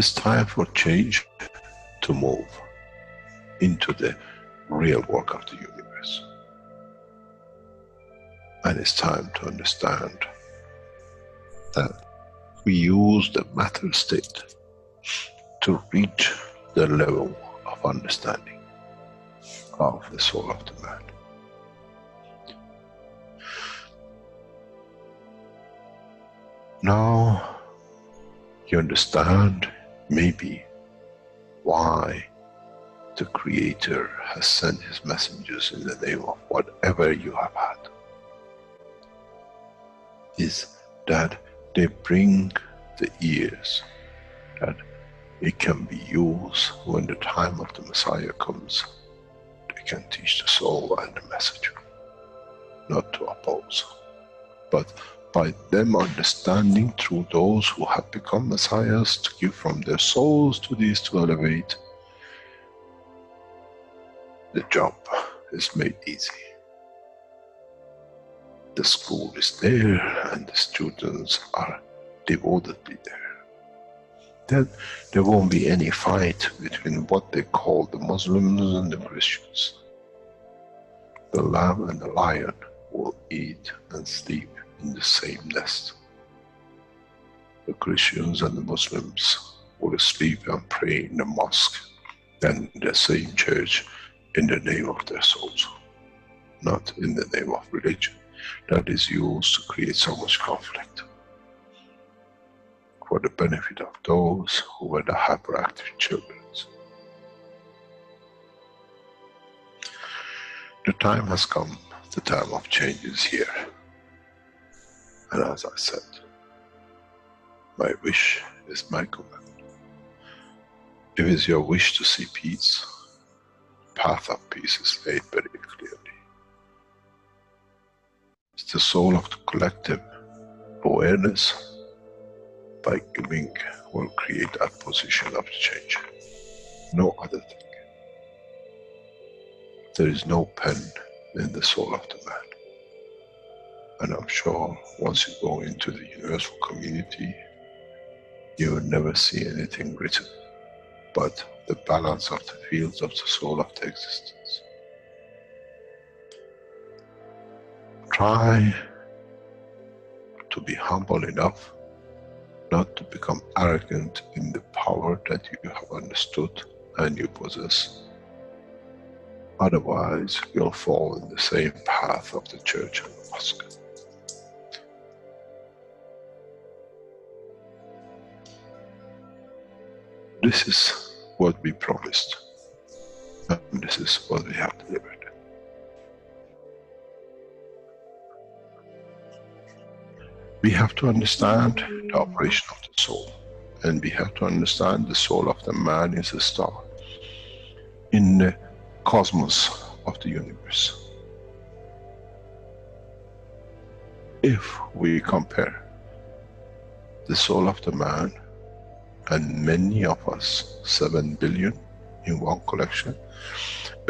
It's time for change to move into the real work of the universe. And it's time to understand that we use the matter state to reach the level of understanding of the soul of the man. Now you understand maybe why the Creator has sent his messengers in the name of whatever you have had. Is that they bring the ears, that it can be used when the time of the Messiah comes. They can teach the soul and the message, not to oppose, but by them understanding through those who have become Messiahs, to give from their souls to these to elevate, the job is made easy. The school is there and the students are devotedly there. Then there won't be any fight between what they call the Muslims and the Christians. The lamb and the lion will eat and sleep in the same nest. The Christians and the Muslims will sleep and pray in the mosque and in the same church in the name of their souls, not in the name of religion that is used to create so much conflict for the benefit of those who were the hyperactive children. The time has come, the time of change is here. And as I said, my wish is my command. If it's your wish to see peace, the path of peace is laid very clearly. It's the soul of the collective awareness, by giving, will create that position of change. No other thing. There is no pen in the soul of the man. And I'm sure once you go into the universal community, you will never see anything written but the balance of the fields of the soul of the existence. Try to be humble enough not to become arrogant in the power that you have understood and you possess. Otherwise, you'll fall in the same path of the church and the mosque. This is what we promised, and this is what we have delivered. We have to understand the operation of the soul, and we have to understand the soul of the man is a star in the cosmos of the universe. If we compare the soul of the man and many of us, 7 billion in one collection,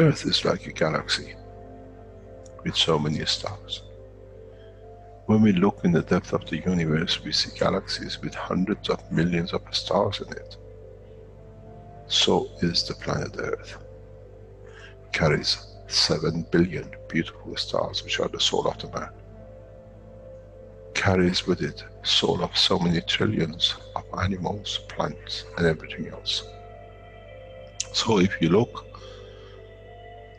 Earth is like a galaxy with so many stars. When we look in the depth of the universe, we see galaxies with hundreds of millions of stars in it. So is the planet Earth. It carries 7 billion beautiful stars, which are the soul of the man. Carries with it soul of so many trillions of animals, plants, and everything else. So if you look,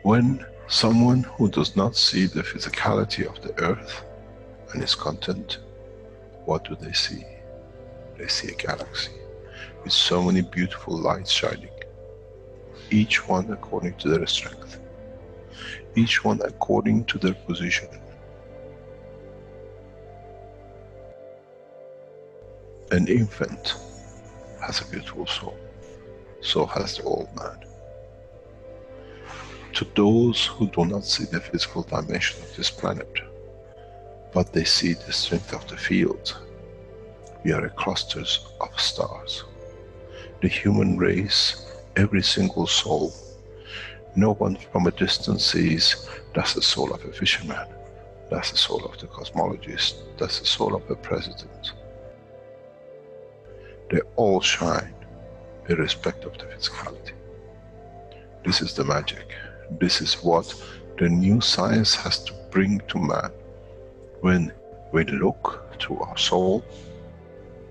when someone who does not see the physicality of the earth and its content, what do they see? They see a galaxy with so many beautiful lights shining, each one according to their strength, each one according to their position. An infant has a beautiful soul, so has the old man. To those who do not see the physical dimension of this planet, but they see the strength of the field, we are clusters of stars. The human race, every single soul, no one from a distance sees that's the soul of a fisherman, that's the soul of the cosmologist, that's the soul of a president. They all shine irrespective of the physicality. This is the magic. This is what the new science has to bring to man. When we look to our soul,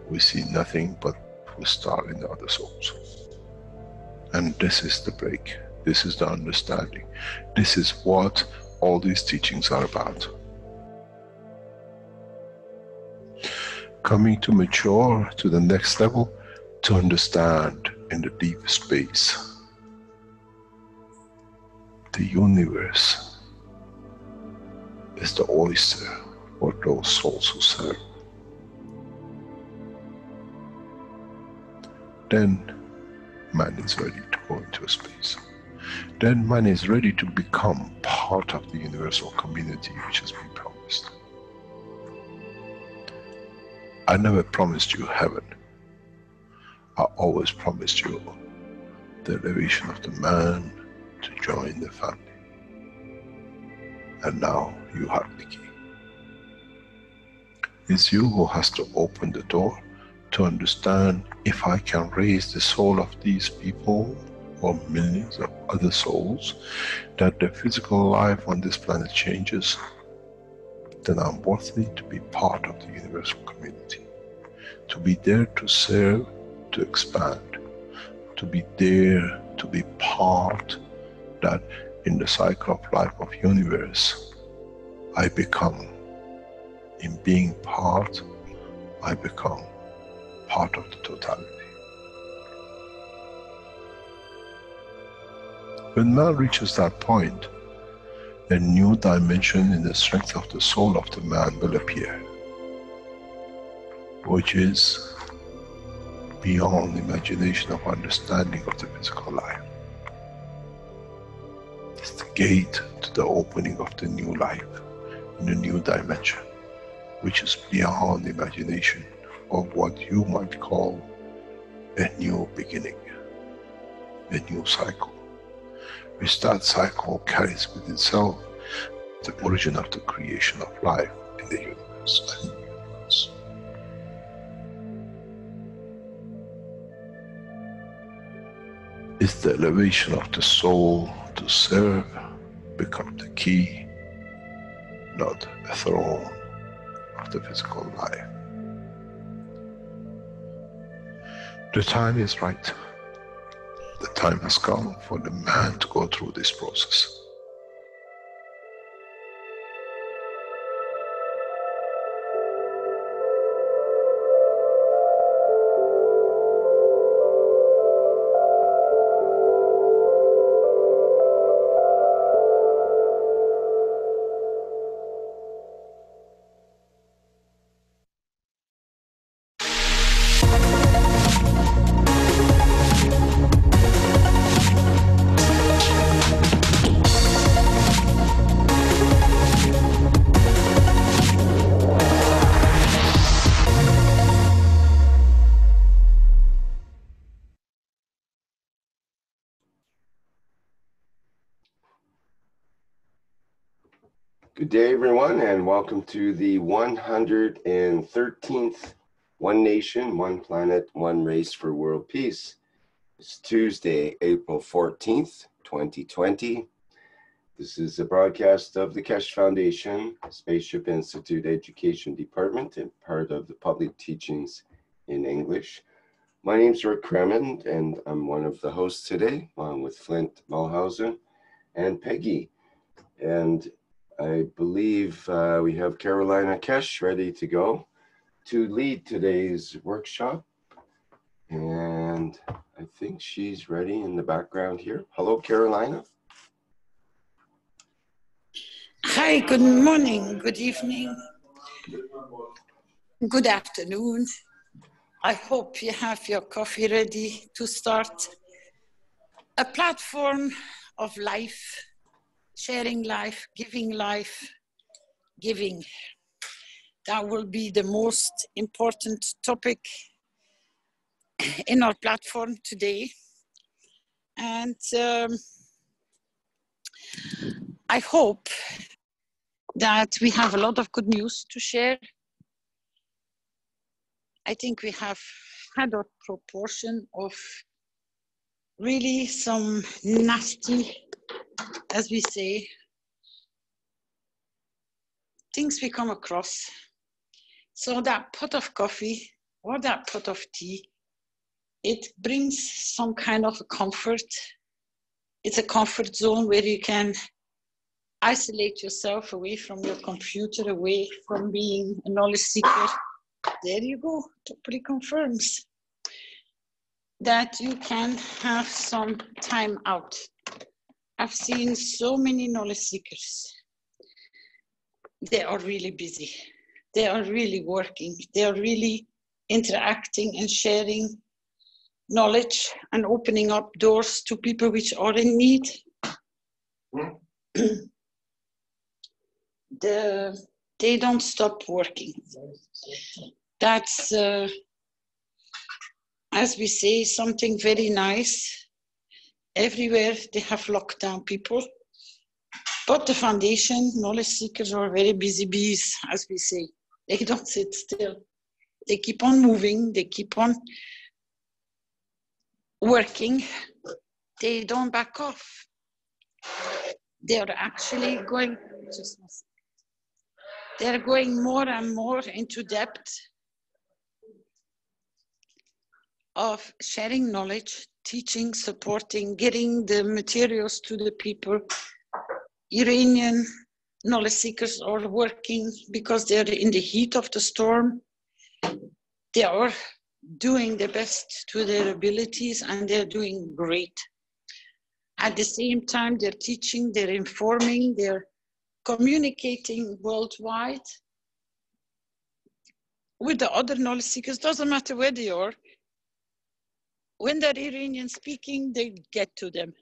we see nothing but we star in the other souls. And this is the break. This is the understanding. This is what all these teachings are about. Coming to mature to the next level, to understand in the deep space, the universe is the oyster for those souls who serve. Then man is ready to go into space. Then man is ready to become part of the universal community which has been promised. I never promised you heaven. I always promised you the elevation of the man to join the family. And now you have the key. It's you who has to open the door to understand, if I can raise the soul of these people or millions of other souls, that the physical life on this planet changes, then I'm worthy to be part of the universal community. To be there to serve, to expand. To be there, to be part, that in the cycle of life of universe, I become, in being part, I become part of the totality. When man reaches that point, a new dimension in the strength of the soul of the man will appear, which is beyond imagination of understanding of the physical life. It's the gate to the opening of the new life, in a new dimension, which is beyond imagination of what you might call a new beginning, a new cycle, which that cycle carries with itself the origin of the creation of life in the universe and in the universe. It's the elevation of the soul to serve become the key, not a throne of the physical life. The time is right. The time has come for the man to go through this process. Good day, everyone, and welcome to the 113th One Nation, One Planet, One Race for World Peace. It's Tuesday, April 14th, 2020. This is a broadcast of the Keshe Foundation, Spaceship Institute Education Department, and part of the Public Teachings in English. My name is Rick Kremen, and I'm one of the hosts today, along with Flint Mulhausen and Peggy. And I believe we have Carolina Keshe ready to go to lead today's workshop. And I think she's ready in the background here. Hello, Carolina. Hi, good morning, good evening, good afternoon. I hope you have your coffee ready to start a platform of life, sharing life, giving life, giving. That will be the most important topic in our platform today. And I hope that we have a lot of good news to share. I think we have had a proportion of really some nasty, as we say, things we come across. So that pot of coffee or that pot of tea, it brings some kind of a comfort. It's a comfort zone where you can isolate yourself away from your computer, away from being a knowledge seeker. There you go, totally confirms that you can have some time out. I've seen so many knowledge seekers. They are really busy. They are really working. They are really interacting and sharing knowledge and opening up doors to people which are in need. They don't stop working. That's, as we say, something very nice. Everywhere they have lockdown people. But the foundation, knowledge seekers are very busy bees, as we say. They don't sit still. They keep on moving. They keep on working. They don't back off. They are actually going, they're going more and more into depth of sharing knowledge, teaching, supporting, getting the materials to the people. Iranian knowledge seekers are working because they're in the heat of the storm. They are doing the best to their abilities and they're doing great. At the same time, they're teaching, they're informing, they're communicating worldwide with the other knowledge seekers. Doesn't matter where they are. When they're Iranian speaking, they get to them.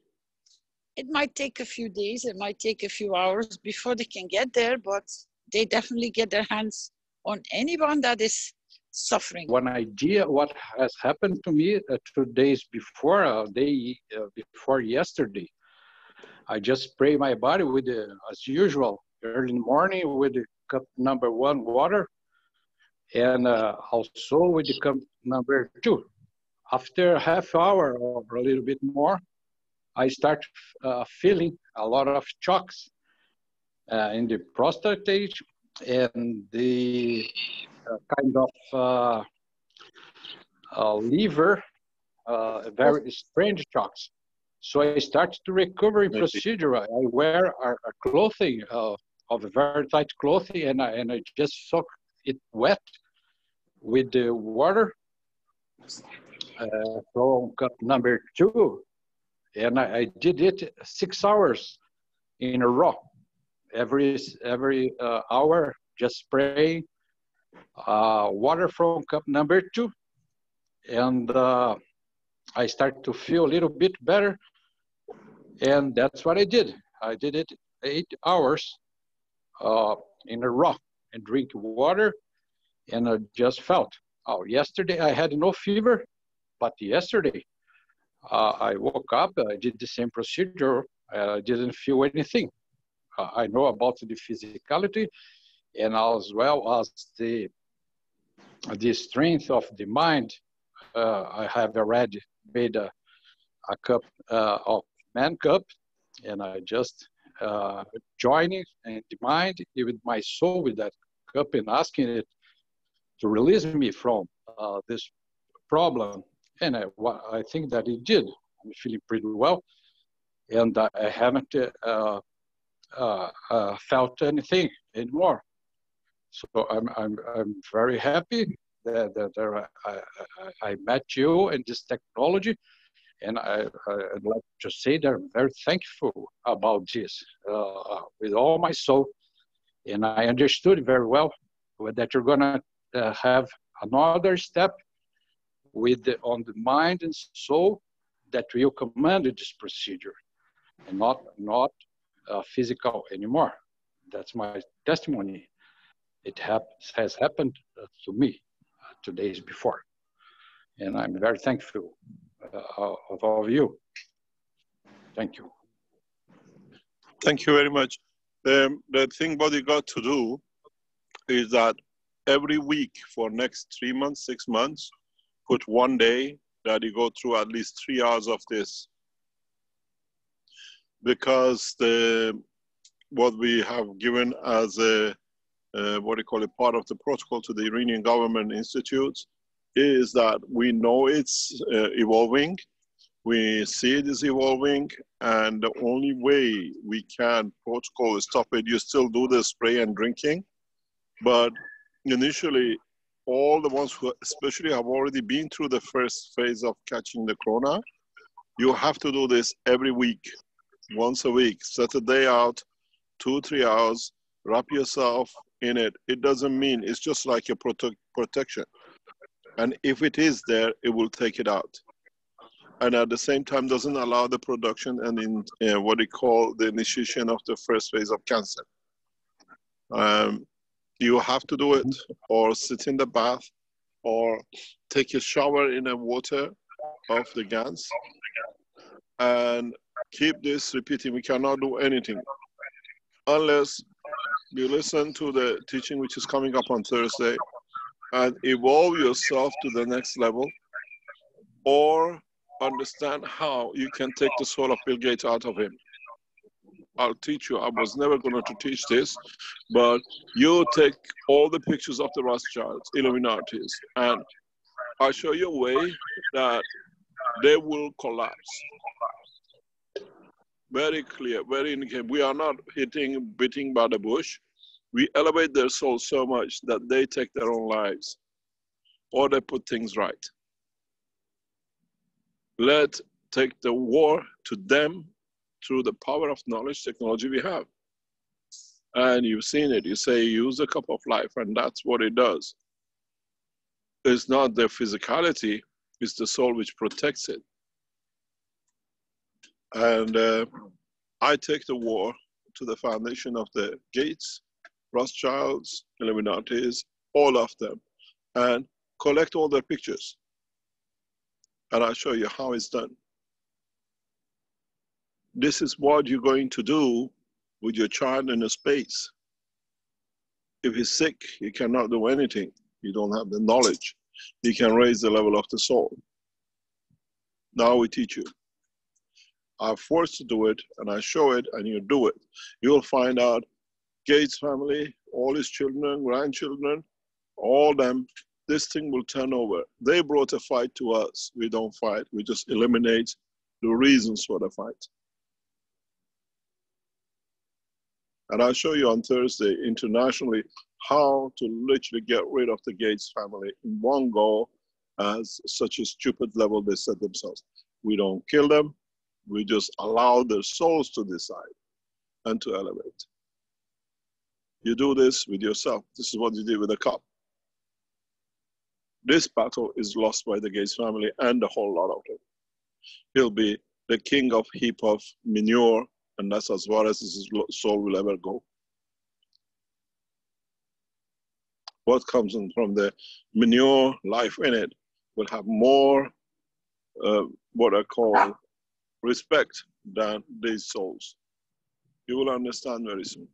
It might take a few days, it might take a few hours before they can get there, but they definitely get their hands on anyone that is suffering. One idea what has happened to me 2 days before, before yesterday. I just spray my body with, as usual, early in the morning with the cup number 1 water, and also with the cup number 2. After a half hour or a little bit more, I start feeling a lot of shocks in the prostate and the kind of liver, very strange shocks. So I start to recovery procedure. I wear a clothing of a very tight clothing, and I just soak it wet with the water from cup number 2. And I did it 6 hours in a row. Every hour, just spray water from cup number 2. And I started to feel a little bit better. And that's what I did. I did it 8 hours in a row and drink water. And I just felt, oh, yesterday I had no fever, but yesterday I woke up, I did the same procedure, I didn't feel anything. I know about the physicality and as well as the strength of the mind. I have already made a cup of man cup, and I just joining in the mind with my soul with that cup and asking it to release me from this problem. And I think that it did. I'm feeling pretty well, and I haven't felt anything anymore. So I'm very happy that I met you and this technology, and I'd like to say that I'm very thankful about this with all my soul, and I understood very well that you're gonna have another step on the mind and soul that will command this procedure, and not physical anymore. That's my testimony. It has happened to me 2 days before, and I'm very thankful of all of you. Thank you. Thank you very much. The thing what you got to do is that every week for next 3 months, 6 months, put 1 day that you go through at least 3 hours of this, because what we have given as a part of the protocol to the Iranian government institutes is that we know it's evolving. We see it is evolving, and the only way we can protocol is stop it. You still do the spray and drinking, but initially, all the ones who especially have already been through the first phase of catching the corona, you have to do this every week, once a week. Set a day out, 2-3 hours, wrap yourself in it. It doesn't mean, it's just like a protection. And if it is there, it will take it out. And at the same time, doesn't allow the production and in what we call the initiation of the first phase of cancer. You have to do it, or sit in the bath, or take a shower in the water of the Gans, and keep this repeating. We cannot do anything unless you listen to the teaching which is coming up on Thursday and evolve yourself to the next level, or understand how you can take the soul of Bill Gates out of him. I'll teach you. I was never going to teach this, but you take all the pictures of the Rothschilds, Illuminatis, and I'll show you a way that they will collapse. Very clear, very indicative. We are not beating by the bush. We elevate their soul so much that they take their own lives, or they put things right. Let's take the war to them through the power of knowledge, technology we have. And you've seen it. You say, use the cup of life, and that's what it does. It's not the physicality, it's the soul which protects it. And I take the war to the foundation of the Gates, Rothschilds, Illuminatis, all of them, and collect all their pictures. And I'll show you how it's done. This is what you're going to do with your child in a space. If he's sick, you cannot do anything. You don't have the knowledge. You can raise the level of the soul. Now we teach you. I'm forced to do it, and I show it, and you do it. You'll find out Gates' family, all his children, grandchildren, all them, this thing will turn over. They brought a fight to us. We don't fight. We just eliminate the reasons for the fight. And I'll show you on Thursday internationally how to literally get rid of the Gates family in one go as such a stupid level they set themselves. We don't kill them. We just allow their souls to decide and to elevate. You do this with yourself. This is what you did with the cup. This battle is lost by the Gates family and a whole lot of them. He'll be the king of heap of manure, and that's as far as his soul will ever go. What comes in from the manure, life in it, will have more what I call respect than these souls. You will understand very soon.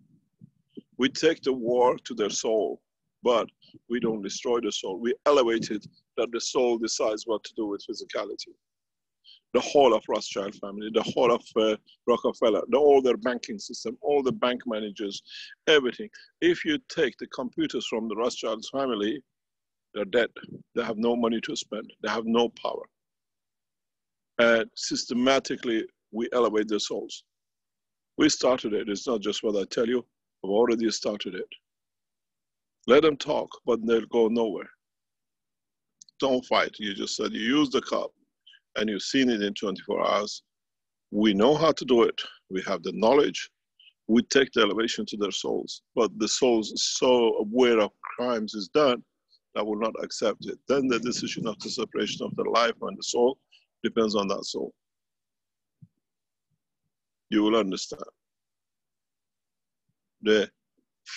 We take the war to their soul, but we don't destroy the soul. We elevate it that the soul decides what to do with physicality. The whole of Rothschild family, the whole of Rockefeller, all their banking system, all the bank managers, everything. If you take the computers from the Rothschild family, they're dead. They have no money to spend. They have no power. And systematically, we elevate their souls. We started it. It's not just what I tell you. I've already started it. Let them talk, but they'll go nowhere. Don't fight. You just said you use the cup, and you've seen it in 24 hours. We know how to do it. We have the knowledge. We take the elevation to their souls, but the souls is so aware of crimes is done that will not accept it. Then the decision of the separation of the life and the soul depends on that soul. You will understand. The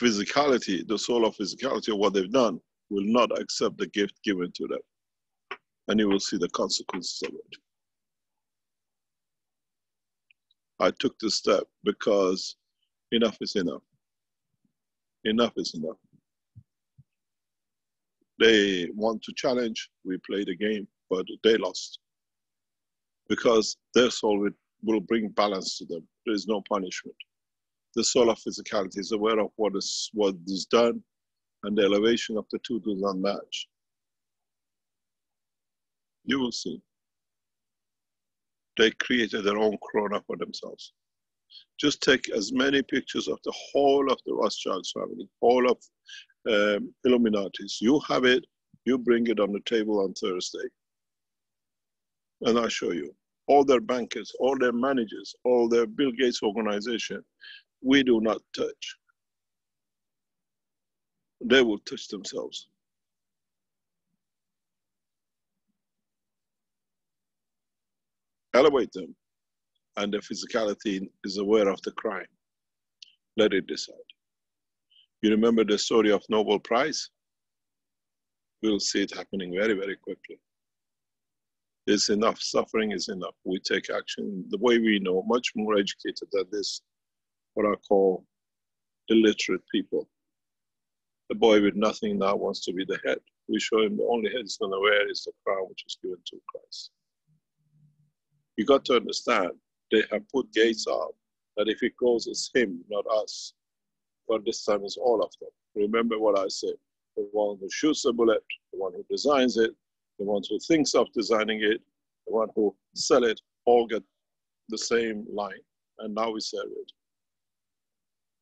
physicality, the soul of physicality of what they've done will not accept the gift given to them. And you will see the consequences of it. I took this step because enough is enough. Enough is enough. They want to challenge, we play the game, but they lost. Because their soul will bring balance to them. There is no punishment. The soul of physicality is aware of what is done, and the elevation of the two do not match. You will see. They created their own corona for themselves. Just take as many pictures of the whole of the Rothschilds family, whole of Illuminatis. You have it, you bring it on the table on Thursday. And I'll show you. All their bankers, all their managers, all their Bill Gates organization, we do not touch. They will touch themselves. Elevate them, and the physicality is aware of the crime. Let it decide. You remember the story of Nobel Prize? We'll see it happening very, very quickly. It's enough. Suffering is enough. We take action the way we know, much more educated than this, what I call illiterate people. The boy with nothing now wants to be the head. We show him the only head he's going to wear is the crown which is given to Christ. You got to understand, they have put gates up that if it goes, it's him, not us. But this time it's all of them. Remember what I said. The one who shoots the bullet, the one who designs it, the one who thinks of designing it, the one who sells it, all get the same line. And now we serve it.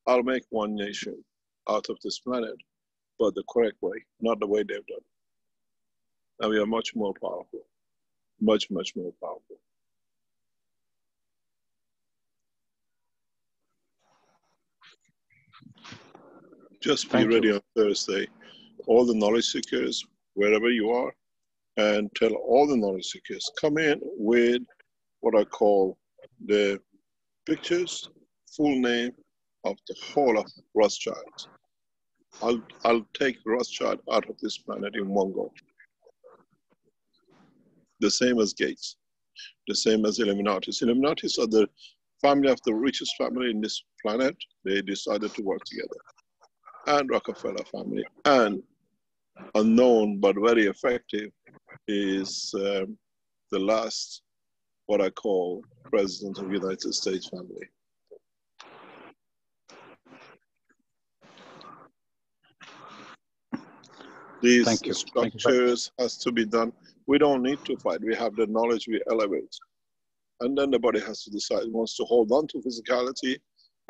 I'll make one nation out of this planet, but the correct way, not the way they've done it. And we are much more powerful. Much, much more powerful. Just be ready on Thursday. All the knowledge seekers, wherever you are, and tell all the knowledge seekers, come in with what I call the pictures, full name of the whole of Rothschild. I'll take Rothschild out of this planet in one go. The same as Gates, the same as Illuminatis. Illuminatis are the family of the richest family in this planet. They decided to work together. And Rockefeller family, and unknown but very effective is the last, what I call, President of the United States family. These structures has to be done. We don't need to fight. We have the knowledge, we elevate. And then the body has to decide, it wants to hold on to physicality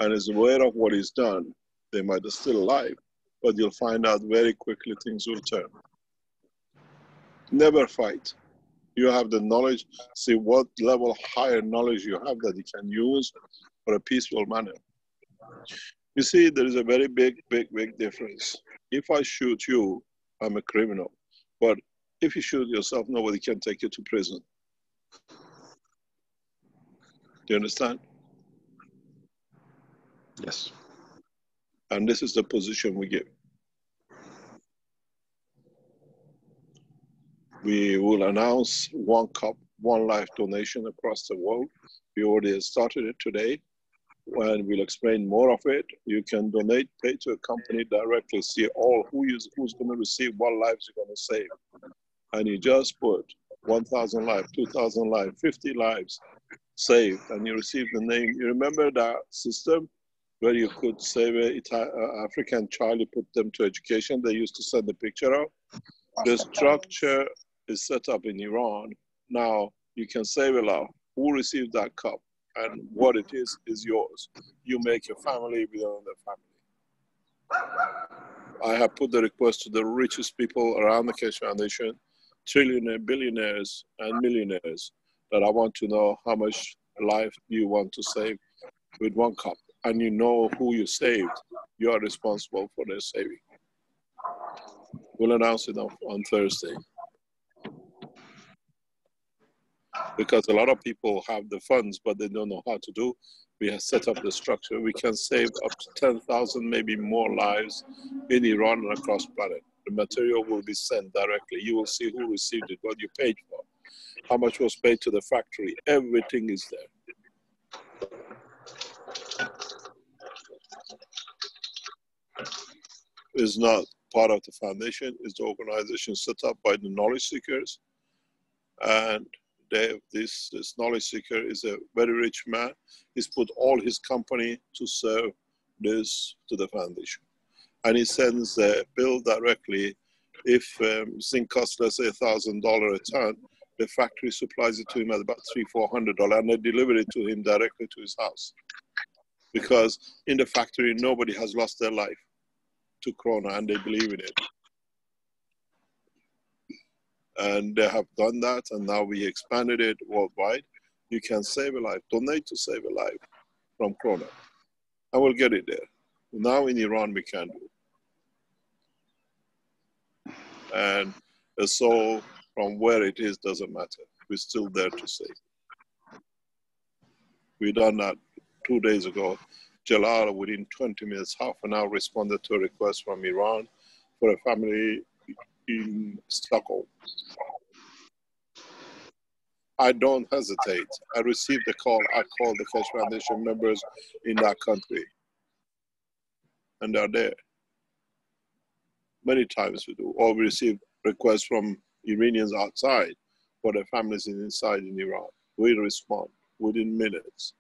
and is aware of what is done. They might be still alive, but you'll find out very quickly things will turn. Never fight. You have the knowledge. See what level higher knowledge you have that you can use for a peaceful manner. You see, there is a very big difference. If I shoot you, I'm a criminal. But if you shoot yourself, nobody can take you to prison. Do you understand? Yes. And this is the position we give. We will announce 1 cup, 1 life donation across the world. We already started it today, and we'll explain more of it. You can donate, pay to a company directly, see all who's going to receive, what lives you're going to save. And you just put 1,000 lives, 2,000 lives, 50 lives saved, and you receive the name. You remember that system where you could save an African child, you put them to education, they used to send the picture out. The structure is set up in Iran. Now you can save a lot. Who received that cup and what it is yours. You make your family belong to the family. I have put the request to the richest people around the Keshe Foundation, trillionaires, billionaires, and millionaires, that I want to know how much life you want to save with 1 cup. And you know who you saved, you are responsible for their saving. We'll announce it on Thursday. Because a lot of people have the funds, but they don't know how to do. We have set up the structure. We can save up to 10,000, maybe more lives in Iran and across the planet. The material will be sent directly. You will see who received it, what you paid for, how much was paid to the factory. Everything is there. Is not part of the foundation, is the organization set up by the knowledge seekers. And this knowledge seeker is a very rich man. He's put all his company to serve this to the foundation. And he sends a bill directly. If zinc costs, let's say, $1,000 a ton, the factory supplies it to him at about $300-400, and they deliver it to him directly to his house. Because in the factory, nobody has lost their life to Corona, and they believe in it. And they have done that, and now we expanded it worldwide. You can save a life, donate to save a life from Corona. And we'll get it there. Now in Iran, we can do it. And the soul from where it is doesn't matter. We're still there to save. We done that 2 days ago. Jalal, within 20 minutes, half an hour, responded to a request from Iran for a family in Stockholm. I don't hesitate. I received a call. I called the Keshe Foundation members in that country. And they're there. Many times we do. Or we receive requests from Iranians outside for their families inside in Iran. We respond within minutes.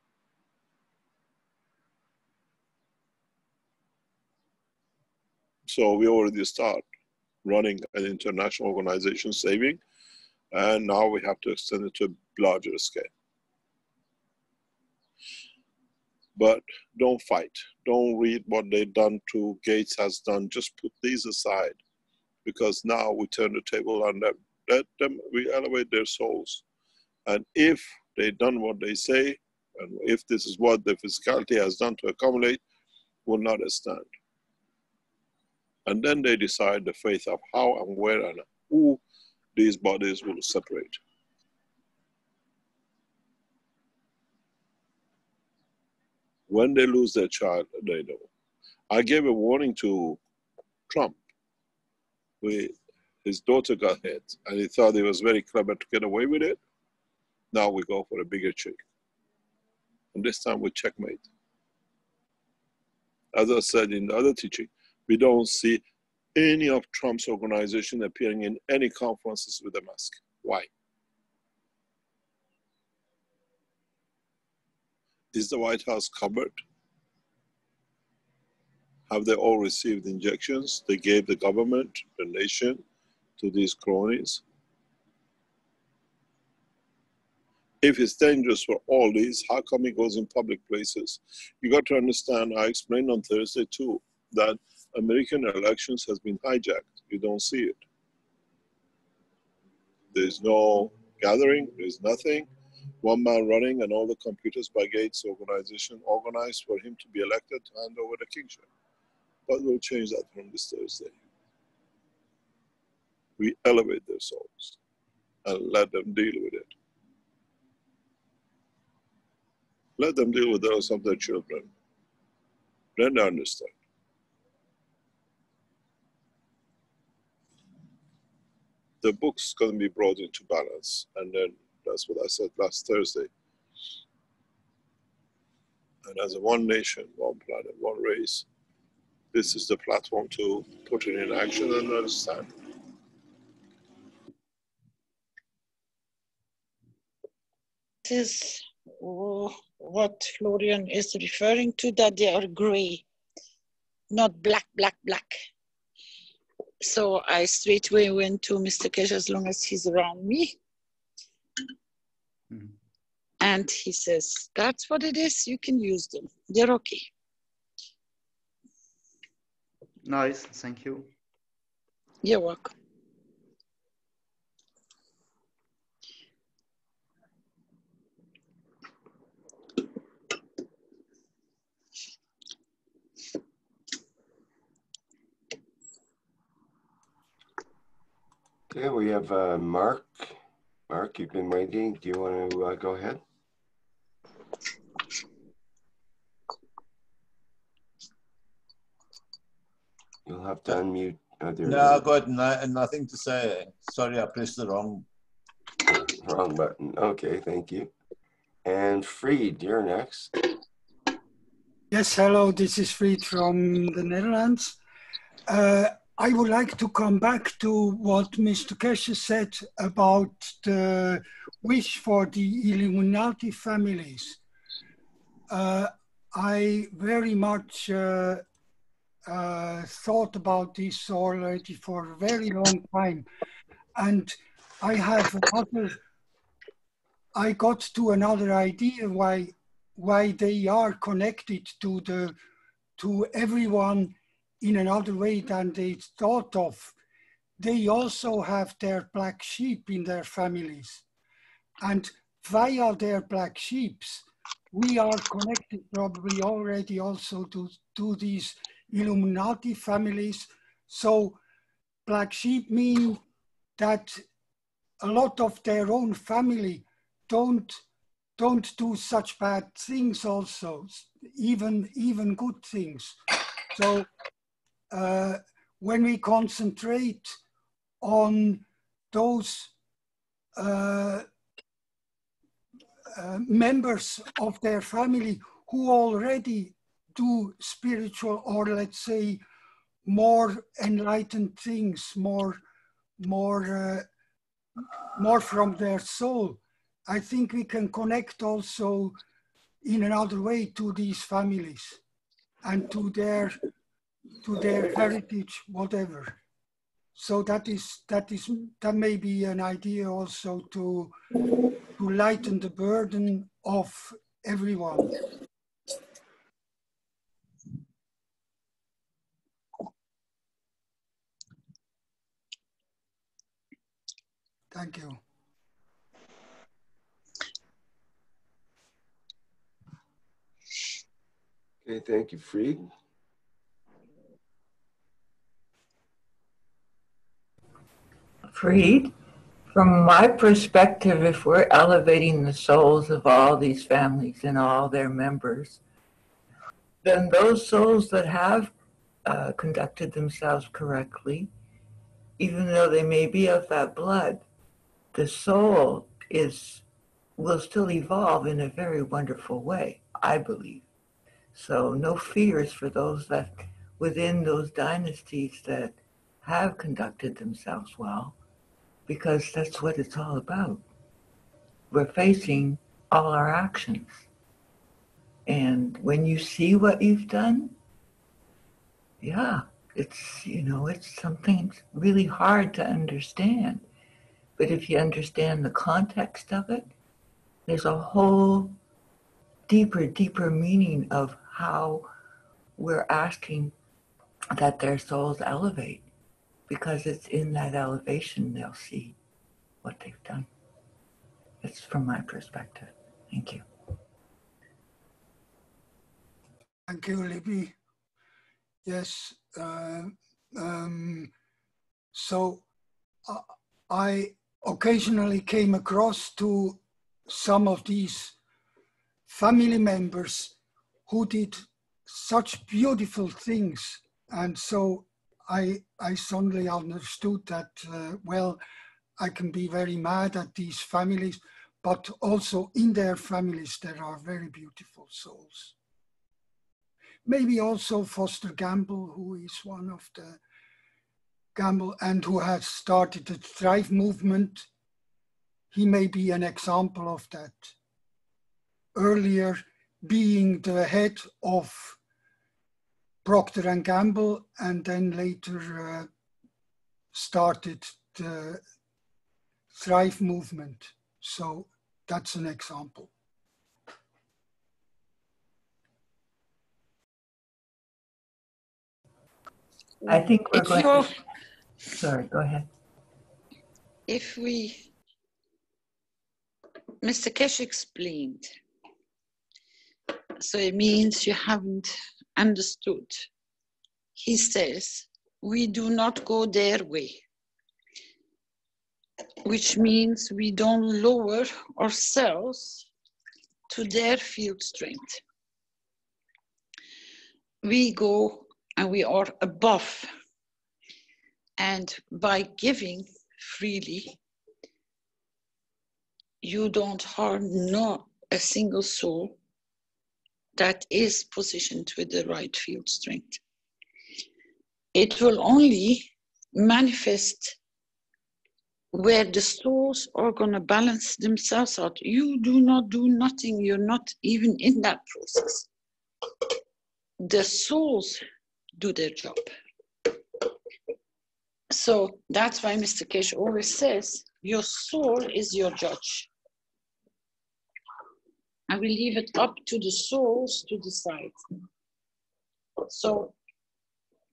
So we already start running an international organization saving, and now we have to extend it to a larger scale. But don't fight. Don't read what they've done to Gates has done. Just put these aside, because now we turn the table on them. Let them, we elevate their souls. And if they've done what they say, and if this is what the physicality has done to accumulate, will not stand. And then they decide the faith of how and where and who these bodies will separate. When they lose their child, they know. I gave a warning to Trump. His daughter got hit, and he thought he was very clever to get away with it. Now we go for a bigger chick. And this time we checkmate. As I said in the other teaching, we don't see any of Trump's organization appearing in any conferences with a mask. Why? Is the White House covered? Have they all received injections they gave the government, the nation, to these cronies? If it's dangerous for all these, how come it goes in public places? You got to understand, I explained on Thursday too, that American elections has been hijacked. You don't see it. There's no gathering, there's nothing. One man running and all the computers by Gates organization organized for him to be elected to hand over the kingship. But we'll change that from this Thursday. We elevate their souls and let them deal with it. Let them deal with those of their children. Then they understand. The book's going to be brought into balance. And then that's what I said last Thursday. And as a one nation, one planet, one race, this is the platform to put it in action and understand. This is what Florian is referring to, that they are gray, not black, black, black. So I straight away went to Mr. Keshe, as long as he's around me. Mm-hmm. And he says, that's what it is, you can use them. They're okay. Nice, thank you. You're welcome. Okay, we have Mark. Mark, you've been waiting. Do you want to go ahead? You'll have to unmute. No, I've got nothing to say. Sorry, I pressed the wrong button. Okay, thank you. And Fried, you're next. Yes, hello, this is Fried from the Netherlands. I would like to come back to what Mr. Keshe said about the wish for the Illuminati families. I very much thought about this already for a very long time. And I got to another idea why they are connected to everyone in another way than they thought of. They also have their black sheep in their families. And via their black sheeps, we are connected probably already also to these Illuminati families. So black sheep mean that a lot of their own family don't do such bad things also, even good things. So when we concentrate on those members of their family who already do spiritual, or let's say more enlightened things, more from their soul, I think we can connect also in another way to these families and to their heritage, whatever. So that may be an idea also to lighten the burden of everyone. Thank you. Okay, thank you, Fried. Fried, from my perspective, if we're elevating the souls of all these families and all their members, then those souls that have conducted themselves correctly, even though they may be of that blood, the soul will still evolve in a very wonderful way, I believe. So no fears for those that within those dynasties that have conducted themselves well, because that's what it's all about. We're facing all our actions. And when you see what you've done, yeah, it's something really hard to understand. But if you understand the context of it, there's a whole deeper meaning of how we're asking that their souls elevate, because it's in that elevation they'll see what they've done. It's from my perspective. Thank you. Thank you, Libby. Yes. So I occasionally came across to some of these family members who did such beautiful things. And so I suddenly understood that, well, I can be very mad at these families, but also in their families, there are very beautiful souls. Maybe also Foster Gamble, who is one of the Gamble and who has started the Thrive movement. He may be an example of that. Earlier being the head of Procter & Gamble, and then later started the Thrive movement. So that's an example. I think we're going to... Sorry, go ahead. Mr. Keshe explained, so it means you haven't understood. He says, we do not go their way, which means we don't lower ourselves to their field strength. We go and we are above. And by giving freely, you don't harm not a single soul that is positioned with the right field strength. It will only manifest where the souls are going to balance themselves out. You do not do nothing. You're not even in that process. The souls do their job. So that's why Mr. Keshe always says, your soul is your judge. I will leave it up to the souls to decide. So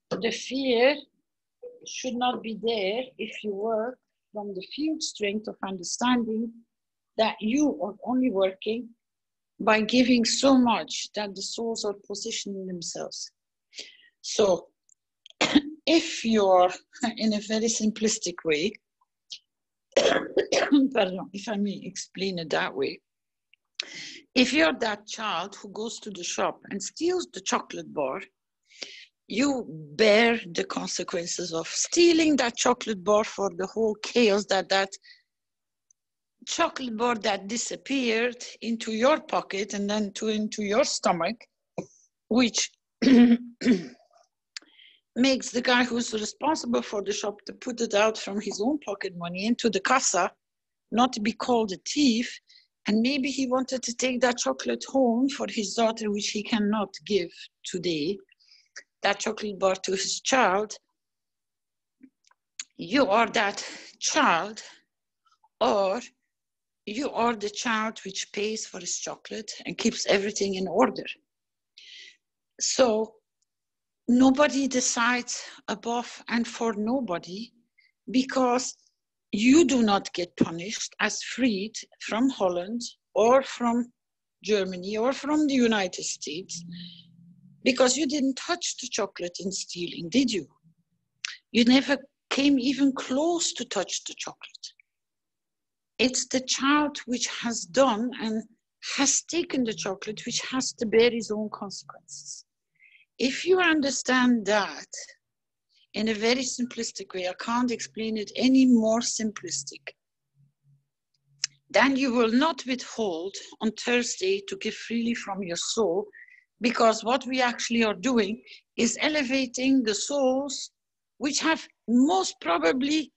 the fear should not be there if you work from the field strength of understanding that you are only working by giving so much that the souls are positioning themselves. So if you're in a very simplistic way, pardon, if I may explain it that way, if you're that child who goes to the shop and steals the chocolate bar, you bear the consequences of stealing that chocolate bar for the whole chaos that chocolate bar that disappeared into your pocket and then into your stomach, which makes the guy who's responsible for the shop to put it out from his own pocket money into the casa, not to be called a thief. And maybe he wanted to take that chocolate home for his daughter, which he cannot give today, that chocolate bar to his child. You are that child, or you are the child which pays for his chocolate and keeps everything in order. So nobody decides above and for nobody, because you do not get punished as freed from Holland or from Germany or from the United States, because you didn't touch the chocolate in stealing, did you? You never came even close to touch the chocolate. It's the child which has done and has taken the chocolate, which has to bear his own consequences. If you understand that in a very simplistic way, I can't explain it any more simplistic, then you will not withhold on Thursday to give freely from your soul, because what we actually are doing is elevating the souls which have most probably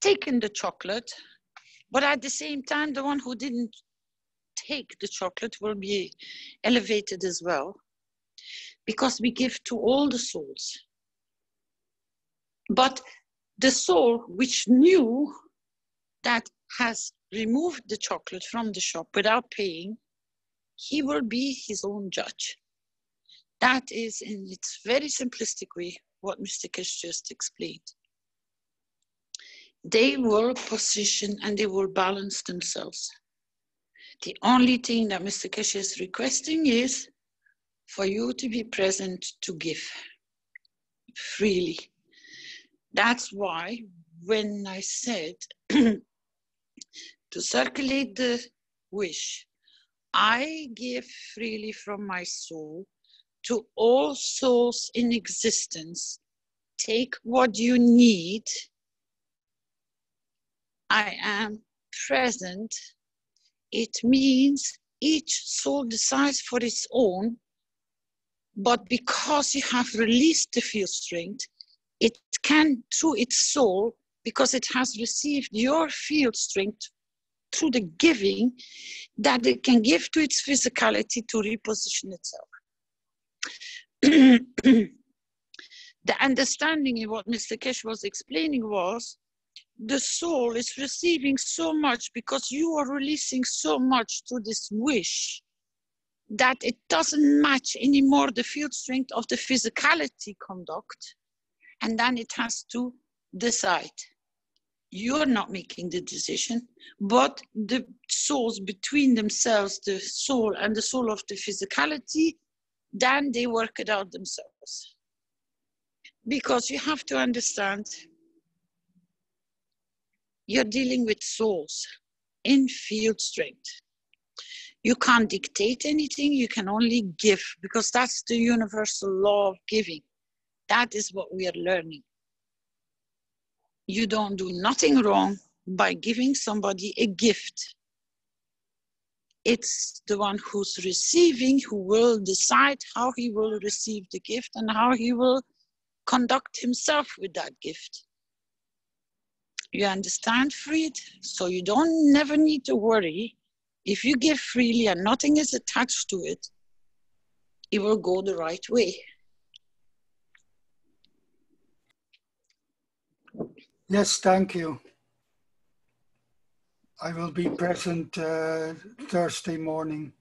taken the chocolate, but at the same time, the one who didn't take the chocolate will be elevated as well, because we give to all the souls. But the soul which knew that has removed the chocolate from the shop without paying, he will be his own judge. That is, in its very simplistic way, what Mr. Keshe just explained. They will position and they will balance themselves. The only thing that Mr. Keshe is requesting is for you to be present to give freely. That's why when I said to circulate the wish, I give freely from my soul to all souls in existence. Take what you need. I am present. It means each soul decides for its own, but because you have released the field strength, it can, through its soul, because it has received your field strength through the giving, that it can give to its physicality to reposition itself. The understanding in what Mr. Keshe was explaining was, the soul is receiving so much because you are releasing so much to this wish that it doesn't match anymore the field strength of the physicality conduct. And then it has to decide. You're not making the decision, but the souls between themselves, the soul and the soul of the physicality, then they work it out themselves. Because you have to understand, you're dealing with souls in field strength. You can't dictate anything, you can only give, because that's the universal law of giving. That is what we are learning. You don't do nothing wrong by giving somebody a gift. It's the one who's receiving who will decide how he will receive the gift and how he will conduct himself with that gift. You understand, Fried? So you don't never need to worry. If you give freely and nothing is attached to it, it will go the right way. Yes, thank you. I will be present Thursday morning.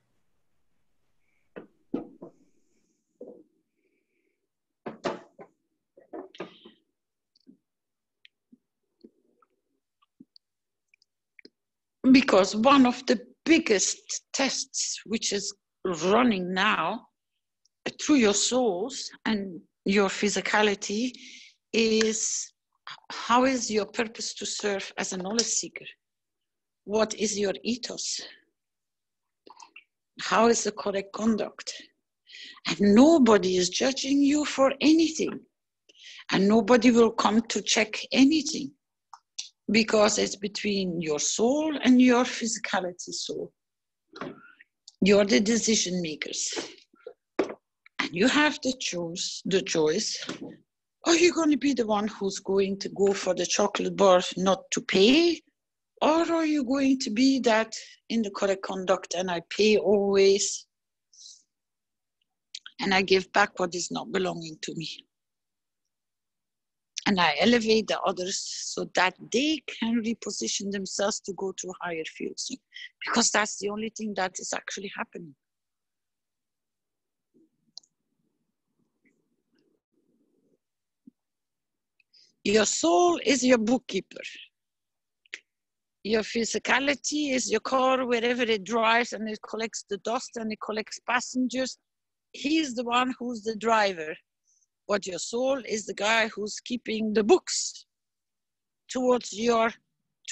Because one of the biggest tests which is running now through your souls and your physicality is, how is your purpose to serve as a knowledge seeker? What is your ethos? How is the correct conduct? And nobody is judging you for anything. And nobody will come to check anything, because it's between your soul and your physicality soul. You're the decision makers. And you have the choice. Are you going to be the one who's going to go for the chocolate bar not to pay? Or are you going to be that in the correct conduct and I pay always and I give back what is not belonging to me? And I elevate the others so that they can reposition themselves to go to higher fields. Because that's the only thing that is actually happening. Your soul is your bookkeeper. Your physicality is your car, wherever it drives and it collects the dust and it collects passengers. He's the one who's the driver. But your soul is the guy who's keeping the books towards your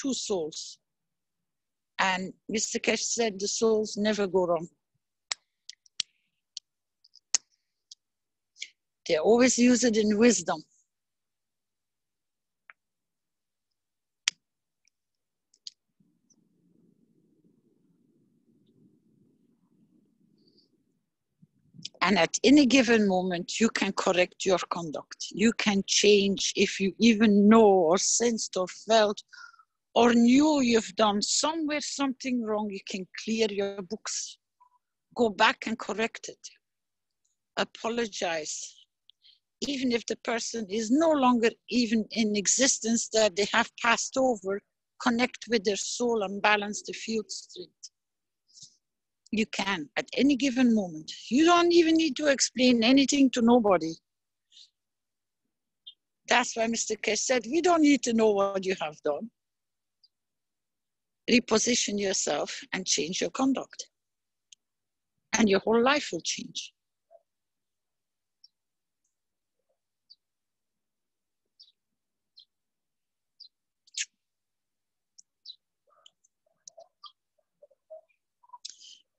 two souls. And Mr. Keshe said the souls never go wrong. They always use it in wisdom. And at any given moment, you can correct your conduct. You can change if you even know or sensed or felt or knew you've done somewhere something wrong. You can clear your books. Go back and correct it. Apologize. Even if the person is no longer even in existence, that they have passed over, connect with their soul and balance the field straight. You can at any given moment. You don't even need to explain anything to nobody. That's why Mr. Keshe said, we don't need to know what you have done. Reposition yourself and change your conduct. And your whole life will change.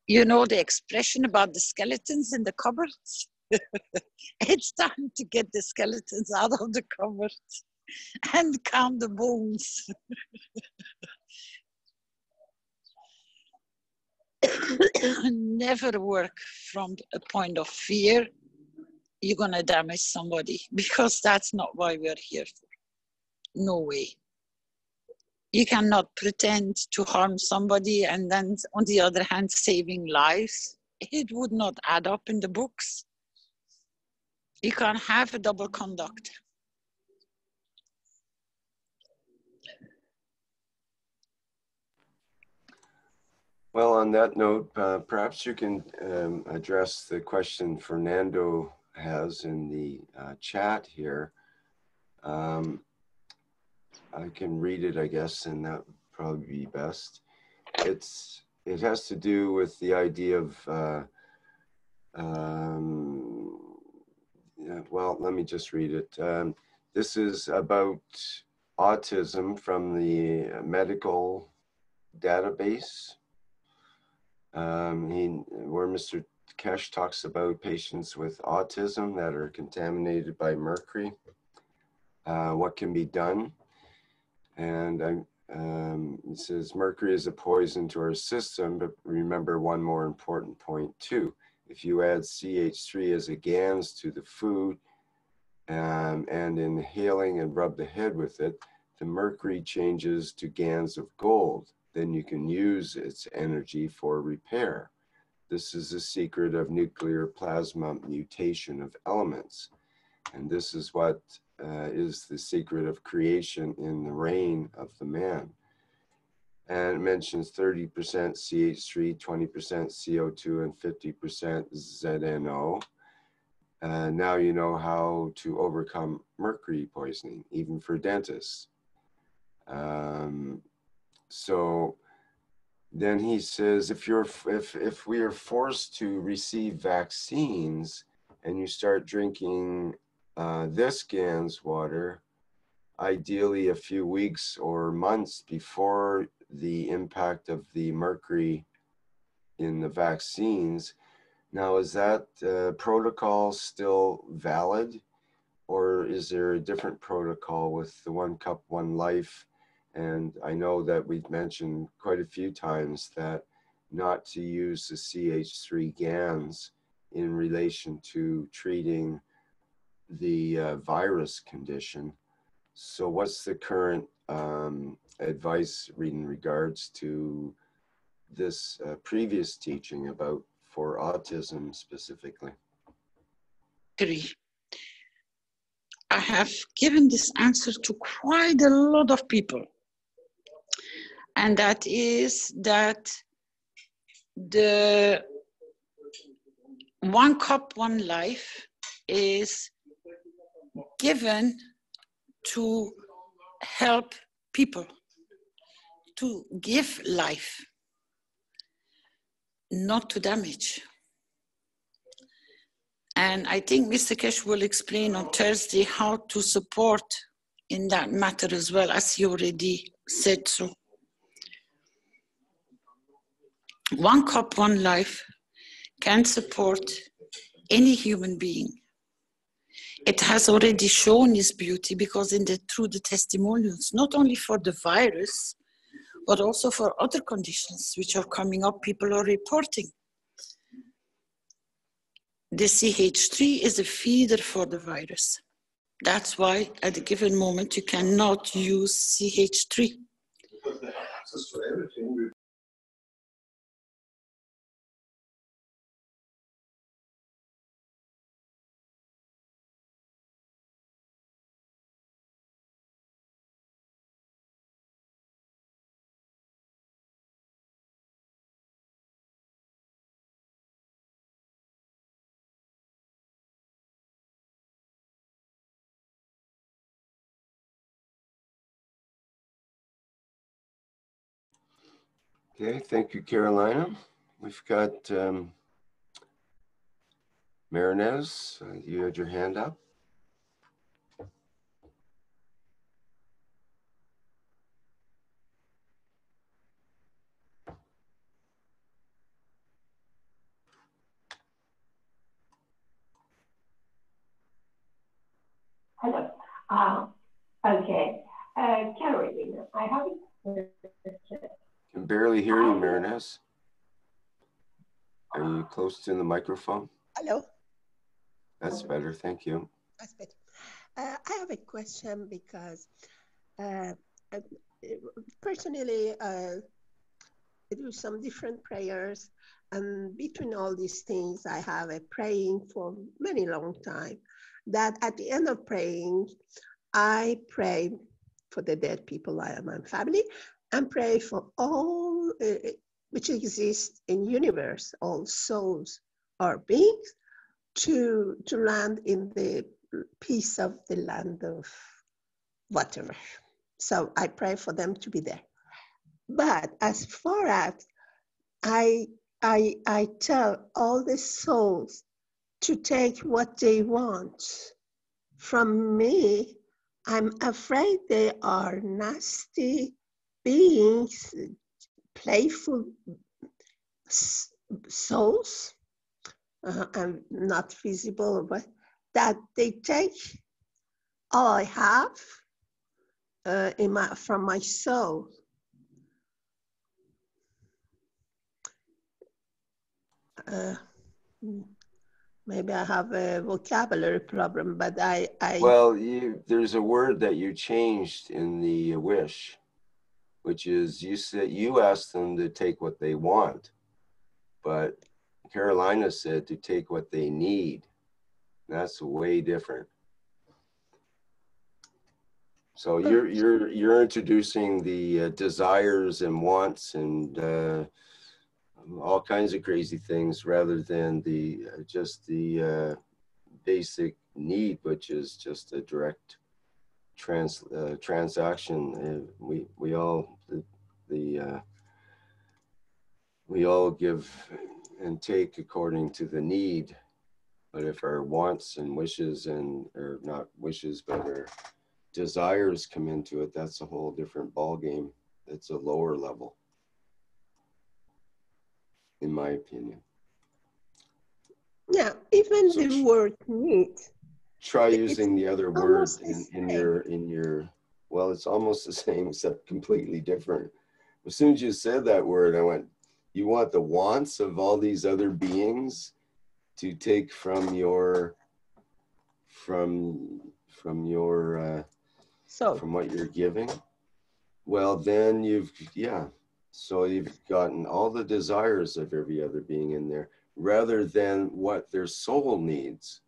You know the expression about the skeletons in the cupboards? It's time to get the skeletons out of the cupboard and count the bones. Never work from a point of fear. You're going to damage somebody, because that's not why we're here for. No way. You cannot pretend to harm somebody and then on the other hand saving lives. It would not add up in the books. You can't have a double conduct. Well, on that note, perhaps you can address the question Fernando has in the chat here. I can read it, I guess, and that would probably be best. It has to do with the idea of, well, let me just read it. This is about autism from the medical database, where Mr. Keshe talks about patients with autism that are contaminated by mercury, what can be done. And it says, mercury is a poison to our system, but remember one more important point too. If you add CH3 as a GANs to the food and inhaling and rub the head with it, the mercury changes to GANs of gold, then you can use its energy for repair. This is the secret of nuclear plasma mutation of elements. And this is what is the secret of creation in the reign of the man. And it mentions 30% CH3, 20% CO2, and 50% ZNO. Now you know how to overcome mercury poisoning, even for dentists. So then he says, if we are forced to receive vaccines and you start drinking this GANS water, ideally a few weeks or months before the impact of the mercury in the vaccines. Now, is that protocol still valid, or is there a different protocol with the 1 cup, 1 life? And I know that we've mentioned quite a few times that not to use the CH3 GANs in relation to treating the virus condition. So what's the current advice in regards to this previous teaching about for autism specifically? I have given this answer to quite a lot of people. And that is that the 1 cup, 1 life is given to help people, to give life, not to damage. And I think Mr. Keshe will explain on Thursday how to support in that matter as well, as he already said so. 1 cup, 1 life can support any human being. It has already shown its beauty because through the testimonials, not only for the virus, but also for other conditions which are coming up, people are reporting. The CH3 is a feeder for the virus. That's why at a given moment you cannot use CH3. Because they have access to everything. Okay, thank you, Carolina. We've got Marinez, you had your hand up. Hello. Okay. Carolina, I have a question. I can barely hear you, Marinez. Are you close to the microphone? Hello. That's better, thank you. That's better. I have a question because personally, I do some different prayers, and between all these things, I have a praying for many long time. That at the end of praying, I pray for the dead people I am and family, and pray for all which exist in universe, all souls or beings, to land in the peace of the land of whatever. So I pray for them to be there. But as far as I tell all the souls to take what they want from me, I'm afraid they are nasty beings, playful souls, and not visible, but that they take all I have from my soul. Maybe I have a vocabulary problem, but Well, there's a word that you changed in the wish, which is you asked them to take what they want, but Carolina said to take what they need. That's way different. So you're introducing the desires and wants and all kinds of crazy things rather than the just the basic need, which is just a direct transaction. We all we all give and take according to the need, but if our wants and wishes or not wishes but our desires come into it, that's a whole different ball game. It's a lower level, in my opinion. Yeah, even So the word need. Try using the other word in your, well, it's almost the same except completely different. As soon as you said that word, I went, you want the wants of all these other beings to take from what you're giving? Well, then so you've gotten all the desires of every other being in there rather than what their soul needs.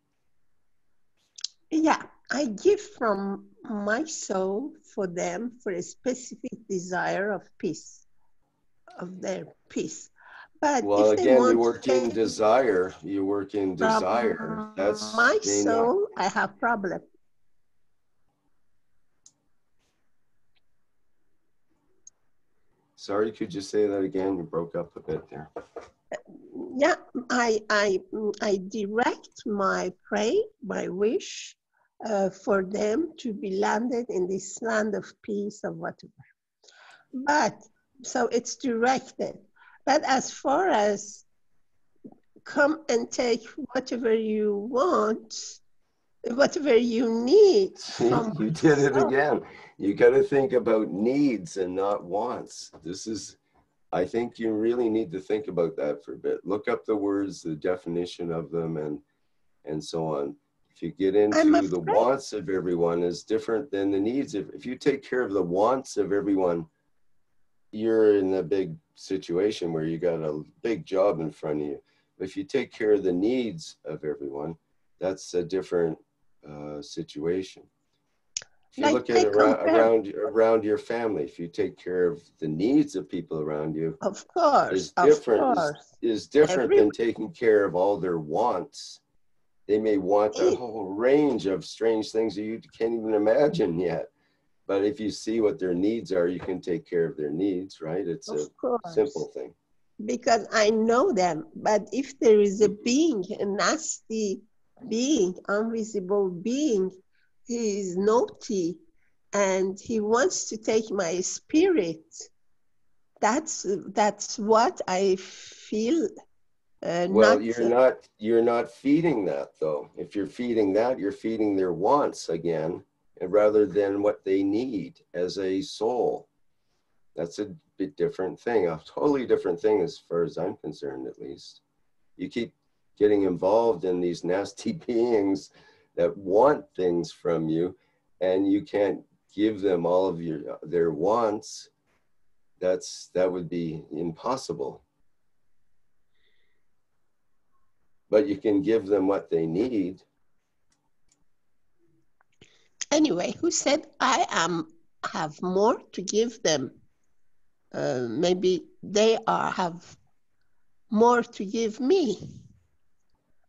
Yeah, I give from my soul for them for a specific desire of peace, of their peace. But well, if again, they you want work in desire. You work in desire. That's my soul, I have problem. Sorry, could you say that again? You broke up a bit there. Yeah, I direct my prayer, my wish for them to be landed in this land of peace or whatever. But, so it's directed. But as far as come and take whatever you want, whatever you need. You did it again. You got to think about needs and not wants. I think you really need to think about that for a bit. Look up the words, the definition of them, and so on. If you get into the wants of everyone is different than the needs. If you take care of the wants of everyone, you're in a big situation where you got a big job in front of you. But if you take care of the needs of everyone, that's a different situation. If you look at around your family, if you take care of the needs of people around you, of course, is different than taking care of all their wants. They may want a whole range of strange things that you can't even imagine yet. But if you see what their needs are, you can take care of their needs, right? It's a simple thing. Because I know them. But if there is a being, a nasty being, invisible being, he is naughty and he wants to take my spirit, that's what I feel. Well, you're not feeding that though. If you're feeding that, you're feeding their wants again, and rather than what they need as a soul. That's a bit different thing, a totally different thing as far as I'm concerned, at least. You keep getting involved in these nasty beings that want things from you, and you can't give them all of their wants. That would be impossible. But you can give them what they need. Anyway, who said I have more to give them? Maybe they have more to give me.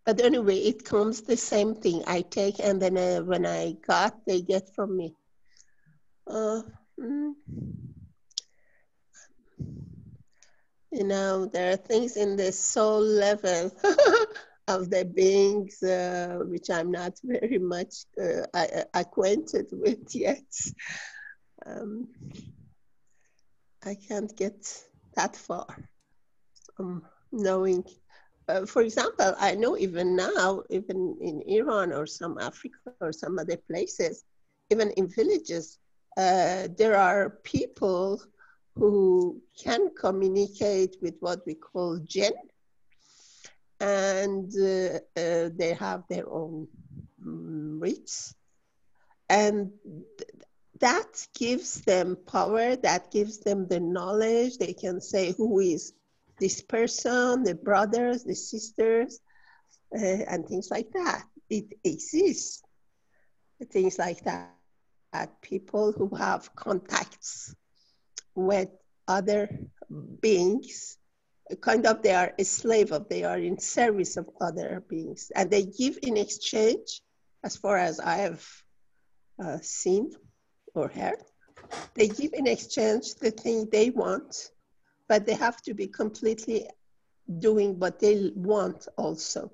But anyway, it comes the same thing. I take and then when I got, they get from me. You know, there are things in the soul level of the beings which I'm not very much acquainted with yet. I can't get that far knowing. For example, I know even now, even in Iran or some Africa or some other places, even in villages, there are people who can communicate with what we call jinn. and they have their own rights, and that gives them power, that gives them the knowledge. They can say who is this person, the brothers, the sisters, and things like that. It exists, things like that. People who have contacts with other beings, kind of they are a slave of, they are in service of other beings, and they give in exchange, as far as I have seen or heard, they give in exchange the thing they want, but they have to be completely doing what they want also.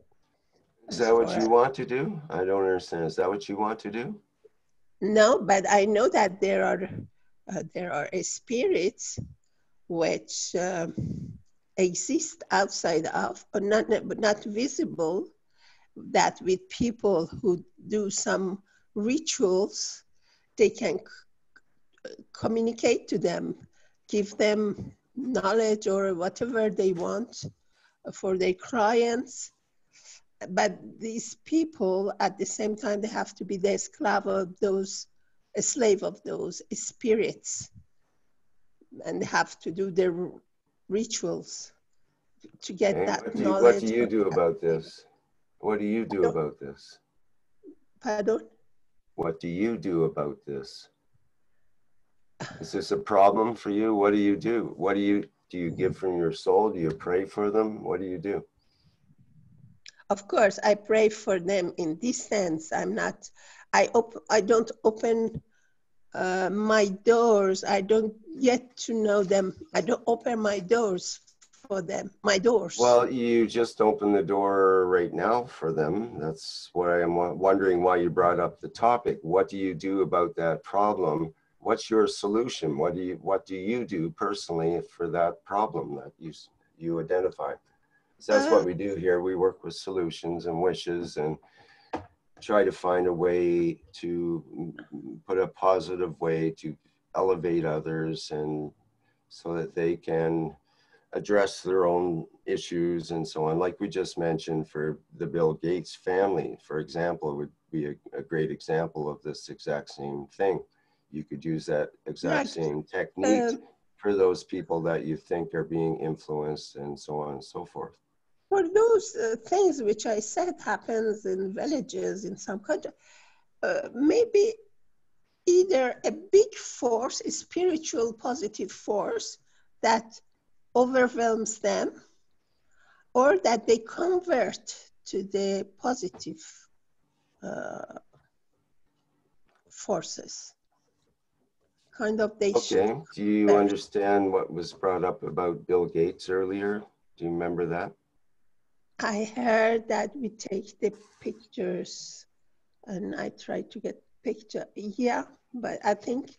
Is that what you want to do? I don't understand. Is that what you want to do? No, but I know that there are spirits which exist outside of, but not visible, that with people who do some rituals, they can communicate to them, give them knowledge or whatever they want for their clients. But these people, at the same time, they have to be the slave of those spirits, and they have to do their rituals to get that knowledge. What do you do about this? What do you do about this? Pardon? What do you do about this? Is this a problem for you? What do you do? What do you give from your soul? Do you pray for them? What do you do? Of course, I pray for them in this sense. I don't open my doors. I don't get to know them. I don't open my doors for them, my doors. Well, you just opened the door right now for them. That's why I'm wondering why you brought up the topic. What do you do about that problem? What's your solution? What do you do personally for that problem that you identify? So that's what we do here. We work with solutions and wishes and try to find a way to put a positive way to elevate others, and so that they can address their own issues and so on. Like we just mentioned, for the Bill Gates family, for example, would be a great example of this exact same thing. You could use that exact same technique for those people that you think are being influenced and so on and so forth. For those things which I said happens in villages in some country, maybe either a big force, a spiritual positive force that overwhelms them, or that they convert to the positive forces. Kind of they Okay, do you understand what was brought up about Bill Gates earlier? Do you remember that? I heard that we take the pictures, and I try to get picture. Yeah, but I think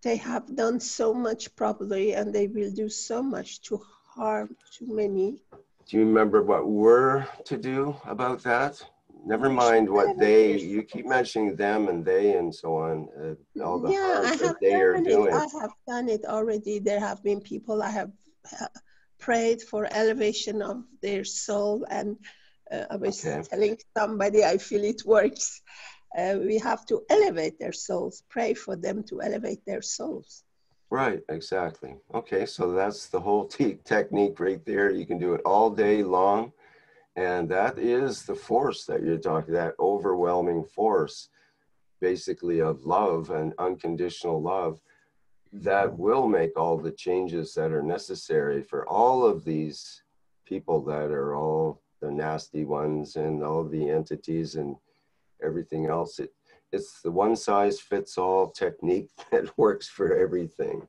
they have done so much probably, and they will do so much to harm too many. Do you remember what we're to do about that? Never mind what they, you keep mentioning them and they and so on, all the harm that they are doing. I have done it already. There have been people I have prayed for elevation of their soul, and I was telling somebody, I feel it works. We have to elevate their souls, pray for them to elevate their souls. Right, exactly. Okay, so that's the whole technique right there. You can do it all day long. And that is the force that you're talking, that overwhelming force, basically, of love and unconditional love, that will make all the changes that are necessary for all of these people that are all the nasty ones and all the entities and everything else. It's the one size fits all technique that works for everything.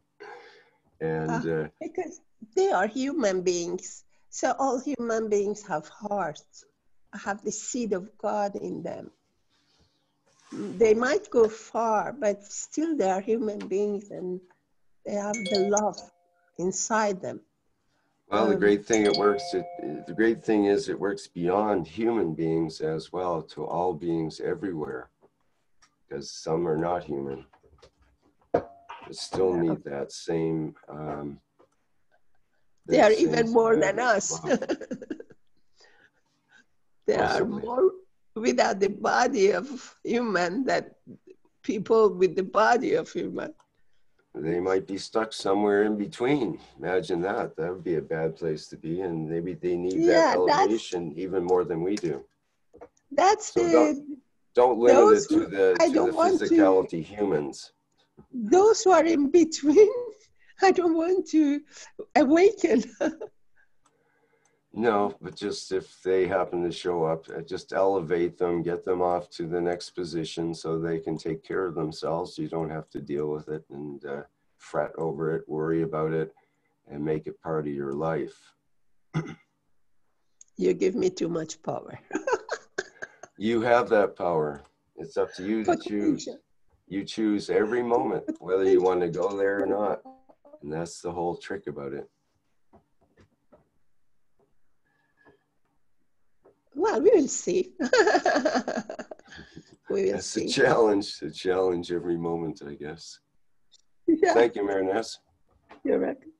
And because they are human beings. So all human beings have hearts, have the seed of God in them. They might go far, but still they are human beings, and they have the love inside them. Well, the great thing the great thing is it works beyond human beings as well, to all beings everywhere, because some are not human, but still need that same. They are even more than us. there are more without the body of human than people with the body of human. They might be stuck somewhere in between. Imagine that. That would be a bad place to be. And maybe they need that elevation even more than we do. That's so don't limit it to the physicality humans. Those who are in between, I don't want to awaken. No, but just if they happen to show up, just elevate them, get them off to the next position so they can take care of themselves. You don't have to deal with it and fret over it, worry about it, and make it part of your life. You give me too much power. You have that power. It's up to you to choose. You choose every moment, whether you want to go there or not. And that's the whole trick about it. Well, we will see. We will That's see. a challenge every moment, I guess. Yeah. Thank you, Mehran. You're welcome.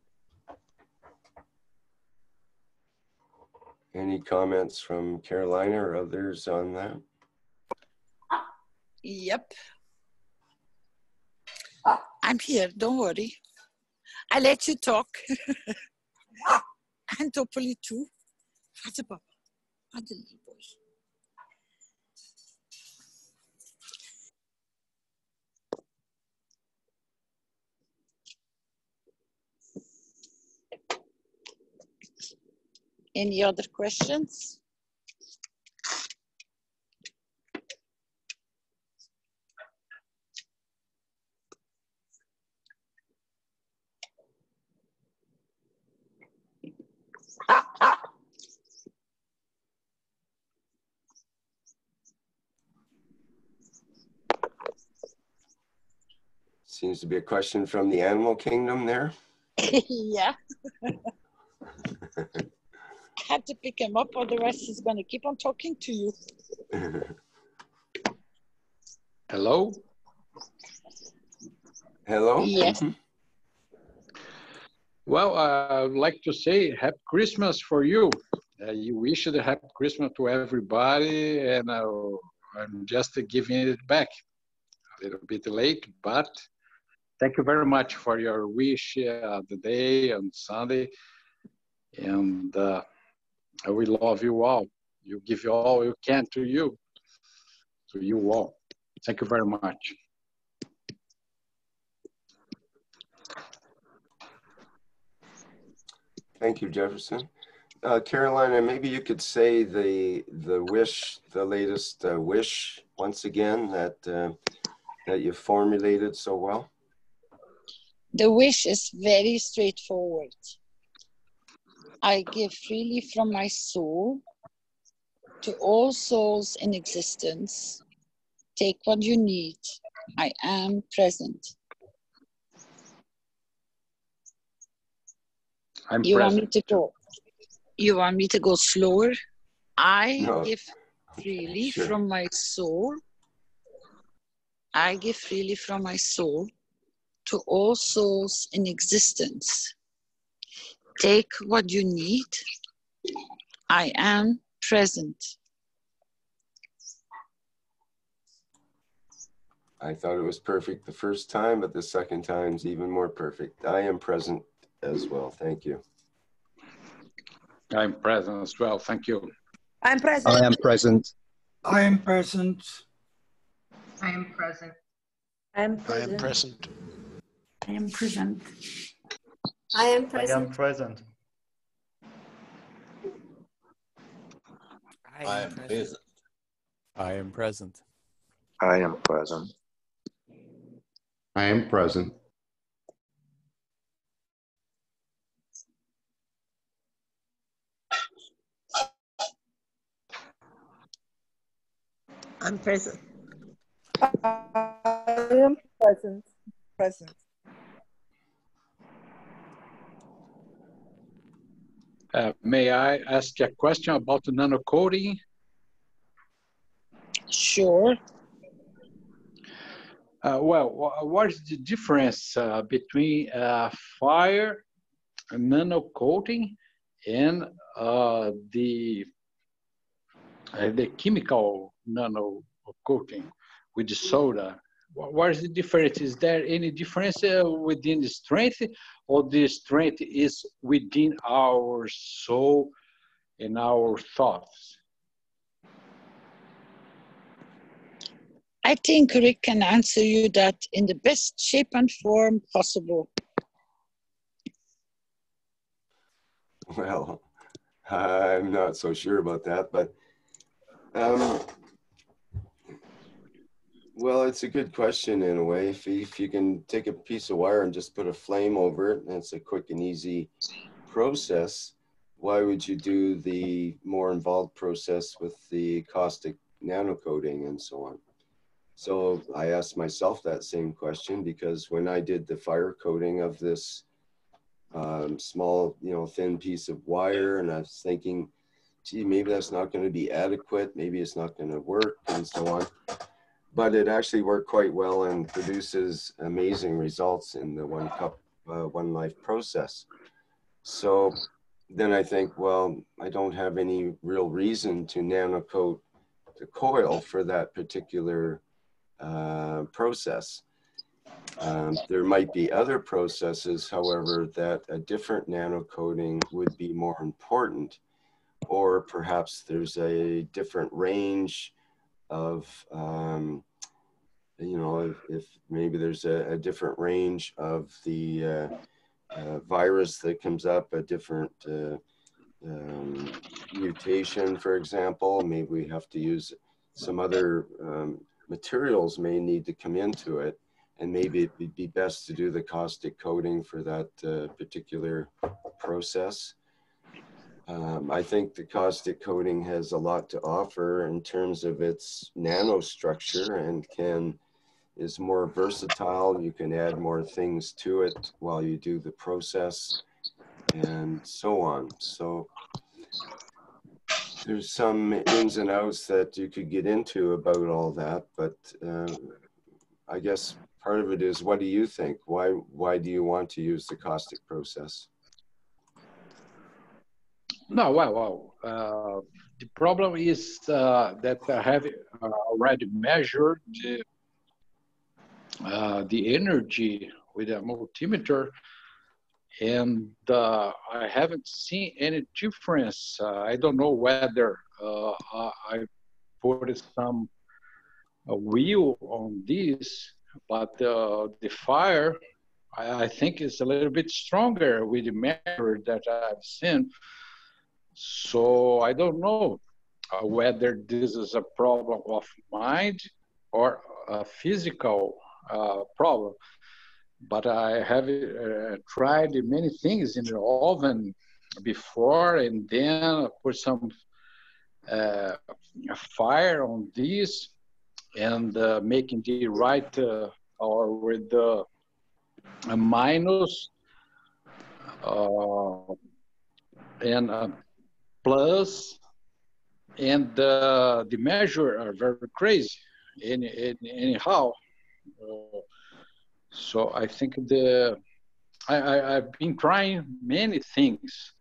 Any comments from Carolina or others on that? Yep. I'm here, don't worry. I let you talk. And Topoli too. Hadi baba. Hadi little boy. Any other questions? Seems to be a question from the animal kingdom there. Yeah. I had to pick him up, otherwise he's going to keep on talking to you. Hello? Hello? Yes. Well, I would like to say Happy Christmas for you. You wish a Happy Christmas to everybody, and I'm just giving it back. A little bit late, but thank you very much for your wish the day on Sunday. And I will love you all. You give all you can to you all. Thank you very much. Thank you, Jefferson. Carolina, maybe you could say the wish, the latest wish once again that you formulated so well. The wish is very straightforward. I give freely from my soul to all souls in existence. Take what you need. I am present. You want me to go slower? I give freely from my soul. I give freely from my soul to all souls in existence. Take what you need. I am present. I thought it was perfect the first time, but the second time's even more perfect. I am present as well. Thank you. I'm present as well. Thank you. I'm present. I am present. I am present. I am present. I am present. I am present. I am present. I am present. I am present. I am present. I am present. I am present. I'm present. I am present. Present. May I ask a question about the nanocoding? Sure. Well, what is the difference between fire, nanocoating, and the the chemical nano coating with the soda. What is the difference? Is there any difference within the strength, or the strength is within our soul and our thoughts? I think Rick can answer you that in the best shape and form possible. Well, I'm not so sure about that, but well, it's a good question in a way. If you can take a piece of wire and just put a flame over it, and it's a quick and easy process, why would you do the more involved process with the caustic nanocoating and so on? So I asked myself that same question, because when I did the fire coating of this small, thin piece of wire, and I was thinking, gee, maybe that's not going to be adequate, maybe it's not going to work, and so on. But it actually worked quite well and produces amazing results in the one cup, one life process. So then I think, well, I don't have any real reason to nanocoat the coil for that particular process. There might be other processes, however, that a different nanocoating would be more important, or perhaps there's a different range of, if maybe there's a different range of the virus that comes up, a different mutation, for example, maybe we have to use some other materials may need to come into it, and maybe it would be best to do the caustic coating for that particular process. I think the caustic coating has a lot to offer in terms of its nanostructure, and is more versatile. You can add more things to it while you do the process and so on. So there's some ins and outs that you could get into about all that, but I guess part of it is, what do you think? Why do you want to use the caustic process? No, well, the problem is that I have already measured the energy with a multimeter, and I haven't seen any difference. I don't know whether I put some wheel on this, but the fire, I think, is a little bit stronger with the measure that I've seen. So I don't know whether this is a problem of mind or a physical problem. But I have tried many things in the oven before, and then put some fire on this, and making the right or with the minus and plus, and the measure are very crazy anyhow. So I think I've been trying many things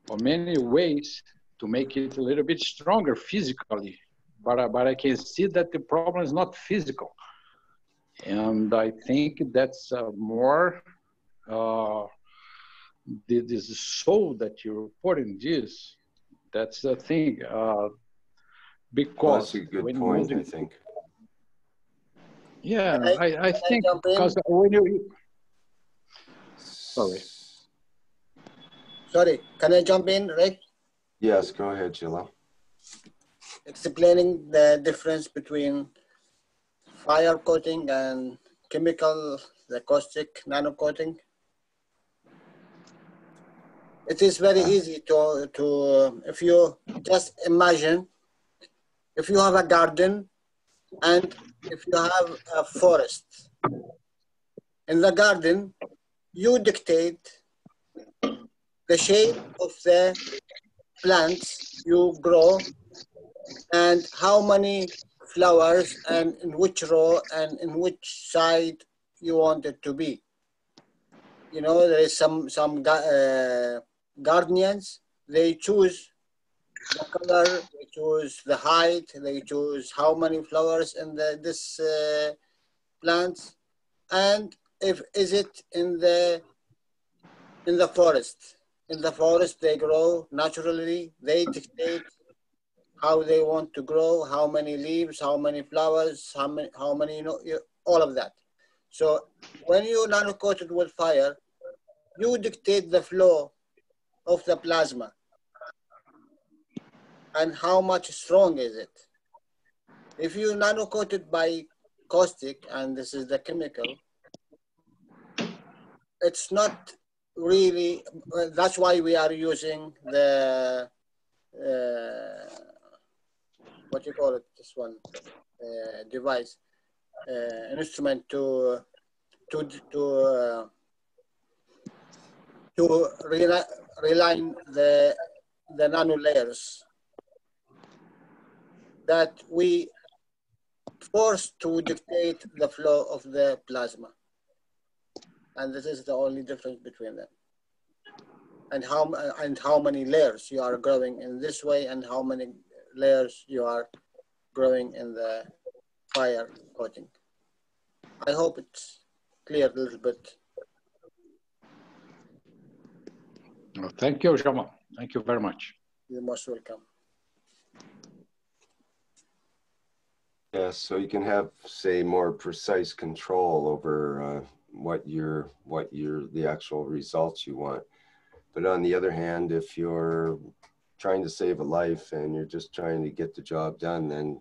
or many ways to make it a little bit stronger physically, but I can see that the problem is not physical. And I think that's more this soul that you put in this. That's the thing. Because well, that's a good point, I think. Yeah, I think because when you... Sorry, can I jump in, Rick? Yes, go ahead, Gila. Explaining the difference between fire coating and chemical, the caustic nano coating. It is very easy to if you just imagine, if you have a garden and if you have a forest. In the garden, you dictate the shape of the plants you grow and how many flowers and in which row and in which side you want it to be. You know, there is some guardians, they choose the color, they choose the height, they choose how many flowers in this plant, and is it in the forest. In the forest, they grow naturally. They dictate how they want to grow, how many leaves, how many flowers, how many all of that. So when you nano-coat it with fire, you dictate the flow of the plasma and how much strong is it. If you nano-coat it by caustic, and this is the chemical, it's not really, that's why we are using the, what you call it, this one, device, instrument to realign the nano layers that we force to dictate the flow of the plasma. And this is the only difference between them. And how many layers you are growing in this way and how many layers you are growing in the fire coating. I hope it's clear a little bit. Well, thank you, Jamal. Thank you very much. You're most welcome. Yeah, so you can have, say, more precise control over the actual results you want. But on the other hand, if you're trying to save a life and you're just trying to get the job done, and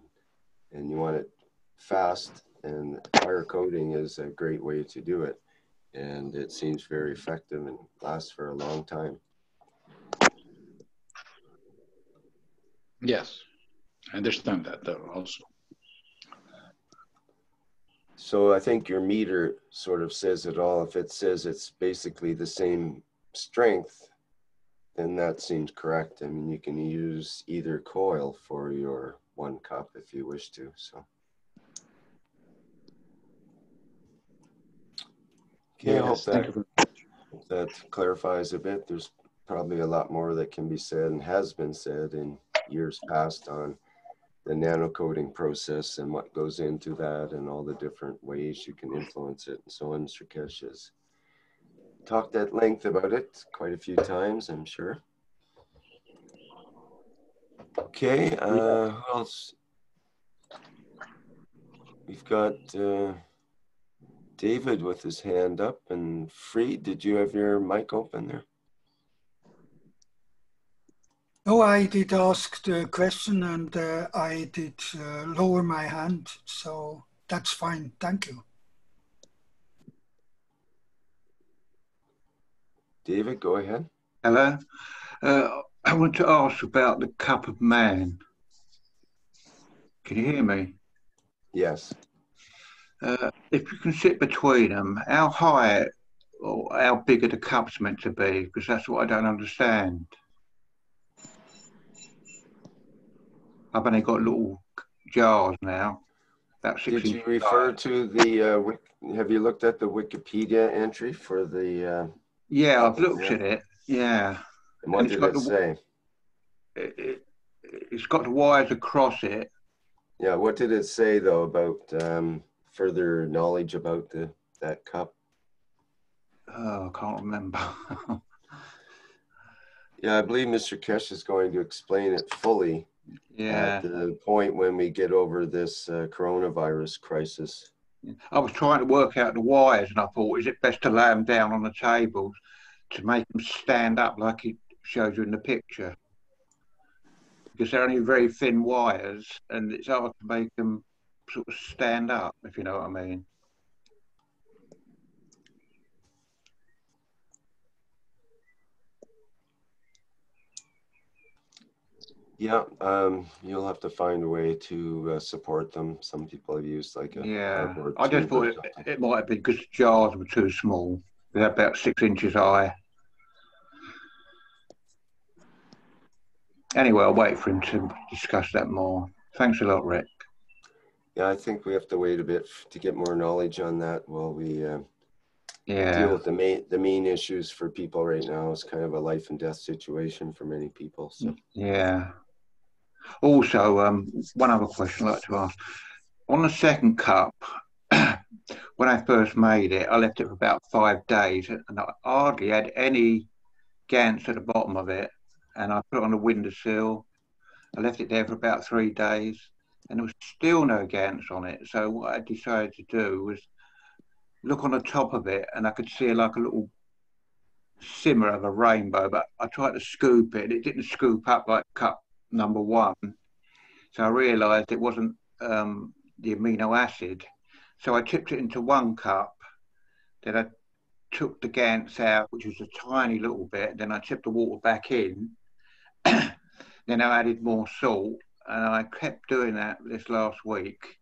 you want it fast, and fire coating is a great way to do it. And it seems very effective and lasts for a long time. Yes, I understand that also. So I think your meter sort of says it all. If it says it's basically the same strength, then that seems correct. I mean, you can use either coil for your 1 cup if you wish to. So, okay, I hope that clarifies a bit. There's probably a lot more that can be said and has been said in years past on the nano coating process and what goes into that and all the different ways you can influence it and so on. Mr. Keshe has talked at length about it quite a few times, I'm sure. Okay, who else? We've got David with his hand up, and Fried, did you have your mic open there? No, I did ask the question and I did lower my hand, so that's fine. Thank you. David, go ahead. Hello. I want to ask about the cup of man. Can you hear me? Yes. If you can sit between them, how high or how big are the cups meant to be? Because that's what I don't understand. I've only got little jars now. About 6 Did you inches refer high. to the, have you looked at the Wikipedia entry for the... Yeah, I've looked at it, yeah. And what did it say? It's got the wires across it. Yeah, what did it say though about further knowledge about that cup? Oh, I can't remember. Yeah, I believe Mr. Keshe is going to explain it fully at the point when we get over this coronavirus crisis. I was trying to work out the wires and I thought, is it best to lay them down on the tables to make them stand up like it shows you in the picture? Because they're only very thin wires and it's hard to make them sort of stand up, if you know what I mean. Yeah, you'll have to find a way to support them. Some people have used like a cardboard I just tube thought or something. it might have been because the jars were too small. They're about 6 inches high. Anyway, I'll wait for him to discuss that more. Thanks a lot, Rick. Yeah, I think we have to wait a bit to get more knowledge on that while we deal with the main issues for people right now. It's kind of a life and death situation for many people. So yeah. Also, one other question I'd like to ask. On the second cup, when I first made it, I left it for about 5 days, and I hardly had any gants at the bottom of it. And I put it on the windowsill. I left it there for about 3 days, and there was still no gants on it. So what I decided to do was look on the top of it, and I could see like a little simmer of a rainbow, but I tried to scoop it. It didn't scoop up like cup number 1. So I realised it wasn't the amino acid. So I tipped it into 1 cup. Then I took the gants out, which was a tiny little bit. Then I tipped the water back in. Then I added more salt, and I kept doing that this last week.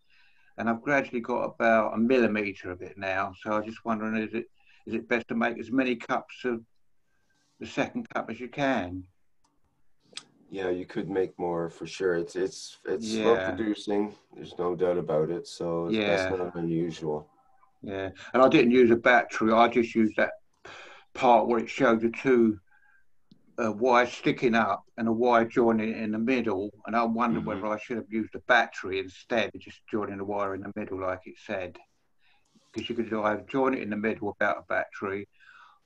And I've gradually got about 1 millimetre of it now. So I'm just wondering, is it best to make as many cups of the second cup as you can? Yeah, you could make more for sure. It's slow producing. There's no doubt about it. So that's not unusual. Yeah, and I didn't use a battery. I just used that part where it showed the 2 wires sticking up and a wire joining in the middle. And I wondered whether I should have used a battery instead of just joining the wire in the middle like it said. Because you could either join it in the middle without a battery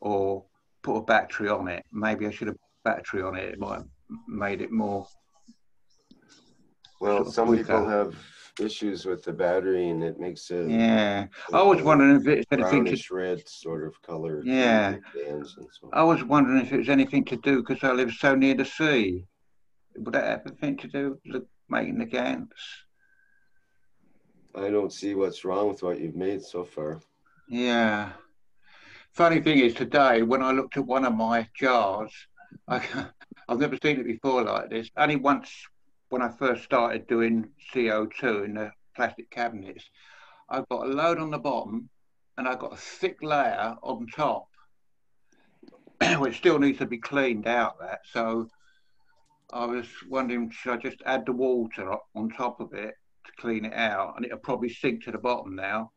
or put a battery on it. Maybe I should have put a battery on it. It might have made it more. Well, sort of some quicker. people have issues with the battery, and it makes it. Yeah, I was wondering if it's anything brownish red sort of color. Yeah, and so I was wondering if it was anything to do because I live so near the sea. Would that have anything to do with making the gants? I don't see what's wrong with what you've made so far. Yeah. Funny thing is, today when I looked at one of my jars, I've never seen it before like this. Only once when I first started doing CO2 in the plastic cabinets, I've got a load on the bottom and I've got a thick layer on top, which still needs to be cleaned out. That so I was wondering, should I just add the water on top of it to clean it out, and it'll probably sink to the bottom now.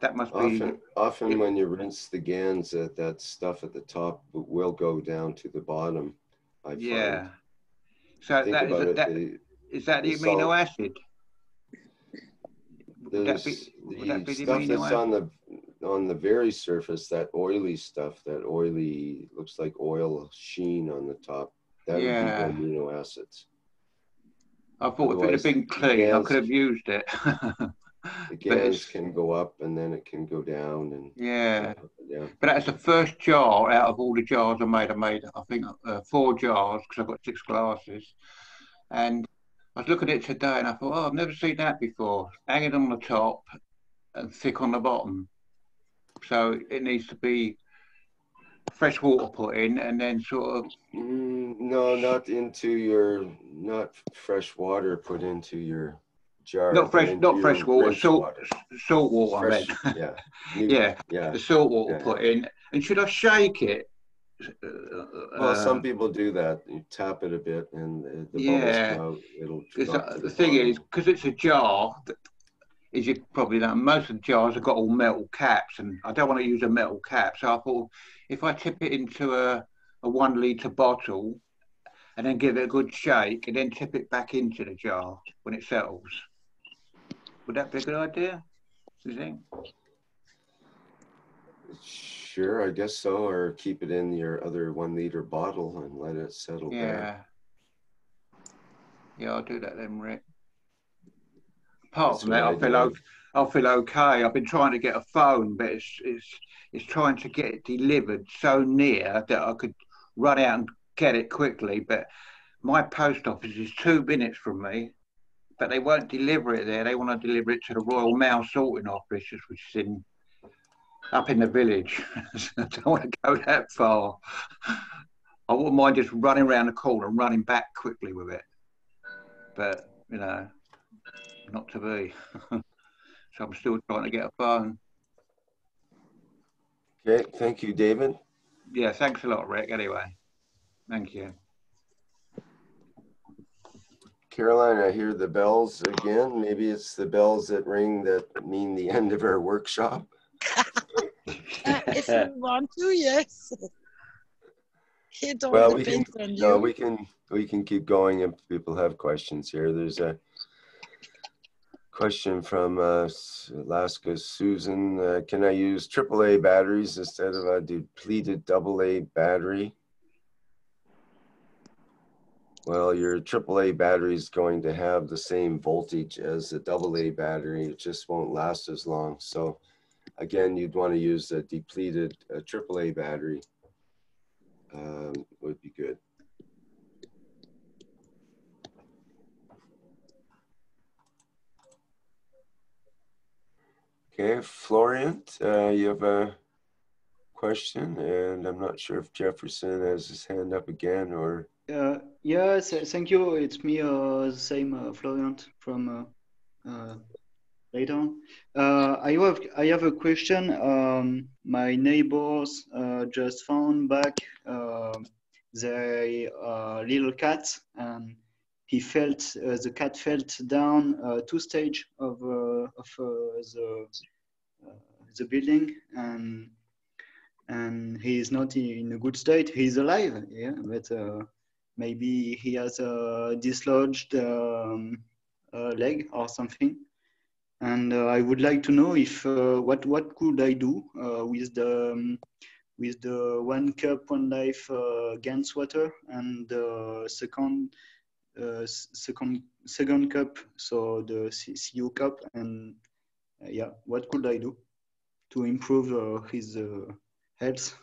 That must be often when you rinse the gans, that stuff at the top will go down to the bottom. I find. So Think that about is that the amino acid? Would that be the stuff amino that's acid? on the very surface, that oily stuff, that oily looks like oil sheen on the top. That would be the amino acids. I thought if it had been clean, I could have used it. The gans can go up and then it can go down. And but that's the first jar out of all the jars I made. I think 4 jars because I've got 6 glasses. And I was looking at it today and I thought, oh, I've never seen that before. Hanging on the top and thick on the bottom. So it needs to be fresh water put in and then sort of... No, not fresh water put into your jar. Not fresh water, salt water. Fresh, the salt water put in. And should I shake it? Well, some people do that. You tap it a bit, and the bubbles come out. It'll drop to the thing bottom. is, because it's a jar, as you probably know, most of the jars have got all metal caps, and I don't want to use a metal cap. So I thought, if I tip it into a 1 litre bottle, and then give it a good shake, and then tip it back into the jar when it settles, would that be a good idea? Do you think? Sure, I guess so. Or keep it in your other 1 litre bottle and let it settle there. Yeah, I'll do that then, Rick. Apart from that, I feel okay. I've been trying to get a phone, but it's trying to get it delivered so near that I could run out and get it quickly. But my post office is 2 minutes from me, but they won't deliver it there. They want to deliver it to the Royal Mail Sorting Office, which is up in the village. I don't want to go that far. I wouldn't mind just running around the corner and running back quickly with it. But, you know, not to be. So I'm still trying to get a phone. Okay, thank you, David. Yeah, thanks a lot, Rick, anyway. Thank you. Caroline, I hear the bells again. Maybe it's the bells that ring that mean the end of our workshop. If you want to, yes. hit all Well, the we can, paint on no, you. we can keep going if people have questions here. There's a question from Alaska Susan. Can I use AAA batteries instead of a depleted AA battery? Well, your AAA battery is going to have the same voltage as a AA battery. It just won't last as long. So again, you'd want to use a depleted AAA battery. Would be good. Okay, Florient, you have a question, and I'm not sure if Jefferson has his hand up again or. Yes, thank you. It's me, the same Florent from later on. I have a question. My neighbors just found back their little cat, and the cat fell down 2 stages of the building, and he is not in a good state. He's alive, yeah, but maybe he has a dislodged leg or something. And I would like to know if what could I do with the 1 cup 1 life Gans water and the second cup, so the CU cup, and yeah, what could I do to improve his health?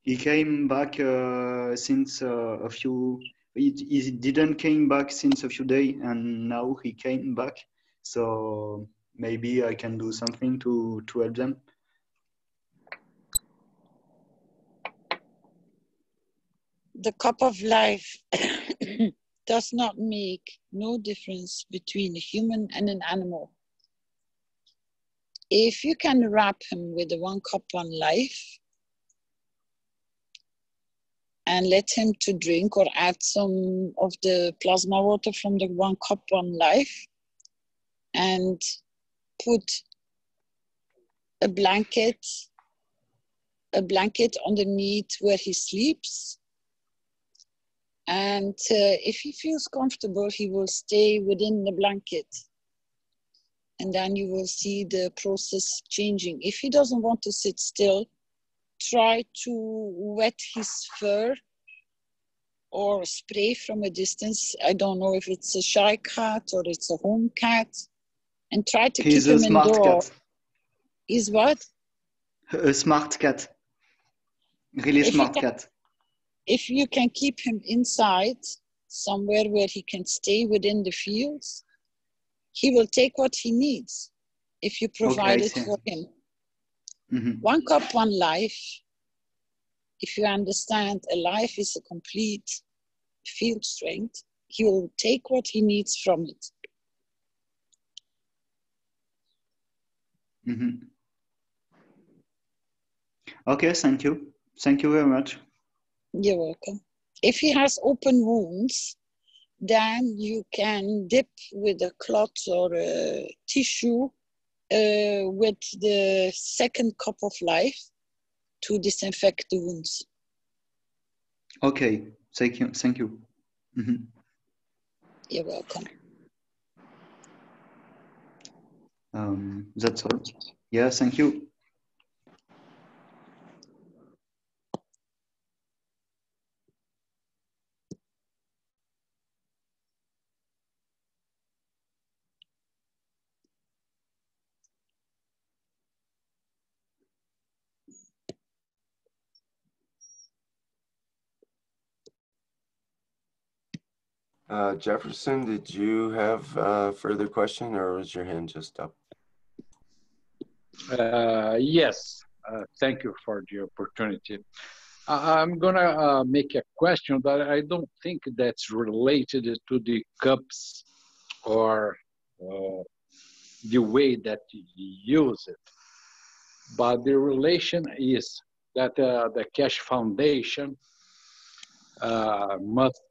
He came back since a few. He didn't came back since a few days, and now he came back. So maybe I can do something to help them. The cup of life does not make no difference between a human and an animal. If you can wrap him with the 1 cup 1 life and let him to drink, or add some of the plasma water from the 1 cup 1 life, and put a blanket underneath where he sleeps. And if he feels comfortable, he will stay within the blanket. And then you will see the process changing. If he doesn't want to sit still, try to wet his fur or spray from a distance. I don't know if it's a shy cat or it's a home cat. And try to keep him indoors. He's what? A smart cat. Really smart cat. If you can keep him inside, somewhere where he can stay within the fields, he will take what he needs if you provide it for him. Mm-hmm. 1 cup 1 life. If you understand a life is a complete field strength, he will take what he needs from it. Mm-hmm. Okay, thank you. Thank you very much. You're welcome. If he has open wounds, then you can dip with a cloth or a tissue with the 2nd cup of life to disinfect the wounds. Okay, thank you. Thank you. Mm-hmm. You're welcome. That's all. Yeah, thank you. Jefferson, did you have a further question, or was your hand just up? Yes, thank you for the opportunity. I'm gonna make a question, but I don't think that's related to the cups or the way that you use it. But the relation is that the Keshe Foundation must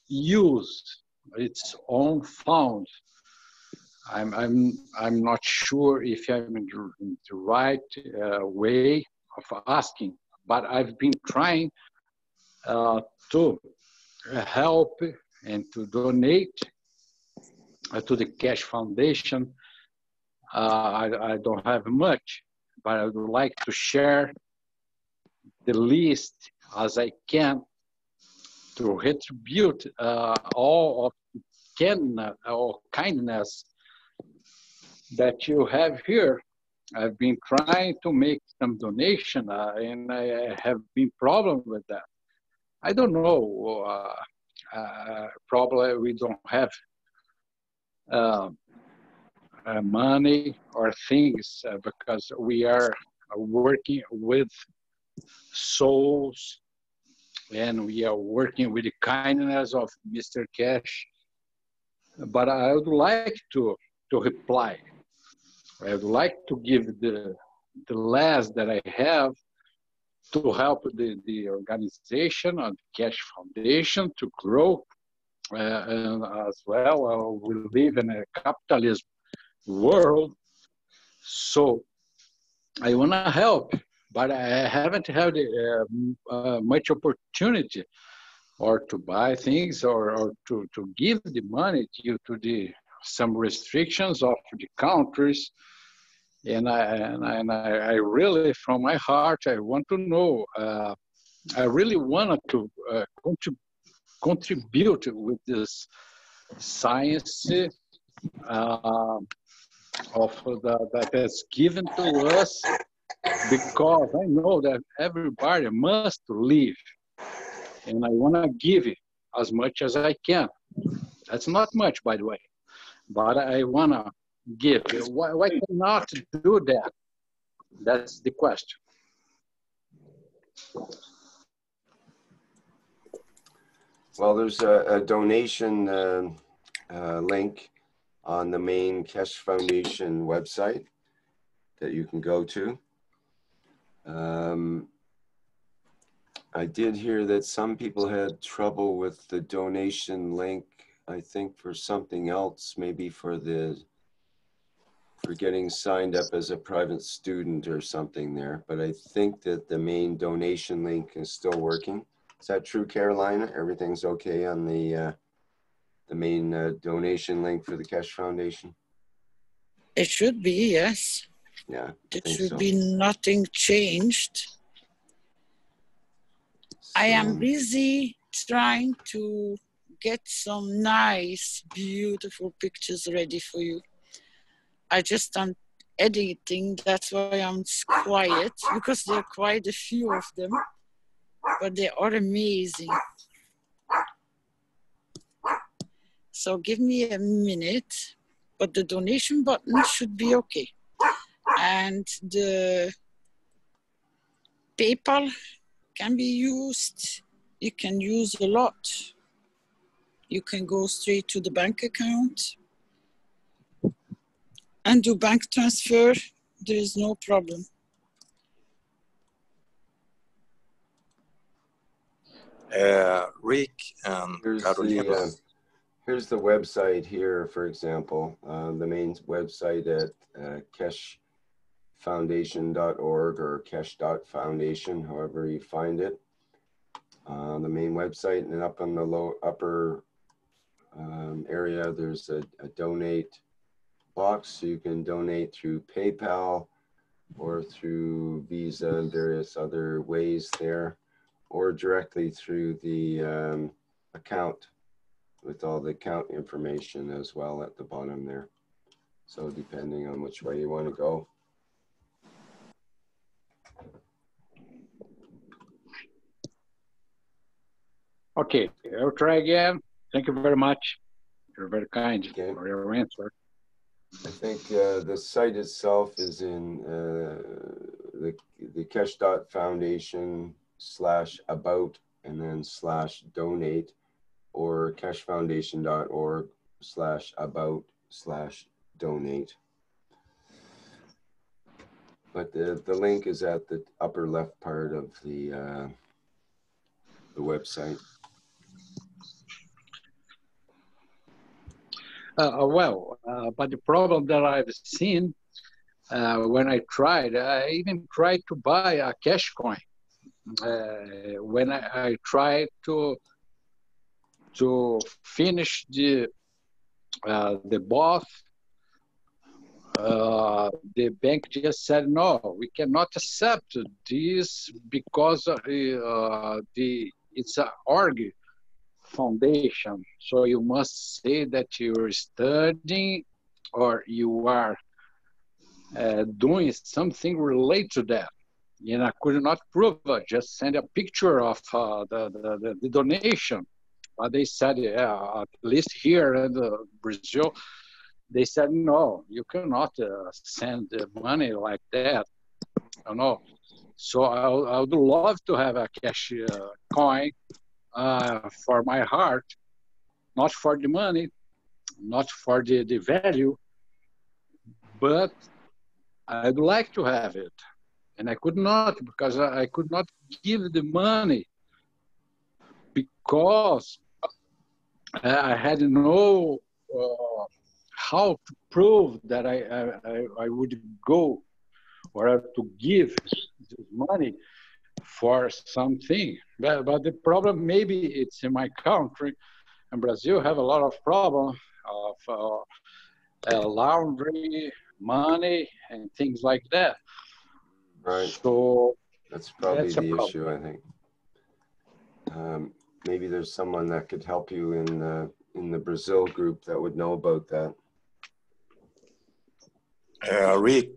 use its own funds I'm not sure if I'm in the right way of asking, but I've been trying to help and to donate to the Keshe Foundation. I don't have much, but I would like to share the least as I can to retribute all of kindness that you have here. I've been trying to make some donation and I have been problem with that. I don't know, probably we don't have money or things because we are working with souls and we are working with the kindness of Mr. Keshe. But I would like to reply. I would like to give the last that I have to help the organization of the Keshe Foundation to grow. And as well, we live in a capitalist world, so I want to help, but I haven't had much opportunity or to buy things or to give the money due to some restrictions of the countries. And I really, from my heart, I want to know, I really wanted to contribute with this science that is given to us, because I know that everybody must live, and I want to give it as much as I can. That's not much, by the way, but I want to give. Why cannot do that? That's the question. Well, there's a donation link on the main Keshe Foundation website that you can go to. I did hear that some people had trouble with the donation link, I think for something else, maybe for getting signed up as a private student or something there. But I think that the main donation link is still working. Is that true, Carolina? Everything's okay on the main donation link for the Keshe Foundation? It should be, yes. Yeah, there should be nothing changed. I am busy trying to get some nice, beautiful pictures ready for you. I just am editing, that's why I'm quiet, because there are quite a few of them, but they are amazing. So give me a minute, but the donation button should be okay. And the PayPal can be used. You can use a lot. You can go straight to the bank account and do bank transfer. There is no problem. Rick and Carolina. Here's the website here, for example, the main website at keshefoundation.org or keshe.foundation, however you find it. The main website, and then up on the upper area, there's a donate box. So you can donate through PayPal or through Visa and various other ways there, or directly through the account with all the account information as well at the bottom there. So depending on which way you want to go. Okay, I'll try again. Thank you very much. You're very kind for your answer. I think the site itself is in the keshe.foundation/about and then /donate, or keshefoundation.org/about/donate. But the link is at the upper left part of the website. But the problem that I've seen when I even tried to buy a cash coin. When I tried to finish the both, the bank just said, no, we cannot accept this because it's an org foundation. So you must say that you're studying or you are doing something related to that. And I could not prove it, just send a picture of the donation. But they said, at least here in Brazil, they said, no, you cannot send money like that. You know. So I would love to have a cash coin for my heart, not for the money, not for the value, but I'd like to have it. And I could not, because I could not give the money because I had no how to prove that I would go or to give this money for something. But the problem, maybe it's in my country, and Brazil have a lot of problem of laundry, money, and things like that. Right. So that's probably the issue, I think. Maybe there's someone that could help you in the Brazil group that would know about that. Rick.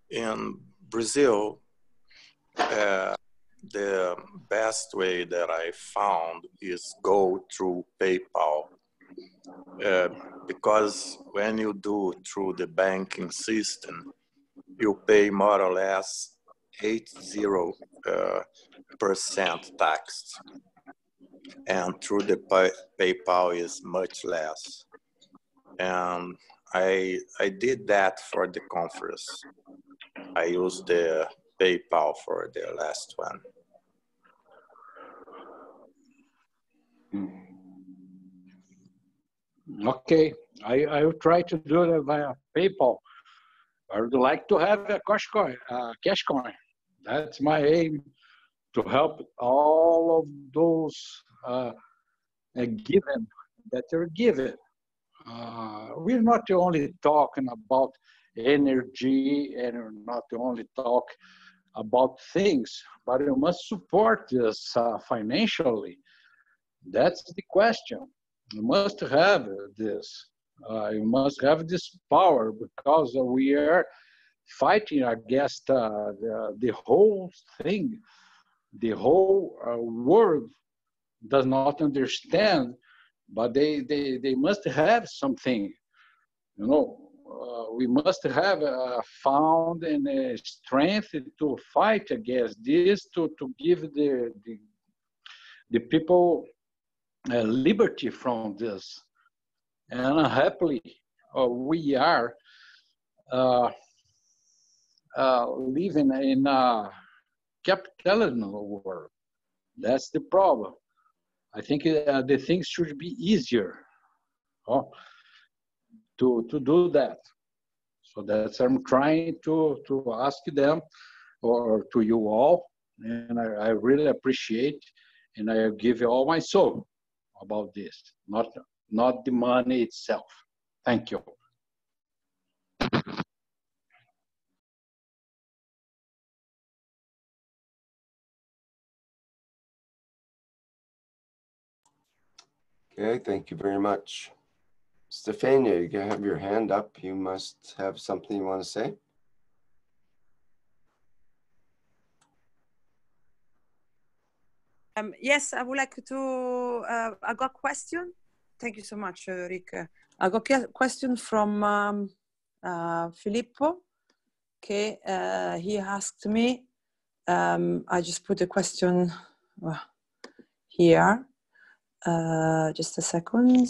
In Brazil, the best way that I found is go through PayPal. Because when you do through the banking system, you pay more or less 80% tax. And through the PayPal is much less. And I did that for the conference. I used the PayPal for the last one. Okay, I will try to do it via PayPal. I would like to have a cash coin. That's my aim, to help all of those given that are given. We're not only talking about energy and we're not only talk about things, but you must support this financially. That's the question. You must have this. You must have this power, because we are fighting against the whole thing. The whole world does not understand, but they must have something. You know, we must have found and strength to fight against this, to give the people liberty from this. And happily, we are living in a capitalism world. That's the problem. I think the things should be easier to do that. So that's I'm trying to ask them, or to you all, and I really appreciate, and I give you all my soul about this, not the money itself. Thank you. Okay, thank you very much. Stefania, you can have your hand up. You must have something you want to say. Yes, I would like to, I got a question. Thank you so much, Rick. I got a question from Filippo. Okay, he asked me, I just put a question here. Just a second.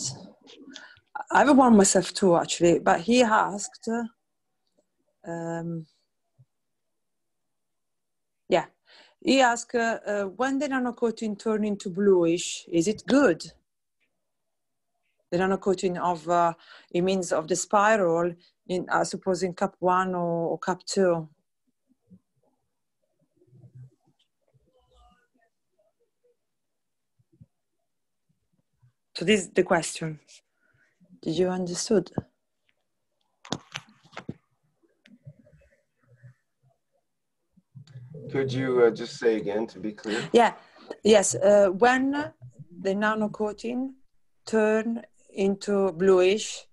I have one myself too, actually, but he asked, He asked, when the nanocoating turn into bluish, is it good? The nanocoating of, it means of the spiral, in, I suppose in cup 1 or cup 2. So this is the question. Did you understood? Could you just say again to be clear? Yeah, yes. When the nanocoating turn into bluish,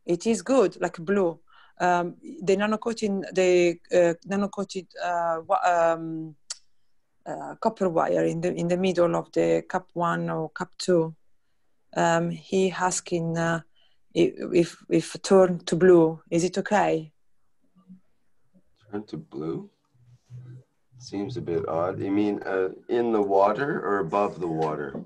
it is good, like blue. The nanocoated copper wire in the middle of the cup 1 or cup 2. He asking if turn to blue, is it okay? Turn to blue? Seems a bit odd. You mean in the water or above the water?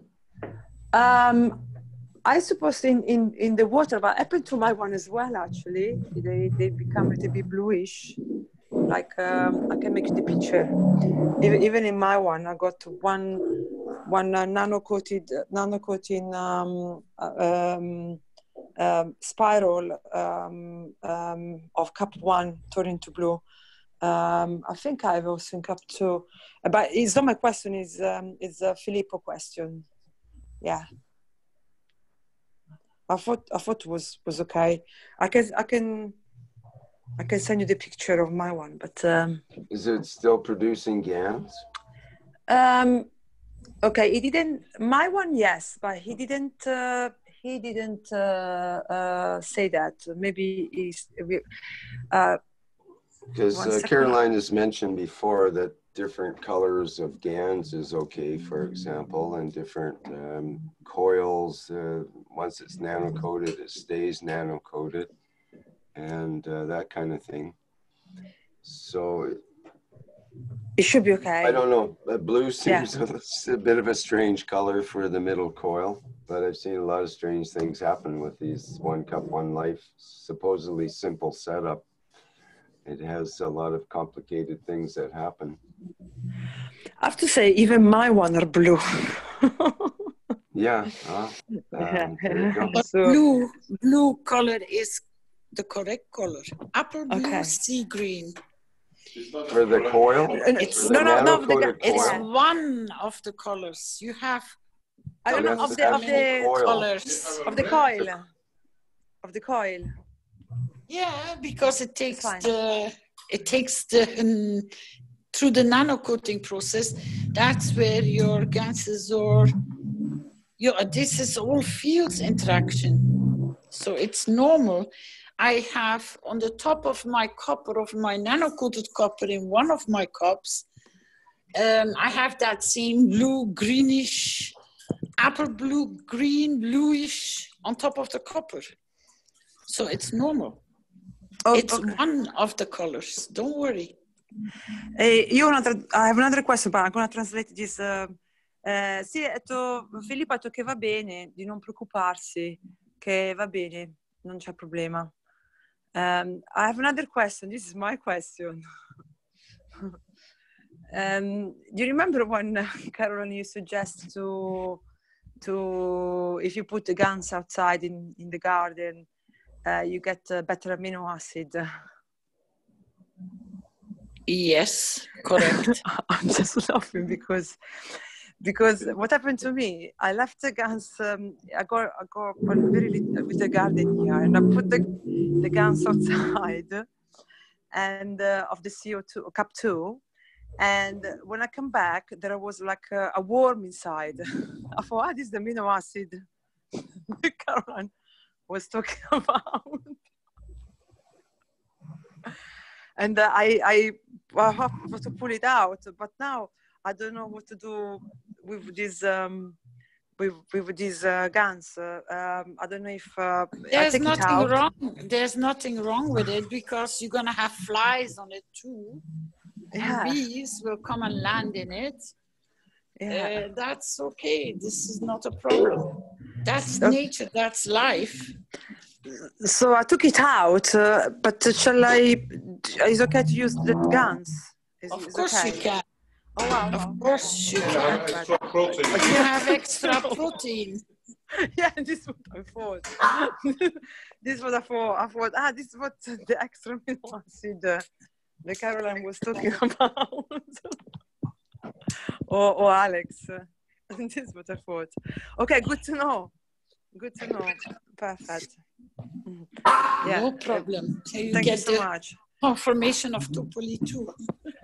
I suppose in the water, but happened to my one as well, actually. They become a little bit bluish. Like, I can make the picture. Even in my one, I got one nano-coating spiral of cup 1 turning to blue. I think I have also in cup 2, but it's not my question. Is a Filippo question? Yeah. I thought it was okay. I can send you the picture of my one, but is it still producing GANs? Okay, he didn't. My one, yes, but he didn't. He didn't say that. Maybe he's. Because Caroline has mentioned before that different colors of GANs is okay, for example, and different coils. Once it's nano-coated, it stays nano-coated, and that kind of thing. So it should be okay. I don't know. Blue seems a bit of a strange color for the middle coil, but I've seen a lot of strange things happen with these 1 cup 1 life, supposedly simple setup. It has a lot of complicated things that happen. I have to say, even my one are blue. Yeah. There you go. But blue color is the correct color. Apple blue, sea green. For the coil? It's it's one of the colors. You have I don't know of the colors of the coil. Of the coil. Yeah, because it takes the through the nano coating process. That's where your gases or this is all fields interaction. So it's normal. I have on the top of my copper, of my nano-coated copper in one of my cups, I have that same blue, greenish, apple blue, green, bluish on top of the copper. So it's normal. It's one of the colors. Don't worry. I have another question, but I'm going to translate this. Sì, Filippo ha detto che va bene, di non preoccuparsi, che va bene, non c'è problema. I have another question. This is my question. Do you remember when, Caroline, you suggest to if you put the guns outside in the garden, you get better amino acid? Yes, correct. I'm just laughing because what happened to me, I left the guns, I got very little with the garden here, and I put the guns outside and of the CO2, cup 2, and when I come back, there was like a worm inside. I thought, this is the amino acid Caroline was talking about. And I have to pull it out, but now I don't know what to do with these with these guns. I don't know if there's I take nothing it out. wrong. There's nothing wrong with it because you're gonna have flies on it too, and bees will come and land in it. That's okay. This is not a problem. That's nature. That's life. So I took it out, but shall I? Is it okay to use the guns? Of course you can. Oh, wow. Of course you can. Extra protein. You have extra protein. Yeah, this is what I thought. This is what I thought. This is what the extra amino acid the Caroline was talking about. or Alex. This is what I thought. Okay, good to know. Good to know. Perfect. Yeah. No problem. So you Thank get you so much. Confirmation of Topoli too.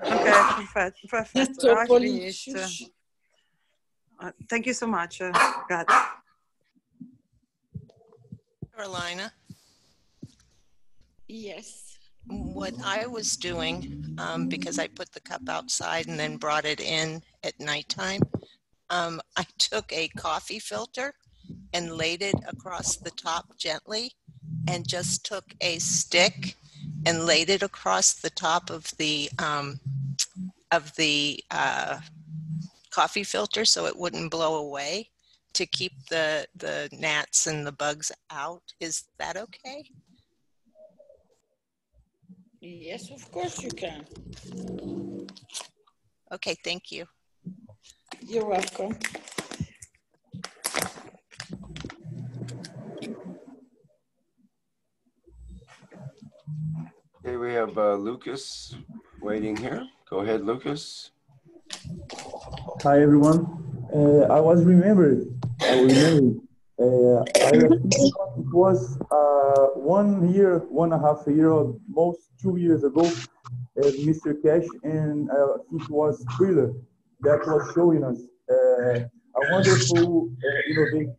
Okay, perfect. Perfect. I Topoli. finished. Thank you so much. God. Carolina. Yes. What I was doing, because I put the cup outside and then brought it in at nighttime, I took a coffee filter and laid it across the top gently, and just took a stick and laid it across the top of the coffee filter so it wouldn't blow away, to keep the gnats and the bugs out. Is that okay? Yes, of course you can. Okay, thank you. You're welcome. Okay, we have Lucas waiting here. Go ahead, Lucas. Hi, everyone. I remember, it was 1 year, 1.5 years, or most 2 years ago, Mr. Keshe, and I think it was Thriller that was showing us a wonderful innovation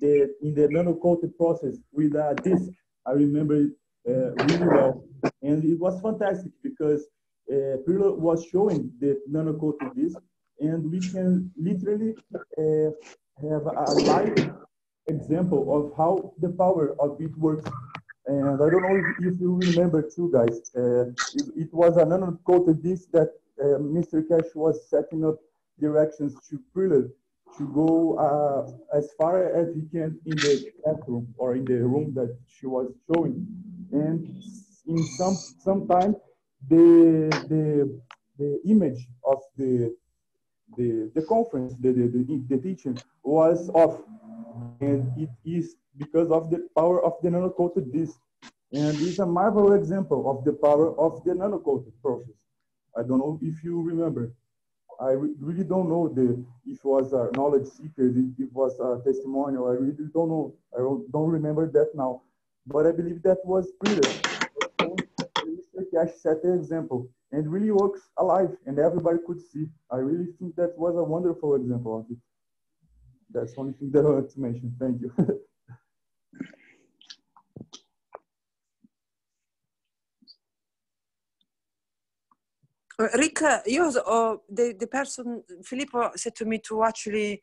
in the nano-coated process with a disc. I remember it really well. And it was fantastic because Thriller was showing the nano-coated disc, and we can literally have a live example of how the power of it works. And I don't know if you remember too, guys. It was a nano-coated disc that Mr. Keshe was setting up directions to Thriller to go as far as he can in the bathroom or in the room that she was showing. And in some time, the image of the conference, the teaching was off, and it is because of the power of the nano-coated disc. And it's a marvelous example of the power of the nano-coated process. I don't know if you remember. I really don't know if it was a knowledge seeker, if it was a testimonial. I really don't know. I don't remember that now. But I believe that was brilliant. Mr. Keshe set the example and really works alive, and everybody could see. I really think that was a wonderful example of it. That's the only thing that I want to mention. Thank you. Rick, the person, Filippo said to me to actually,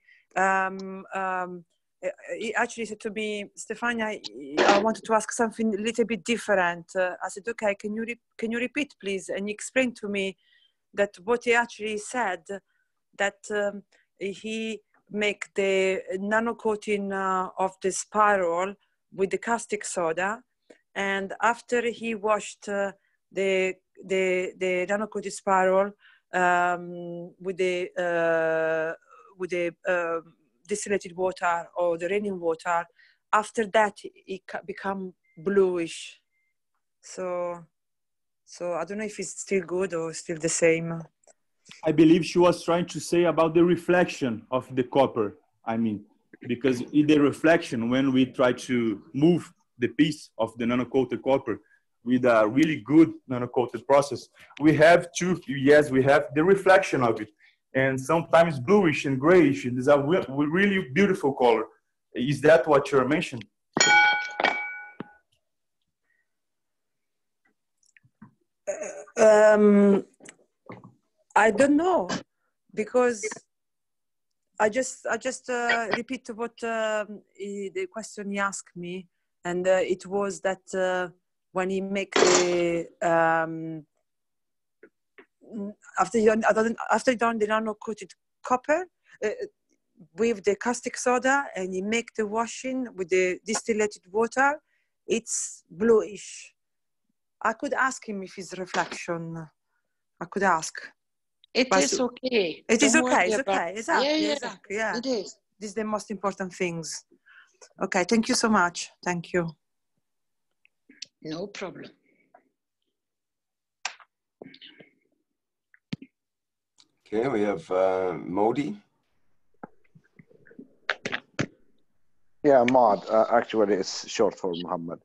he actually said to me, Stefania, I wanted to ask something a little bit different. I said, okay, can you repeat, please? And he explained to me that what he actually said, that he make the nano coating of the spiral with the caustic soda, and after he washed the nano coated spiral with the distillated water or the raining water, after that it become bluish. So I don't know if it's still good or still the same. I believe she was trying to say about the reflection of the copper. I mean, because in the reflection, when we try to move the piece of the nano-coated copper with a really good nano-coated process, we have we have the reflection of it. And sometimes bluish and grayish. It is a really beautiful color. Is that what you're mentioning? I don't know, because I just repeat what the question he asked me, and it was that when he make the after he done the nano coated copper with the caustic soda, and he make the washing with the distillated water, it's bluish. I could ask him if it's reflection. I could ask. It is okay. It is Don't okay. worry It's about okay. it. Exactly. Yeah, Exactly. Yeah. it is. These are the most important things. Okay. Thank you so much. Thank you. No problem. Okay, we have Modi. Yeah, Maud. Actually, it's short for Muhammad.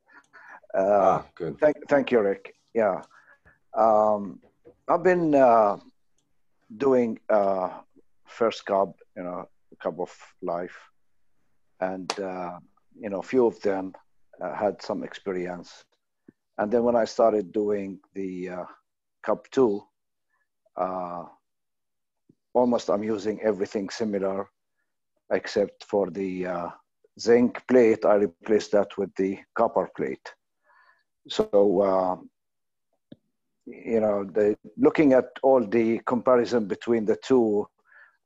Good. Thank you, Rick. Yeah. I've been doing first cup, cup of life, and a few of them had some experience. And then when I started doing the cup 2, almost I'm using everything similar, except for the zinc plate. I replaced that with the copper plate. So, looking at all the comparison between the two,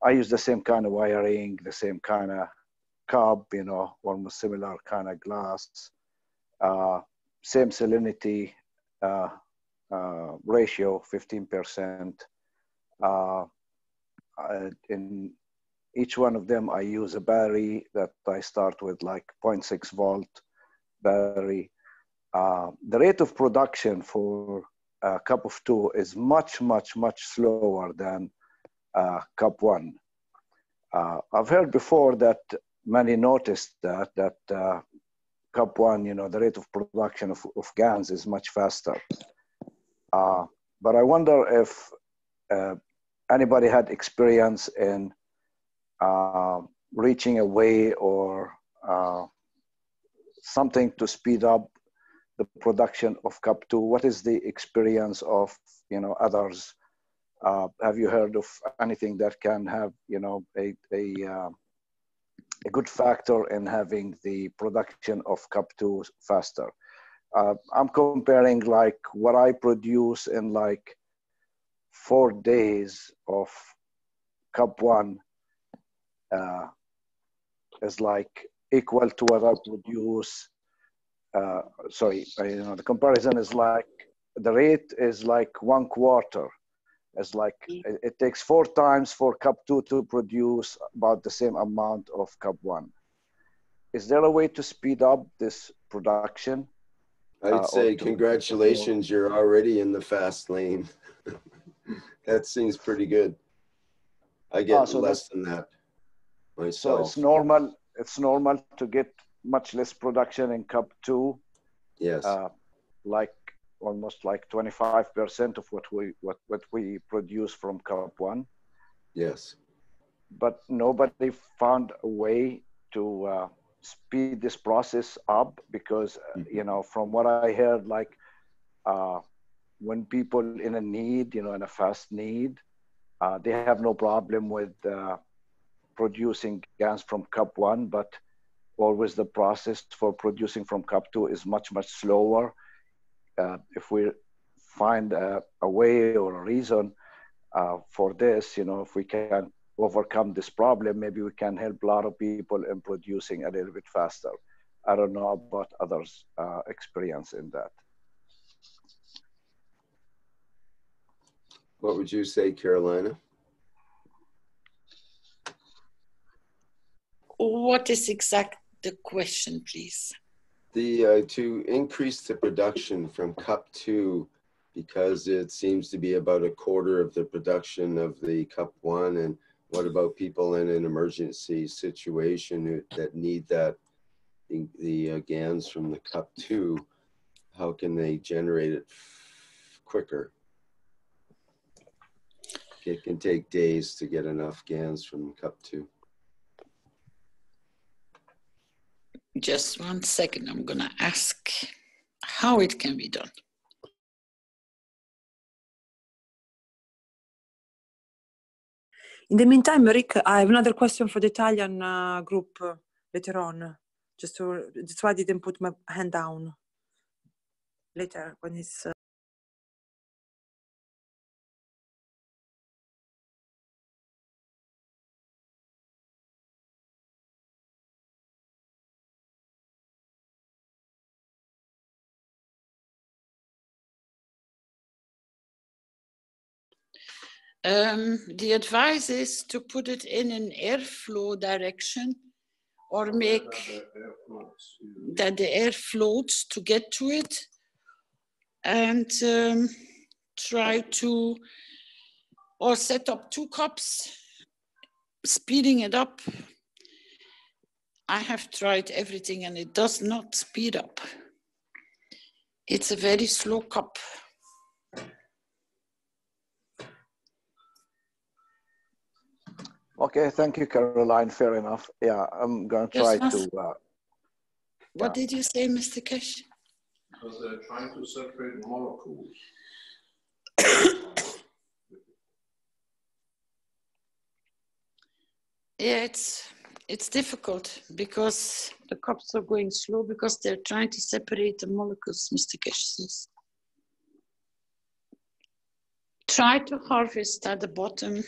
I use the same kind of wiring, the same kind of cup, almost similar kind of glass, same salinity ratio, 15%. In each one of them, I use a battery that I start with like 0.6 volt battery. The rate of production for cup of 2 is much, much, much slower than cup 1. I've heard before that many noticed that cup 1, the rate of production of GANs is much faster. But I wonder if anybody had experience in reaching a way or something to speed up the production of cup 2. What is the experience of others? Have you heard of anything that can have a good factor in having the production of cup 2 faster? I'm comparing like what I produce in like 4 days of cup 1 is like equal to what I produce. The comparison is like the rate is like 1/4. It's like it takes 4 times for cup 2 to produce about the same amount of cup 1. Is there a way to speed up this production? I'd say congratulations, you're already in the fast lane. That seems pretty good. I get less than that myself. So it's normal to get much less production in cup 2. Yes. Like almost like 25% of what we produce from cup 1. Yes. But nobody found a way to speed this process up because, from what I heard, like when people in a need, in a fast need, they have no problem with producing GANs from cup 1, but always the process for producing from cup 2 is much, much slower. If we find a way or a reason for this, if we can overcome this problem, maybe we can help a lot of people in producing a little bit faster. I don't know about others' experience in that. What would you say, Carolina? What is exact the question, please? To increase the production from cup 2, because it seems to be about 1/4 of the production of the cup 1. And what about people in an emergency situation that need the GANs from the cup 2? How can they generate it quicker? It can take days to get enough GANs from cup 2. Just 1 second. I'm going to ask how it can be done. In the meantime, Rick, I have another question for the Italian group later on. That's why I didn't put my hand down. Later, when it's... The advice is to put it in an airflow direction, or make that the air floats to get to it, and try to, or set up 2 cups, speeding it up. I have tried everything and it does not speed up. It's a very slow cup. Okay, thank you, Caroline. Fair enough. Yeah, I'm going to try to. What did you say, Mr. Keshe? Because they're trying to separate molecules. Yeah, it's difficult because the cups are going slow because they're trying to separate the molecules, Mr. Keshe says. Try to harvest at the bottom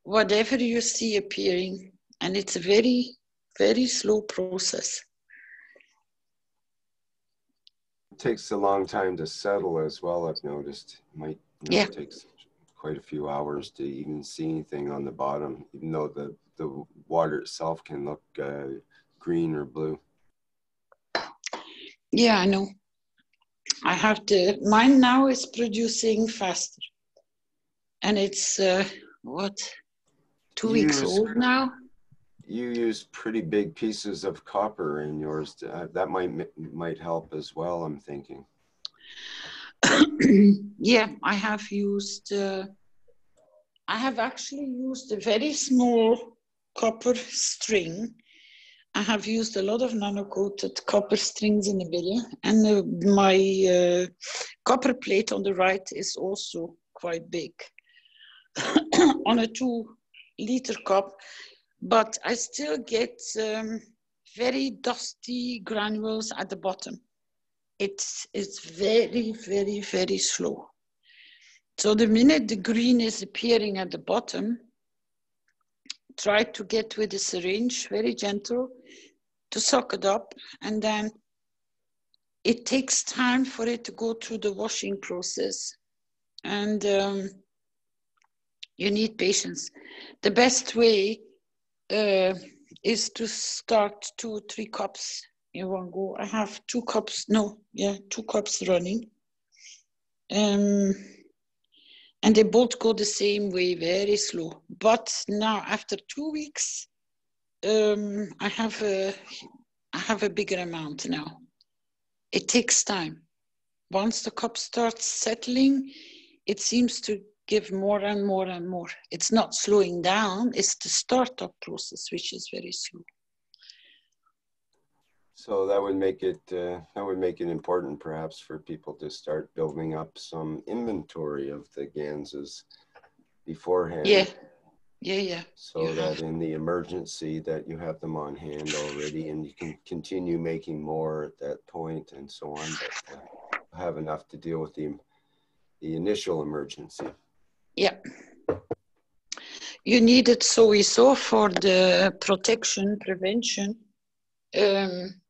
whatever you see appearing, and it's a very, very slow process. It takes a long time to settle as well, I've noticed. It might take quite a few hours to even see anything on the bottom, even though the water itself can look green or blue. Yeah, I know. I have mine now is producing faster. And it's, what, 2 weeks old now? You use pretty big pieces of copper in yours. That might help as well, I'm thinking. Yeah, I have actually used a very small copper string. I have used a lot of nano-coated copper strings in the video, and my copper plate on the right is also quite big on a 2-liter cup, but I still get very dusty granules at the bottom. It's very, very, very slow. So the minute the green is appearing at the bottom, try to get with the syringe, very gentle, to suck it up, and then it takes time for it to go through the washing process. And you need patience. The best way is to start 2 or 3 cups in one go. I have 2 cups, 2 cups running. And they both go the same way, very slow. But now, after 2 weeks, I have a bigger amount now. It takes time. Once the cup starts settling, it seems to give more and more and more. It's not slowing down, it's the startup process, which is very slow. So that would make it important perhaps for people to start building up some inventory of the Ganses beforehand. Yeah. So that in the emergency that you have them on hand already, and you can continue making more at that point and so on, but have enough to deal with the initial emergency. Yeah. You need it sowieso for the protection, prevention.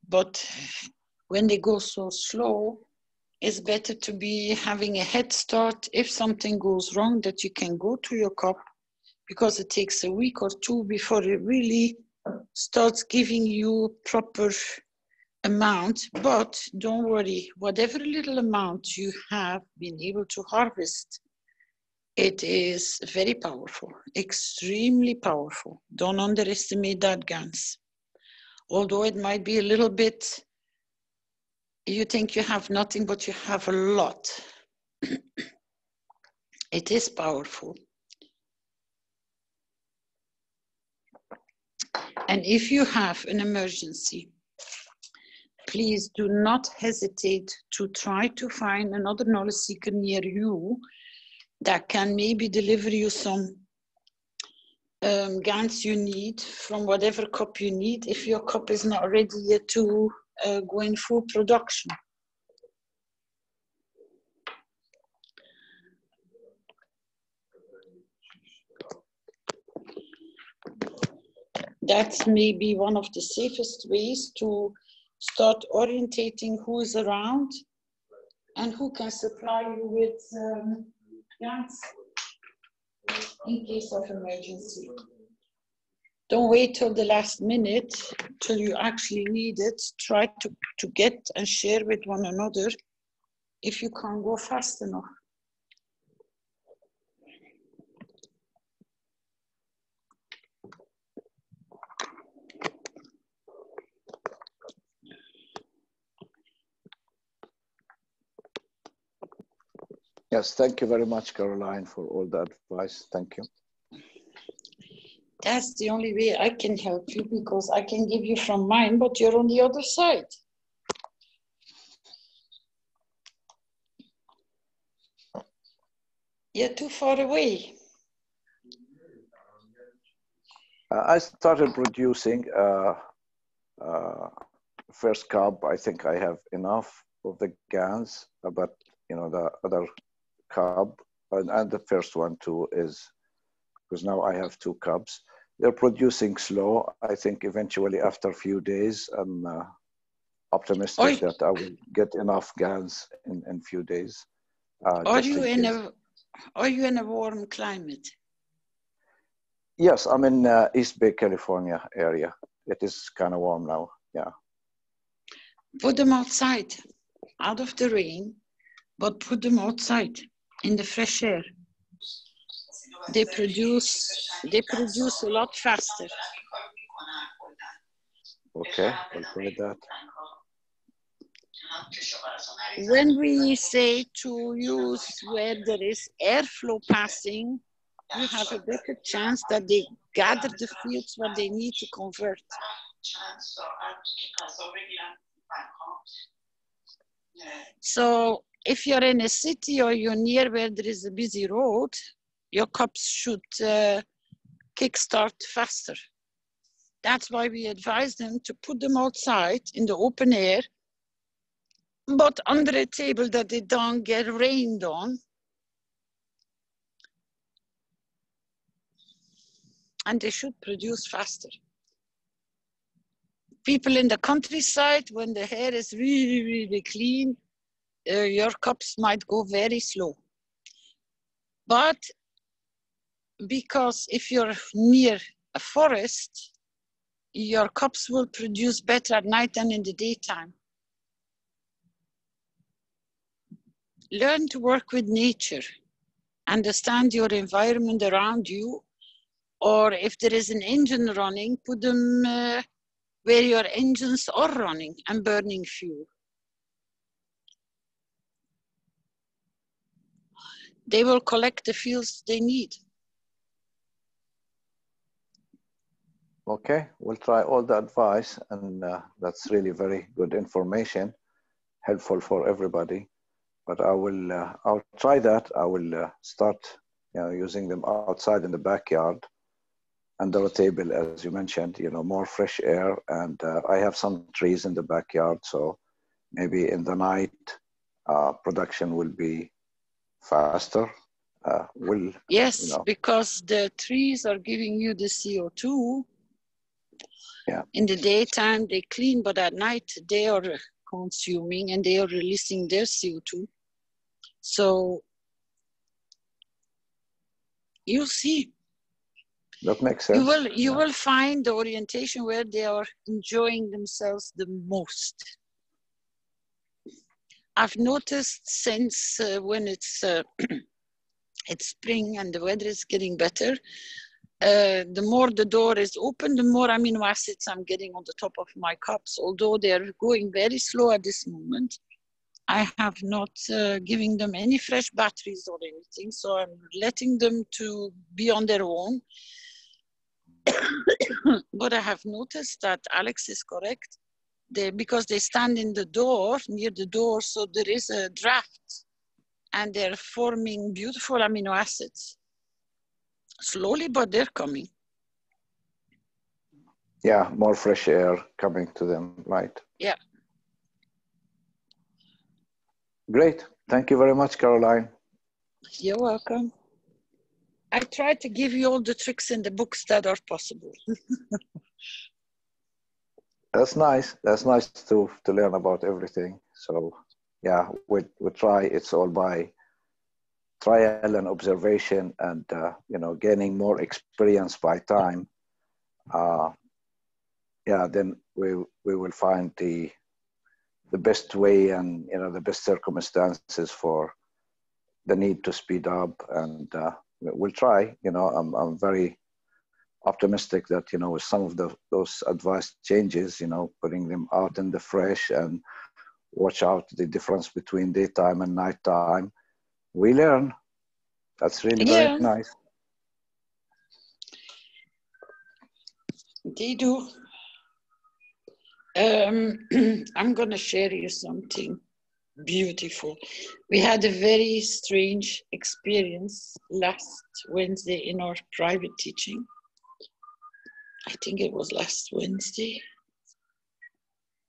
But when they go so slow, it's better to be having a head start if something goes wrong, that you can go to your cup, because it takes a week or 2 before it really starts giving you proper amount. But don't worry, whatever little amount you have been able to harvest, it is very powerful, extremely powerful. Don't underestimate that, Gans. Although it might be a little bit, you think you have nothing, but you have a lot. It is powerful. And if you have an emergency, please do not hesitate to try to find another knowledge seeker near you that can maybe deliver you some GANs you need from whatever cup you need, if your cup is not ready yet to go in full production. That's maybe one of the safest ways to start orientating who is around and who can supply you with GANs. in case of emergency. Don't wait till the last minute, till you actually need it. Try to get and share with one another if you can't go fast enough. Yes, thank you very much, Caroline, for all the advice. Thank you. That's the only way I can help you, because I can give you from mine, but you're on the other side. You're too far away. I started producing first cup. I think I have enough of the GANs, but you know, the other cup and the first one too is, because now I have 2 cups. They're producing slow. I think eventually after a few days, I'm optimistic that I will get enough GANs in few days. Are you in a warm climate? Yes, I'm in East Bay, California area. It is kind of warm now, yeah. Put them outside, out of the rain, but put them outside in the fresh air. They produce a lot faster. Okay, I'll try that. When we say to use where there is airflow passing, you have a better chance that they gather the fields what they need to convert. So if you're in a city or you're near where there is a busy road, your cups should kickstart faster. That's why we advise them to put them outside in the open air, but under a table that they don't get rained on. And they should produce faster. People in the countryside, when the hair is really, really clean, your cups might go very slow. But because if you're near a forest, your cups will produce better at night than in the daytime. Learn to work with nature. Understand your environment around you. Or if there is an engine running, put them where your engines are running and burning fuel. They will collect the fuels they need. Okay, we'll try all the advice, and that's really very good information, helpful for everybody. But I'll try that. I will start, using them outside in the backyard, under a table, as you mentioned, more fresh air. And I have some trees in the backyard, so maybe in the night, production will be faster. Yes, because the trees are giving you the CO2. Yeah. In the daytime, they clean, but at night, they are consuming and they are releasing their CO2. So you'll see. That makes sense. You will find the orientation where they are enjoying themselves the most. I've noticed since when it's spring and the weather is getting better, the more the door is open, the more amino acids I'm getting on the top of my cups. Although they're going very slow at this moment, I have not giving them any fresh batteries or anything. So I'm letting them to be on their own. But I have noticed that Alex is correct. Because they stand in the door, near the door, so there is a draft and they're forming beautiful amino acids. Slowly, but they're coming. Yeah, more fresh air coming to them, right? Yeah. Great. Thank you very much, Caroline. You're welcome. I try to give you all the tricks in the books that are possible. That's nice. That's nice to learn about everything. So yeah, we try. It's all by trial and observation and, gaining more experience by time, then we will find the best way and, the best circumstances for the need to speed up, and we'll try. I'm very optimistic that, with some of those advice changes, putting them out in the fresh and watch out the difference between daytime and nighttime, we learn. That's really very nice. They do. I'm going to share you something beautiful. We had a very strange experience last Wednesday in our private teaching. I think it was last Wednesday.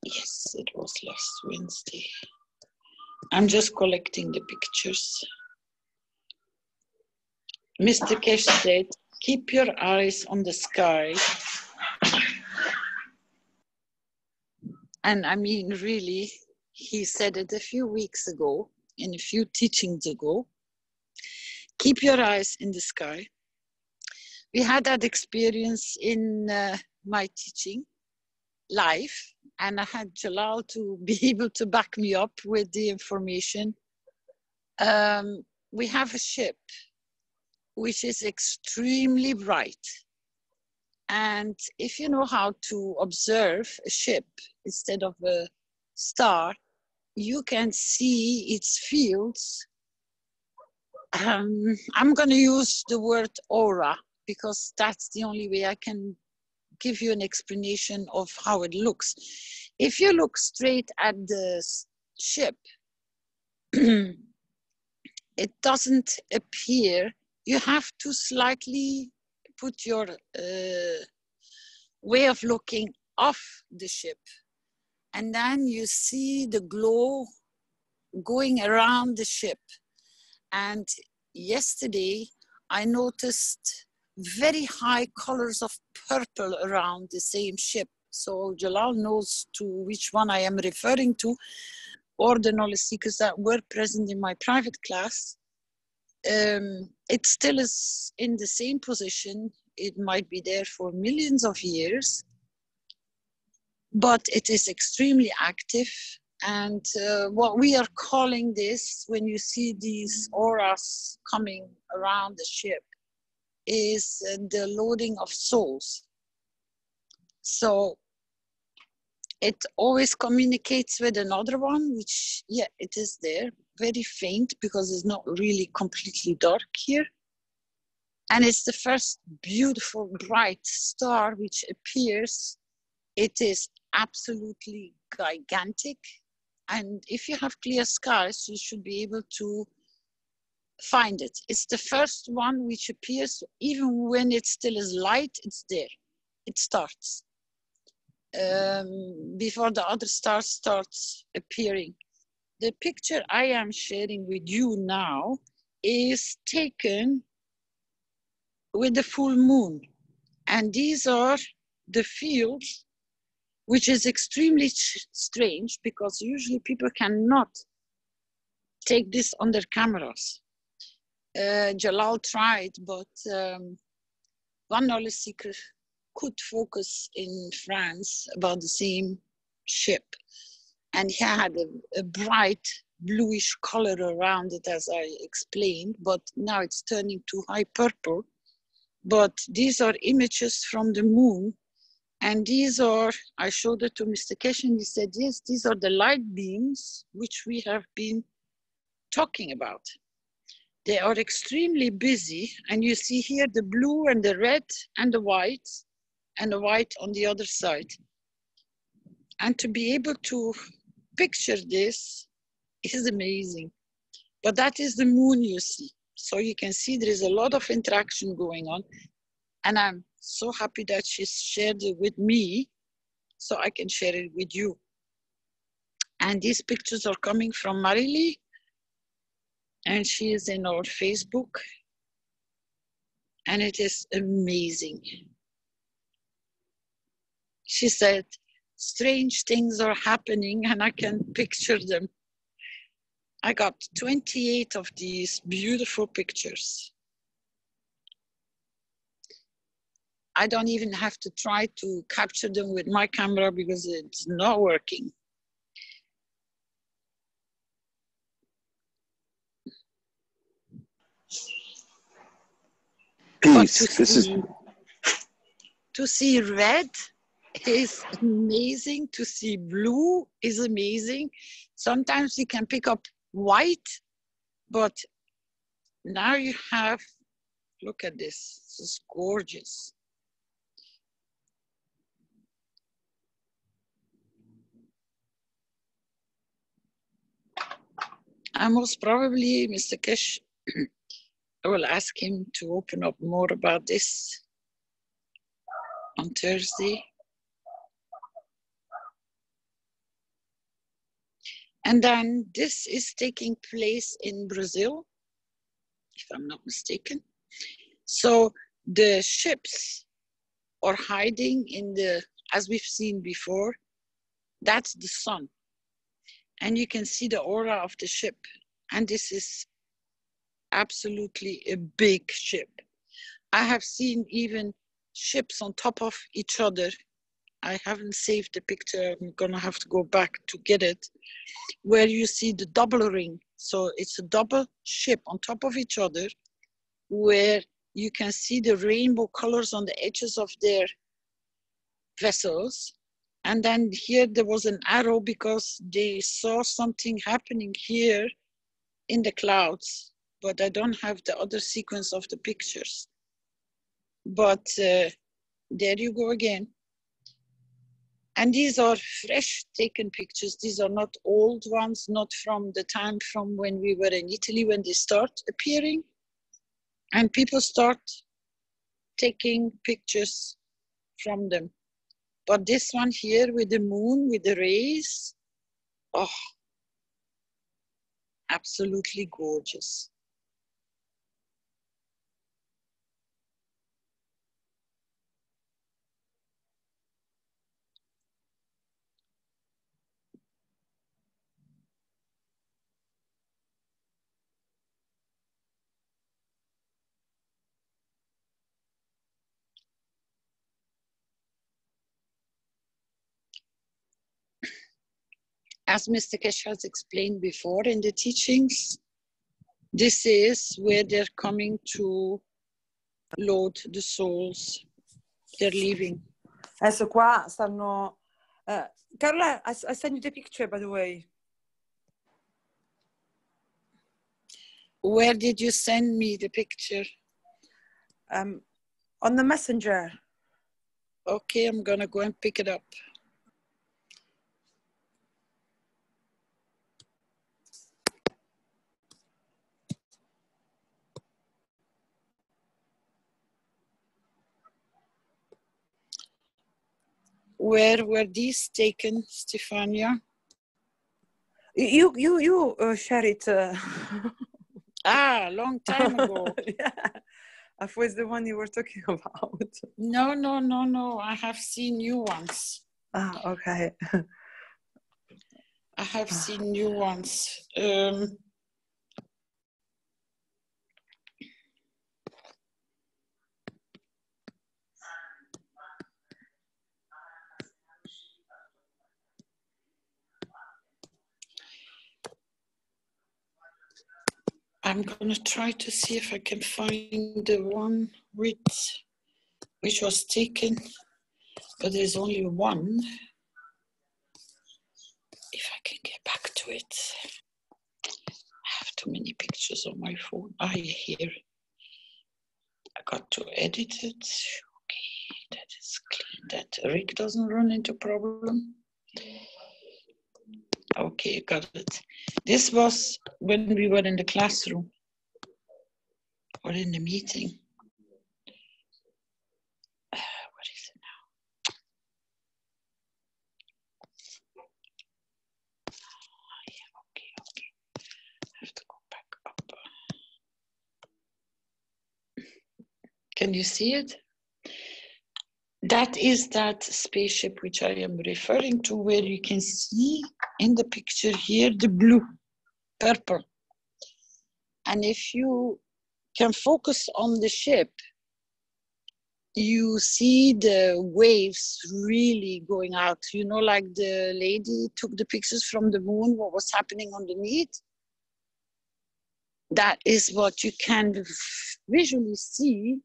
Yes, it was last Wednesday. I'm just collecting the pictures. Mr. Keshe said, keep your eyes on the sky. And I mean, really, he said it a few weeks ago, in a few teachings ago. Keep your eyes in the sky. We had that experience in my teaching live, and I had Jalal to be able to back me up with the information. We have a ship which is extremely bright. And if you know how to observe a ship instead of a star, you can see its fields. I'm going to use the word aura because that's the only way I can give you an explanation of how it looks. If you look straight at the ship, it doesn't appear. You have to slightly put your way of looking off the ship, and then you see the glow going around the ship. And yesterday I noticed very high colors of purple around the same ship. So Jalal knows to which one I am referring to, or the knowledge seekers that were present in my private class. It still is in the same position. It might be there for millions of years, but it is extremely active. And what we are calling this, when you see these auras coming around the ship, is the loading of souls. So it always communicates with another one, which, yeah, it is there, very faint because it's not really completely dark here. And it's the first beautiful bright star which appears. It is absolutely gigantic. And if you have clear skies, you should be able to find it. It's the first one which appears, even when it still is light, it's there. It starts. Before the other stars starts appearing. The picture I am sharing with you now is taken with the full moon. And these are the fields, which is extremely strange because usually people cannot take this on their cameras. Jalal tried, but one knowledge seeker could focus in France about the same ship. And he had a bright bluish color around it, as I explained, but now it's turning to high purple. But these are images from the moon. And these are, I showed it to Mr. Keshe, and he said, yes, these are the light beams which we have been talking about. They are extremely busy, and you see here the blue and the red and the white on the other side. And to be able to picture this is amazing. But that is the moon you see. So you can see there is a lot of interaction going on. And I'm so happy that she shared it with me so I can share it with you. And these pictures are coming from Marily, and she is in our Facebook. And it is amazing. She said, strange things are happening and I can picture them. I got 28 of these beautiful pictures. I don't even have to try to capture them with my camera because it's not working. Peace. To see red is amazing. To see blue is amazing. Sometimes you can pick up white, but now you have, look at this. This is gorgeous. And most probably, Mr. Keshe, I will ask him to open up more about this on Thursday. And then this is taking place in Brazil, if I'm not mistaken. So the ships are hiding in the, as we've seen before, that's the sun. And you can see the aura of the ship. And this is absolutely a big ship. I have seen even ships on top of each other. I haven't saved the picture. I'm gonna have to go back to get it, where you see the double ring. So it's a double ship on top of each other, where you can see the rainbow colors on the edges of their vessels. And then here there was an arrow because they saw something happening here in the clouds, but I don't have the other sequence of the pictures. But there you go again. And these are fresh taken pictures. These are not old ones, not from the time from when we were in Italy, when they start appearing. And people start taking pictures from them. But this one here with the moon, with the rays, oh, absolutely gorgeous. As Mr. Keshe has explained before in the teachings, this is where they're coming to load the souls. They're leaving. Adesso qua stanno... Carola, I sent you the picture, by the way. Where did you send me the picture? On the messenger. Okay, I'm gonna go and pick it up. Where were these taken, Stefania? You share it. Ah, a long time ago. Yeah, I thought it's the one you were talking about. No. I have seen new ones. Ah, okay. I have seen new ones. I'm gonna try to see if I can find the one which was taken, but there's only one. If I can get back to it. I have too many pictures on my phone. Ah, here. I got to edit it. Okay, that is clean. That Rick doesn't run into problem. Okay, got it. This was when we were in the classroom or in the meeting. What is it now? Yeah, okay. I have to go back up. Can you see it? That is that spaceship which I am referring to, where you can see in the picture here the blue purple. And if you can focus on the ship, you see the waves really going out. You know, like the lady took the pictures from the moon, what was happening underneath. That is what you can visually see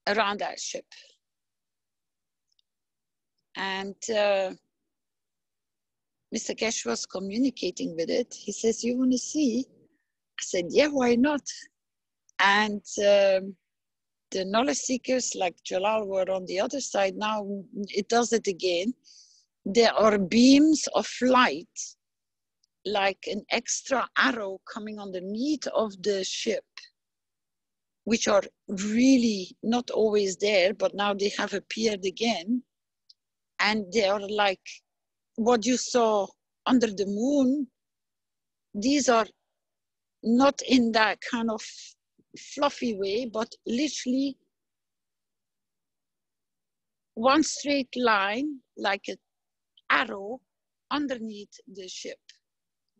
around that ship. And Mr. Keshe was communicating with it. He says, "You want to see?" I said, "Yeah, why not?" And the knowledge seekers like Jalal were on the other side. Now it does it again. There are beams of light, like an extra arrow coming underneath of the ship, which are really not always there, but now they have appeared again. And they are like what you saw under the moon. These are not in that kind of fluffy way, but literally one straight line, like an arrow underneath the ship.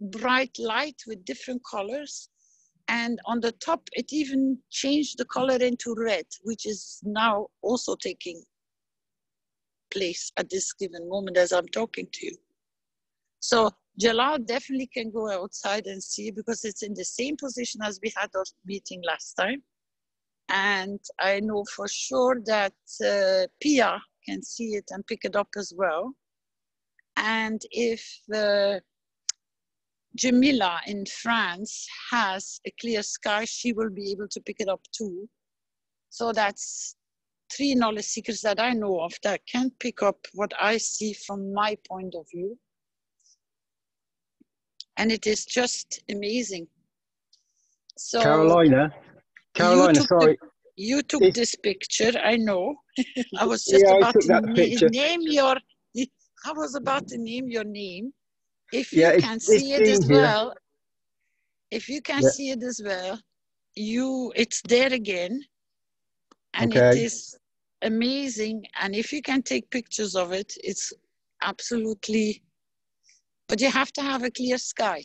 Bright light with different colors. And on the top, it even changed the color into red, which is now also taking place at this given moment as I'm talking to you. So Jalal definitely can go outside and see, because it's in the same position as we had our meeting last time. And I know for sure that Pia can see it and pick it up as well. And if Jamila in France has a clear sky, she will be able to pick it up too. So that's 3 knowledge seekers that I know of that can pick up what I see from my point of view. And it is just amazing. So Carolina, sorry. You took this picture, I know. I was just Yeah, about I took that to picture. name your, I was about to name your name. If you Yeah, can see it as here. well, if you can see it as well, it's there again. And it is amazing. And if you can take pictures of it, it's absolutely, but you have to have a clear sky.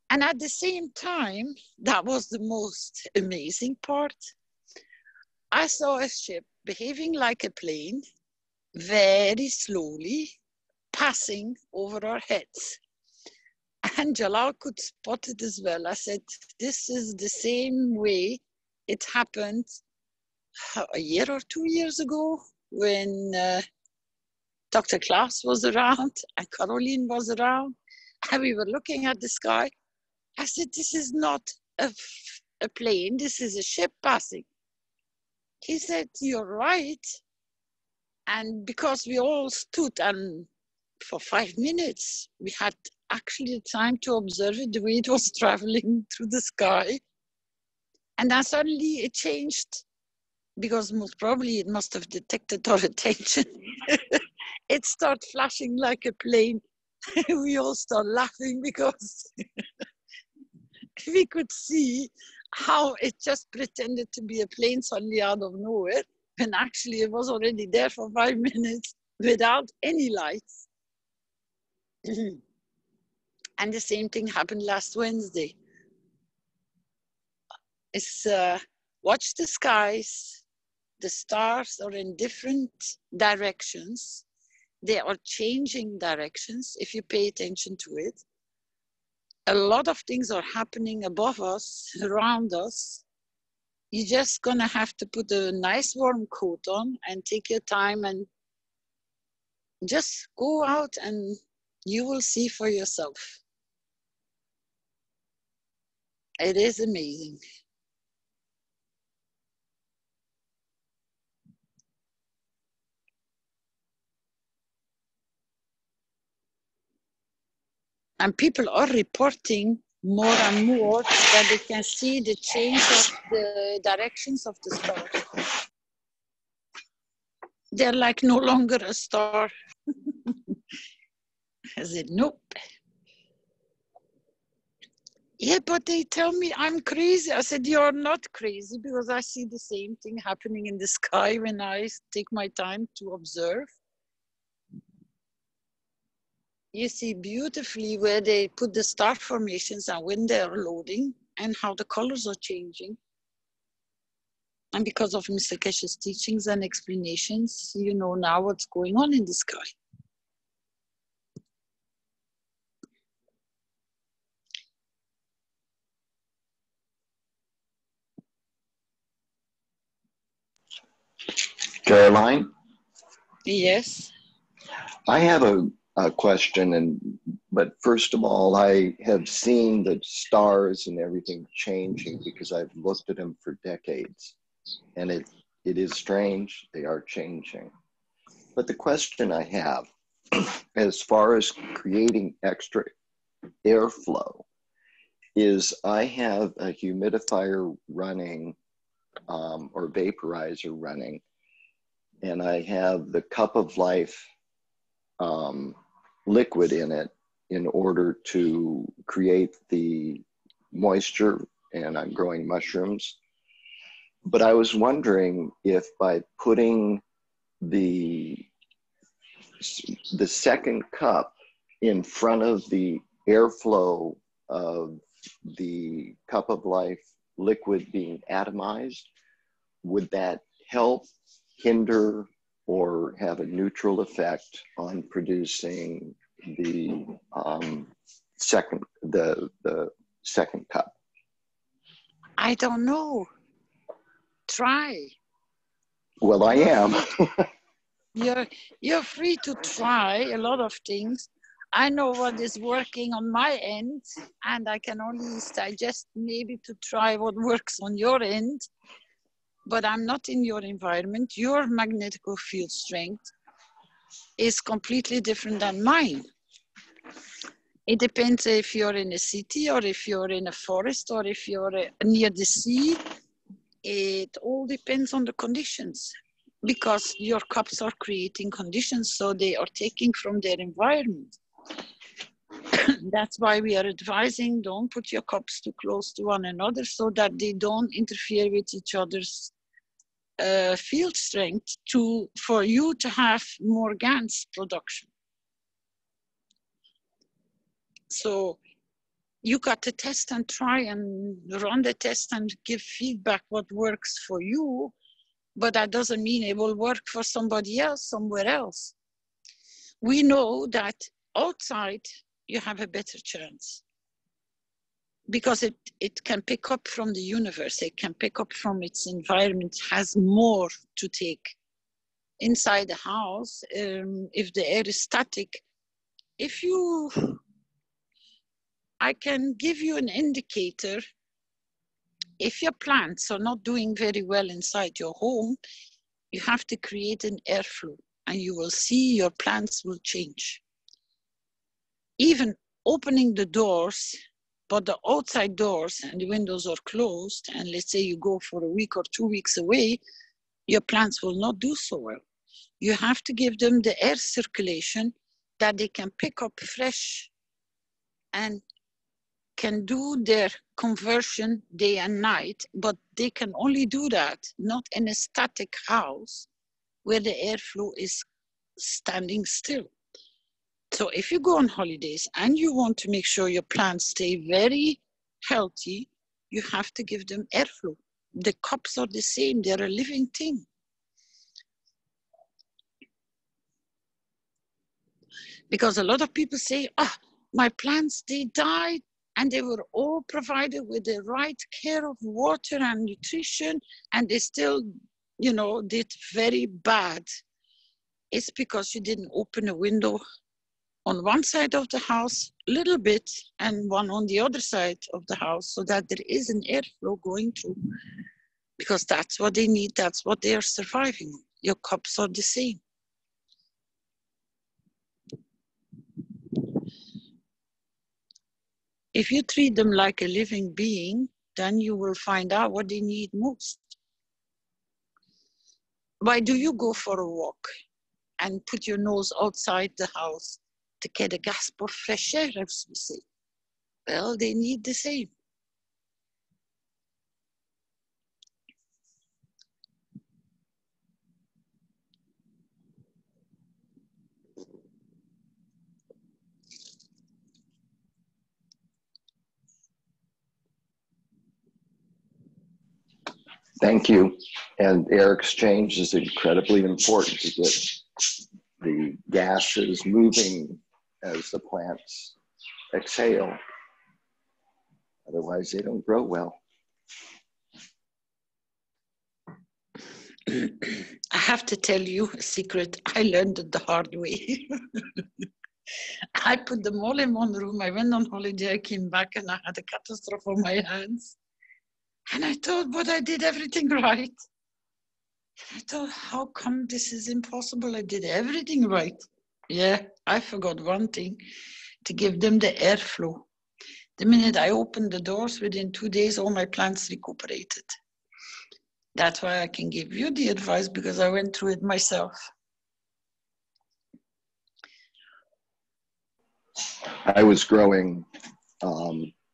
And at the same time, that was the most amazing part. I saw a ship behaving like a plane, very slowly passing over our heads. And Jalal could spot it as well. I said, this is the same way it happened a year or 2 years ago when Dr. Klaus was around and Caroline was around, and we were looking at the sky. I said, this is not a plane, this is a ship passing. He said, you're right. And because we all stood and for 5 minutes, we had actually time to observe it, the way it was traveling through the sky. And then suddenly it changed, because most probably it must have detected our attention. It started flashing like a plane. We all started laughing because we could see how it just pretended to be a plane suddenly out of nowhere, when actually it was already there for 5 minutes without any lights. And the same thing happened last Wednesday. It's watch the skies. The stars are in different directions. They are changing directions if you pay attention to it. A lot of things are happening above us, around us. You're just gonna have to put a nice warm coat on and take your time and just go out and you will see for yourself. It is amazing. And people are reporting more and more that they can see the change of the directions of the stars. They're like no longer a star. I said, nope. Yeah, but they tell me I'm crazy. I said, you're not crazy, because I see the same thing happening in the sky when I take my time to observe. you see beautifully where they put the star formations and when they're loading and how the colors are changing. And because of Mr. Keshe's teachings and explanations, you know now what's going on in the sky. Caroline? Yes. I have a question, but first of all, I have seen the stars and everything changing because I've looked at them for decades, and it is strange, they are changing. But the question I have, as far as creating extra airflow, is I have a humidifier running or vaporizer running, and I have the Cup of Life liquid in it in order to create the moisture, and I'm growing mushrooms. But I was wondering if by putting the second cup in front of the airflow of the Cup of Life liquid being atomized, would that help, hinder, or have a neutral effect on producing the second cup? I don't know. Try. Well, I am. You're free to try a lot of things. I know what is working on my end, and I can only suggest maybe to try what works on your end. But I'm not in your environment. Your magnetic field strength is completely different than mine. It depends if you're in a city or if you're in a forest or if you're near the sea. It all depends on the conditions, because your cups are creating conditions, so they are taking from their environment. That's why we are advising, don't put your cups too close to one another so that they don't interfere with each other's field strength for you to have more GANs production. So you got to test and try and run the test and give feedback what works for you, but that doesn't mean it will work for somebody else somewhere else. We know that outside you have a better chance because it can pick up from the universe, it can pick up from its environment, has more to take. Inside the house, if the air is static, I can give you an indicator. If your plants are not doing very well inside your home, you have to create an airflow and you will see your plants will change. Even opening the doors, but the outside doors and the windows are closed, and let's say you go for a week or 2 weeks away, your plants will not do so well. You have to give them the air circulation that they can pick up fresh and can do their conversion day and night, but they can only do that not in a static house where the airflow is standing still. So if you go on holidays and you want to make sure your plants stay very healthy, you have to give them airflow. The cups are the same, they're a living thing. Because a lot of people say, my plants, they died and they were all provided with the right care of water and nutrition, and they still, did very bad. It's because you didn't open a window on one side of the house a little bit and one on the other side of the house so that there is an airflow going through, because that's what they need, that's what they are surviving on. Your cups are the same. If you treat them like a living being, then you will find out what they need most. Why do you go for a walk and put your nose outside the house to get a gasp of fresh air, as we say? Well, they need the same. Thank you. And air exchange is incredibly important to get the gases moving as the plants exhale. Otherwise, they don't grow well. I have to tell you a secret. I learned it the hard way. I put them all in one room. I went on holiday. I came back and I had a catastrophe on my hands. And I thought, but I did everything right. I thought, how come this is impossible? I did everything right. Yeah, I forgot one thing, to give them the airflow. The minute I opened the doors, within 2 days, all my plants recuperated. That's why I can give you the advice, because I went through it myself. I was growing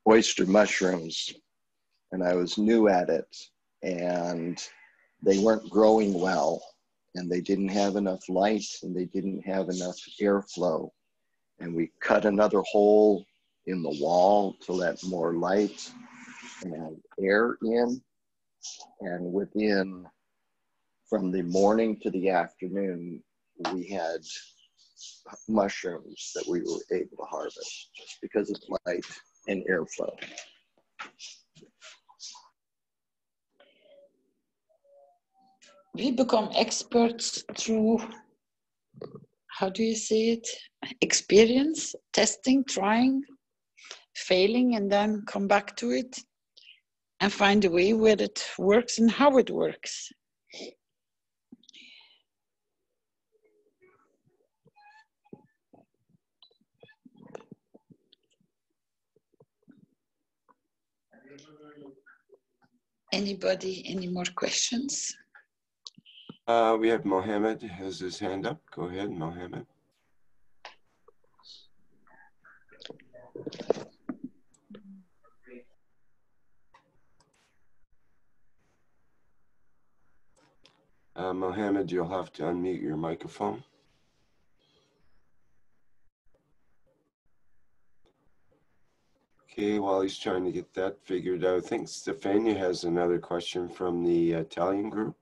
oyster mushrooms, and I was new at it, and they weren't growing well, and they didn't have enough light, and they didn't have enough airflow. And we cut another hole in the wall to let more light and air in. And within, from the morning to the afternoon, we had mushrooms that we were able to harvest just because of light and airflow. We become experts through, how do you say it? Experience, testing, trying, failing, and then come back to it and find a way where it works and how it works. Anybody, any more questions? We have Mohammed has his hand up. Go ahead, Mohammed. Mohammed, you'll have to unmute your microphone. Okay, while he's trying to get that figured out, I think Stefania has another question from the Italian group.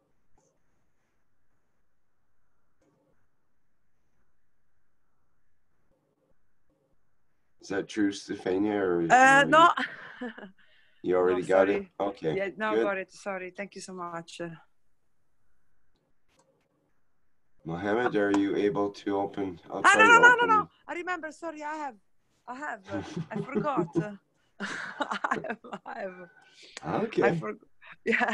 Is that true, Stefania? Or No. You already No, got it? sorry. Okay. Yeah, now good. got it. Sorry. Thank you so much. Mohammed, are you able to open? I'll Ah, try no, to no, no, open. no, no. I remember. Sorry, I have. I forgot. I have. Okay. I forgot. Yeah.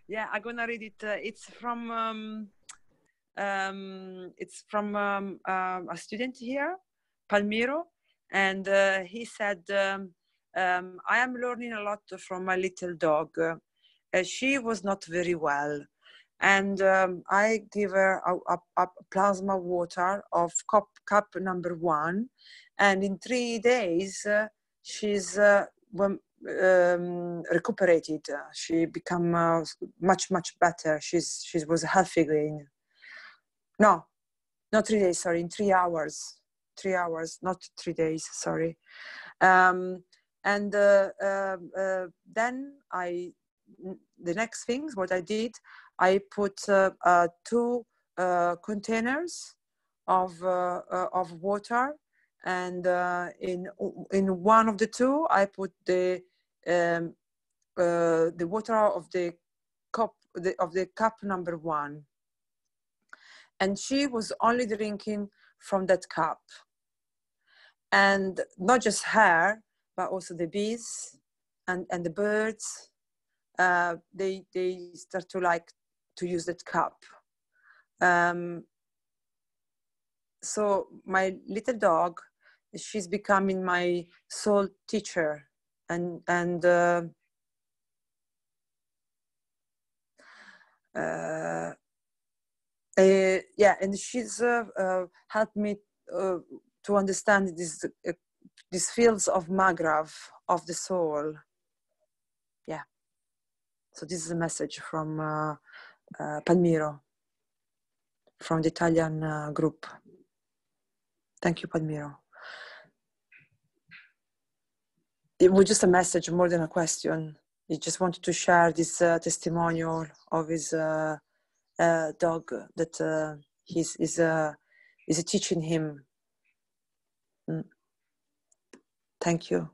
Yeah, I'm gonna read it. It's from a student here, Palmiro, and he said, I am learning a lot from my little dog. She was not very well, and I give her a plasma water of cup number 1, and in 3 days she's recuperated. She become much better. She was healthy again. No, not 3 days. Sorry, in 3 hours. 3 hours, not 3 days. Sorry. And then the next things what I did, I put 2 containers of water, and in one of the 2 I put the water of the cup number 1, and she was only drinking from that cup. And not just her, but also the bees and the birds. They start to like to use that cup. So my little dog, she's becoming my soul teacher, and yeah, and she's helped me to understand these fields of Magrav, of the soul. Yeah. So this is a message from Palmiro, from the Italian group. Thank you, Palmiro. It was just a message more than a question. he just wanted to share this testimonial of his dog that is teaching him. Thank you.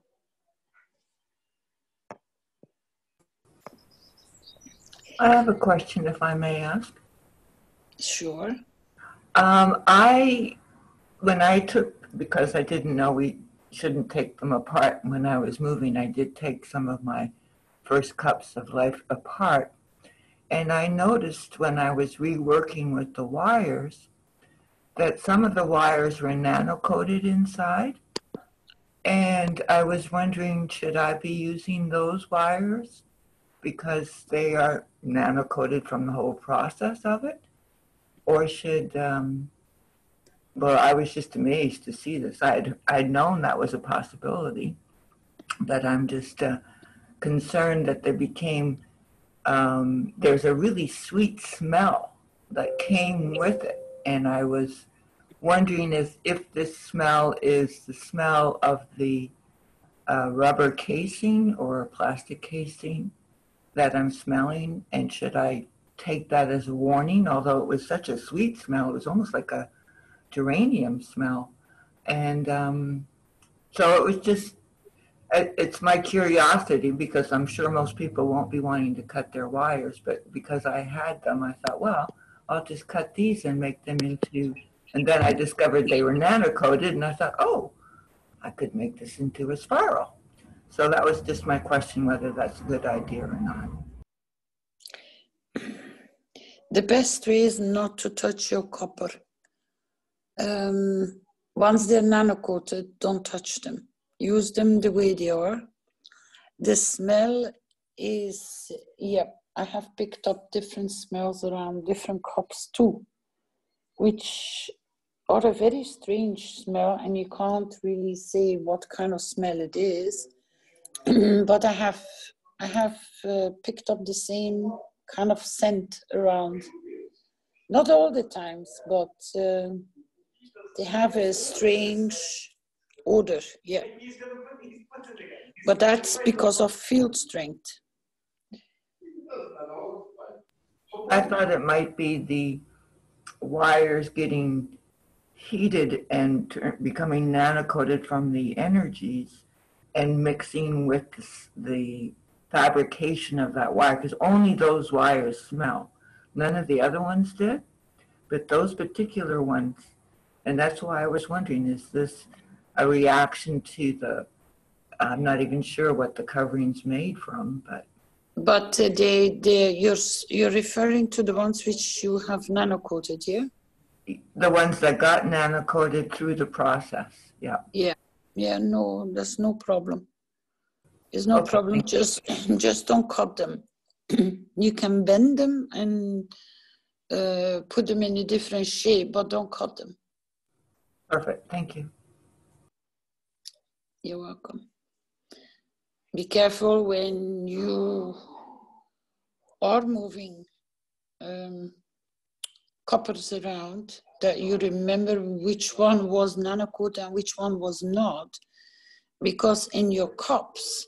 I have a question, if I may ask. Sure. When I took, because I didn't know we shouldn't take them apart when I was moving, I did take some of my first cups of life apart. And I noticed when I was reworking with the wires that some of the wires were nano-coated inside. And I was wondering, should I be using those wires because they are nano-coated from the whole process of it? Or should, well, I was just amazed to see this. I'd known that was a possibility, but I'm just concerned that there became, there's a really sweet smell that came with it. And I was wondering if this smell is the smell of the rubber casing or plastic casing that I'm smelling, and should I take that as a warning? Although it was such a sweet smell, it was almost like a geranium smell. And so it was just, it's my curiosity, because I'm sure most people won't be wanting to cut their wires, but because I had them, I thought, well, I'll just cut these and make them into, and then I discovered they were nano-coated, and I thought, oh, I could make this into a spiral. So that was just my question, whether that's a good idea or not. The best way is not to touch your copper. Once they're nano-coated, don't touch them. Use them the way they are. The smell is, yeah, I have picked up different smells around different cups too, which are a very strange smell, and you can't really say what kind of smell it is. But I have picked up the same kind of scent around. Not all the times, but they have a strange odor, yeah. But that's because of field strength. I thought it might be the wires getting heated and becoming nano-coated from the energies and mixing with the fabrication of that wire, because only those wires smell. None of the other ones did, but those particular ones. And that's why I was wondering, is this a reaction to the, I'm not even sure what the covering's made from, but. But you're referring to the ones which you have nano-coated, yeah? The ones that got nano-coated through the process, yeah. Yeah, no, there's no problem. There's no problem, just don't cut them. You can bend them and put them in a different shape, but don't cut them. Perfect, thank you. You're welcome. Be careful when you are moving coppers around, that you remember which one was nano-coated and which one was not, because in your cups,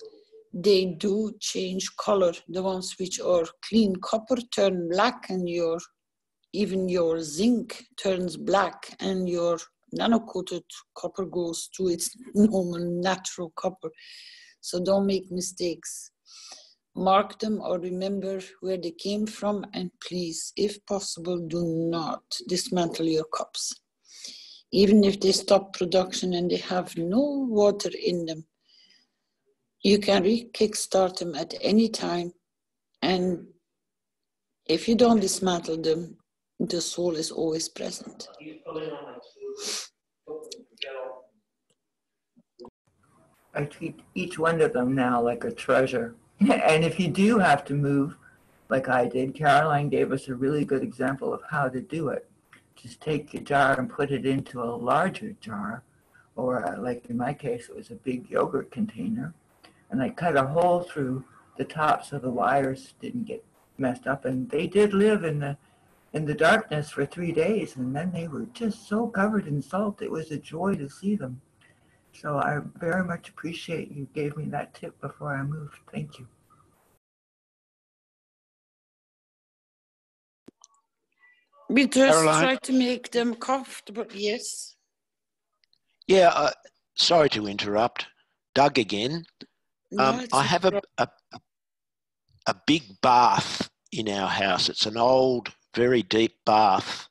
they do change color. The ones which are clean copper turn black, and even your zinc turns black, and your nano-coated copper goes to its normal natural copper. So don't make mistakes. Mark them or remember where they came from, and please, if possible, do not dismantle your cups. Even if they stop production and they have no water in them, you can kickstart them at any time. And if you don't dismantle them, the soul is always present. I treat each one of them now like a treasure. And if you do have to move, like I did, Caroline gave us a really good example of how to do it. Just take your jar and put it into a larger jar, or like in my case, it was a big yogurt container. And I cut a hole through the top so the wires didn't get messed up. And they did live in the darkness for 3 days, and then they were just so covered in salt. It was a joy to see them. So I very much appreciate you gave me that tip before I moved. Thank you. We just Caroline? try to make them comfortable, yes. Yeah, sorry to interrupt. Doug again. No, I have a big bath in our house. It's an old, very deep bath.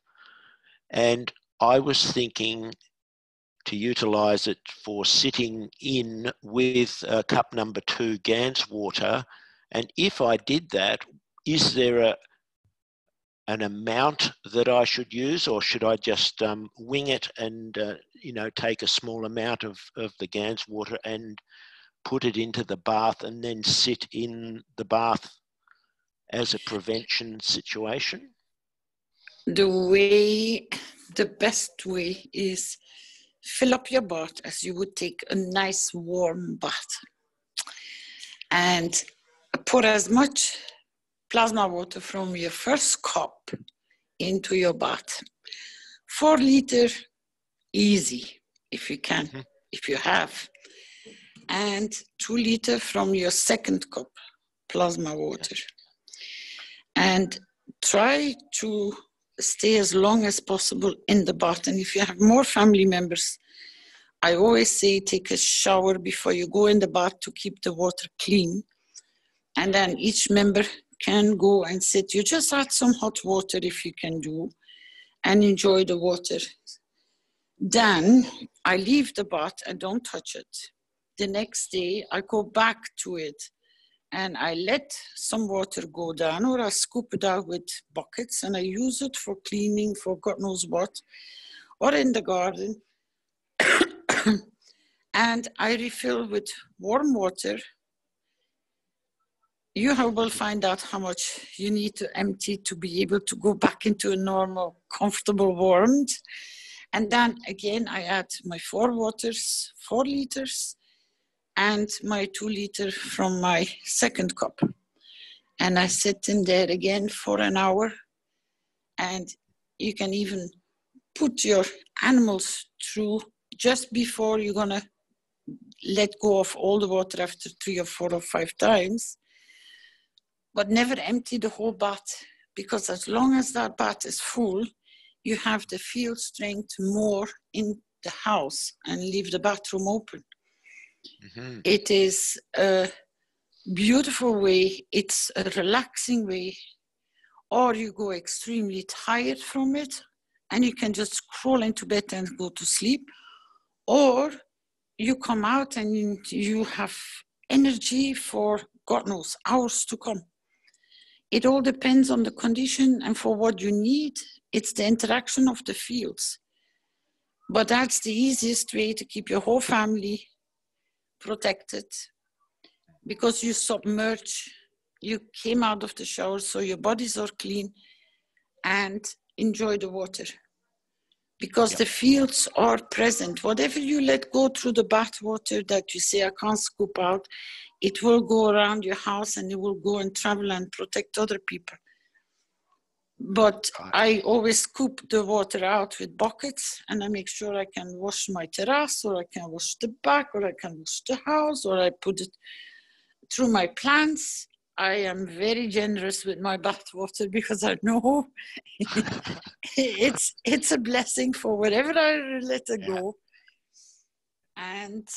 And I was thinking to utilise it for sitting in with cup number 2 Gans water. And if I did that, is there an amount that I should use, or should I just wing it and you know, take a small amount of the Gans water and put it into the bath and then sit in the bath as a prevention situation? The best way is fill up your bath as you would take a nice warm bath, and pour as much plasma water from your first cup into your bath. 4 liters, easy, if you can, if you have. And 2 liters from your second cup, plasma water. And try to stay as long as possible in the bath. And if you have more family members, I always say take a shower before you go in the bath to keep the water clean. And then each member can go and sit. You just add some hot water if you can do, and enjoy the water. Then I leave the bath and don't touch it. The next day I go back to it and I let some water go down, or I scoop it out with buckets and I use it for cleaning, for God knows what, or in the garden. And I refill with warm water. You will find out how much you need to empty to be able to go back into a normal, comfortable warmth. And then again, I add my 4 waters, 4 liters, and my 2 liters from my second cup. And I sit in there again for an hour. And you can even put your animals through just before you're gonna let go of all the water after 3 or 4 or 5 times. But never empty the whole bath, because as long as that bath is full, you have the field strength more in the house and leave the bathroom open. Mm-hmm. It is a beautiful way, it's a relaxing way, or you go extremely tired from it and you can just crawl into bed and go to sleep, or you come out and you have energy for God knows hours to come. It all depends on the condition and for what you need. It's the interaction of the fields. But that's the easiest way to keep your whole family protected, because you submerge, you came out of the shower, so your bodies are clean, and enjoy the water. Because the fields are present. Whatever you let go through the bath water that you say, I can't scoop out, it will go around your house and it will go and travel and protect other people. But I always scoop the water out with buckets, and I make sure I can wash my terrace, or I can wash the back, or I can wash the house, or I put it through my plants. I am very generous with my bath water because I know it's a blessing for whatever I let it go. And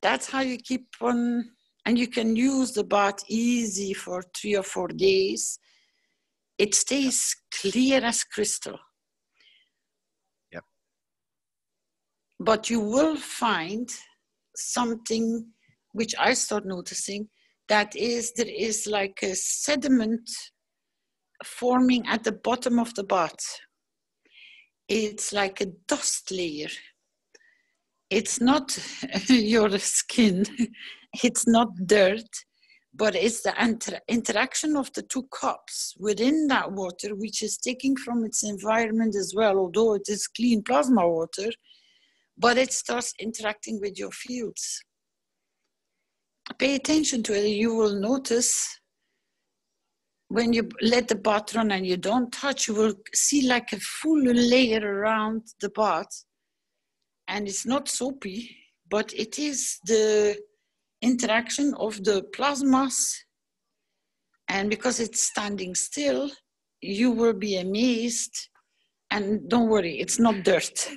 that's how you keep on, and you can use the bath easy for 3 or 4 days. It stays clear as crystal. Yep. But you will find something which I start noticing, that is, there is like a sediment forming at the bottom of the bath. It's like a dust layer. It's not your skin, it's not dirt, but it's the interaction of the 2 cups within that water, which is taking from its environment as well, although it is clean plasma water, but it starts interacting with your fields. Pay attention to it. You will notice when you let the bath run and you don't touch, you will see like a full layer around the bath. And it's not soapy, but it is the interaction of the plasmas. And because it's standing still, you will be amazed. And don't worry, it's not dirt.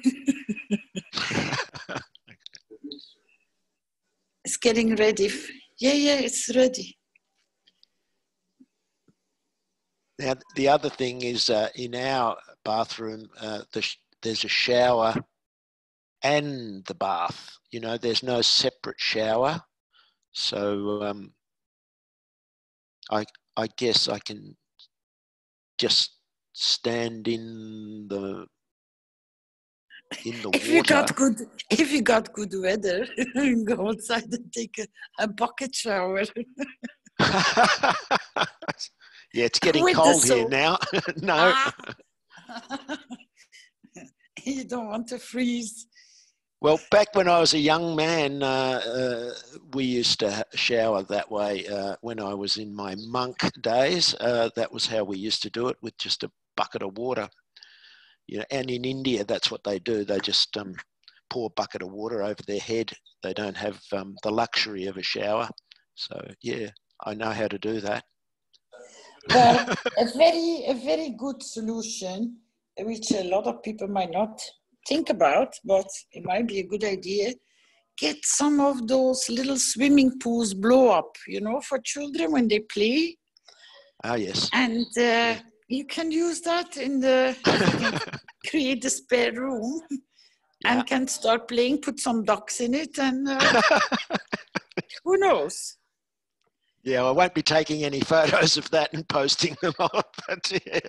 It's getting ready. Yeah, it's ready. Now, the other thing is in our bathroom, there's a shower and the bath. You know, there's no separate shower. So I guess I can just stand in the water. If you got good weather, go outside and take a bucket shower. Yeah, it's getting cold here now. No. You don't want to freeze. Well, back when I was a young man, we used to shower that way. When I was in my monk days, that was how we used to do it, with just a bucket of water. You know, and in India, that's what they do. They just pour a bucket of water over their head. They don't have the luxury of a shower. So yeah, I know how to do that. Well, a very good solution, which a lot of people might not think about, but it might be a good idea. Get some of those little swimming pools blow up, you know, for children when they play. Ah, yes. And you can use that in create a spare room and can start playing, put some ducks in it, and who knows? Yeah, I won't be taking any photos of that and posting them on, but yeah,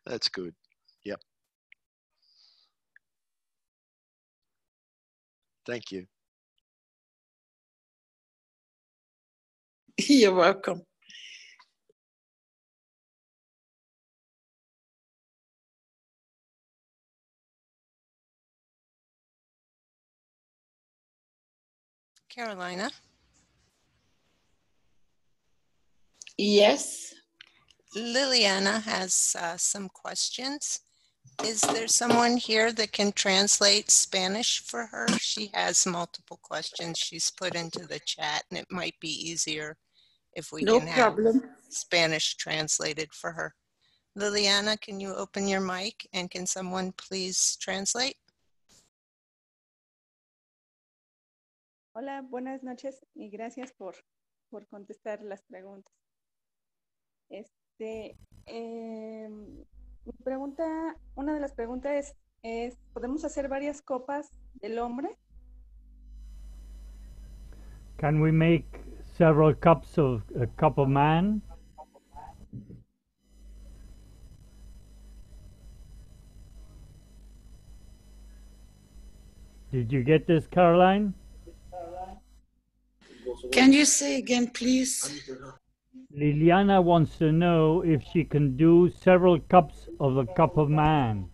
that's good. Yep. Thank you. You're welcome. Carolina? Yes. Liliana has some questions. Is there someone here that can translate Spanish for her? She has multiple questions she's put into the chat, and it might be easier if we can have Spanish translated for her. Liliana, can you open your mic, and can someone please translate? Hola, buenas noches y gracias por contestar las preguntas. Mi pregunta, una de las preguntas es, ¿podemos hacer varias copas del hombre? Can we make several cups of a cup of man? Did you get this, Caroline? Can you say again, please? Liliana wants to know if she can do several cups of a cup of man.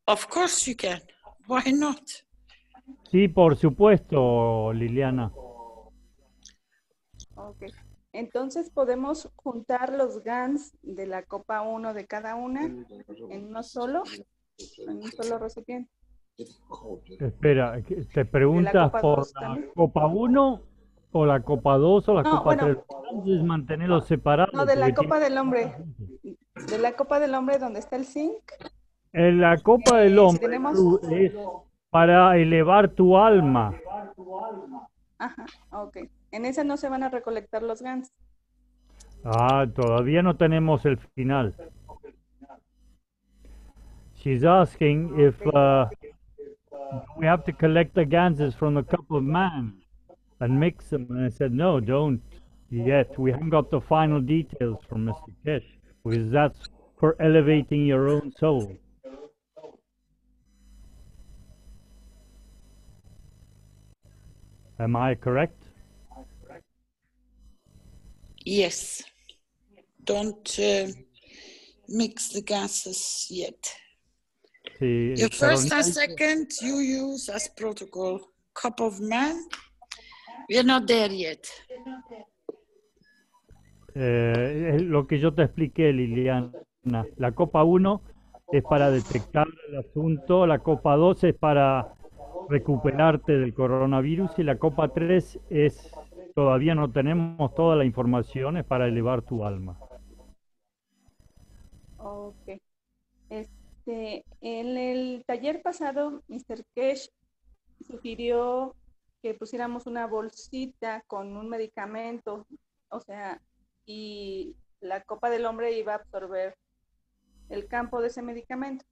Of course you can. Why not? Sí, por supuesto, Liliana. Ok. Entonces podemos juntar los GANs de la copa 1 de cada una en un solo recipiente. Espera, ¿te preguntas por la copa 1 o la copa 2 o la copa 3? Es mantenerlos separados. No, de la copa del hombre. De la copa del hombre donde está el zinc. En la copa del hombre es para elevar tu alma. Ajá, ok. En esa no se van a recolectar los GANs. Ah, todavía no tenemos el final. She's asking if we have to collect the ganses from the cup of man and mix them. And I said, no, don't yet. We haven't got the final details from Mr. Keshe, because that's for elevating your own soul. Am I correct? Yes. Don't mix the gases yet. Sí, Your first and second you use as protocol cup of man. We're not there yet. Lo que yo te expliqué, Liliana. La copa 1 es para detectar el asunto, la copa 2 es para recuperarte del coronavirus y la copa 3 es, todavía no tenemos toda la información, es para elevar tu alma. Ok. En el taller pasado, Mr. Keshe sugirió que pusiéramos una bolsita con un medicamento, o sea, y la copa del hombre iba a absorber el campo de ese medicamento.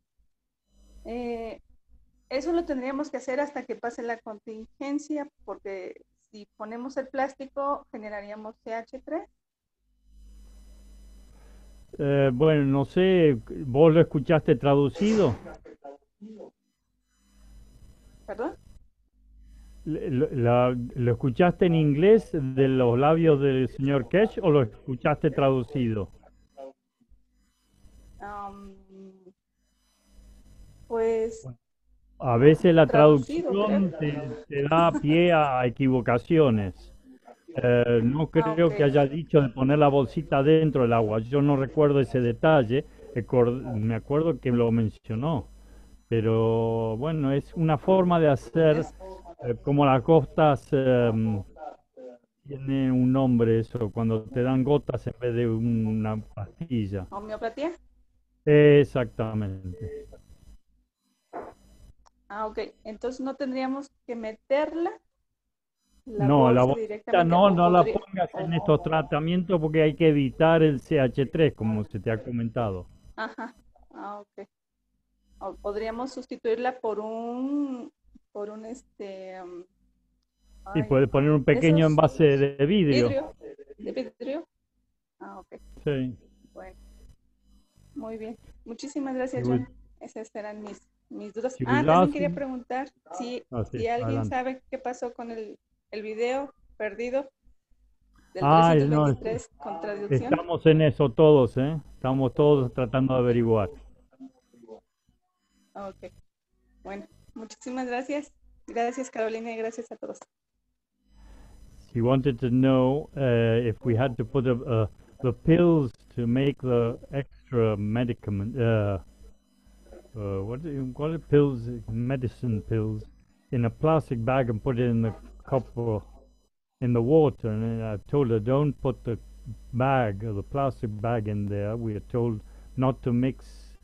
Eso lo tendríamos que hacer hasta que pase la contingencia, porque si ponemos el plástico generaríamos CH3. Bueno, no sé, ¿vos lo escuchaste traducido? ¿Perdón? ¿Lo escuchaste en inglés de los labios del señor Keshe o lo escuchaste traducido? Pues A veces la traducido, traducción creo. te da pie a equivocaciones. No creo que haya dicho de poner la bolsita dentro del agua. Yo no recuerdo ese detalle. Me acuerdo que lo mencionó. Pero bueno, es una forma de hacer como las gotas. Tiene un nombre eso, cuando te dan gotas en vez de una pastilla. ¿Homeopatía? Exactamente. Ok. Entonces no tendríamos que meterla la No, la bolsa bolsita directamente. no la pongas en estos tratamientos porque hay que evitar el CH3, como se te ha comentado. Ajá. Ok. O podríamos sustituirla por un Sí, puedes poner un pequeño esos envase de vidrio. ¿De vidrio? Ok. Sí. Bueno, muy bien. Muchísimas gracias, You would- John. Esas eran mis dudas. you would También ask quería him- preguntar si sí, alguien adelante. sabe qué pasó con el video perdido del Ay, no, 323 con traducción. estamos en eso todos, ¿eh? Estamos todos tratando de averiguar. Ok. Bueno, muchísimas gracias. Gracias, Carolina, y gracias a todos. He wanted to know if we had to put the pills to make the extra medicament, what do you call it? Pills, medicine pills, in a plastic bag and put it in the cup or in the water. And I told her, don't put the bag or the plastic bag in there. We are told not to mix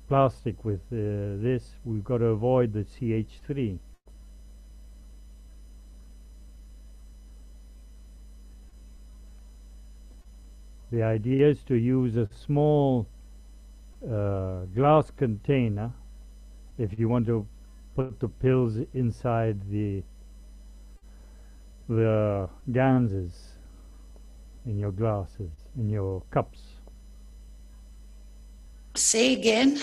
plastic with this. We've got to avoid the CH3. The idea is to use a small glass container if you want to put the pills inside the ganses in your glasses, in your cups. Say again.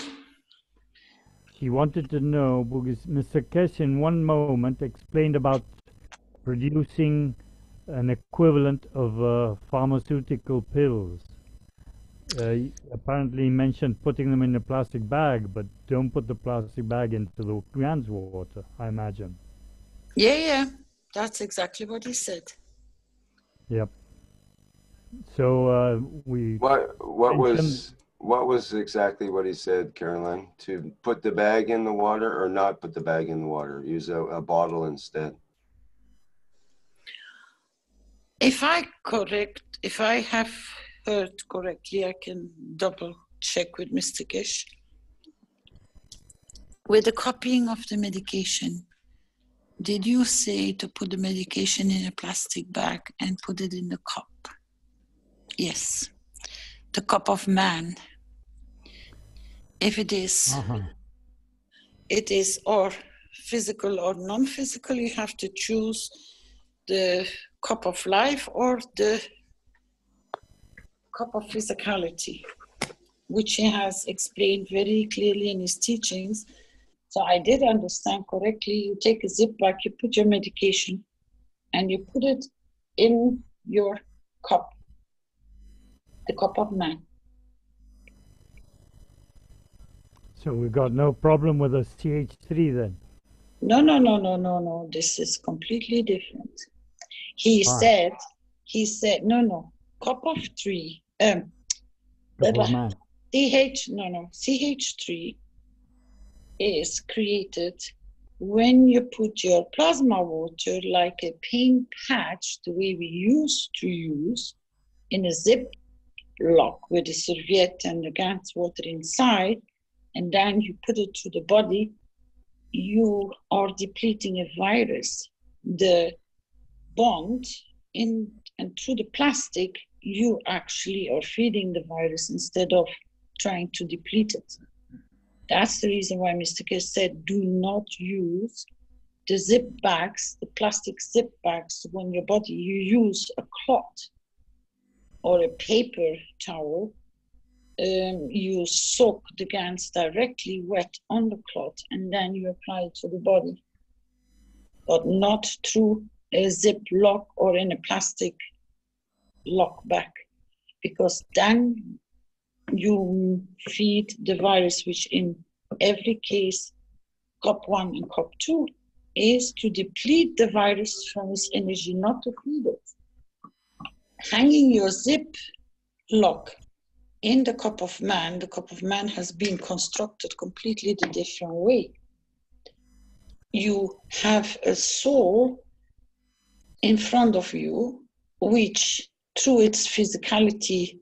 She wanted to know, because Mr. Keshe in one moment explained about producing an equivalent of pharmaceutical pills. Apparently mentioned putting them in a plastic bag, but don't put the plastic bag into the gans water, I imagine. Yeah, that's exactly what he said. Yep. So we. What was exactly what he said, Caroline? To put the bag in the water or not put the bag in the water? Use a bottle instead. If I have heard correctly, I can double check with Mr. Keshe. With the copying of the medication, did you say to put the medication in a plastic bag and put it in the cup? Yes. The cup of man. If it is, it is or physical or non-physical, you have to choose the cup of life or the cup of physicality, which he has explained very clearly in his teachings. So I did understand correctly. You take a zip bag, you put your medication, and you put it in your cup, the cup of man. So we've got no problem with the CH3 then? No. This is completely different. He said, no. Cup of three. CH3 is created when you put your plasma water like a paint patch, the way we used to use, in a zip lock with a serviette and the gas water inside, and then you put it to the body, you are depleting a virus. The bond in and through the plastic, you actually are feeding the virus instead of trying to deplete it. That's the reason why Mr. Keshe said, do not use the zip bags, the plastic zip bags on your body. You use a cloth or a paper towel. You soak the gans directly wet on the cloth and then you apply it to the body, but not through a zip lock or in a plastic lock bag, because then you feed the virus, which in every case, COP1 and COP2, is to deplete the virus from its energy, not to feed it. Hanging your zip lock in the cup of man, the cup of man has been constructed completely the different way. You have a soul in front of you, which through its physicality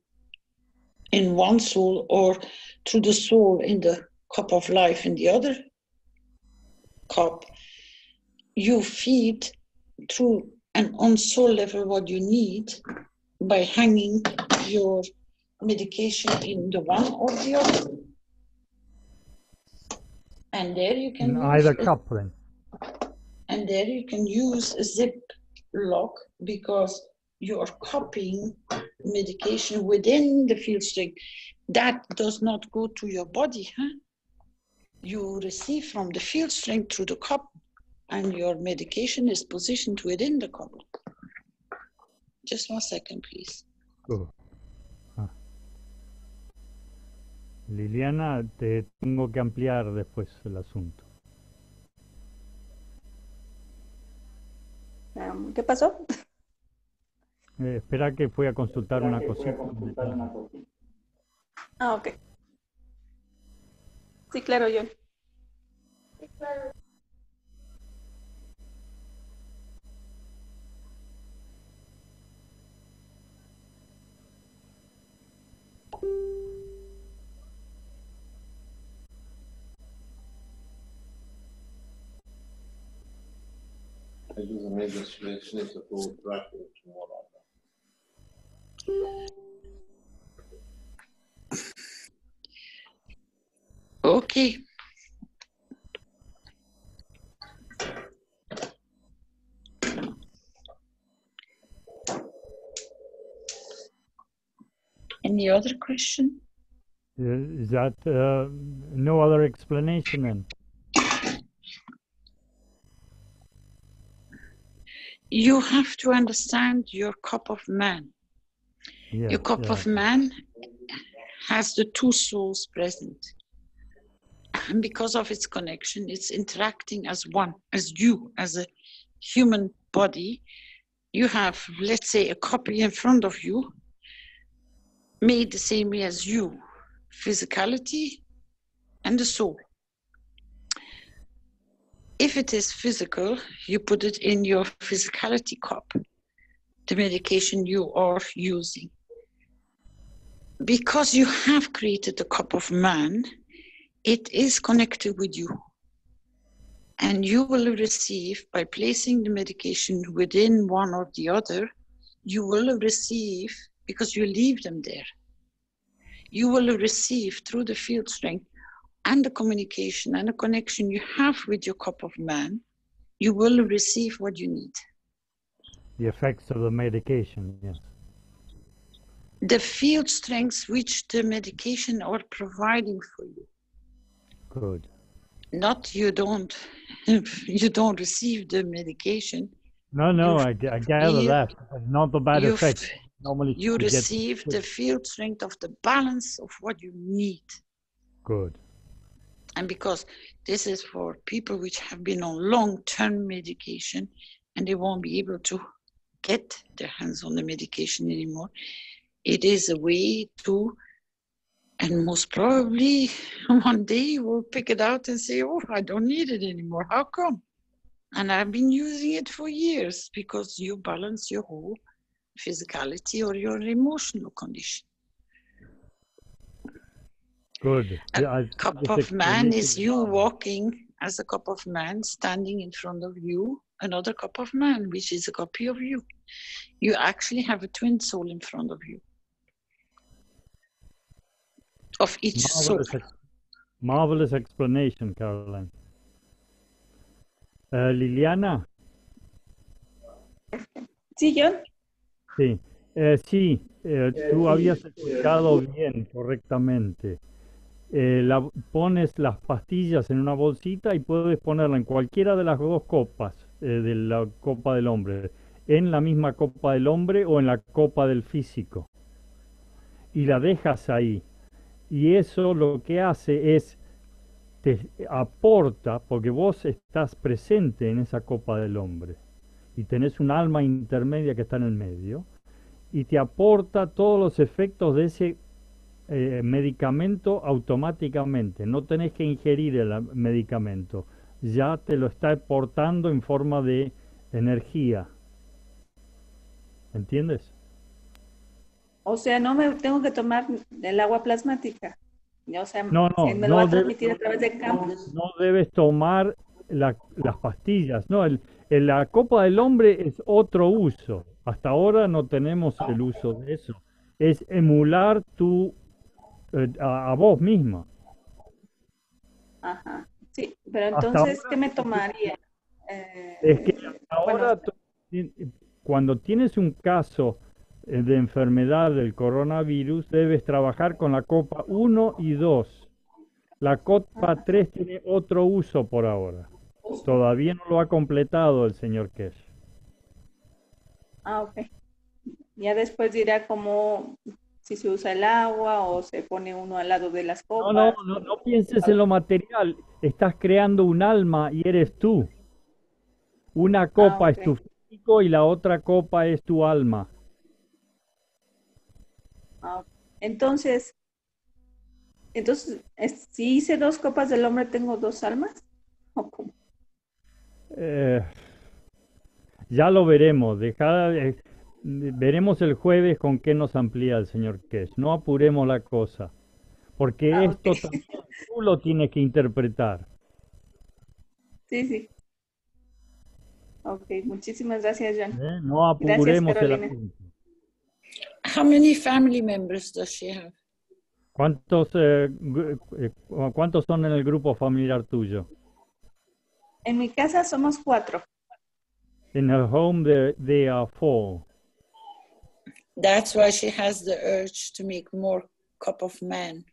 in one soul or through the soul in the cup of life in the other cup, you feed through and on soul level what you need by hanging your medication in the one or the other. And there you can either cup then. And there you can use a zip lock because you are copying medication within the field strength. That does not go to your body, huh? You receive from the field strength through the cup and your medication is positioned within the cup. Just 1 second, please. Cool. Liliana, te tengo que ampliar después el asunto. ¿Qué pasó? Espera que fui a consultar una cosita. Ah, ok. Sí, claro, John. Sí, claro. Okay. Any other question? Is that no other explanation then? You have to understand your cup of man. Yes, Your cup of man has the two souls present. And because of its connection, it's interacting as one, as you, as a human body. You have, let's say, a copy in front of you, made the same way as you, physicality and the soul. If it is physical, you put it in your physicality cup, the medication you are using. Because you have created the cup of man, it is connected with you. And you will receive, by placing the medication within one or the other, you will receive, because you leave them there, you will receive through the field strength and the communication and the connection you have with your cup of man, you will receive what you need. The effects of the medication, yes. The field strengths which the medication are providing for you. Good. Not you don't receive the medication. No, I gather that. Not the bad effects. Normally you receive the field strength of the balance of what you need. Good. And because this is for people which have been on long-term medication and they won't be able to get their hands on the medication anymore, it is a way to, and most probably one day you will pick it out and say, oh, I don't need it anymore. How come? And I've been using it for years because you balance your whole physicality or your emotional condition. Good. A cup of man is you walking as a cup of man, standing in front of you, another cup of man, which is a copy of you. You actually have a twin soul in front of you, of each soul. Marvelous explanation, Caroline. Liliana. Sí, John. Sí, tú habías escuchado bien, correctamente. Pones las pastillas en una bolsita y puedes ponerla en cualquiera de las dos copas de la copa del hombre, en la misma copa del hombre o en la copa del físico. Y la dejas ahí. Y eso lo que hace es, te aporta, porque vos estás presente en esa copa del hombre y tenés un alma intermedia que está en el medio, y te aporta todos los efectos de ese medicamento automáticamente. No tenés que ingerir el medicamento, ya te lo está aportando en forma de energía. ¿Entiendes? O sea, no me tengo que tomar el agua plasmática. O sea, No, me lo va a transmitir a través de campos. no debes tomar las pastillas. No, la copa del hombre es otro uso. Hasta ahora no tenemos el uso de eso. Es emular a vos misma. Ajá, sí, pero entonces, ¿qué me tomaría? Es que ahora, cuando tienes un caso de enfermedad del coronavirus, debes trabajar con la copa 1 y 2. La copa 3 tiene otro uso por ahora. Todavía no lo ha completado el señor Keshe. Ah, ok. Ya después dirá cómo, si se usa el agua o se pone uno al lado de las copas. No pienses en lo material. Estás creando un alma y eres tú. Una copa es tu físico y la otra copa es tu alma. Entonces, si hice 2 copas del hombre, ¿tengo 2 almas? ¿O cómo? Ya lo veremos. Veremos el jueves con qué nos amplía el señor Keshe. No apuremos la cosa, porque esto también tú lo tienes que interpretar. Sí. Ok, muchísimas gracias, John. No apuremos el asunto. How many family members does she have? ¿Cuántos son en el grupo familiar tuyo? En mi casa somos 4. In her home they are 4. That's why she has the urge to make more cup of man.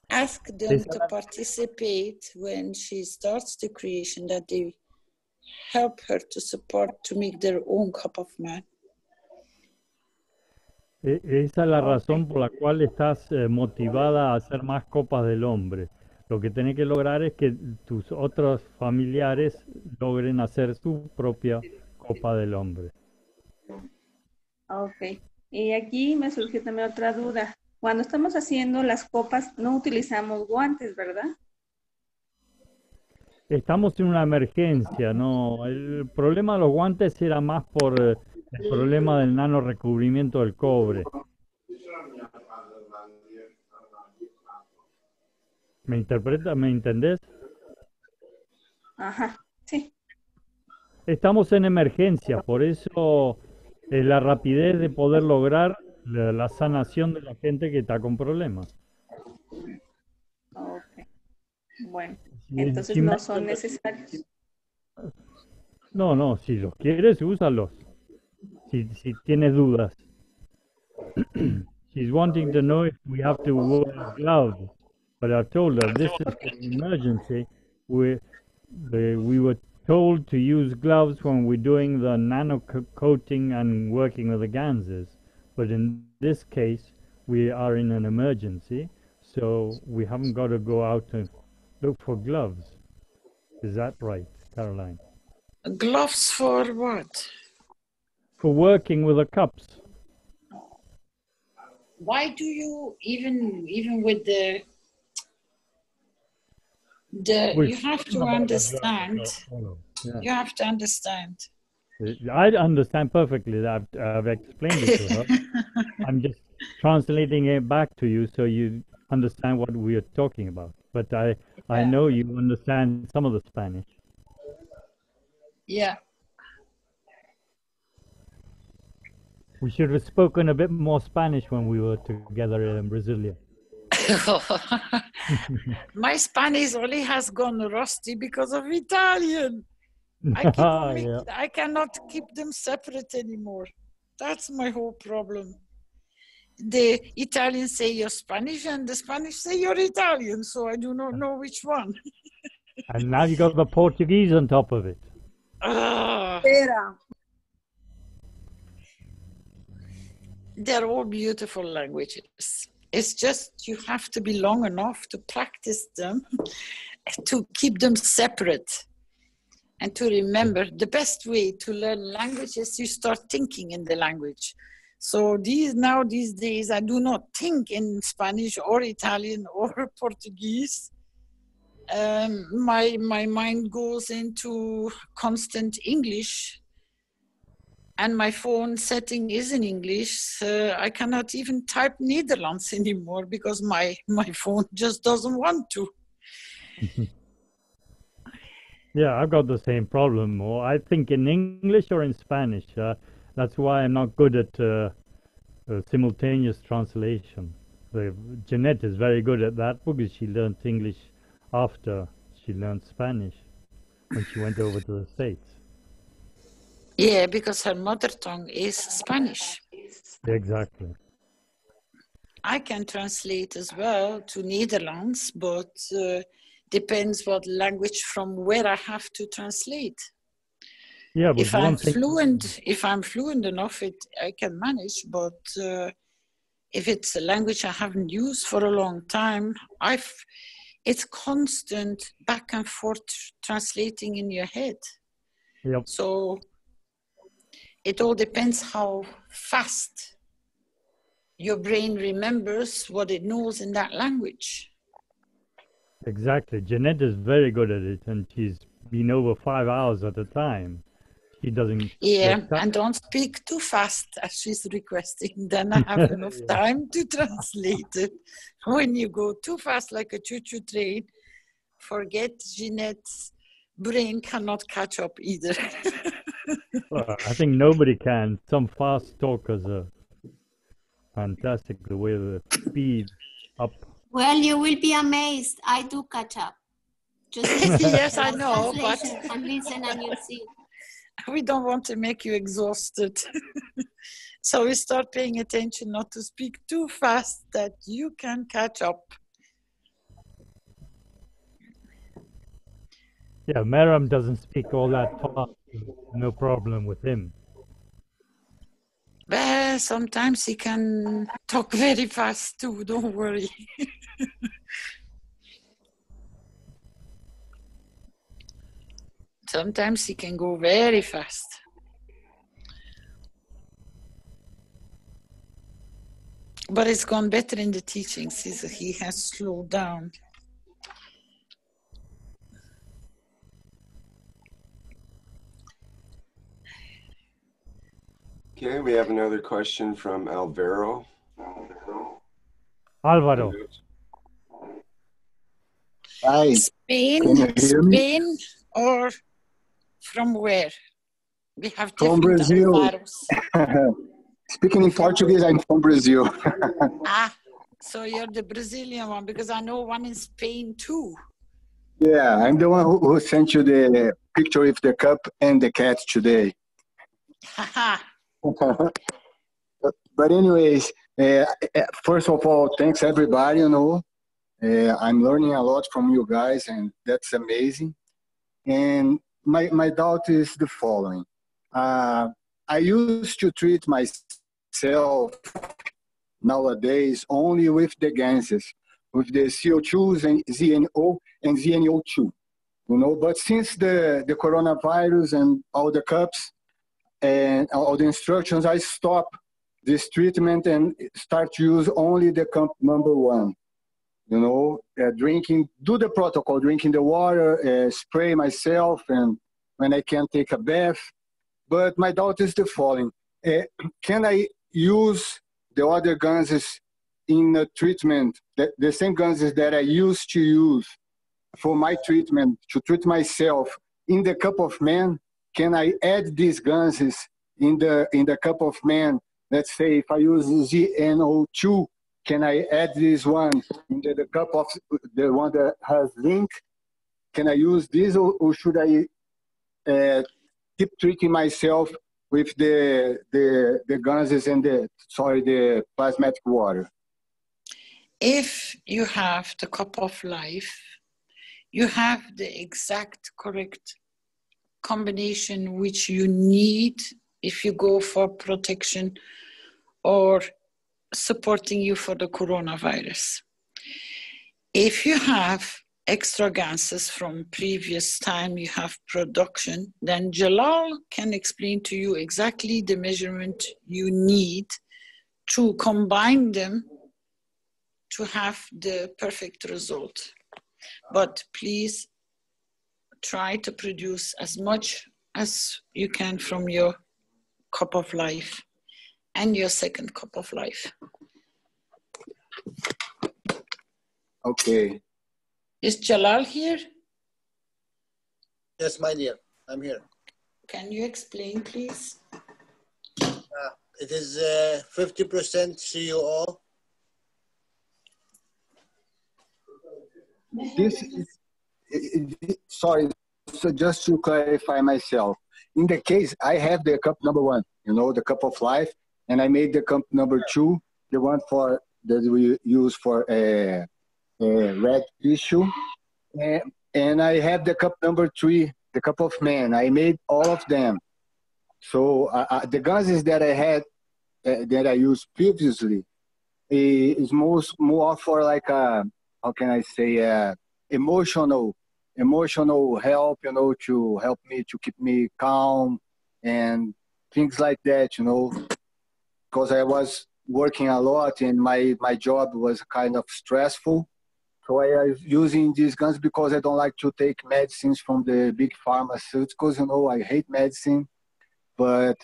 Ask them to participate when she starts the creation, that they help her to support to make their own cup of man. Esa es la razón por la cual estás motivada a hacer más copas del hombre. Lo que tenés que lograr es que tus otros familiares logren hacer su propia copa del hombre. Ok. Y aquí me surgió también otra duda. Cuando estamos haciendo las copas, no utilizamos guantes, ¿verdad? Estamos en una emergencia, ¿no? El problema de los guantes era más por el problema del nano recubrimiento del cobre. ¿Me interpreta? ¿Me entendés? Ajá, sí. Estamos en emergencia, por eso la rapidez de poder lograr la sanación de la gente que está con problemas. Ok. Bueno, entonces no son necesarios. No, si los quieres, úsalos. Si tienes dudas. She's wanting to know if we have to wear gloves. But I told her this is an emergency. We were told to use gloves when we're doing the nano coating and working with the ganses. But in this case, we are in an emergency, so we haven't got to go out and look for gloves. Is that right, Caroline? Gloves for what? For working with the cups. Why do you even with the you have to understand. Yeah. You have to understand. I understand perfectly. I've explained it to her. I'm just translating it back to you so you understand what we are talking about. But I know you understand some of the Spanish. Yeah. We should have spoken a bit more Spanish when we were together in Brasilia. My Spanish only has gone rusty because of Italian. I cannot keep them separate anymore. That's my whole problem. The Italians say you're Spanish and the Spanish say you're Italian, so I do not know which one. And now you got the Portuguese on top of it. They're all beautiful languages. It's just you have to be long enough to practice them, to keep them separate, and to remember the best way to learn language is you start thinking in the language. So these days, I do not think in Spanish or Italian or Portuguese. My mind goes into constant English. And my phone setting is in English. I cannot even type Netherlands anymore because my phone just doesn't want to. Yeah, I've got the same problem. Or I think in English or in Spanish. That's why I'm not good at simultaneous translation. Jeanette is very good at that because she learned English after she learned Spanish when she went over to the States. Yeah, because her mother tongue is Spanish. Exactly. I can translate as well to Netherlands, but depends what language from where I have to translate. Yeah, but if I'm fluent enough, I can manage. But if it's a language I haven't used for a long time, it's constant back and forth translating in your head. Yep. So it all depends how fast your brain remembers what it knows in that language. Exactly. Jeanette is very good at it, and she's been over 5 hours at a time. She doesn't... Yeah, and don't speak too fast as she's requesting. Then I have enough time to translate it. When you go too fast like a choo-choo train, forget Jeanette's brain cannot catch up either. Well, I think nobody can. Some fast talkers are fantastic, the way the speed up. Well, you will be amazed. I do catch up. Just yes, I know, but and listen and you'll see. We don't want to make you exhausted. So we start paying attention not to speak too fast that you can catch up. Yeah, Mehran doesn't speak all that fast. No problem with him. Well, sometimes he can talk very fast too, don't worry. Sometimes he can go very fast. But it's gone better in the teachings. He has slowed down. Okay, we have another question from Alvaro. Alvaro. Hi. Spain or from where? We have from different Brazil. Alvaros. Speaking in Portuguese, I'm from Brazil. So you're the Brazilian one, because I know one in Spain too. Yeah, I'm the one who sent you the picture with the cup and the cat today. But anyways, first of all, thanks everybody, I'm learning a lot from you guys, and that's amazing. And my doubt is the following. I used to treat myself nowadays only with the gases, with the CO2s and ZNO and ZNO2, but since the coronavirus and all the cups and all the instructions, I stop this treatment and start to use only the cup number 1. Drinking, do the protocol, drinking the water, spray myself, and when I can take a bath. But my doubt is the following. Can I use the other gases in a treatment, the same ganses that I used to use for my treatment, to treat myself in the cup of man, can I add these ganses in the cup of man? Let's say if I use ZNO2, can I add this one into the cup of the one that has zinc? Can I use this, or should I keep treating myself with the ganses and the plasmatic water? If you have the cup of life, you have the exact correct combination which you need if you go for protection or supporting you for the coronavirus. If you have extra ganses from previous time you have production, then Jalal can explain to you exactly the measurement you need to combine them to have the perfect result. But please try to produce as much as you can from your cup of life and your second cup of life. Okay. Is Jalal here? Yes, my dear, I'm here. Can you explain, please? It is 50% CuO. Sorry, so just to clarify myself, in the case, I have the cup number 1, the cup of life, and I made the cup number 2, the one that we use for red tissue, and I have the cup number 3, the cup of man. I made all of them. So the ganses that I had, that I used previously, is more for like a, how can I say, emotional help, to help me, to keep me calm and things like that, because I was working a lot and my job was kind of stressful. So I was using these guns because I don't like to take medicines from the big pharmaceuticals, I hate medicine. But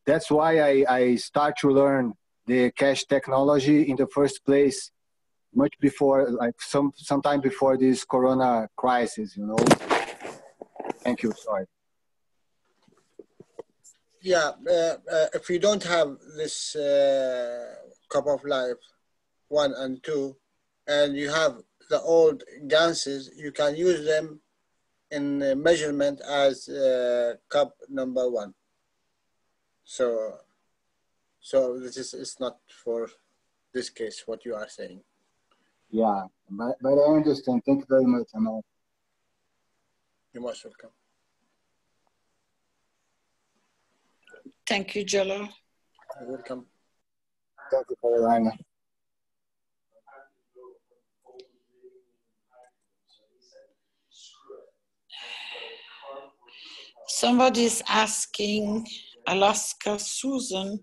that's why I start to learn the Keshe technology in the first place, much before, like sometime before this corona crisis, Thank you, sorry. Yeah, if you don't have this cup of life 1 and 2, and you have the old ganses, you can use them in measurement as cup number 1. So this is not for this case, what you are saying. Yeah, but I understand. Thank you very much, Amal. You're most welcome. Thank you, Jalal. You're welcome. Thank you, Carolina. Somebody's asking, Alaska Susan,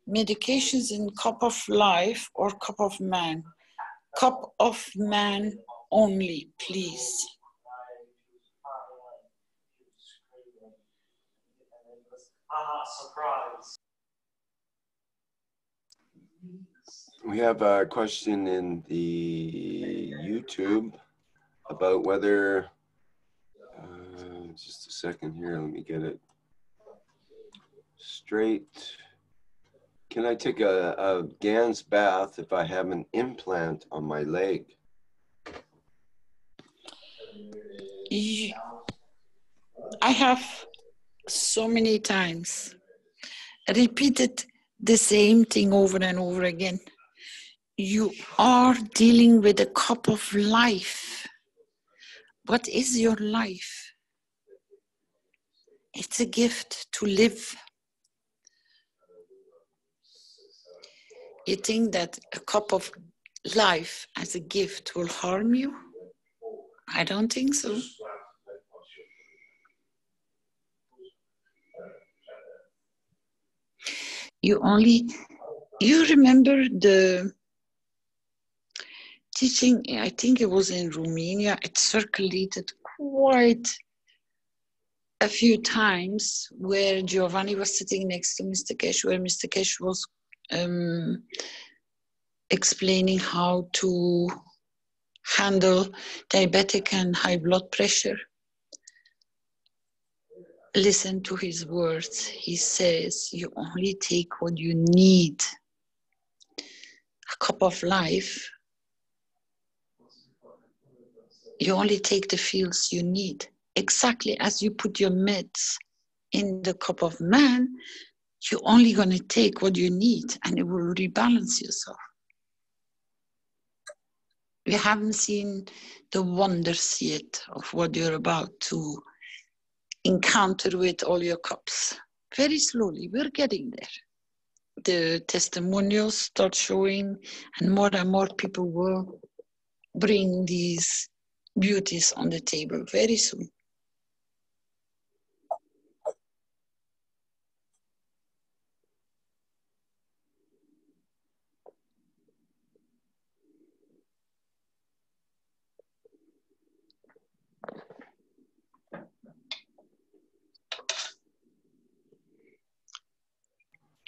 medications in cup of life or cup of man? Cup of man only, please. Surprise. We have a question in the YouTube about whether, just a second here, let me get it straight. Can I take a Gans bath if I have an implant on my leg? I have so many times repeated the same thing over and over again. You are dealing with a cup of life. What is your life? It's a gift to live. You think that a cup of life as a gift will harm you? I don't think so. You remember the teaching, I think it was in Romania, it circulated quite a few times where Giovanni was sitting next to Mr. Keshe, where Mr. Keshe was explaining how to handle diabetic and high blood pressure. Listen to his words. He says, you only take what you need. A cup of life, you only take the feels you need. Exactly as you put your meds in the cup of man, you're only going to take what you need and it will rebalance yourself. You haven't seen the wonders yet of what you're about to encounter with all your cups. Very slowly, we're getting there. The testimonials start showing and more people will bring these beauties on the table very soon.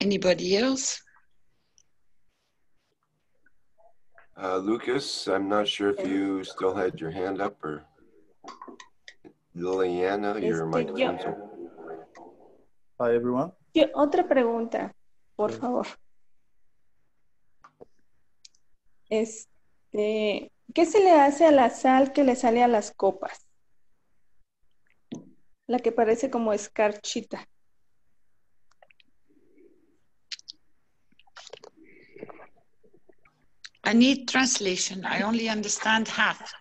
Anybody else? Lucas, I'm not sure if you still had your hand up, or Liliana, your microphone's open. Hi, everyone. Otra pregunta, por favor. ¿Qué se le hace a la sal que le sale a las copas? La que parece como escarchita. I need translation. I only understand half.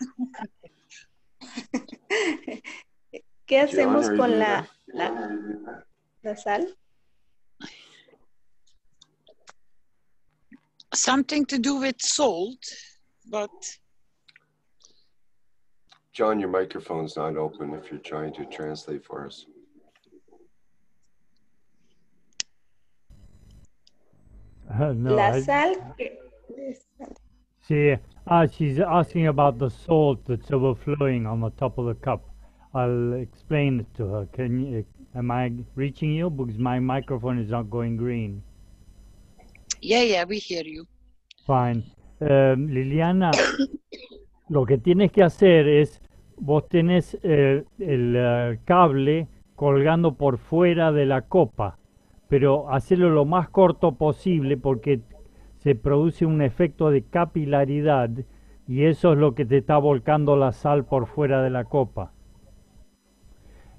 ¿Qué hacemos John, con la sal? Something to do with salt, but... John, your microphone's not open if you're trying to translate for us. No, La sal que... She's asking about the salt that's overflowing on the top of the cup. I'll explain it to her. Am I reaching you? Because my microphone is not going green. Yeah, we hear you. Fine. Liliana, lo que tienes que hacer es, vos tenés el cable colgando por fuera de la copa, pero hacerlo lo más corto posible porque se produce un efecto de capilaridad y eso es lo que te está volcando la sal por fuera de la copa.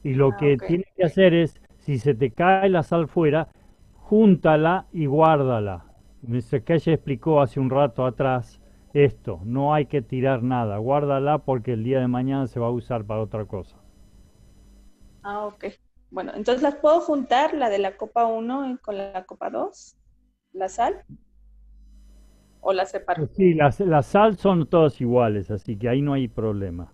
Y lo que tienes que hacer es, si se te cae la sal fuera, júntala y guárdala. Mr. Keshe explicó hace un rato atrás esto, no hay que tirar nada, guárdala porque el día de mañana se va a usar para otra cosa. Ok. Bueno, entonces las puedo juntar, la de la copa 1 con la copa 2, la sal, o la separo. Sí, la sal son todas iguales, así que ahí no hay problema.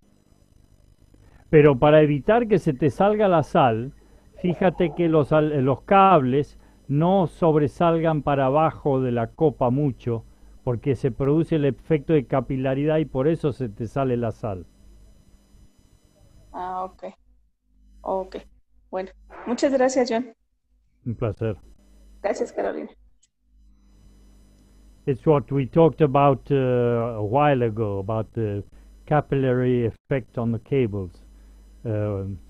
Pero para evitar que se te salga la sal, fíjate que los cables no sobresalgan para abajo de la copa mucho, porque se produce el efecto de capilaridad y por eso se te sale la sal. Ok. Ok. Bueno, muchas gracias, John. Un placer. Gracias, Carolina. It's what we talked about a while ago, about the capillary effect on the cables,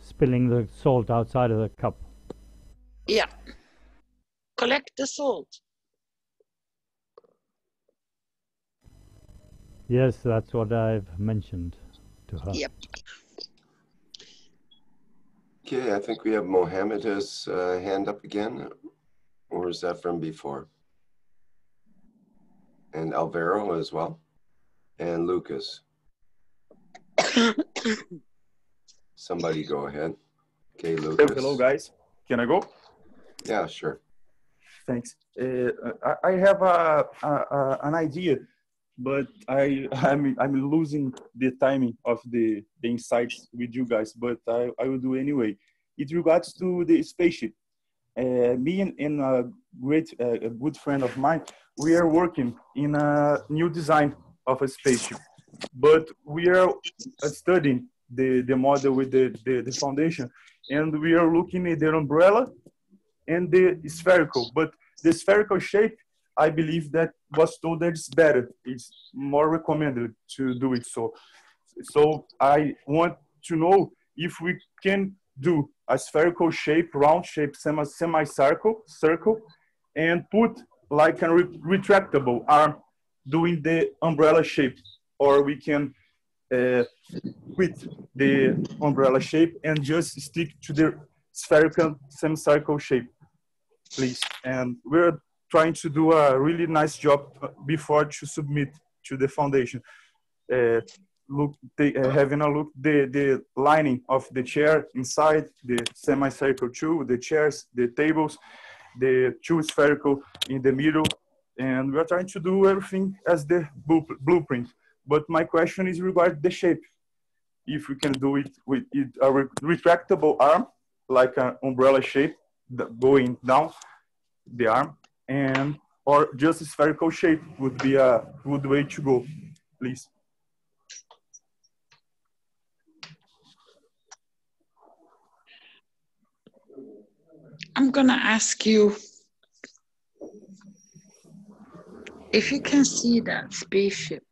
spilling the salt outside of the cup. Yeah. Collect the salt. Yes, that's what I've mentioned to her. Yep. Okay, I think we have Mohammed's hand up again, or is that from before? And Alvaro as well, and Lucas. Somebody go ahead. Okay, Lucas. Hello, guys. Can I go? Yeah, sure. Thanks. I have an idea, but I'm losing the timing of the insights with you guys, but I will do anyway. It regards to the spaceship. Me and a good friend of mine, we are working in a new design of a spaceship, but we are studying the model with the foundation, and we are looking at the umbrella and the spherical, but the spherical shape, I believe that was told that it's better. It's more recommended to do it. So I want to know if we can do a spherical shape, round shape, semicircle, and put like a retractable arm doing the umbrella shape, or we can quit the umbrella shape and just stick to the spherical semicircle shape, please. And we're trying to do a really nice job before to submit to the foundation. Having a look the lining of the chair inside, the semicircle too, the chairs, the tables, the two spherical in the middle, and we're trying to do everything as the blueprint. But my question is regarding the shape. If we can do it with a retractable arm, like an umbrella shape going down the arm, or just a spherical shape would be a good way to go, please. I'm gonna ask you if you can see that spaceship,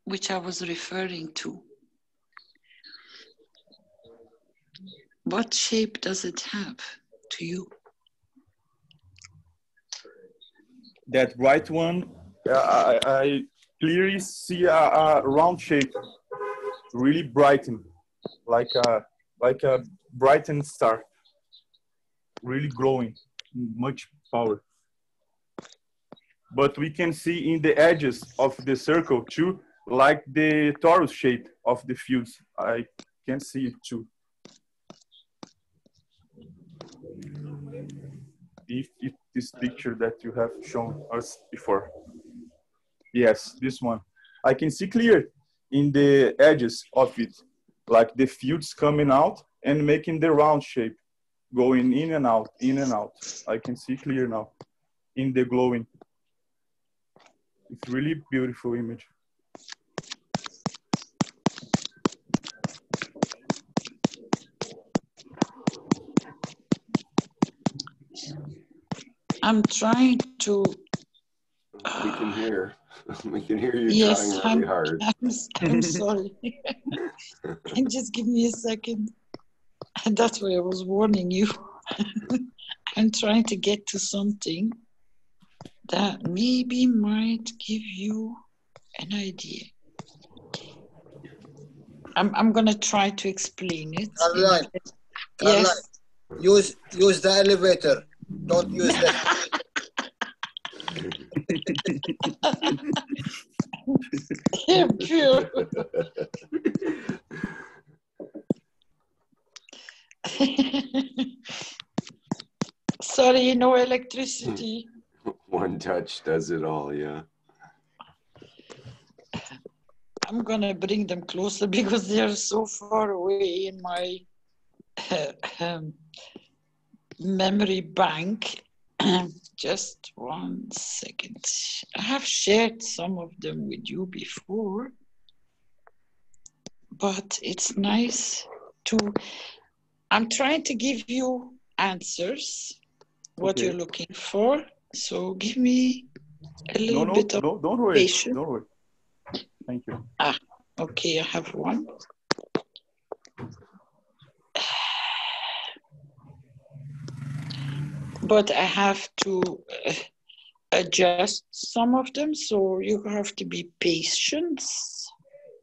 which I was referring to. What shape does it have to you? That right one, I clearly see a round shape, really brightened, like a brightened star, really glowing, much power. But we can see in the edges of the circle too, like the torus shape of the fuse. I can see it too. If this picture that you have shown us before. Yes, this one. I can see clear in the edges of it, like the fuse coming out and making the round shape, going in and out, in and out. I can see clear now in the glowing. It's really beautiful image. I'm trying to. We can hear. We can hear you Yes, trying really hard. I'm sorry. Just give me a second. And that's why I was warning you. I'm trying to get to something that maybe might give you an idea. I'm gonna try to explain it. Caroline, Yes. use the elevator. Don't use the. Pure. Sorry, no electricity. One touch does it all, yeah. I'm gonna bring them closer because they're so far away in my memory bank. Just 1 second. I have shared some of them with you before, but it's nice to, I'm trying to give you answers, what you're looking for. So give me a little bit of don't worry. patience. Don't worry. Thank you. Okay, I have one. But I have to adjust some of them, so you have to be patient.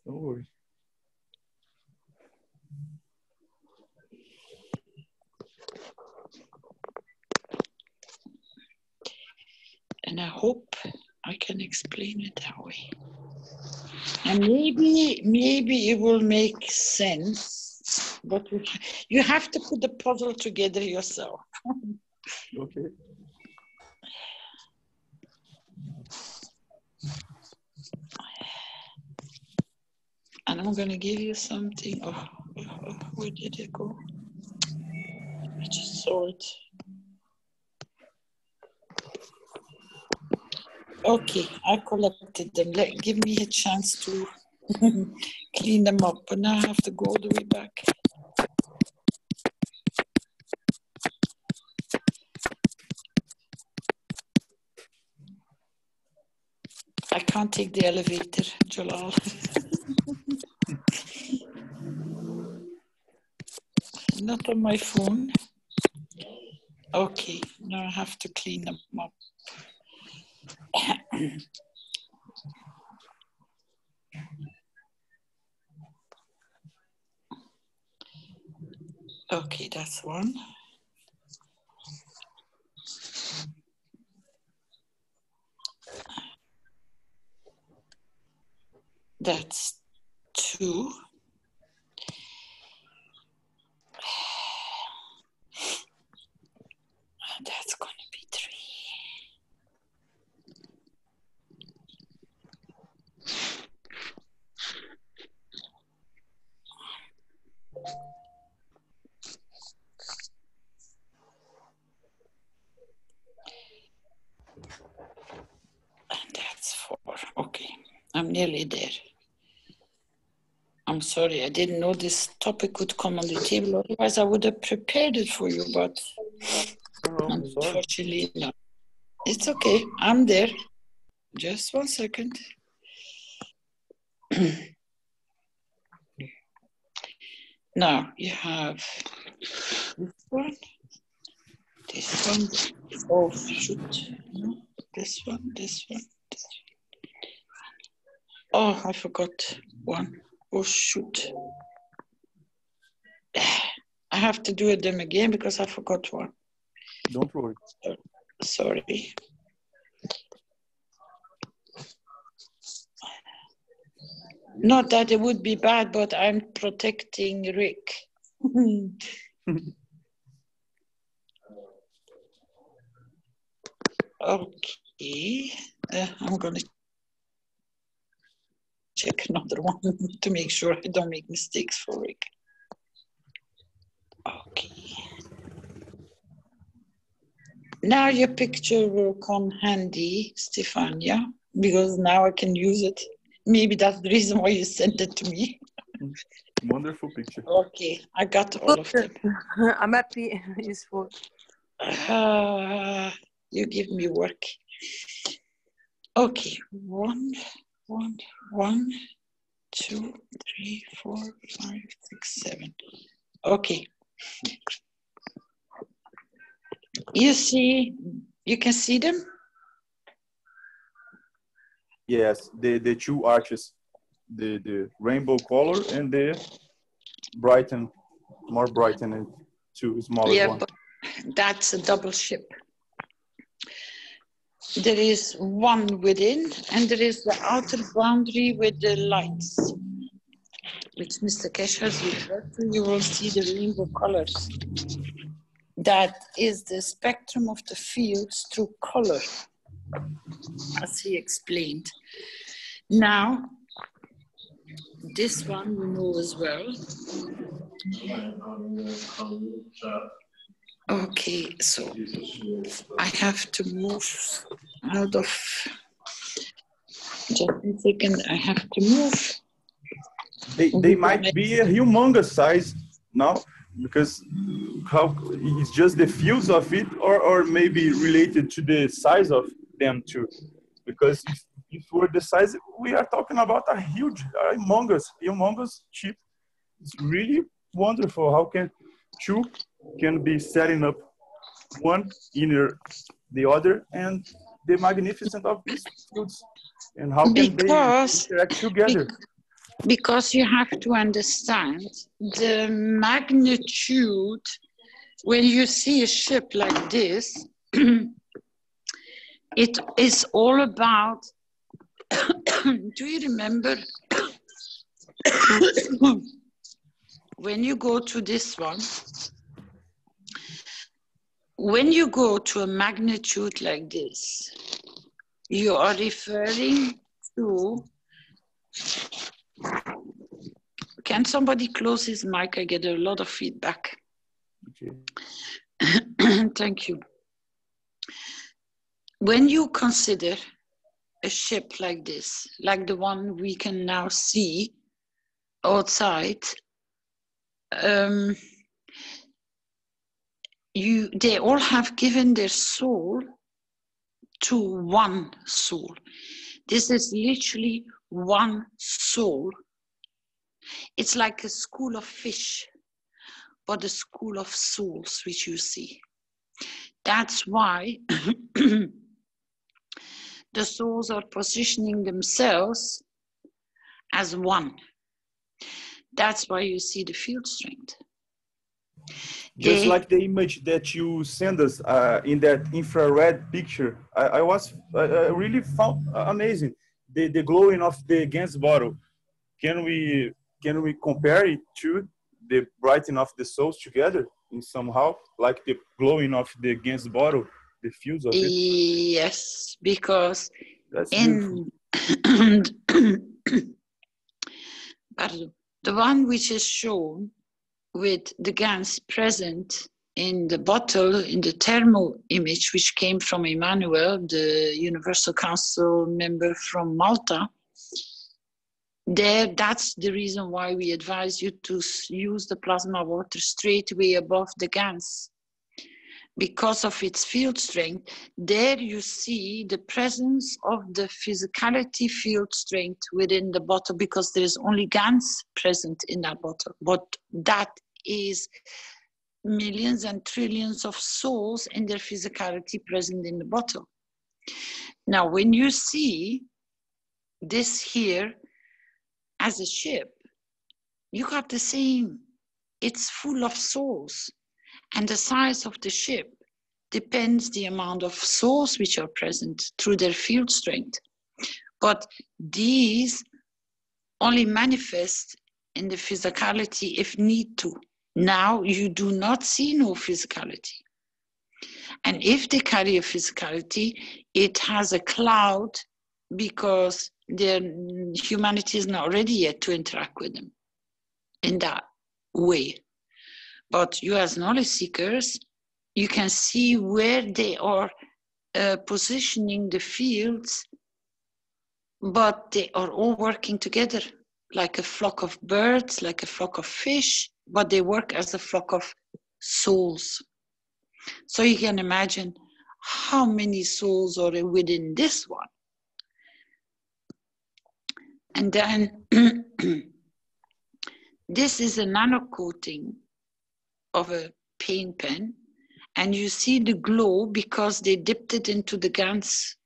Don't worry. And I hope I can explain it that way. And maybe it will make sense, but you have to put the puzzle together yourself. Okay. And I'm going to give you something. Oh, where did it go? I just saw it. Okay, I collected them. Give me a chance to clean them up, but now I have to go all the way back. I can't take the elevator, Jalal. Not on my phone. Okay, now I have to clean them up. Okay, that's one. That's two. That's going to be three. And that's four. Okay, I'm nearly there. I'm sorry, I didn't know this topic would come on the table. Otherwise, I would have prepared it for you, but unfortunately not. It's okay, I'm there. Just 1 second. Now you have this one, this one. Oh shoot! No, this one, this one. This one. Oh, I forgot one. Oh shoot! I have to do them again because I forgot one. Don't worry. Sorry. Not that it would be bad, but I'm protecting Rick. Okay, I'm going to check another one to make sure I don't make mistakes for Rick. Okay. Now your picture will come handy, Stefania, because now I can use it. Maybe that's the reason why you sent it to me. Wonderful picture. Okay, I got all of them. I'm happy. It's full. You give me work. Okay, one, 2, 3, 4, 5, 6, 7. Okay. You see, you can see them? Yes, the two arches, the rainbow color and the more brightened two smaller Yeah, one. but that's a double ship. There is one within, and there is the outer boundary with the lights, which Mr. Keshe has referred to. You will see the rainbow colors. That is the spectrum of the fields through color, as he explained. Now, this one we know as well. Okay, so I have to move out of, just a second, I have to move. They might be a humongous size now, because how it's just the fields of it, or maybe related to the size of them too, because if we're the size, we are talking about a huge, humongous chip. It's really wonderful how can two can be setting up one inner the other, and the magnificence of these fields, and how can they interact together. Because you have to understand the magnitude when you see a ship like this. It is all about, do you remember when you go to this one, when you go to a magnitude like this, you are referring to, can somebody close his mic? I get a lot of feedback. Okay. Thank you. When you consider a ship like this, like the one we can now see outside, they all have given their soul to one soul. This is literally one soul. It's like a school of fish, but a school of souls, which you see. That's why the souls are positioning themselves as one. That's why you see the field strength. Just like the image that you send us in that infrared picture, I really found amazing the glowing of the gas bottle. Can we compare it to the brightening of the souls together in somehow, like the glowing of the gas bottle, the fuse of it? Yes, because that's in pardon, the one which is shown with the gas present in the bottle, in the thermal image, which came from Emmanuel, the Universal Council member from Malta, that's the reason why we advise you to use the plasma water straight away above the gas. Because of its field strength, there you see the presence of the physicality field strength within the bottle, because there is only gas present in that bottle. But that is millions and trillions of souls in their physicality present in the bottle. Now, when you see this here as a ship, you got the same. It's full of souls. And the size of the ship depends the amount of souls which are present through their field strength. But these only manifest in the physicality if need to. Now you do not see no physicality. And if they carry a physicality, it has a cloud because their humanity is not ready yet to interact with them in that way. But you as knowledge seekers, you can see where they are positioning the fields, but they are all working together like a flock of birds, like a flock of fish, but they work as a flock of souls. So you can imagine how many souls are within this one. And then this is a nano coating of a paint pen, and you see the glow because they dipped it into the GANS.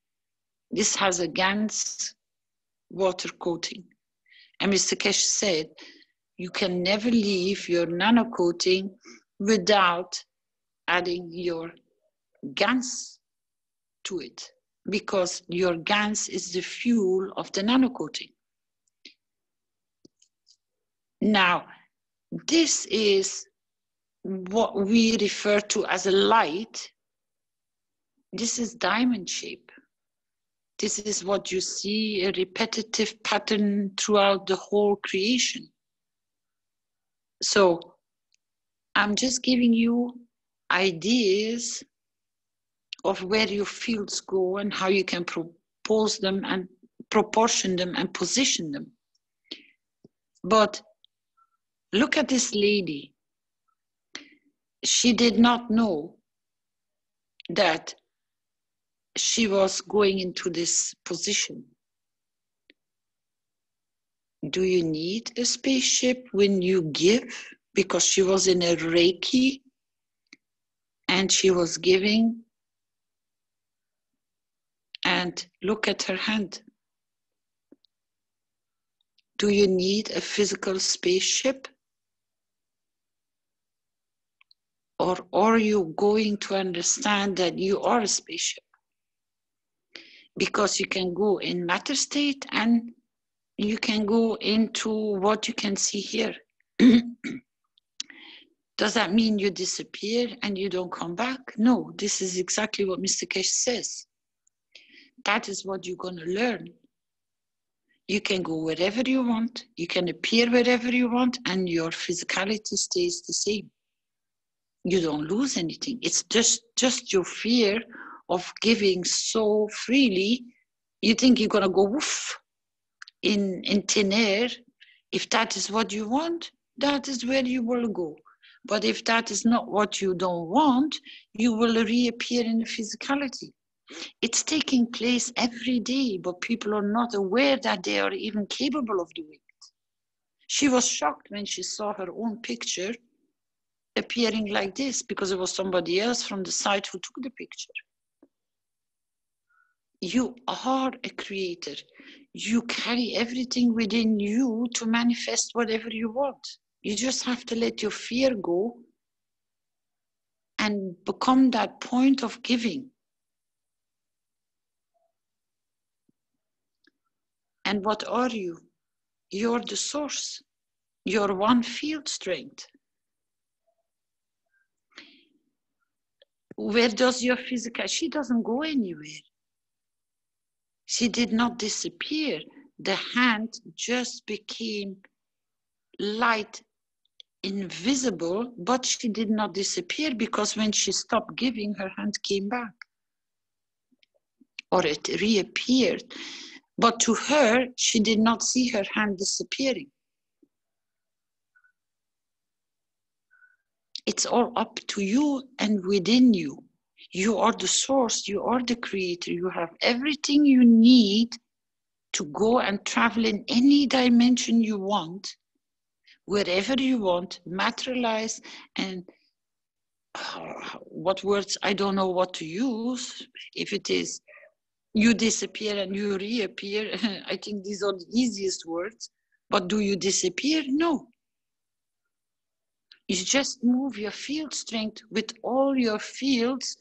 This has a GANS water coating. And Mr. Keshe said, you can never leave your nano coating without adding your GANS to it, because your GANS is the fuel of the nano coating. Now, this is what we refer to as a light. This is diamond shape. This is what you see, a repetitive pattern throughout the whole creation. So I'm just giving you ideas of where your fields go and how you can propose them and proportion them and position them. But look at this lady. She did not know that she was going into this position. Do you need a spaceship when you give? Because she was in a Reiki and she was giving. And look at her hand. Do you need a physical spaceship? Or are you going to understand that you are a spaceship? Because you can go in matter state and you can go into what you can see here. Does that mean you disappear and you don't come back? No, this is exactly what Mr. Keshe says. That is what you're going to learn. You can go wherever you want, you can appear wherever you want, and your physicality stays the same. You don't lose anything. It's just your fear of giving so freely. You think you're going to go woof in thin air. If that is what you want, that is where you will go. But if that is not what you don't want, you will reappear in the physicality. It's taking place every day, but people are not aware that they are even capable of doing it. She was shocked when she saw her own picture appearing like this, because it was somebody else from the site who took the picture. You are a creator. You carry everything within you to manifest whatever you want. You just have to let your fear go and become that point of giving. And what are you? You're the source. You're one field strength. Where does your physical? She doesn't go anywhere. She did not disappear. The hand just became light, invisible, but she did not disappear, because when she stopped giving, her hand came back. Or it reappeared. But to her, she did not see her hand disappearing. It's all up to you and within you. You are the source, you are the creator, you have everything you need to go and travel in any dimension you want, wherever you want, materialize, and what words, I don't know what to use. If it is you disappear and you reappear, I think these are the easiest words, but do you disappear? No. You just move your field strength with all your fields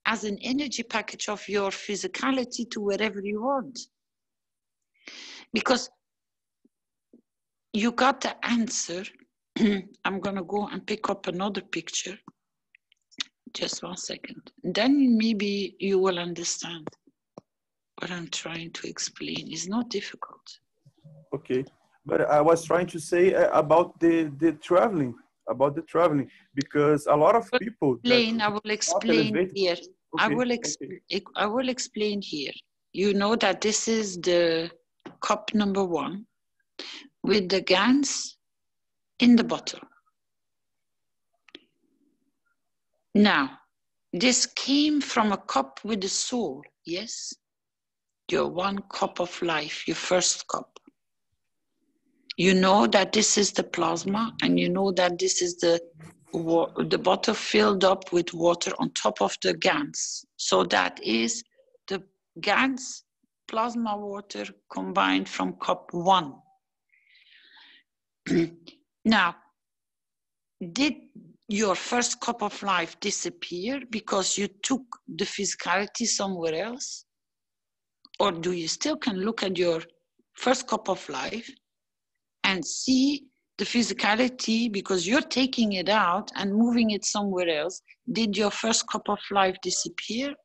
as an energy package of your physicality to wherever you want. Because you got the answer. I'm gonna go and pick up another picture. Just 1 second. Then maybe you will understand what I'm trying to explain. It's not difficult. Okay, but I was trying to say about the traveling, because a lot of people. I will explain here. Okay, I will explain here. You know that this is the cup number 1 with the GANs in the bottle. Now, this came from a cup with the soul, yes? Your 1 cup of life, your first cup. You know that this is the plasma, and you know that this is the bottle filled up with water on top of the GANs. So that is the GANs, plasma water combined from cup 1. Now, did your first cup of life disappear because you took the physicality somewhere else? Or do you still can look at your first cup of life and see the physicality, because you're taking it out and moving it somewhere else? Did your first cup of life disappear?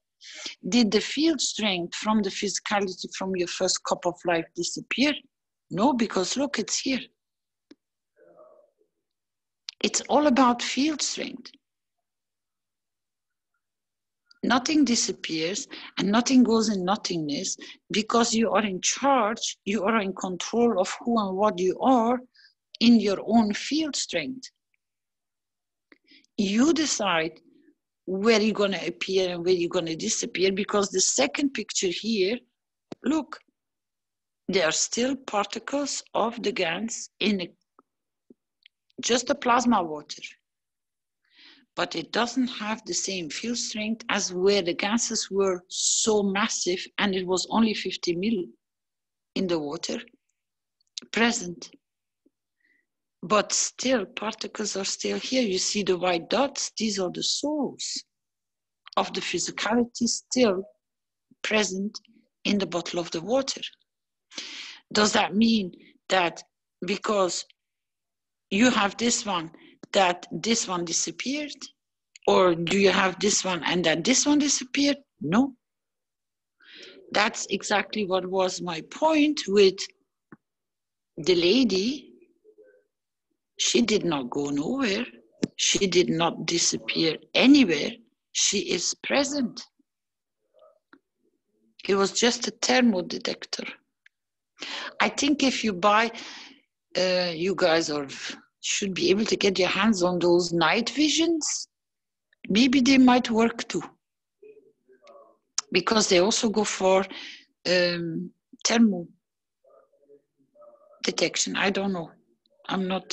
Did the field strength from the physicality from your first cup of life disappear? No, because look, it's here. It's all about field strength. Nothing disappears and nothing goes in nothingness, because you are in charge, you are in control of who and what you are in your own field strength. You decide where you're going to appear and where you're going to disappear, because the second picture here, look, there are still particles of the GANs in just the plasma water. But it doesn't have the same field strength as where the gases were so massive and it was only 50 mil in the water present. But still, particles are still here. You see the white dots? These are the souls of the physicality still present in the bottle of the water. Does that mean that because you have this one, that this one disappeared? Or do you have this one and then this one disappeared? No. That's exactly what was my point with the lady. She did not go nowhere. She did not disappear anywhere. She is present. It was just a thermal detector. I think if you buy, you guys should be able to get your hands on those night visions. Maybe they might work too. because they also go for thermal detection. I don't know. I'm not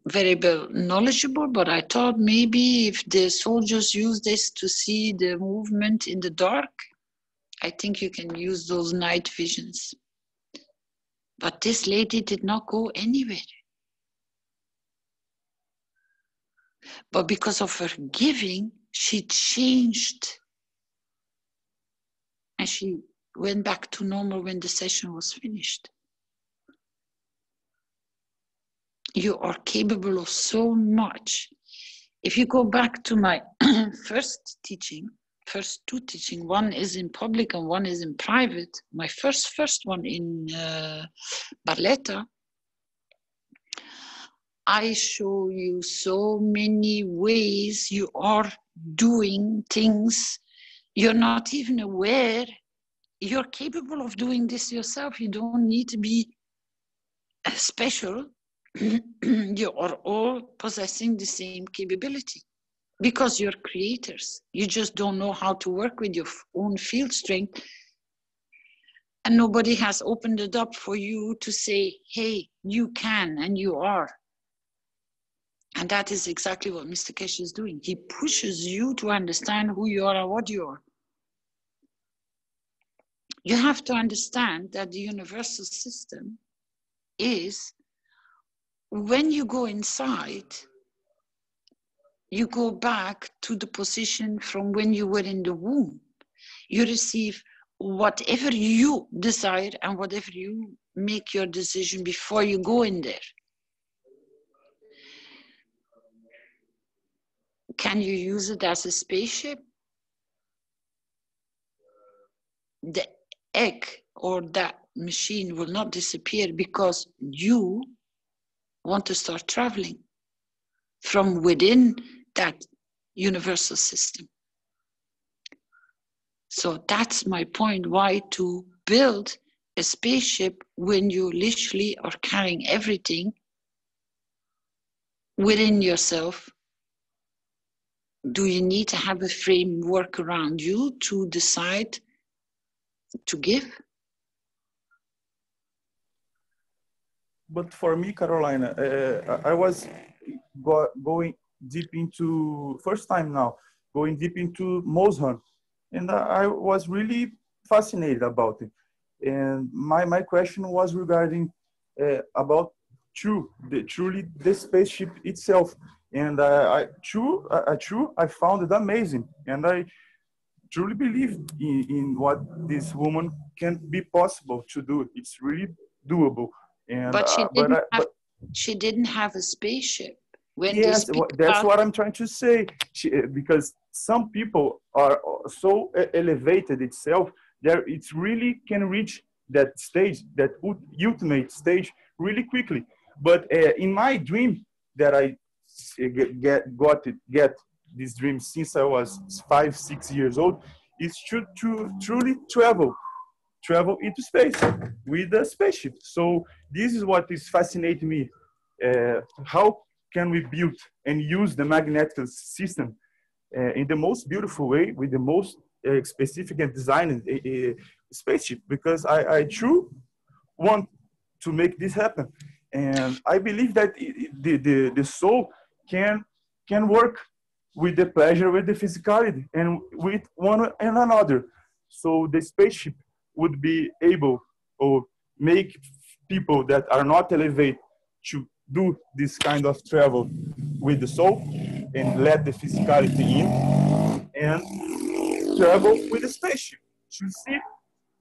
very well knowledgeable, but I thought maybe if the soldiers use this to see the movement in the dark, I think you can use those night visions. But this lady did not go anywhere. But because of her giving, she changed. And she went back to normal when the session was finished. You are capable of so much. If you go back to my first two teaching, one is in public and one is in private. My first one in Barletta, I show you so many ways you are doing things. You're not even aware. You're capable of doing this yourself. You don't need to be special. You are all possessing the same capability because you're creators. You just don't know how to work with your own field strength. And nobody has opened it up for you to say, hey, you can and you are. And that is exactly what Mr. Keshe is doing. He pushes you to understand who you are and what you are. You have to understand that the universal system is, when you go inside, you go back to the position from when you were in the womb. You receive whatever you desire and whatever you make your decision before you go in there. Can you use it as a spaceship? The egg or that machine will not disappear because you want to start traveling from within that universal system. So that's my point, why to build a spaceship when you literally are carrying everything within yourself. Do you need to have a framework around you to decide to give? But for me, Carolina, I was going deep into, first time now, going deep into Mehran. And I was really fascinated about it. And my question was regarding about truly the spaceship itself. And I found it amazing. And I truly believe in what this woman can be possible to do. It's really doable. And, but she didn't have a spaceship. When yes, that's what I'm trying to say. Because some people are so elevated itself that it really can reach that stage, that ultimate stage, really quickly. But in my dream that I get this dream since I was 5-6 years old, is to truly travel into space with a spaceship. So this is what is fascinating me. How can we build and use the magnetic system in the most beautiful way, with the most specific and designed spaceship? Because I truly want to make this happen. And I believe that the soul can work with the pleasure, with the physicality, and with one and another. So the spaceship would be able or make people that are not elevated to do this kind of travel with the soul and let the physicality in and travel with the spaceship to see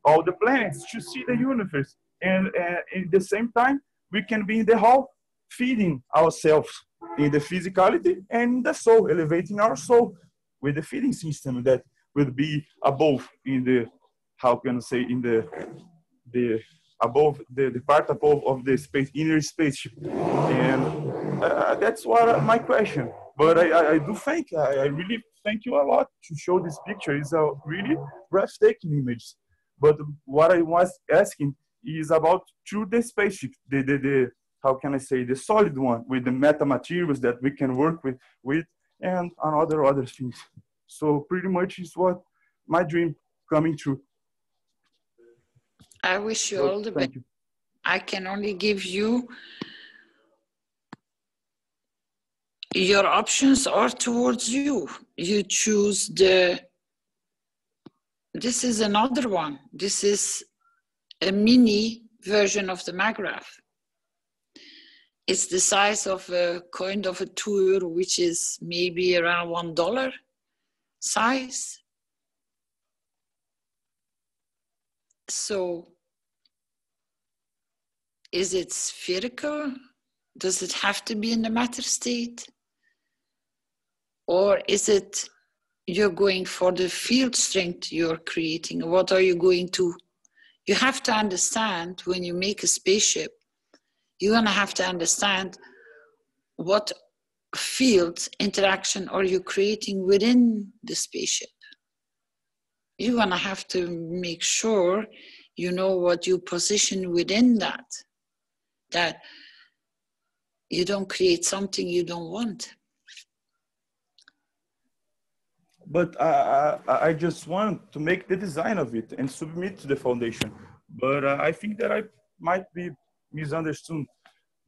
all the planets, to see the universe. And at the same time, we can be in the hall feeding ourselves in the physicality and the soul, elevating our soul with the feeding system that will be above in the, how can I say, in the above, the part above of the space, inner spaceship. And that's what my question. But I do think, I really thank you a lot to show this picture. It's a really breathtaking image. But what I was asking is about through the spaceship, the how can I say, the solid one with the meta materials that we can work with and other things. So pretty much is what my dream coming true. I wish you So, all the best. thank you. I can only give you your options are towards you. You choose this is another one. This is a mini version of the MAGRAPH. It's the size of a coin of a €2, which is maybe around $1 size. So is it spherical? Does it have to be in the matter state? Or is it you're going for the field strength you're creating? What are you going to? You have to understand when you make a spaceship, you're going to have to understand what field interaction are you creating within the spaceship. You're going to have to make sure you know what you position within that you don't create something you don't want. But I just want to make the design of it and submit to the foundation. But I think that I might be misunderstood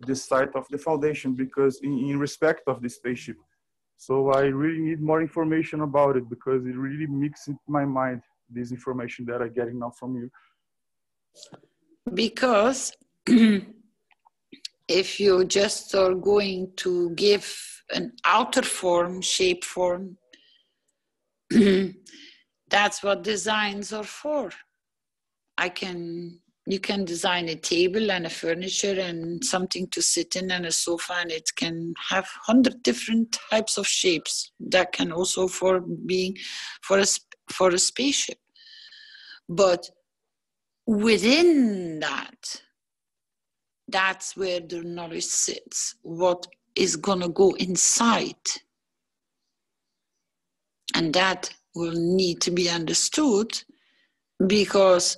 the site of the foundation because in respect of the spaceship. So I really need more information about it because it really mixes in my mind, this information that I'm getting now from you. Because if you just are going to give an outer form, shape form, that's what designs are for. You can design a table and a furniture and something to sit in and a sofa, and it can have 100 different types of shapes. That can also for a spaceship. But within that, that's where the knowledge sits. What is gonna go inside? And that will need to be understood because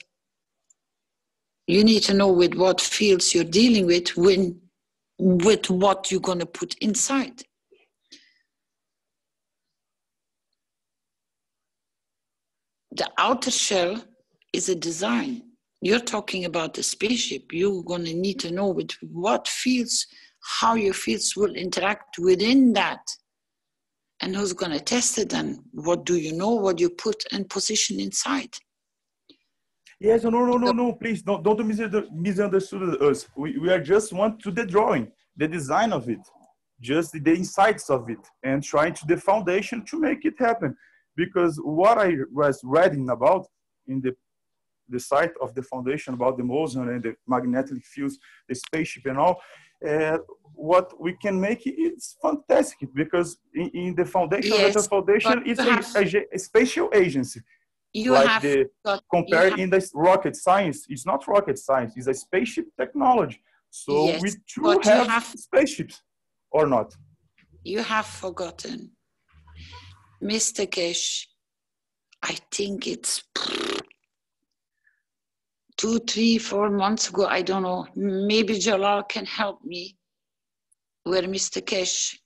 you need to know with what fields you're dealing with what you're going to put inside. The outer shell is a design. You're talking about the spaceship. You're going to need to know with what fields, how your fields will interact within that. And who's going to test it, and what do you know, what you put and position inside? Yes, no, please, don't misunderstood us. We are just want to the drawing, the design of it, just the insights of it, and trying to the foundation to make it happen. Because what I was reading about in the site of the foundation about the Mozart and the magnetic fields, the spaceship and all, what we can make is fantastic because in the foundation, yes, the foundation is a spatial agency. Compared in the rocket science, it's not rocket science, it's a spaceship technology. So yes, we do have spaceships or not. You have forgotten. Mr. Keshe, I think it's 2, 3, 4 months ago, I don't know, maybe Jalal can help me, where Mr. Keshe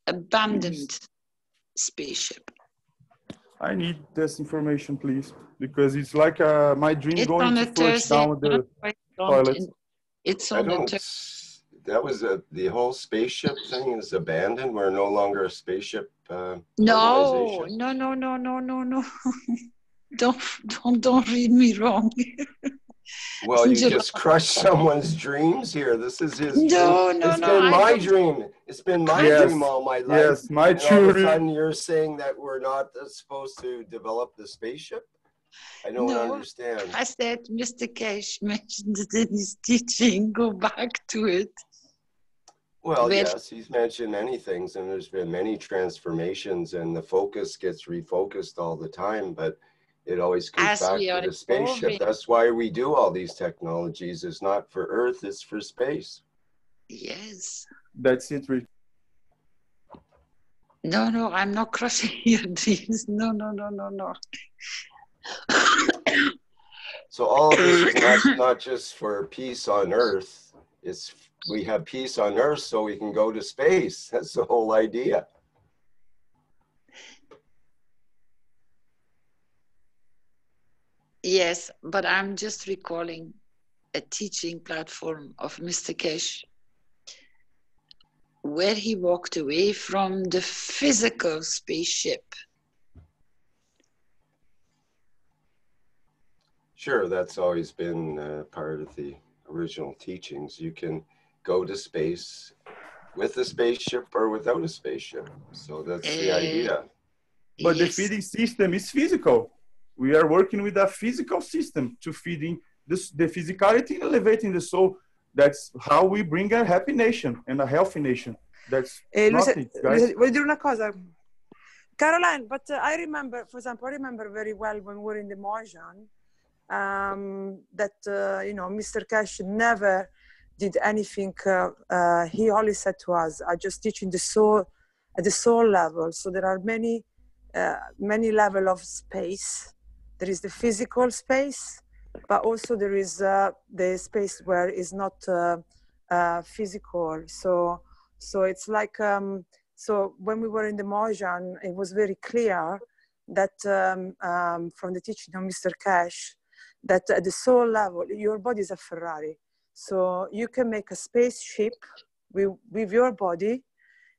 abandoned Spaceship. I need this information, please, because it's like my dream it's going to flush down the toilet. It's on that was the whole spaceship thing is abandoned. We're no longer a spaceship No. organization. No. Don't read me wrong. Well, you just crushed someone's dreams here. This is his dream. It's been my dream. It's been my dream all my life. Yes, my and dream. all of a sudden you're saying that we're not supposed to develop the spaceship? I don't understand. I said Mr. Keshe mentioned it in his teaching. Go back to it. Well, yes, he's mentioned many things, and there's been many transformations, and the focus gets refocused all the time, but it always comes back to the spaceship. That's why we do all these technologies. It's not for Earth, it's for space. Yes. That's it, Rick. No, I'm not crushing your dreams. No. So all of this is not just for peace on Earth. It's we have peace on Earth so we can go to space. That's the whole idea. Yes, but I'm just recalling a teaching platform of Mr. Keshe where he walked away from the physical spaceship. Sure, that's always been part of the original teachings. You can go to space with a spaceship or without a spaceship. So that's the idea. But the feeding system is physical. We are working with a physical system to feeding this, the physicality and elevating the soul. That's how we bring a happy nation and a healthy nation. That's nothing, guys. Voglio dire una cosa. Caroline, but I remember, for example, I remember very well when we were in the Mojan, that, you know, Mr. Keshe never did anything. He always said to us, I just teach in the soul, at the soul level. So there are many level of space. There is the physical space, but also there is the space where it's not physical. So it's like, so when we were in the Mojan, it was very clear that from the teaching of Mr. Keshe, that at the soul level, your body is a Ferrari. So you can make a spaceship with your body,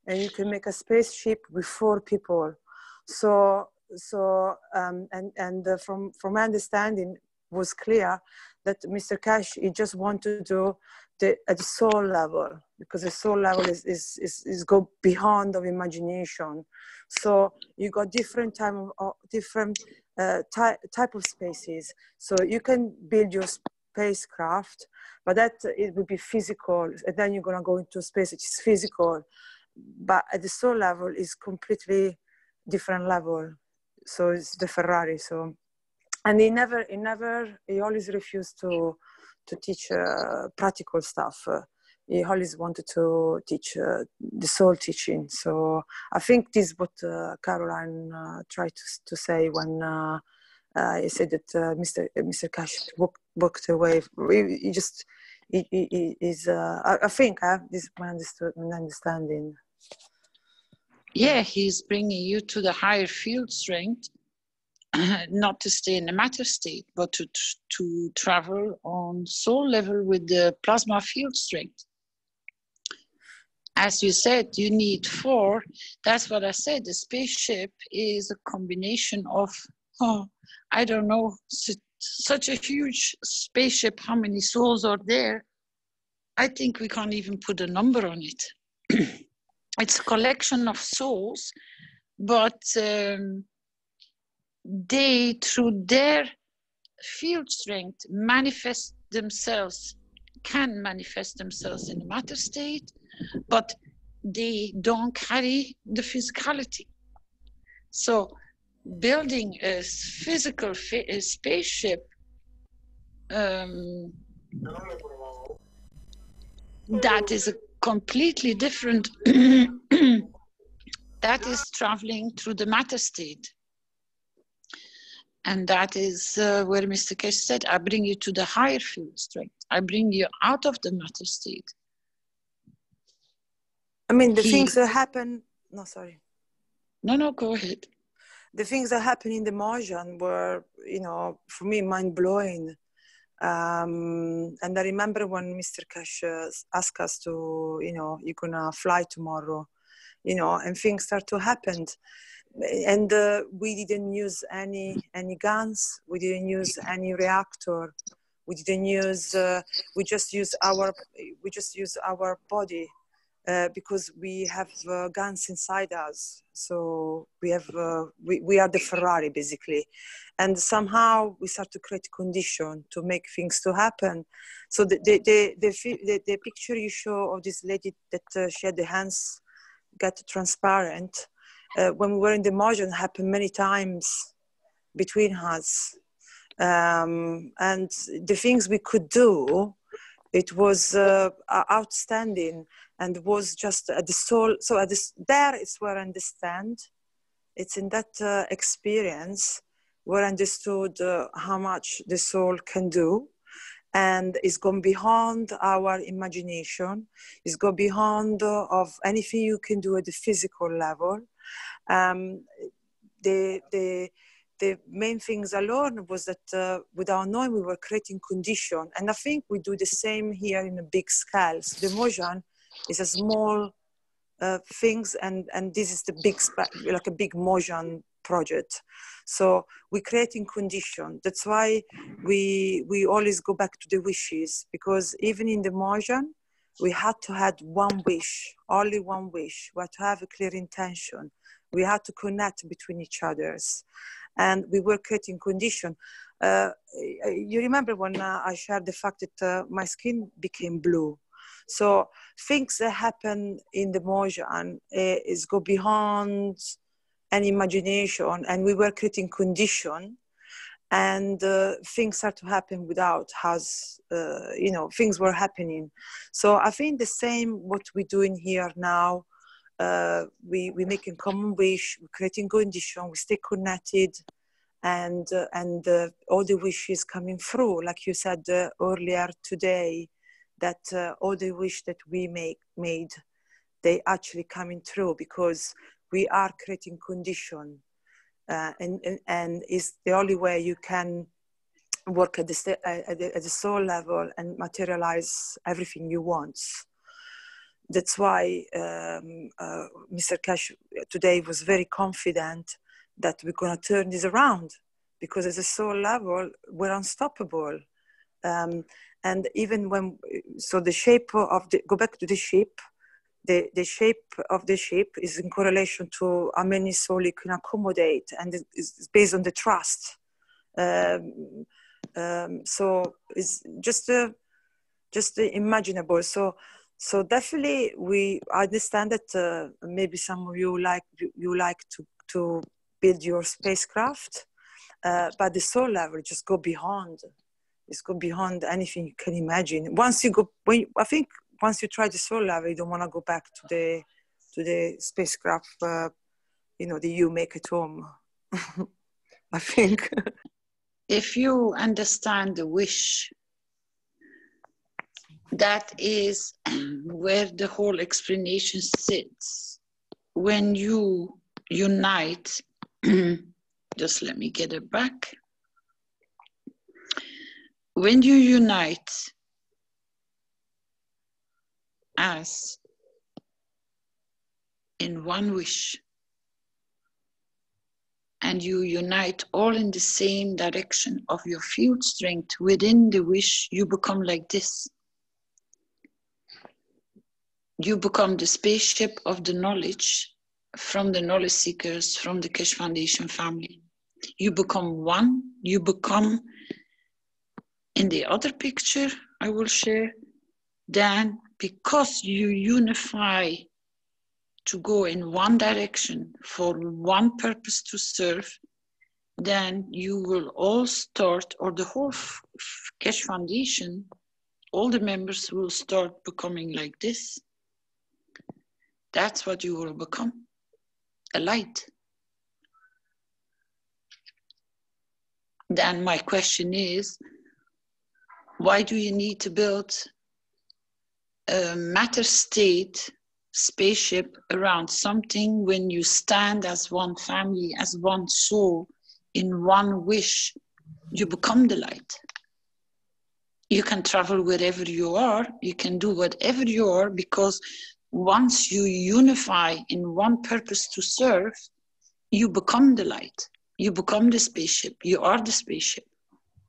and you can make a spaceship with 4 people. So from my understanding, was clear that Mr. Keshe, he just wanted to do at the soul level, because the soul level is go beyond of imagination. So you got different type of spaces. So you can build your spacecraft, but that it would be physical, and then you're gonna go into space, which is physical. But at the soul level is completely different level. So it's the Ferrari. So, and he always refused to teach practical stuff. He always wanted to teach the soul teaching. So I think this is what Caroline tried to say when he said that Mr. Keshe walked away. He is. I think this is my understanding. Yeah, he's bringing you to the higher field strength, not to stay in the matter state, but to travel on soul level with the plasma field strength. As you said, you need 4. That's what I said. The spaceship is a combination of, I don't know, such a huge spaceship. How many souls are there? I think we can't even put a number on it. It's a collection of souls, but they, through their field strength, can manifest themselves in the matter state, but they don't carry the physicality. So building a physical spaceship, that is a completely different, that is traveling through the matter state. And that is where Mr. Keshe said, I bring you to the higher field strength. I bring you out of the matter state. I mean, the things that happen, No, go ahead. The things that happen in the Mojan were, you know, for me, mind-blowing. And I remember when Mr. Keshe asked us to, you know, you're gonna fly tomorrow, you know, and things start to happen. And we didn't use any guns. We didn't use any reactor. We didn't use. We just use our body because we have guns inside us. So we have. We are the Ferrari basically, and somehow we start to create condition to make things to happen. So the picture you show of this lady that she had the hands get transparent. When we were in the Mojan, happened many times between us. And the things we could do, it was outstanding, and was just at the soul. So at this, there is where I understand. It's in that experience where I understood how much the soul can do. And it's gone beyond our imagination. It's gone beyond of anything you can do at the physical level. The the main things I learned was that without knowing, we were creating condition. And I think we do the same here in a big scale. So the Mojang is a small things, and this is the big, like a big Mojang project. So we're creating condition. That's why we always go back to the wishes, because even in the Mojang, we had to have one wish, only one wish. We had to have a clear intention. We had to connect between each others, and we were creating condition. You remember when I shared the fact that my skin became blue. So things that happen in the Mojang is go beyond an imagination, and we were creating condition, and things start to happen without us, things were happening. So I think the same what we're doing here now, we making common wish, we're creating condition, we stay connected, and all the wishes coming through, like you said earlier today, that all the wish that we made, they actually coming through because we are creating condition, and it's the only way you can work at the soul level and materialize everything you want. That's why Mr. Keshe today was very confident that we're going to turn this around, because at the soul level, we're unstoppable. And even when, so the shape of the, go back to the ship, the shape of the ship is in correlation to how many souls you can accommodate, and it's based on the trust. So it's just imaginable. So definitely I understand that maybe some of you like to build your spacecraft, but the soul level just go beyond. It's go beyond anything you can imagine. Once you go, I think once you try the soul level, you don't want to go back to the spacecraft, that you make at home. I think. If you understand the wish, that is where the whole explanation sits. When you unite, just let me get it back. When you unite as in one wish, and you unite all in the same direction of your field strength within the wish, you become like this. You become the spaceship of the knowledge from the knowledge seekers, from the Keshe Foundation family. You become one, you become, in the other picture I will share, then because you unify to go in one direction for one purpose to serve, then you will all start, or the whole Keshe Foundation, all the members will start becoming like this. That's what you will become, a light. Then my question is, why do you need to build a matter state spaceship around something when you stand as one family, as one soul, in one wish? You become the light. You can travel wherever you are, you can do whatever you are, because once you unify in one purpose to serve, you become the light. You become the spaceship. You are the spaceship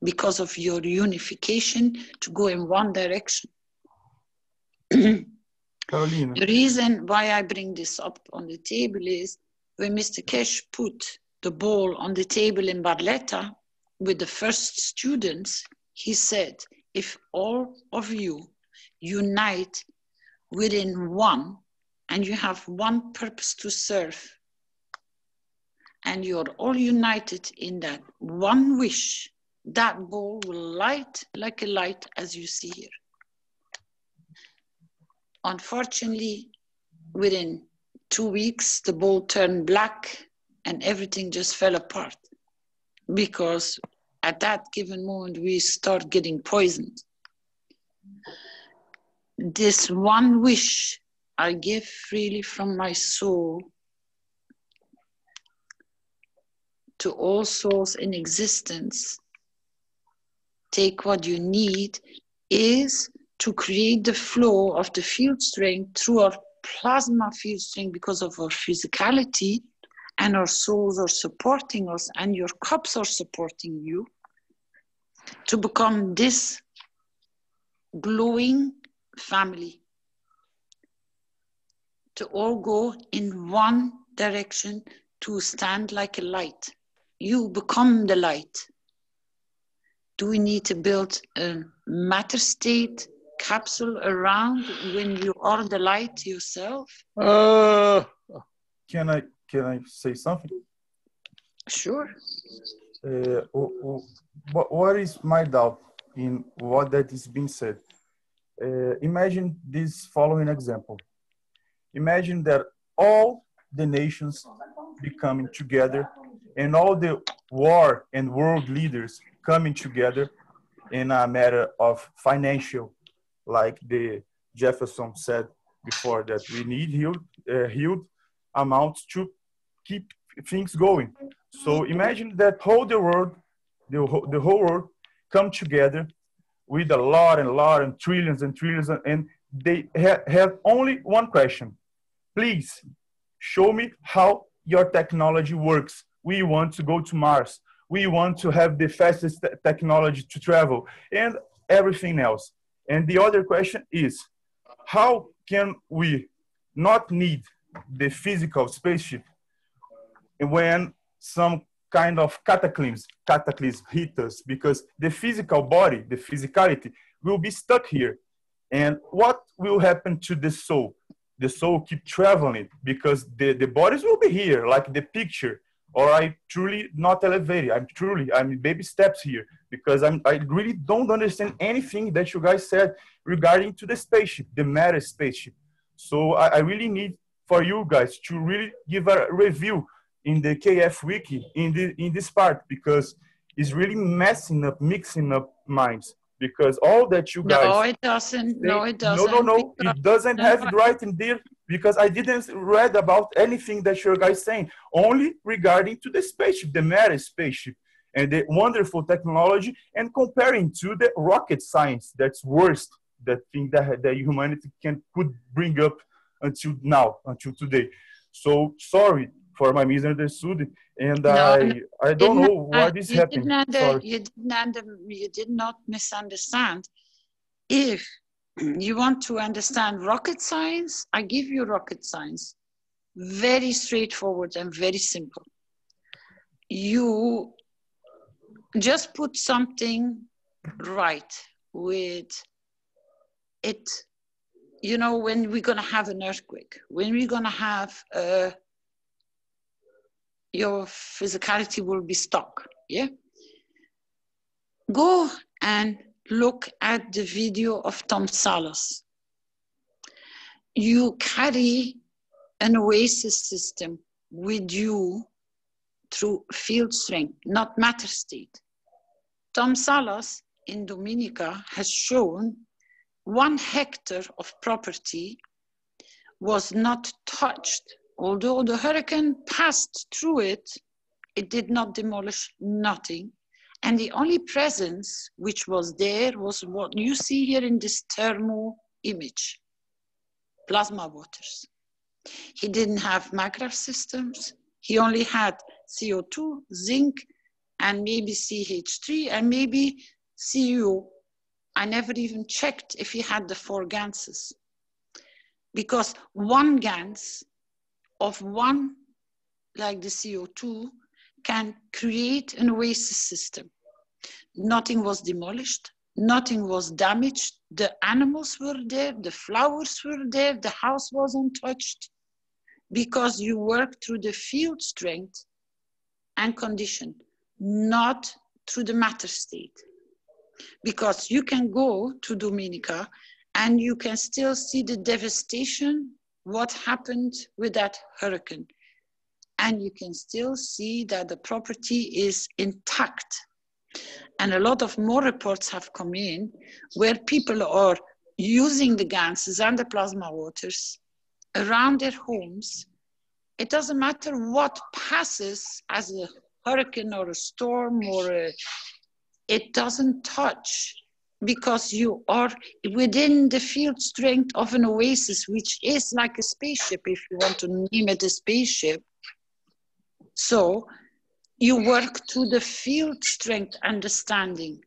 because of your unification to go in one direction. Carolina. The reason why I bring this up on the table is when Mr. Keshe put the ball on the table in Barletta with the first students, he said, if all of you unite within one, and you have one purpose to serve, and you're all united in that one wish, that ball will light like a light as you see here. Unfortunately, within 2 weeks, the ball turned black and everything just fell apart, because at that given moment, we start getting poisoned. This one wish I give freely from my soul to all souls in existence, take what you need, is to create the flow of the field strength through our plasma field strength because of our physicality, and our souls are supporting us and your cups are supporting you to become this glowing family, to all go in one direction, to stand like a light. You become the light. Do we need to build a matter state capsule around when you are the light yourself? Can I say something? Sure. What is my doubt in what that is being said? Imagine this following example. Imagine that all the nations becoming together and all the war and world leaders coming together in a matter of financial, like the Jefferson said before, that we need huge amounts to keep things going. So imagine that whole the world, the whole world come together with a lot and trillions and trillions, and they have only one question. Please show me how your technology works. We want to go to Mars. We want to have the fastest technology to travel and everything else. And the other question is, how can we not need the physical spaceship when some kind of cataclysm hit us? Because the physical body, the physicality, will be stuck here. And what will happen to the soul? The soul keep traveling because the bodies will be here, like the picture. Or I truly not elevated. I'm baby steps here because I really don't understand anything that you guys said regarding to the spaceship, the matter spaceship. So I really need for you guys to really give a review in the KF wiki in this part, because it's really mixing up minds. Because all that you guys... No, it doesn't. No, it doesn't. No, it doesn't have it right in there, because I didn't read about anything that you guys saying, only regarding to the spaceship, the matter spaceship, and the wonderful technology, and comparing to the rocket science. That's worst, that thing that humanity could bring up until now, until today. So sorry for my misunderstood, and I don't know what is happening. Sorry. You did not misunderstand. If you want to understand rocket science, I give you rocket science. Very straightforward and very simple. You just put something right with it. You know, when we're going to have an earthquake, when we're going to have your physicality will be stuck, yeah? Go and look at the video of Tom Salas. You carry an oasis system with you through field strength, not matter state. Tom Salas in Dominica has shown 1 hectare of property was not touched. Although the hurricane passed through it, it did not demolish nothing. And the only presence which was there was what you see here in this thermal image, plasma waters. He didn't have MAGRAF systems. He only had CO2, zinc, and maybe CH3, and maybe CuO. I never even checked if he had the 4 ganses. Because 1 gans of 1, like the CO2, can create an oasis system. Nothing was demolished, nothing was damaged. The animals were there, the flowers were there, the house was untouched, because you work through the field strength and condition, not through the matter state. Because you can go to Dominica and you can still see the devastation, what happened with that hurricane. And you can still see that the property is intact. And a lot of more reports have come in where people are using the ganses and the plasma waters around their homes. It doesn't matter what passes as a hurricane or a storm or it doesn't touch, because you are within the field strength of an oasis, which is like a spaceship, if you want to name it a spaceship. So you work to the field strength understanding.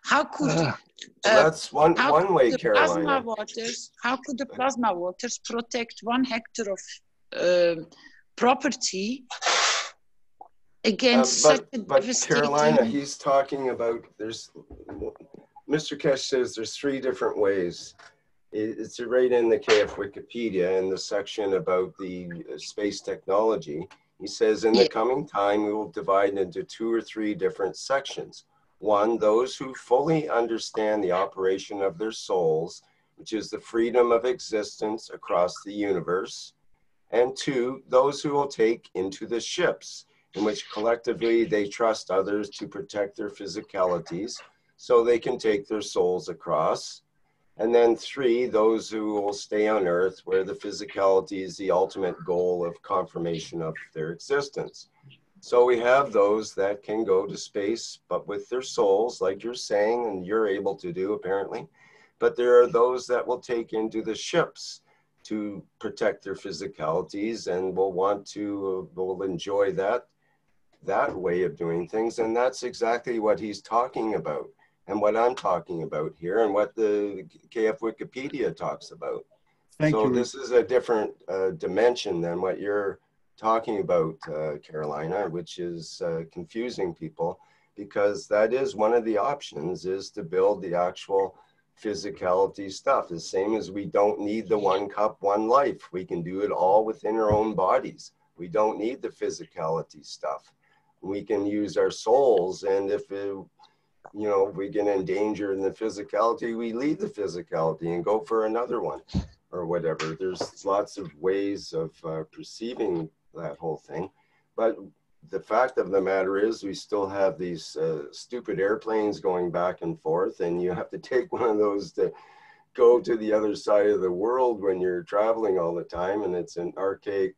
How could that's one way, Carolina. How could the plasma waters protect 1 hectare of property against such a devastating... Carolina, he's talking about, Mr. Keshe says there's 3 different ways. It's right in the KF Wikipedia in the section about the space technology. He says in the coming time, we will divide into 2 or 3 different sections. 1, those who fully understand the operation of their souls, which is the freedom of existence across the universe. And 2, those who will take into the ships, in which collectively they trust others to protect their physicalities so they can take their souls across. And then 3, those who will stay on Earth, where the physicality is the ultimate goal of confirmation of their existence. So we have those that can go to space, but with their souls, like you're saying, and you're able to do apparently. But there are those that will take into the ships to protect their physicalities and will want to, will enjoy that way of doing things. And that's exactly what he's talking about and what I'm talking about here and what the KF Wikipedia talks about. Thank you. This is a different dimension than what you're talking about, Carolina, which is confusing people, because that is one of the options, is to build the actual physicality stuff. The same as we don't need the 1 cup, 1 life. We can do it all within our own bodies. We don't need the physicality stuff. We can use our souls, and if we get endangered in the physicality, we leave the physicality and go for another one or whatever. There's lots of ways of perceiving that whole thing. But the fact of the matter is we still have these stupid airplanes going back and forth, and you have to take one of those to go to the other side of the world when you're traveling all the time. And it's an archaic,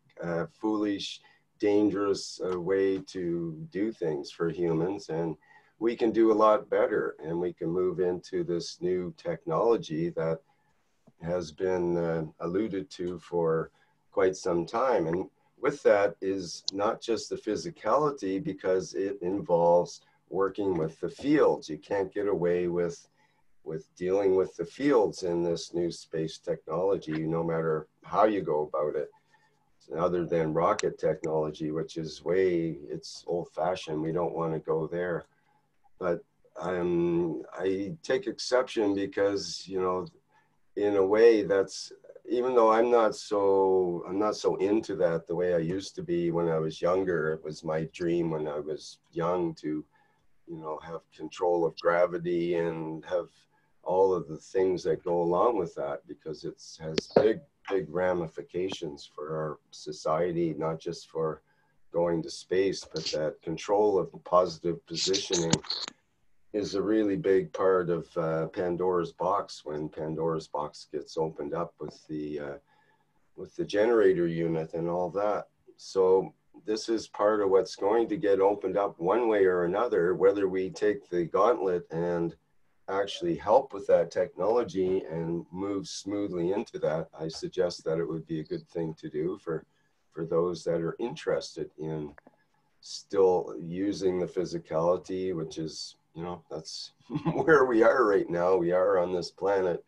foolish, dangerous way to do things for humans. And we can do a lot better, and we can move into this new technology that has been alluded to for quite some time. And with that is not just the physicality, because it involves working with the fields. You can't get away with dealing with the fields in this new space technology, no matter how you go about it, other than rocket technology, which is it's old-fashioned. We don't want to go there. But I take exception because, in a way that's, even though I'm not so into that the way I used to be when I was younger. It was my dream when I was young to, have control of gravity and have all of the things that go along with that, because it has big ramifications for our society, not just for going to space, but that control of positive positioning is a really big part of Pandora's box. When Pandora's box gets opened up with the generator unit and all that. So this is part of what's going to get opened up one way or another, whether we take the gauntlet and actually help with that technology and move smoothly into that. I suggest that it would be a good thing to do for those that are interested in still using the physicality, which is, that's where we are right now. We are on this planet.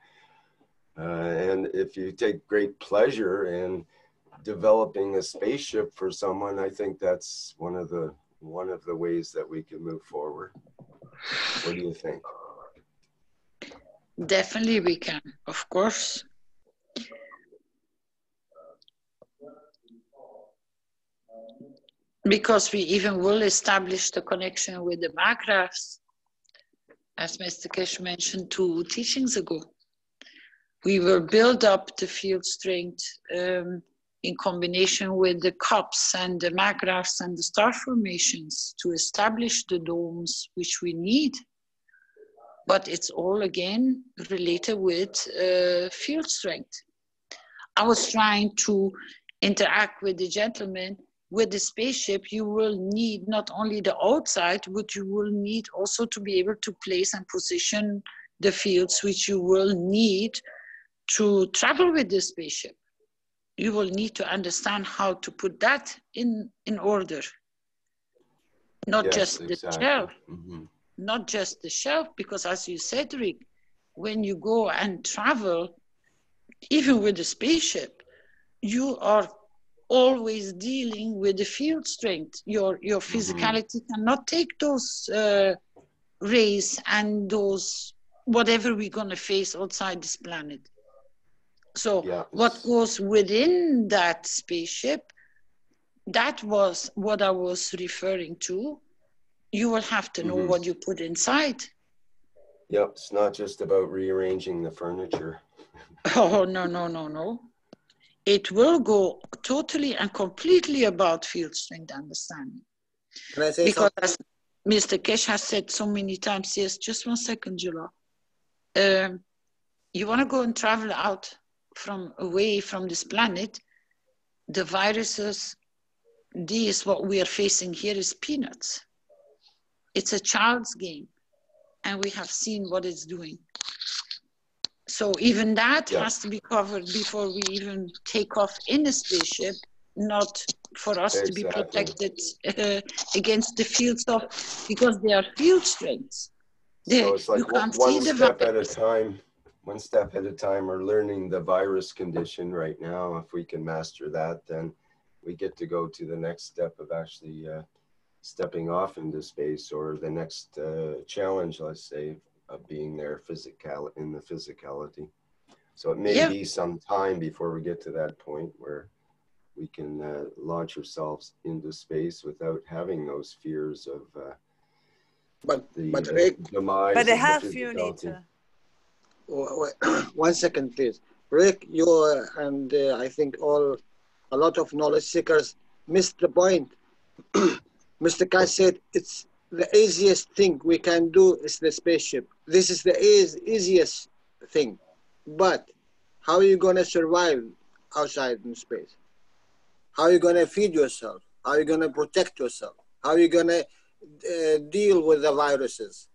And if you take great pleasure in developing a spaceship for someone, I think that's one of the ways that we can move forward. What do you think? Definitely we can, of course. Because we even will establish the connection with the magraphs, as Mr. Keshe mentioned 2 teachings ago. We will build up the field strength in combination with the cups and the magraphs and the star formations to establish the domes which we need. But it's all again related with field strength. I was trying to interact with the gentleman with the spaceship, you will need not only the outside, but you will need also to be able to place and position the fields which you will need to travel with the spaceship. You will need to understand how to put that in order. Not just the shelf, not just the shelf, because as you said, Rick, when you go and travel, even with the spaceship, you are always dealing with the field strength. Your physicality cannot take those rays and those whatever we're going to face outside this planet. So what goes within that spaceship, that was what I was referring to. You will have to know what you put inside. Yep, it's not just about rearranging the furniture. Oh, no, no, no, no. It will go totally and completely about field strength understanding. Can I say because something? as Mr. Keshe has said so many times, yes, just 1 second, Jula. You want to go and travel out away from this planet, the viruses, this, what we are facing here is peanuts. It's a child's game, and we have seen what it's doing. So even that has to be covered before we even take off in a spaceship, not for us to be protected against the fields of, because they are field strengths. So it's like one step at a time. One step at a time. We're learning the virus condition right now. If we can master that, then we get to go to the next step of actually stepping off into space, or the next challenge, let's say, of being there in the physicality. So it may be some time before we get to that point where we can launch ourselves into space without having those fears of the demise but they of have the physicality. 1 second, please. Rick, you and I think a lot of knowledge seekers missed the point. Mr. Keshe said it's the easiest thing we can do is the spaceship. This is the easiest thing. But how are you going to survive outside in space? How are you going to feed yourself? How are you going to protect yourself? How are you going to deal with the viruses?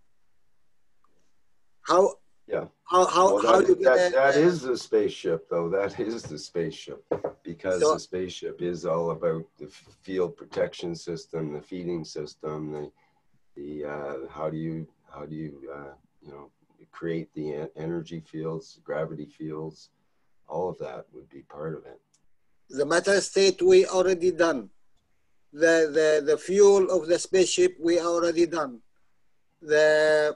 How that is the spaceship, though. That is the spaceship, because the spaceship is all about the field protection system, the feeding system, the how do you create the energy fields, gravity fields. All of that would be part of it. The matter state we already done. The fuel of the spaceship we already done. The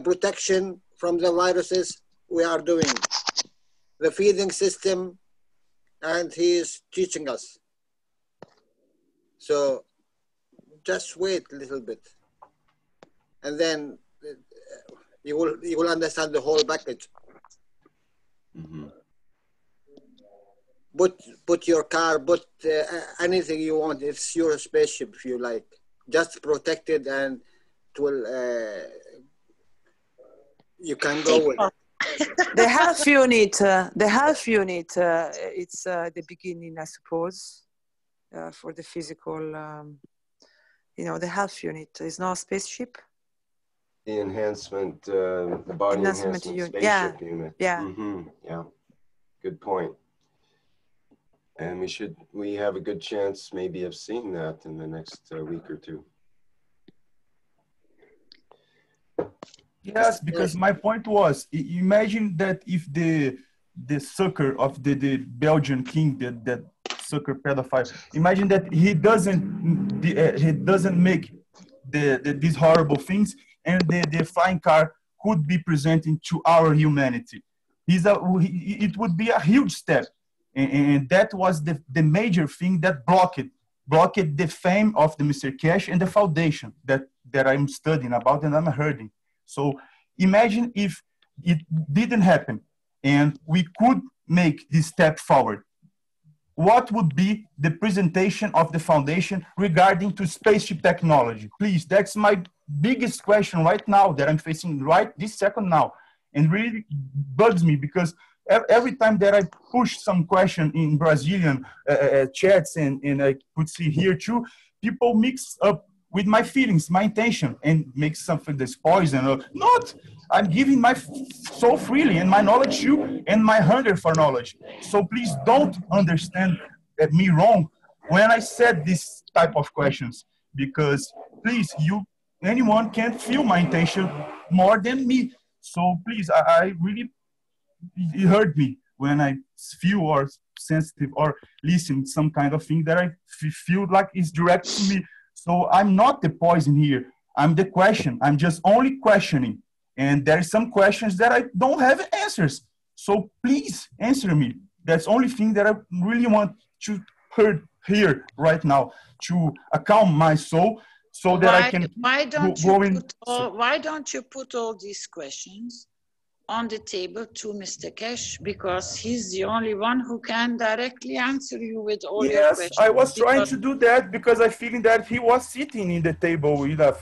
protection from the viruses we are doing. The feeding system, and he is teaching us. So just wait a little bit, and then you will understand the whole package. Put your car, put anything you want. It's your spaceship if you like. Just protect it, and it will. You can go with it. The health unit. It's the beginning, I suppose, for the physical. The health unit is not a spaceship. The enhancement, the body enhancement spaceship unit. Yeah. Yeah. Good point. And we have a good chance maybe of seeing that in the next week or two. Yes, because my point was, imagine that if the sucker of the Belgian king, that sucker pedophile, imagine that he doesn't make these horrible things, and the flying car could be presenting to our humanity. It would be a huge step, and that was the major thing that blocked the fame of the Mr. Keshe and the foundation that I'm studying about and I'm hearing. So imagine if it didn't happen and we could make this step forward. What would be the presentation of the foundation regarding to spaceship technology? Please, that's my biggest question right now that I'm facing right this second now. And really bugs me because every time that I push some question in Brazilian chats and I could see here too, people mix up with my feelings, my intention, and make something that's poison or not. I'm giving my soul freely and my knowledge too, and my hunger for knowledge. So please don't understand me wrong when I said this type of questions, because please, anyone can feel my intention more than me. So please, I really, it hurt me when I feel or sensitive or listen some kind of thing that I feel like is direct to me. So I'm not the poison here. I'm the question. I'm just only questioning. And there are some questions that I don't have answers. So please answer me. That's the only thing that I really want to hear right now, to calm my soul so that I can why don't you put all these questions on the table to Mr. Keshe, because he's the only one who can directly answer you with all your questions. Yes, I was trying to do that because I feeling that he was sitting in the table in a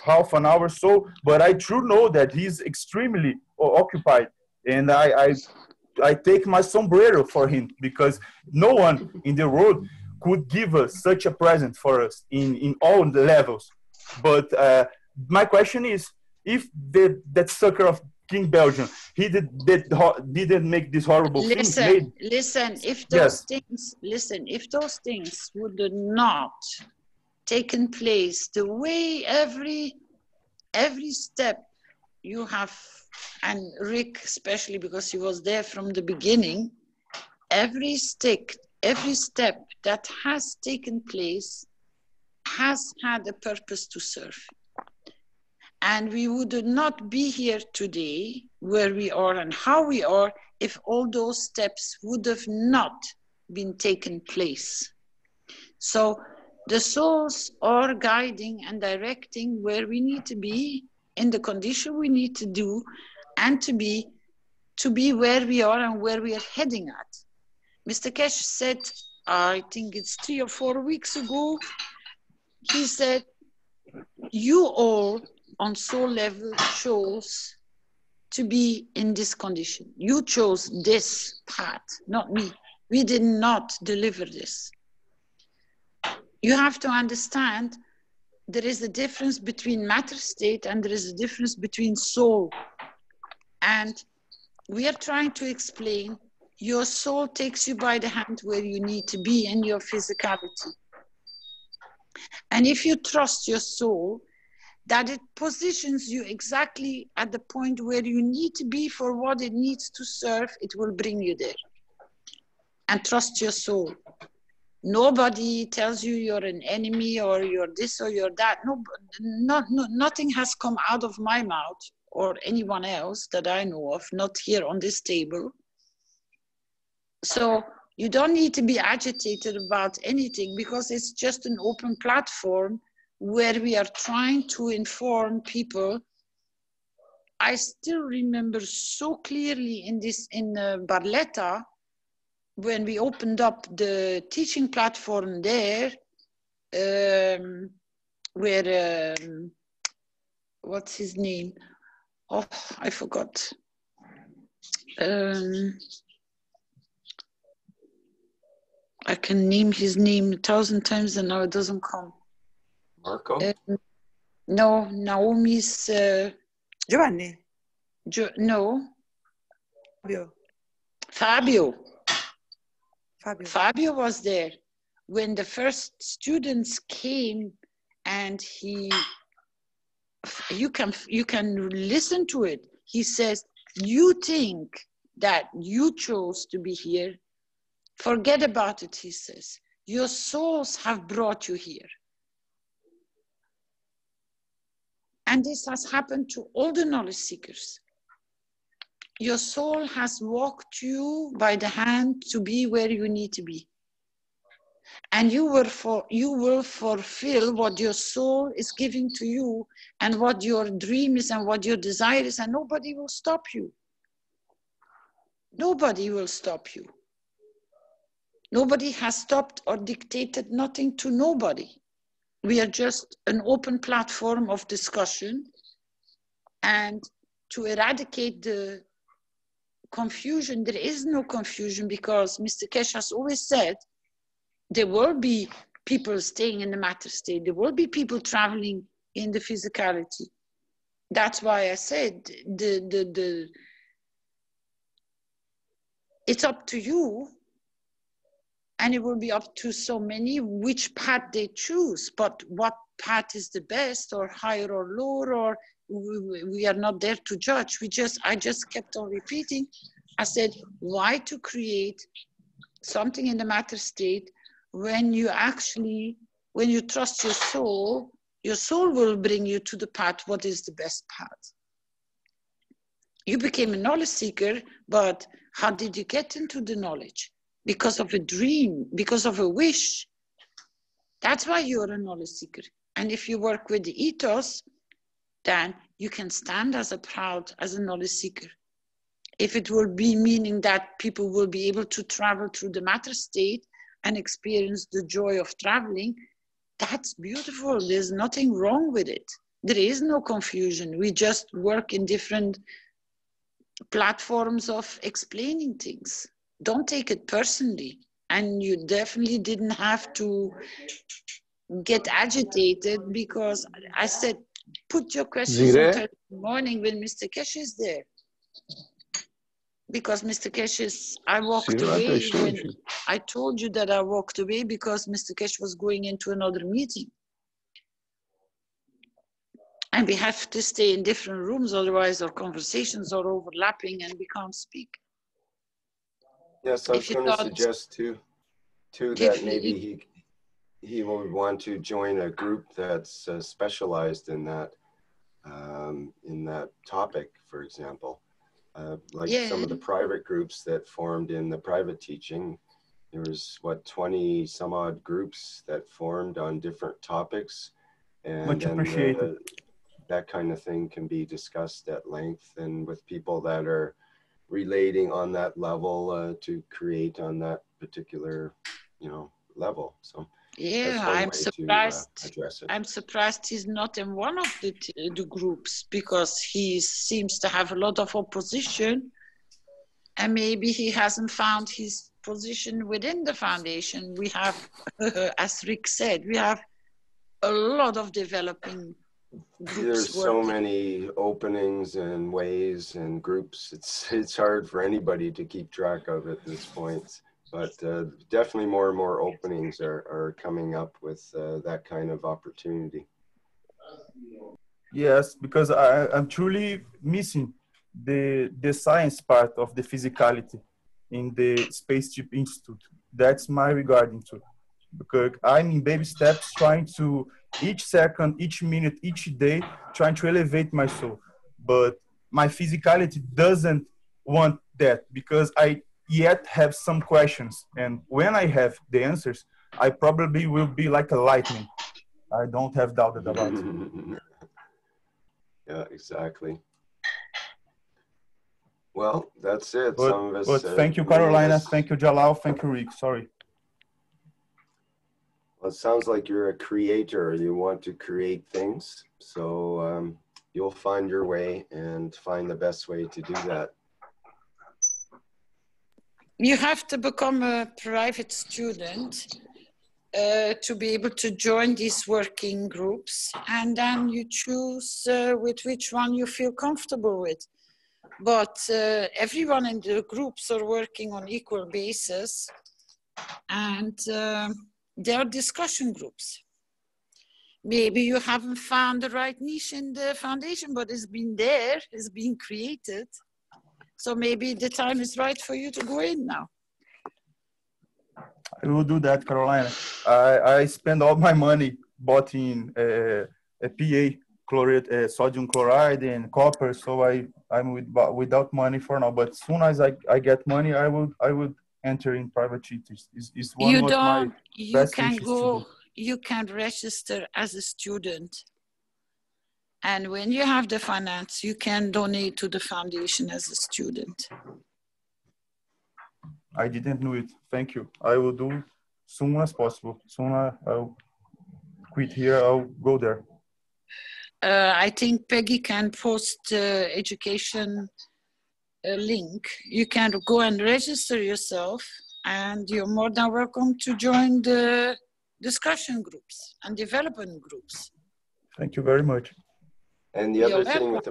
half an hour or so, but I do know that he's extremely occupied, and I take my sombrero for him, because no one in the world could give us such a present for us in all the levels. But my question is, if that sucker of King Belgium, he didn't make this horrible thing. Listen, if those things would not taken place the way every step you have, and Rick especially because he was there from the beginning, every step that has taken place has had a purpose to serve. And we would not be here today where we are and how we are if all those steps would have not been taken place. So the souls are guiding and directing where we need to be, in the condition we need to do, and to be where we are and where we are heading at. Mr. Keshe said, I think it's 3 or 4 weeks ago, he said, you all on soul level chose to be in this condition. You chose this path, not me. We did not deliver this. You have to understand there is a difference between matter state and there is a difference between soul. And we are trying to explain your soul takes you by the hand where you need to be in your physicality. And if you trust your soul, that it positions you exactly at the point where you need to be for what it needs to serve, it will bring you there. And trust your soul. Nobody tells you you're an enemy or you're this or you're that. Nothing has come out of my mouth or anyone else that I know of, not here on this table. So you don't need to be agitated about anything, because it's just an open platform where we are trying to inform people. I still remember so clearly in Barletta, when we opened up the teaching platform there, where, what's his name? Oh, I forgot. I can name his name 1,000 times and now it doesn't come. Marco? No, Naomi's... Giovanni? No. Fabio. Fabio was there. When the first students came and you can listen to it. He says, you think that you chose to be here. Forget about it, he says. Your souls have brought you here. And this has happened to all the knowledge seekers. Your soul has walked you by the hand to be where you need to be. And you will fulfill what your soul is giving to you and what your dream is and what your desire is, and nobody will stop you. Nobody will stop you. Nobody has stopped or dictated nothing to nobody. We are just an open platform of discussion, and to eradicate the confusion. There is no confusion because Mr. Keshe has always said there will be people staying in the matter state. There will be people traveling in the physicality. That's why I said it's up to you, and it will be up to so many which path they choose. But what path is the best, or higher or lower, or we are not there to judge. I just kept on repeating. I said, why to create something in the matter state when you actually, when you trust your soul will bring you to the path, what is the best path. You became a knowledge seeker, but how did you get into the knowledge? Because of a dream, because of a wish. That's why you're a knowledge seeker. And if you work with the ethos, then you can stand as a knowledge seeker. If it will be meaning that people will be able to travel through the matter state and experience the joy of traveling, that's beautiful. There's nothing wrong with it. There is no confusion. We just work in different platforms of explaining things. Don't take it personally. And you definitely didn't have to get agitated because I said, put your questions on Thursday morning when Mr. Keshe is there. Because Mr. Keshe I walked away when I told you that I walked away because Mr. Keshe was going into another meeting. And we have to stay in different rooms, otherwise our conversations are overlapping and we can't speak. Yes, I was going to suggest too that maybe he would want to join a group that's specialized in that topic, for example. Like some of the private groups that formed in the private teaching, there was 20 some odd groups that formed on different topics, and much appreciated. That kind of thing can be discussed at length and with people that are relating on that level to create on that particular, level. So yeah, I'm surprised. I'm surprised he's not in one of the groups because he seems to have a lot of opposition, and maybe he hasn't found his position within the foundation. We have, as Rick said, we have a lot of developing groups. There's so many openings and ways and groups. It's hard for anybody to keep track of at this point. But definitely more and more openings are coming up with that kind of opportunity. Yes, because I'm truly missing the science part of the physicality in the Spaceship Institute. That's my regarding to. Because I'm in baby steps trying to, each second, each minute, each day, trying to elevate my soul. But my physicality doesn't want that because I yet have some questions. And when I have the answers, I probably will be like a lightning. I don't have doubt about it. Yeah, exactly. Well, that's it. But, some of us. Thank you, Carolina. Thank you, Jalal. Thank you, Rick. Sorry. Well, it sounds like you're a creator. You want to create things. So you'll find your way and find the best way to do that. You have to become a private student to be able to join these working groups, and then you choose with which one you feel comfortable with. But everyone in the groups are working on equal basis, and there are discussion groups. Maybe you haven't found the right niche in the foundation, but it's been there, it's been created. So maybe the time is right for you to go in now. I will do that, Carolina. I spend all my money bought in a PA, chloride, sodium chloride and copper. So I'm without money for now. But as soon as I get money, I would enter in private tutors. Is one of my best wishes to do. You can register as a student. And when you have the finance, you can donate to the foundation as a student. I didn't know it. Thank you. I will do soon as possible. Soon I'll quit here. I'll go there. I think Peggy can post education link. You can go and register yourself, and you're more than welcome to join the discussion groups and development groups. Thank you very much. And the other thing with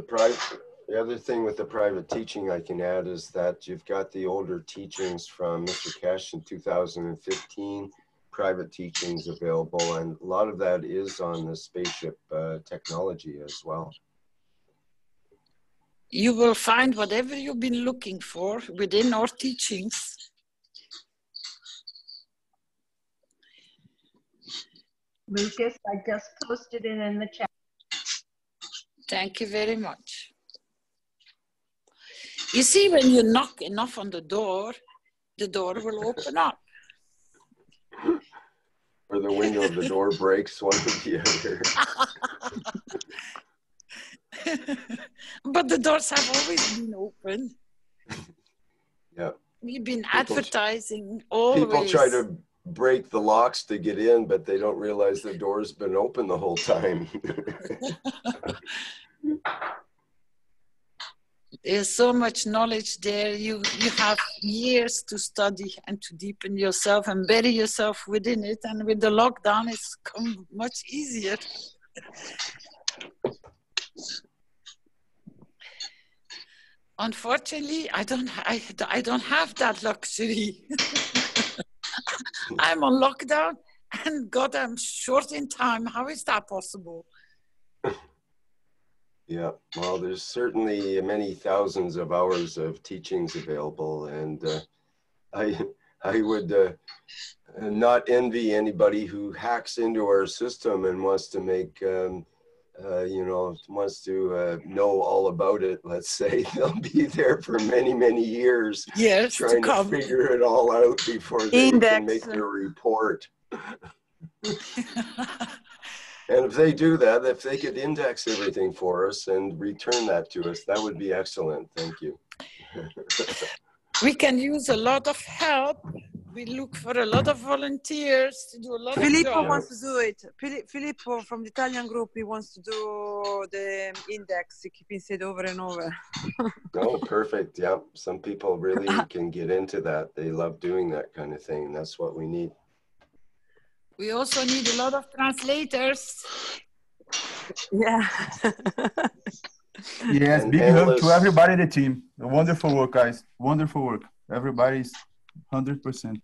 the private teaching I can add is that you've got the older teachings from Mr. Keshe in 2015, private teachings available, and a lot of that is on the Spaceship technology as well. You will find whatever you've been looking for within our teachings. Lucas, I just posted it in the chat. Thank you very much. You see, when you knock enough on the door will open up. Or the window of the door breaks, one or the other. But the doors have always been open. Yeah. We've been advertising always. People try to break the locks to get in, but they don't realize the door's been open the whole time. There's so much knowledge there. You have years to study and to deepen yourself and bury yourself within it. And with the lockdown, it's come much easier. Unfortunately, I don't have that luxury. I'm on lockdown, and God, I'm short in time. How is that possible? Yeah, well, there's certainly many thousands of hours of teachings available, and I would not envy anybody who hacks into our system and wants to make wants to know all about it. Let's say they'll be there for many years, trying to figure it all out before they can make their report. And if they do that, if they could index everything for us and return that to us, that would be excellent. Thank you. We can use a lot of help. We look for a lot of volunteers to do a lot of jobs. Filippo wants to do it. Filippo from the Italian group, he wants to do the index. He keeps it over and over. Oh, perfect. Yeah, some people really can get into that. They love doing that kind of thing. That's what we need. We also need a lot of translators. Yeah. Yes, big hug to everybody in the team. Wonderful work, guys. Wonderful work. Everybody's 100%.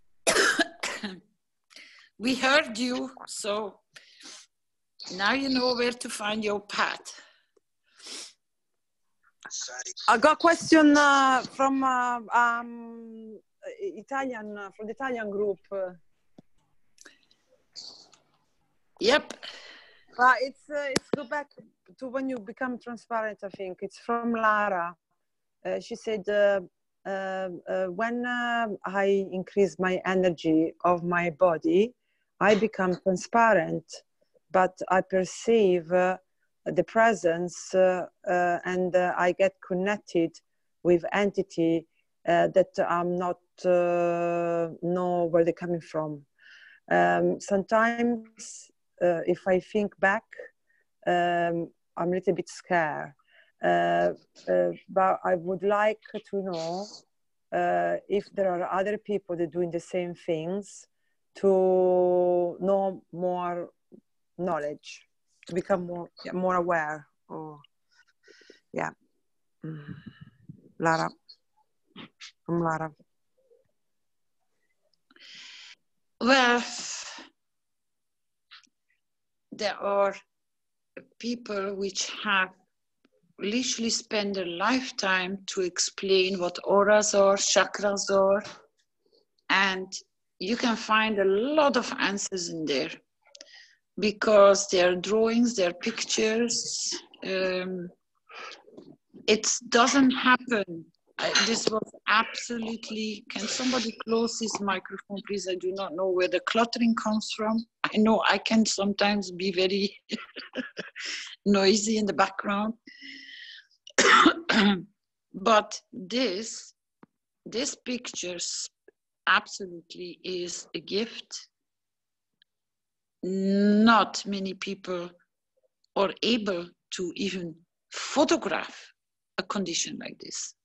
We heard you, so now you know where to find your path. I got a question from Italian, from the Italian group. Yep. It's go back to when you become transparent, I think. It's from Lara. She said, when I increase my energy of my body, I become transparent, but I perceive the presence and I get connected with entity that I'm not know where they're coming from. Sometimes if I think back, I'm a little bit scared. But I would like to know if there are other people that are doing the same things to know more knowledge, to become more aware. Or, yeah. Lara. From Lara. Well, there are people which have literally spent their lifetime to explain what auras are, chakras are, and you can find a lot of answers in there because there are drawings, there are pictures. It doesn't happen. This was absolutely, can somebody close this microphone, please? I do not know where the cluttering comes from. I know I can sometimes be very noisy in the background. But this picture absolutely is a gift. Not many people are able to even photograph a condition like this.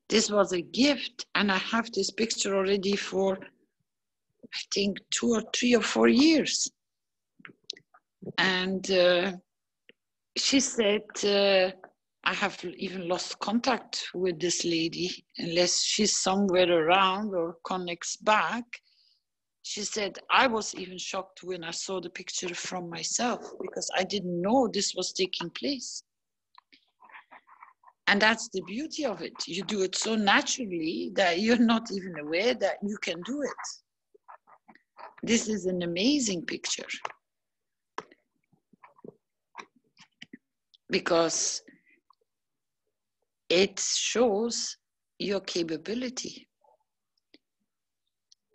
This was a gift, and I have this picture already for, I think, 2 or 3 or 4 years. And she said, I have even lost contact with this lady, unless she's somewhere around or connects back. She said, I was even shocked when I saw the picture from myself, because I didn't know this was taking place. And that's the beauty of it. You do it so naturally that you're not even aware that you can do it. This is an amazing picture. Because it shows your capability.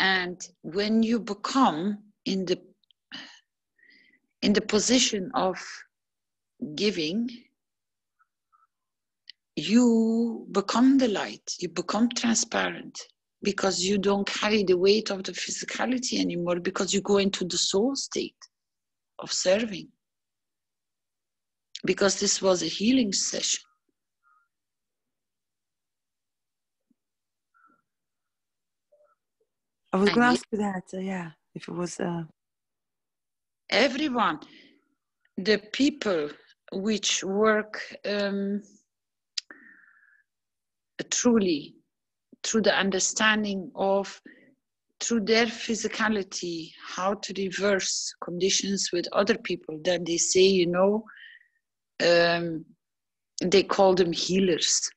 And when you become in the position of giving, you become the light, you become transparent, because you don't carry the weight of the physicality anymore, because you go into the soul state of serving. Because this was a healing session. I was going to ask you that, yeah, if it was... Everyone, the people which work truly through the understanding of, through their physicality, how to reverse conditions with other people, then they say, you know, they call them healers.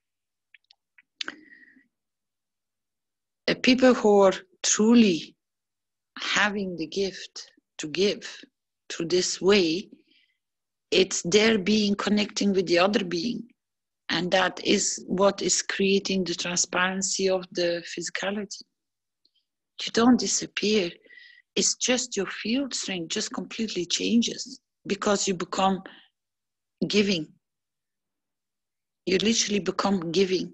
People who are truly having the gift to give through this way, it's their being connecting with the other being. And that is what is creating the transparency of the physicality. You don't disappear. It's just your field strength just completely changes, because you become giving. You literally become giving.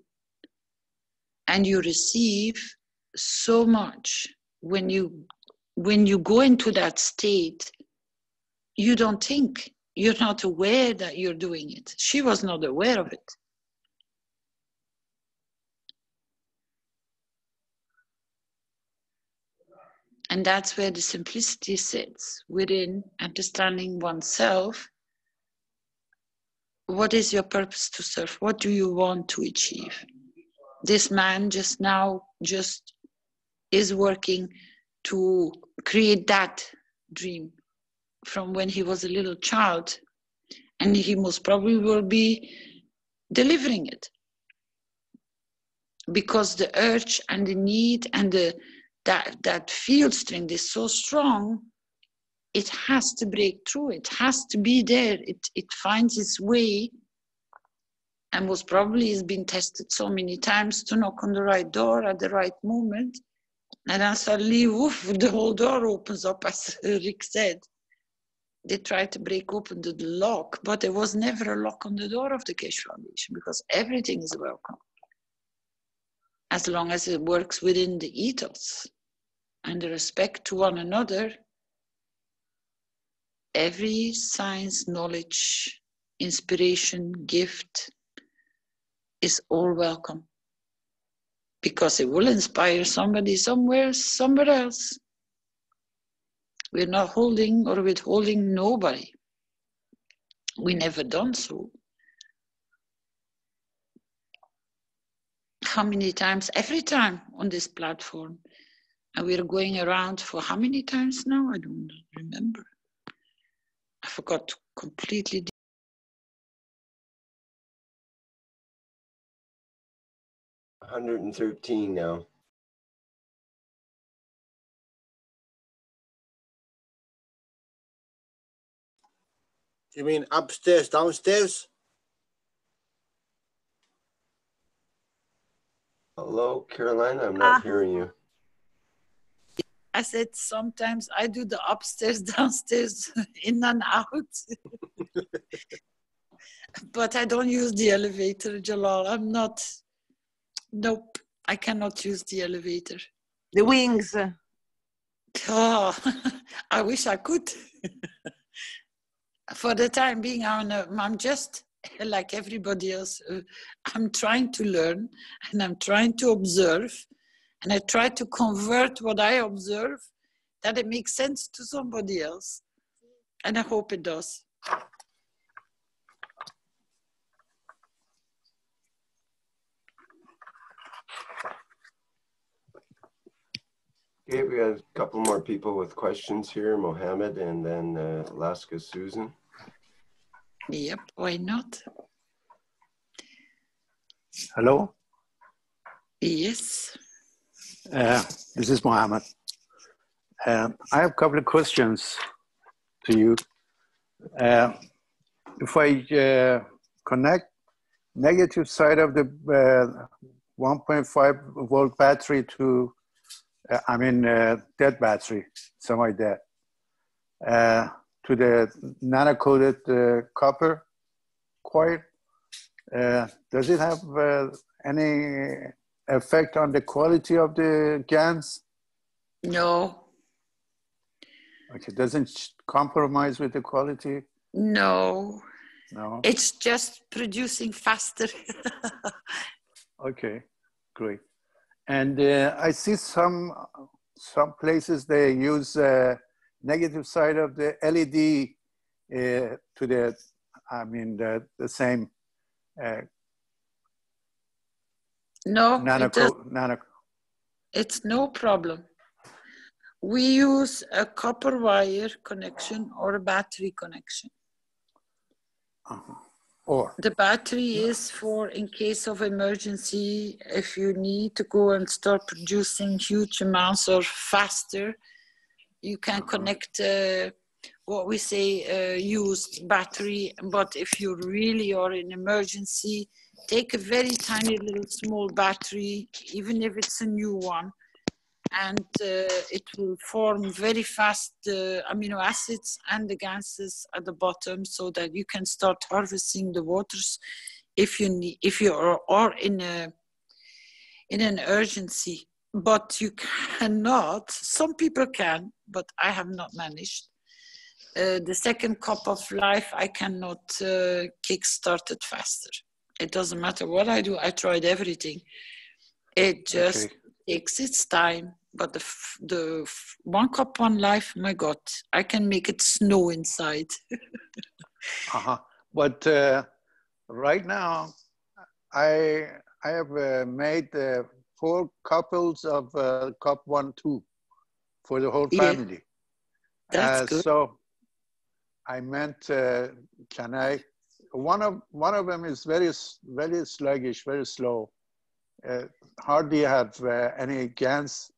And you receive so much. When you go into that state, you don't think. You're not aware that you're doing it. She was not aware of it. And that's where the simplicity sits, within understanding oneself. What is your purpose to serve? What do you want to achieve? This man just now is working to create that dream from when he was a little child, and he most probably will be delivering it, because the urge and the need and that field strength is so strong. It has to break through. It has to be there. It finds its way, and most probably has been tested so many times to knock on the right door at the right moment, and then suddenly, woof, the whole door opens up, as Rick said. They tried to break open the lock, but there was never a lock on the door of the Keshe Foundation, because everything is welcome, as long as it works within the ethos and the respect to one another. Every science, knowledge, inspiration, gift is all welcome, because it will inspire somebody somewhere else. We're not holding or withholding nobody. We never done so. How many times? Every time on this platform. And we're going around for how many times now? I don't remember. I forgot completely. 113 now. You mean upstairs, downstairs? Hello, Carolina, I'm not hearing you. I said sometimes I do the upstairs, downstairs, in and out. But I don't use the elevator, Jalal. I'm not, nope, I cannot use the elevator. The wings. Oh, I wish I could. For the time being, I'm just like everybody else. I'm trying to learn and I'm trying to observe, and I try to convert what I observe that it makes sense to somebody else. And I hope it does. Okay, we got a couple more people with questions here, Mohammed and then Alaska Susan. Yep, why not? Hello? Yes. This is Mohammed. I have a couple of questions to you. If I connect negative side of the 1.5 volt battery to, dead battery, something like that, to the nano-coated copper coil, does it have any effect on the quality of the GaNs? No. Okay, doesn't compromise with the quality? No. No. It's just producing faster. Okay, great. And I see some places they use negative side of the LED to the, the same. No, it's no problem. We use a copper wire connection or a battery connection. Or the battery is for in case of emergency, if you need to go and start producing huge amounts or faster, you can connect what we say used battery. But if you really are in emergency, take a very tiny little small battery, even if it's a new one, and it will form very fast amino acids and the gases at the bottom, so that you can start harvesting the waters if you need, if you are in an urgency. But you cannot. Some people can, but I have not managed. The second cup of life, I cannot kickstart it faster. It doesn't matter what I do. I tried everything. It just takes its time. But the 1 cup 1 life, my God, I can make it snow inside. But right now, I have made 4 couples of cup 1, 2 for the whole family. That's good. So I meant, can I? One of them is very sluggish, very slow. Hardly have any GaNs.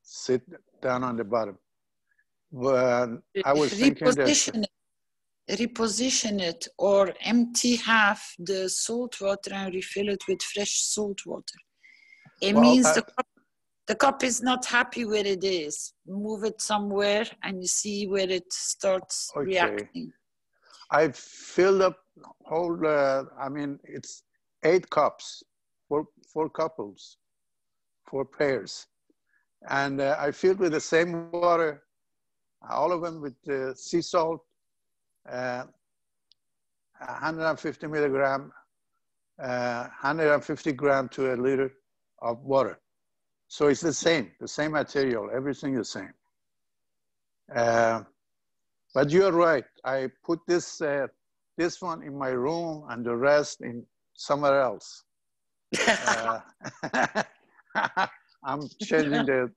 Sit down on the bottom. But I was thinking that reposition it, or empty half the salt water and refill it with fresh salt water. It means the cup is not happy where it is. Move it somewhere and you see where it starts reacting. I filled up whole, it's 8 cups, 4 couples, 4 pairs. And I filled with the same water, all of them with sea salt, 150 milligram, 150 gram to a liter of water. So it's the same material, everything the same. But you're right, I put this one in my room and the rest in somewhere else. I'm changing the,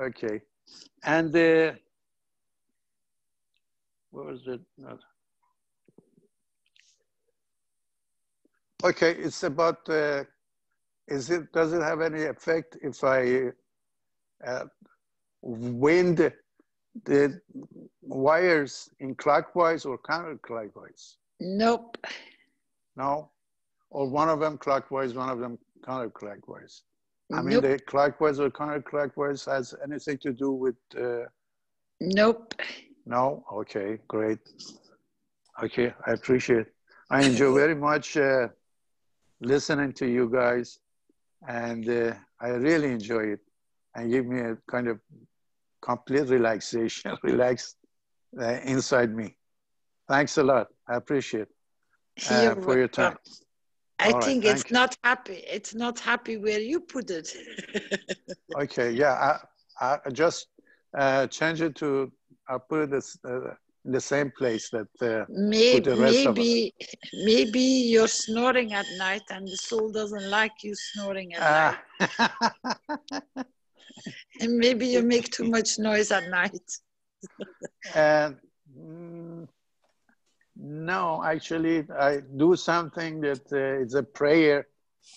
okay. And what was it? Okay, it's about, does it have any effect if I wind the wires in clockwise or counterclockwise? Nope. No? Or one of them clockwise, one of them counterclockwise? I mean, Nope. the clockwise or counterclockwise has anything to do with... Nope. No? Okay, great. Okay, I appreciate it. I enjoy very much listening to you guys, and I really enjoy it, and give me a kind of complete relaxation, relax inside me. Thanks a lot. I appreciate for your time. I think it's not happy. It's not happy where you put it. Okay, yeah, I just change it to, I put it in the same place that put the rest of it. Maybe you're snoring at night and the soul doesn't like you snoring at night. And maybe you make too much noise at night. And no, actually, I do something that it's a prayer.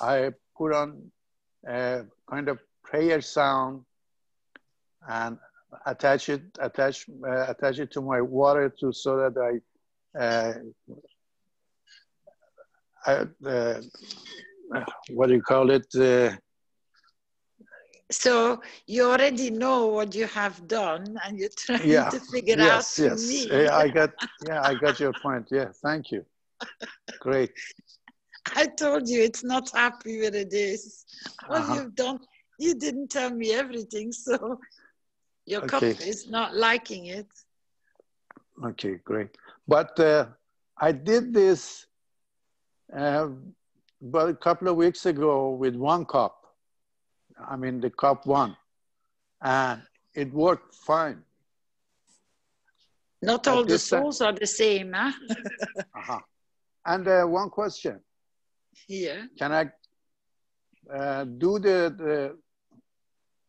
I put on a kind of prayer sound and attach it to my water so that what do you call it? So you already know what you have done, and you're trying to figure out to me. I got your point. Yeah, thank you. Great. I told you it's not happy where it is. What you've done, you didn't tell me everything, so your cup is not liking it. Okay, great. But I did this about a couple of weeks ago with one cup. I mean, the cup one, and it worked fine. Not all the souls are the same, huh? And one question. Yeah. Can I do the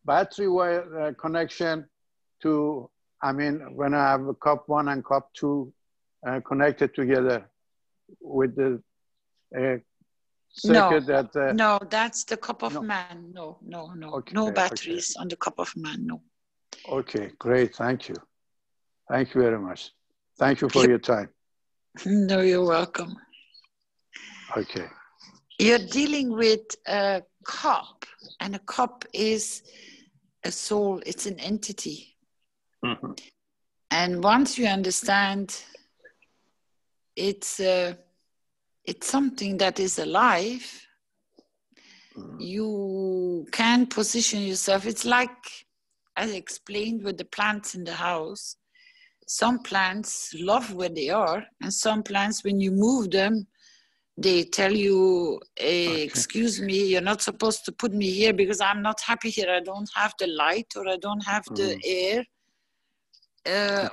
battery wire connection to, I mean, when I have a cup one and cup two connected together with the circuit that... no, that's the cup of man. No. Okay, no batteries on the cup of man, no. Okay, great. Thank you. Thank you very much. Thank you for your time. No, you're welcome. Okay. You're dealing with a cup, and a cup is a soul. It's an entity. Mm-hmm. And once you understand it's something that is alive, you can position yourself. It's like, as I explained with the plants in the house, some plants love where they are, and some plants, when you move them, they tell you, excuse me, you're not supposed to put me here because I'm not happy here. I don't have the light, or I don't have the air.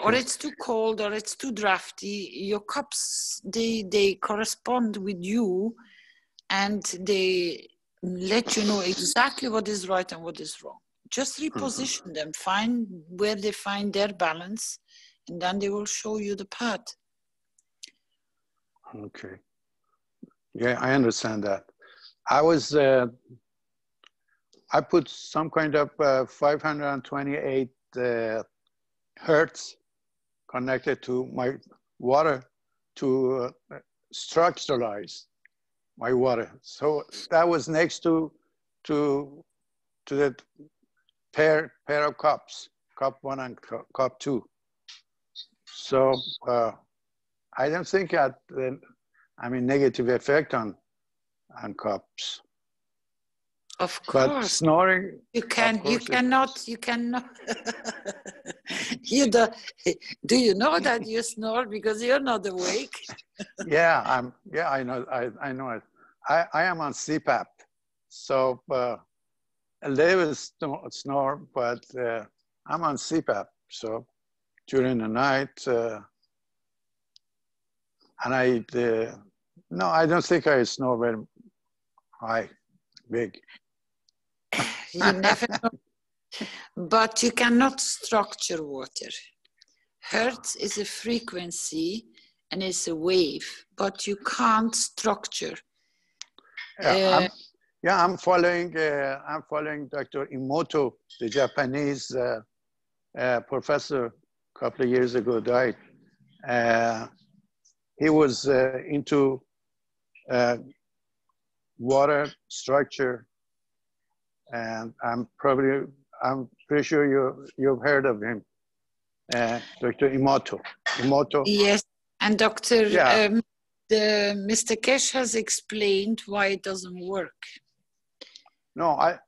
Or it's too cold, or it's too drafty. Your cups, they correspond with you, and they let you know exactly what is right and what is wrong. Just reposition them, find where they find their balance, and then they will show you the path. Okay. Yeah, I understand that. I put some kind of 528 hertz connected to my water to structuralize my water. So that was next to the pair of cups, cup one and cup two. So I don't think that negative effect on cups. Of course. But snoring. You cannot. Do you know that you snore because you're not awake? Yeah, I know. I know it. I am on CPAP, so they will snore, but I'm on CPAP. So during the night, and no, I don't think I snore very high, big. You never know. But you cannot structure water. Hertz is a frequency and it's a wave, but you can't structure. I'm following Dr. Emoto, the Japanese professor. A couple of years ago died. He was into water structure, and I'm pretty sure you've heard of him, Dr. Emoto. Yes, and Dr. Mr. Keshe has explained why it doesn't work. No,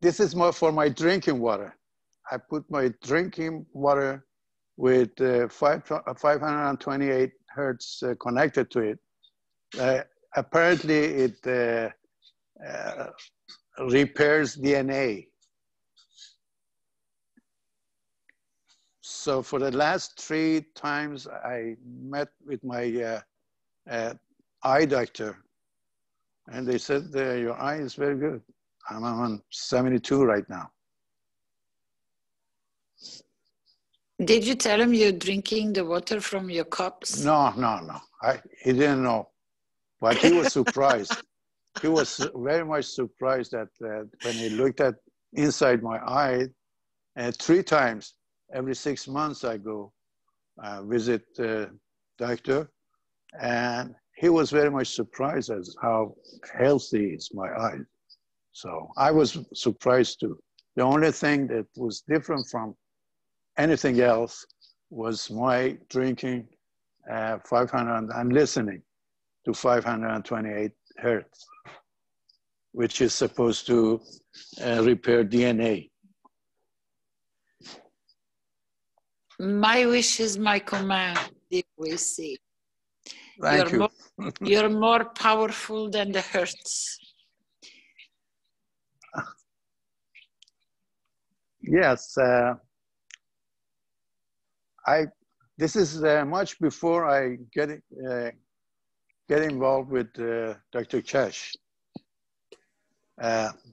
this is more for my drinking water. I put my drinking water with 528 hertz connected to it. Apparently, it repairs DNA. So for the last 3 times I met with my eye doctor, and they said, your eye is very good. I'm on 72 right now. Did you tell him you're drinking the water from your cups? No. He didn't know, but he was surprised. He was very much surprised that when he looked at inside my eye, 3 times every 6 months I go visit the doctor, and he was very much surprised as how healthy is my eye. So I was surprised too. The only thing that was different from anything else was my drinking 500 and listening to 528 hertz, which is supposed to repair DNA. My wish is my command, they always say. Thank you. You're more powerful than the hertz. Yes, this is much before I get involved with Dr. Keshe.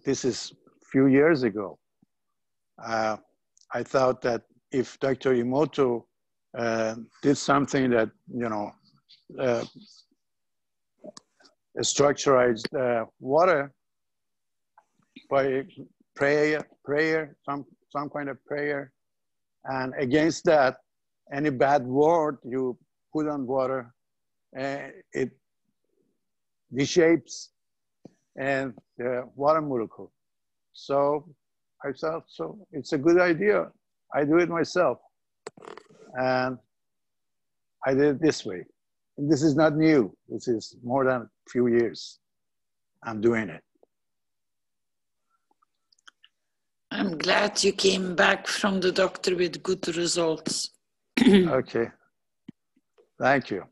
This is a few years ago. I thought that if Dr. Emoto did something that, structurized water by prayer, some kind of prayer, and against that, any bad word you put on water, it reshapes and the water molecule. So I thought, so it's a good idea. I do it myself. And I did it this way. And this is not new. This is more than a few years I'm doing it. I'm glad you came back from the doctor with good results. Okay. Thank you.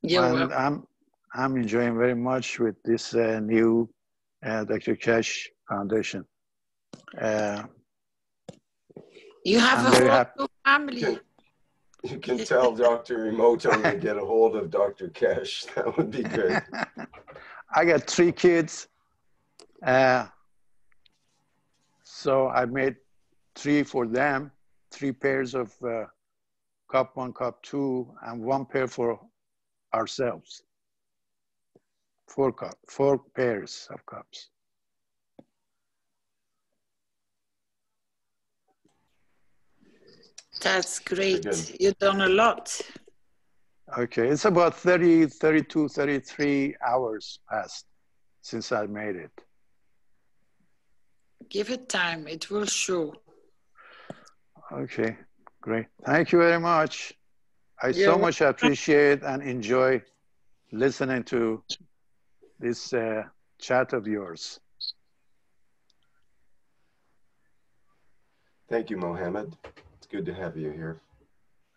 You're and welcome. I'm enjoying very much with this new Dr. Keshe Foundation. You have I'm a very whole happy. new family. You can tell Dr. Emoto to get a hold of Dr. Keshe. That would be good. I got 3 kids. So I made 3 for them, 3 pairs of cup 1, cup 2, and 1 pair for ourselves. 4 pairs of cups. That's great. You've done a lot. Okay, it's about 30, 32, 33 hours passed since I made it. Give it time, it will show. Okay, great. Thank you very much. I You're so much appreciate and enjoy listening to this chat of yours. Thank you, Mohammed. It's good to have you here.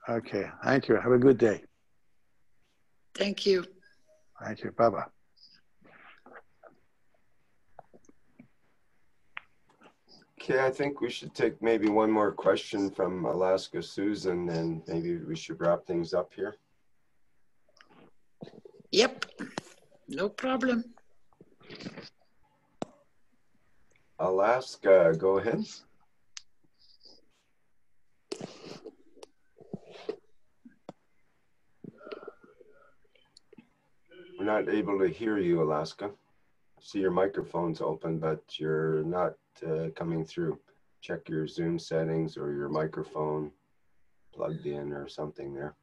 Okay, thank you. Have a good day. Thank you. Thank you. Bye-bye. Okay, I think we should take maybe one more question from Alaska Susan, and maybe we should wrap things up here. Yep, no problem. Alaska, go ahead. We're not able to hear you, Alaska. I see your microphone's open, but you're not coming through. Check your Zoom settings or your microphone plugged in or something there.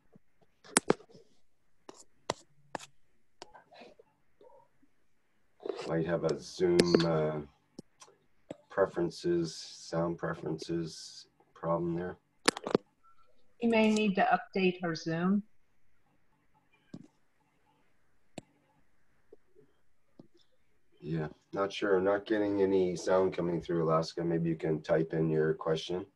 Might have a Zoom preferences, sound preferences problem there. You may need to update her Zoom. Yeah, not sure. I'm not getting any sound coming through, Alaska. Maybe you can type in your question.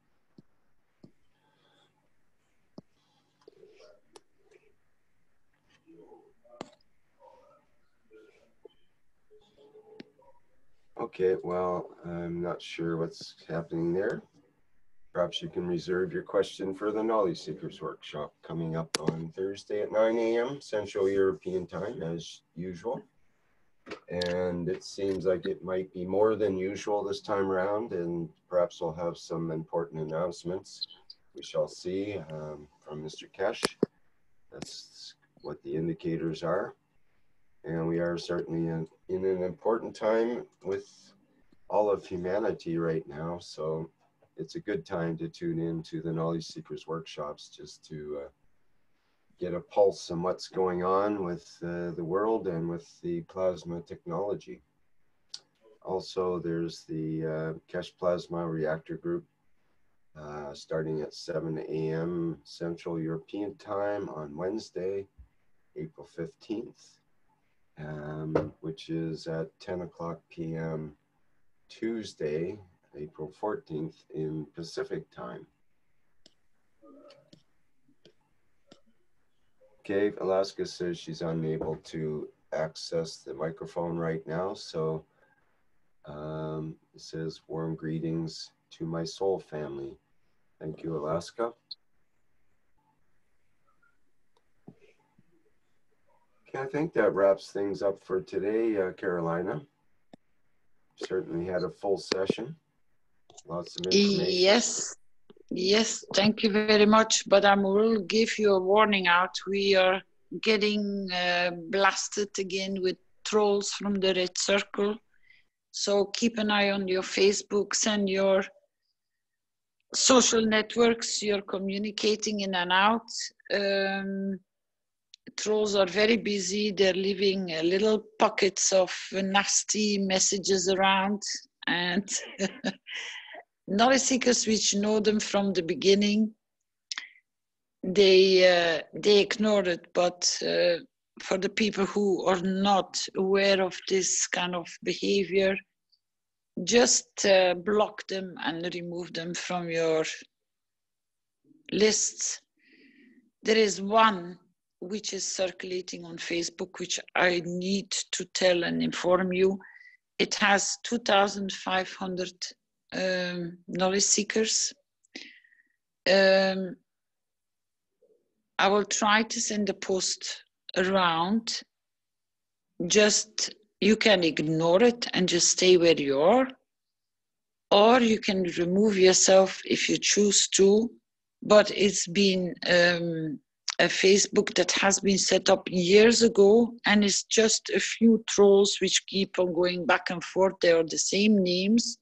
Okay, well, I'm not sure what's happening there. Perhaps you can reserve your question for the Knowledge Seekers Workshop coming up on Thursday at 9 a.m. Central European Time, as usual. And it seems like it might be more than usual this time around, and perhaps we'll have some important announcements. We shall see from Mr. Keshe. That's what the indicators are. And we are certainly in an important time with all of humanity right now. So it's a good time to tune in to the Knowledge Seekers Workshops just to get a pulse on what's going on with the world and with the plasma technology. Also, there's the Keshe Plasma Reactor Group starting at 7 a.m. Central European Time on Wednesday, April 15th, which is at 10 o'clock p.m. Tuesday, April 14th in Pacific Time. Okay, Alaska says she's unable to access the microphone right now, so it says warm greetings to my soul family. Thank you, Alaska. Okay, I think that wraps things up for today, Carolina. Certainly had a full session, lots of information. Yes, thank you very much. But I will give you a warning out. We are getting blasted again with trolls from the Red Circle. So keep an eye on your Facebooks and your social networks. You're communicating in and out. Trolls are very busy. They're leaving little pockets of nasty messages around, and knowledge seekers which know them from the beginning, they ignore it. But for the people who are not aware of this kind of behavior, just block them and remove them from your lists. There is one which is circulating on Facebook, which I need to tell and inform you. It has 2,500 knowledge seekers. I will try to send a post around. Just, you can ignore it and just stay where you are, or you can remove yourself if you choose to, but it's been a Facebook that has been set up years ago, and it's just a few trolls which keep on going back and forth. They are the same names.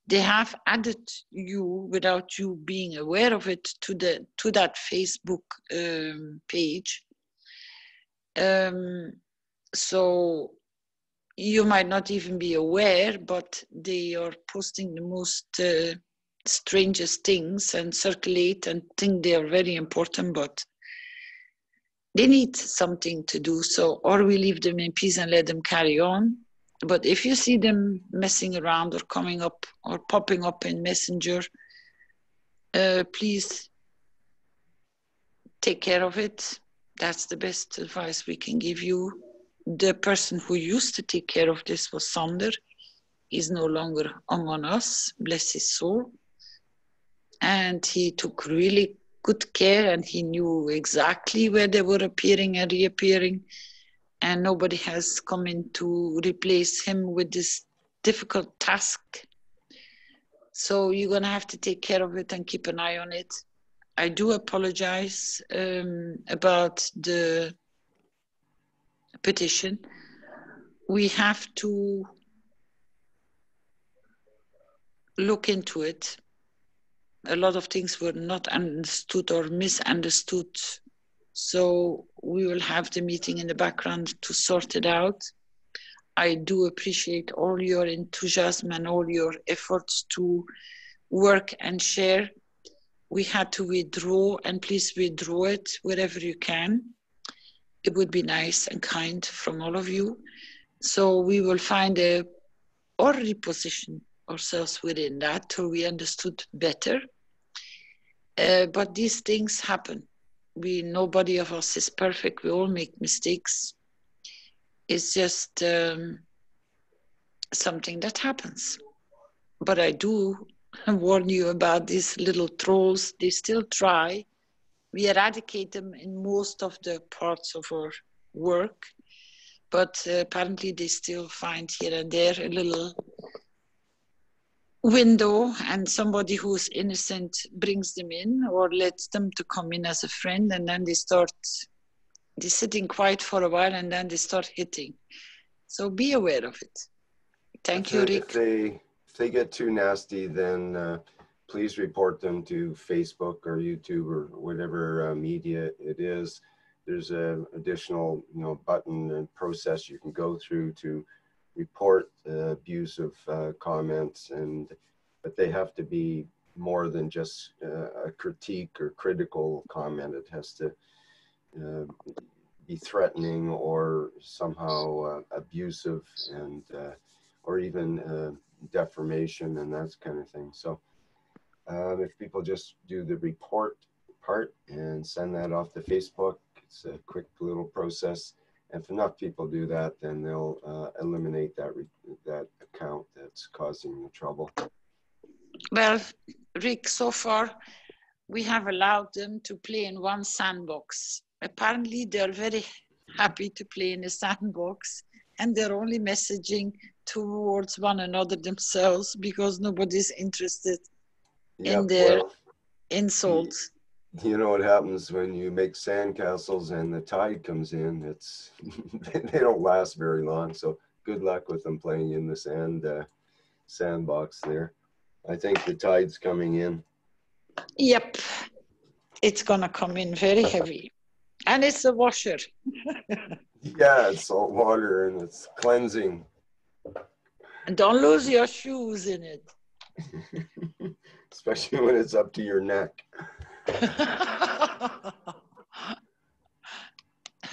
They have added you without you being aware of it to that Facebook page. So you might not even be aware, but they are posting the most strangest things and circulate and think they are very important, but they need something to do. So, or we leave them in peace and let them carry on. But if you see them messing around or coming up or popping up in Messenger, please take care of it. That's the best advice we can give you. The person who used to take care of this was Sander. He's no longer among us, bless his soul. And he took really good care, and he knew exactly where they were appearing and reappearing. And nobody has come in to replace him with this difficult task. So you're going to have to take care of it and keep an eye on it. I do apologize about the petition. We have to look into it. A lot of things were not understood or misunderstood. So we will have the meeting in the background to sort it out. I do appreciate all your enthusiasm and all your efforts to work and share. We had to withdraw, and please withdraw it wherever you can. It would be nice and kind from all of you. So we will find or reposition ourselves within that till we understood better. But these things happen. Nobody of us is perfect. We all make mistakes. It's just something that happens. But I do warn you about these little trolls. They still try. We eradicate them in most of the parts of our work, but apparently they still find here and there a little window, and somebody who's innocent brings them in or lets them to come in as a friend, and then they're sitting quiet for a while, and then they start hitting. So be aware of it. Thank you, Rick. If they get too nasty, then please report them to Facebook or YouTube or whatever media it is. There's an additional, button and process you can go through to report abusive comments, but they have to be more than just a critique or critical comment. It has to be threatening or somehow abusive, and or even defamation and that kind of thing. So if people just do the report part and send that off to Facebook, it's a quick little process. And if enough people do that, then they'll eliminate that account that's causing the trouble. Well, Rick, so far we have allowed them to play in one sandbox. Apparently they're very happy to play in a sandbox, and they're only messaging towards one another themselves because nobody's interested in their insults. You know what happens when you make sandcastles and the tide comes in? It's they don't last very long. So good luck with them playing in the sandbox there. I think the tide's coming in. Yep, it's gonna come in very heavy, and it's a washer. Yeah, it's salt water and it's cleansing. And don't lose your shoes in it. Especially when it's up to your neck.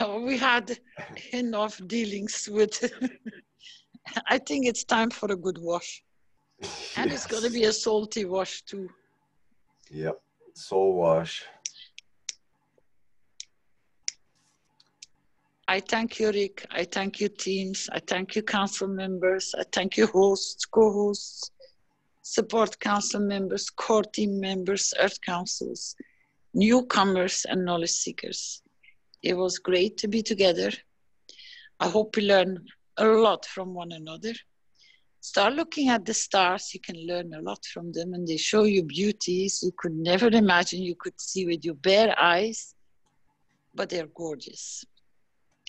We had enough dealings with I think it's time for a good wash. And it's going to be a salty wash too. Yep, soul wash. I thank you, Rick. I thank you, teams. I thank you, council members. I thank you, hosts, co-hosts, support council members, core team members, earth councils, newcomers, and knowledge seekers. It was great to be together. I hope we learn a lot from one another. Start looking at the stars. You can learn a lot from them, and they show you beauties you could never imagine you could see with your bare eyes, but they're gorgeous.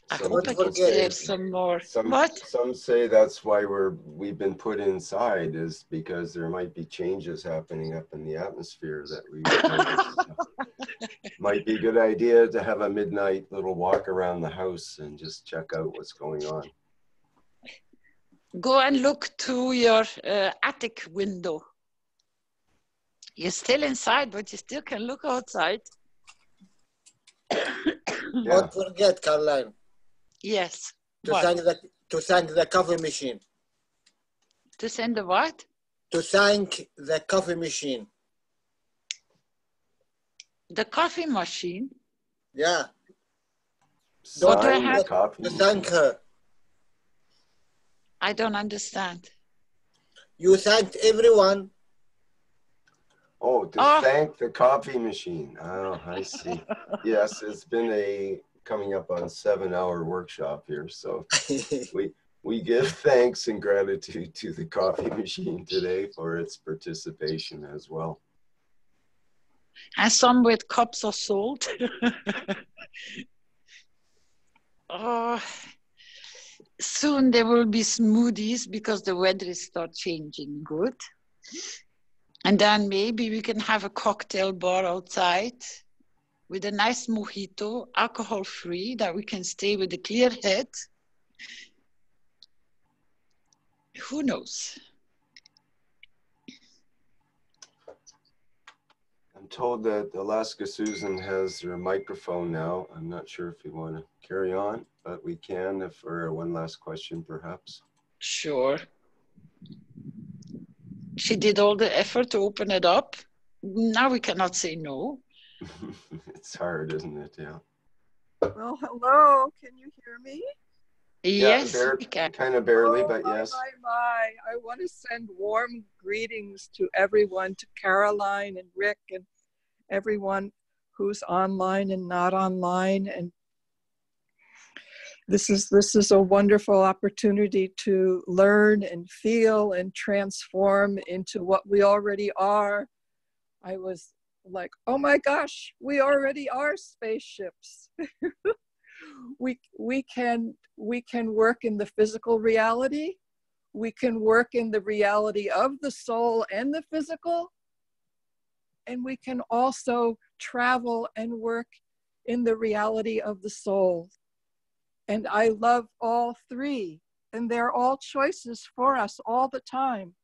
I hope I can share some more. Some say that's why we've been put inside, is because there might be changes happening up in the atmosphere that we might be a good idea to have a midnight little walk around the house and just check out what's going on. Go and look through your attic window. You're still inside, but you still can look outside. Don't forget, Caroline. Yes. To thank the coffee machine. To send the what? To thank the coffee machine. The coffee machine? Yeah. What do I have? To thank her. I don't understand. You thanked everyone. Oh, to thank the coffee machine. Oh, I see. Yes, it's been coming up on 7-hour workshop here. So we give thanks and gratitude to the coffee machine today for its participation as well. And some with cups of salt. Soon there will be smoothies because the weather is start changing good. And then maybe we can have a cocktail bar outside with a nice mojito, alcohol-free, that we can stay with a clear head. Who knows? I'm told that Alaska Susan has her microphone now. I'm not sure if you want to carry on, but we can for one last question, perhaps. Sure. She did all the effort to open it up. Now we cannot say no. It's hard, isn't it? Yeah. Well, hello. Can you hear me? Yes, Yeah, we can. kind of barely, Oh, but my, yes. my. I want to send warm greetings to everyone, to Caroline and Rick and everyone who's online and not online. And this is a wonderful opportunity to learn and feel and transform into what we already are. I was like, oh my gosh, we already are spaceships. we can work in the physical reality. We can work in the reality of the soul and the physical. And we can also travel and work in the reality of the soul. And I love all three. And they're all choices for us all the time.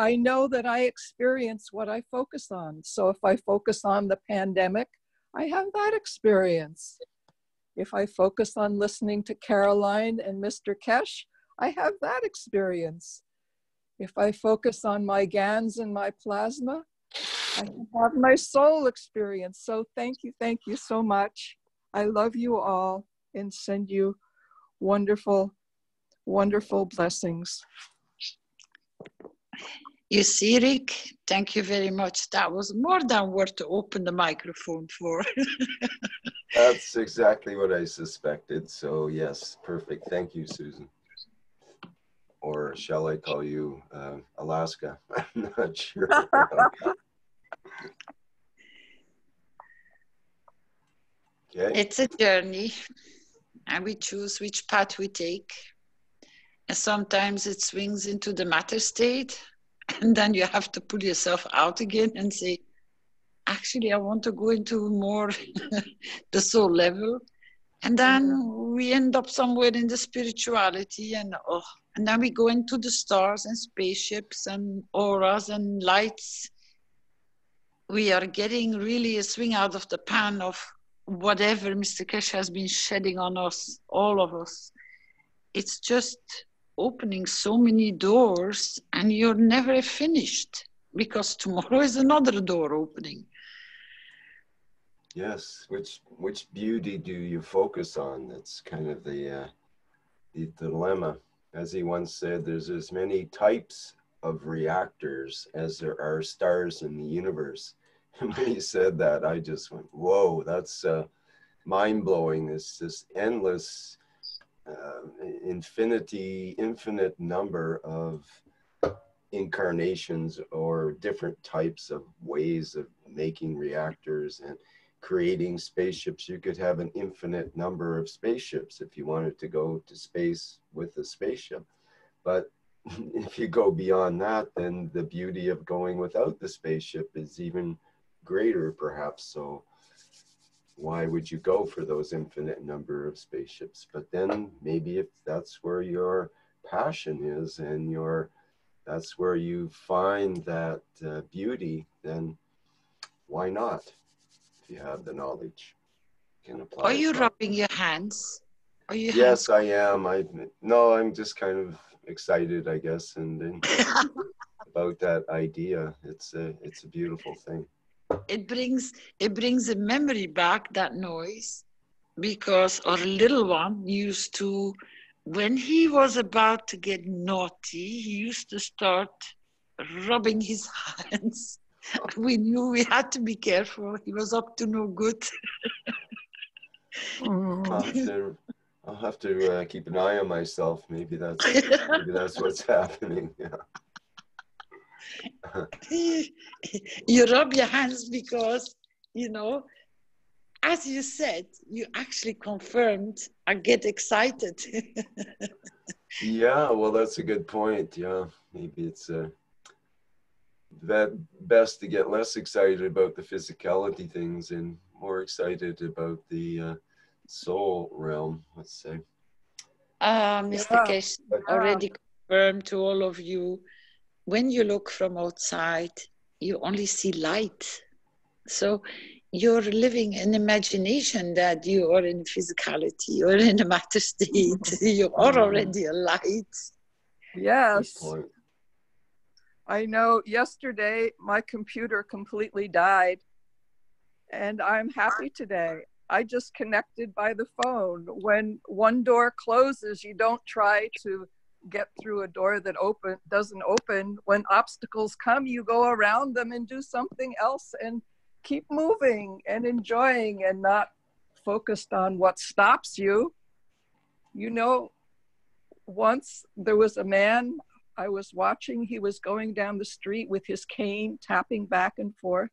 I know that I experience what I focus on. So if I focus on the pandemic, I have that experience. If I focus on listening to Caroline and Mr. Keshe, I have that experience. If I focus on my GANs and my plasma, I have my soul experience. So thank you so much. I love you all and send you wonderful, wonderful blessings. You see, Rick, thank you very much. That was more than worth to open the microphone for. That's exactly what I suspected. So yes, perfect. Thank you, Susan. Or shall I call you Alaska? I'm not sure. Okay. It's a journey, and we choose which path we take. And sometimes it swings into the matter state, and then you have to pull yourself out again and say, actually, I want to go into more the soul level. And then we end up somewhere in the spirituality, and then we go into the stars and spaceships and auras and lights. We are getting really a swing out of the pan of whatever Mr. Keshe has been shedding on us, all of us. It's just opening so many doors, and you're never finished because tomorrow is another door opening. Yes, which beauty do you focus on? That's kind of the dilemma. As he once said, there's as many types of reactors as there are stars in the universe. And when he said that, I just went, whoa, that's mind-blowing. It's this endless, infinite number of incarnations or different types of ways of making reactors and creating spaceships. You could have an infinite number of spaceships if you wanted to go to space with a spaceship. But if you go beyond that, then the beauty of going without the spaceship is even greater, perhaps. So why would you go for those infinite number of spaceships? But then maybe if that's where your passion is and that's where you find that beauty, then why not? If you have the knowledge, you can apply. Are you rubbing your hands? Are you Yes, I am. I'm just kind of excited, I guess, and then about that idea. It's a beautiful thing. It brings a memory back, that noise, because our little one used to, when he was about to get naughty, he used to start rubbing his hands. We knew we had to be careful. He was up to no good. I'll have to keep an eye on myself. Maybe that's what's happening. Yeah. You rub your hands because, as you said, you actually confirmed. I get excited. Yeah, well, that's a good point. Yeah, maybe it's best to get less excited about the physicality things and more excited about the soul realm, let's say. Mr. Keshe already confirmed to all of you, when you look from outside, you only see light. So you're living in imagination that you are in physicality or in a matter state. You are already a light. Yes. I know yesterday my computer completely died, and I'm happy today. I just connected by the phone. When one door closes, you don't try to get through a door that doesn't open. When obstacles come, you go around them and do something else and keep moving and enjoying and not focused on what stops you. You know, once there was a man I was watching, he was going down the street with his cane, tapping back and forth,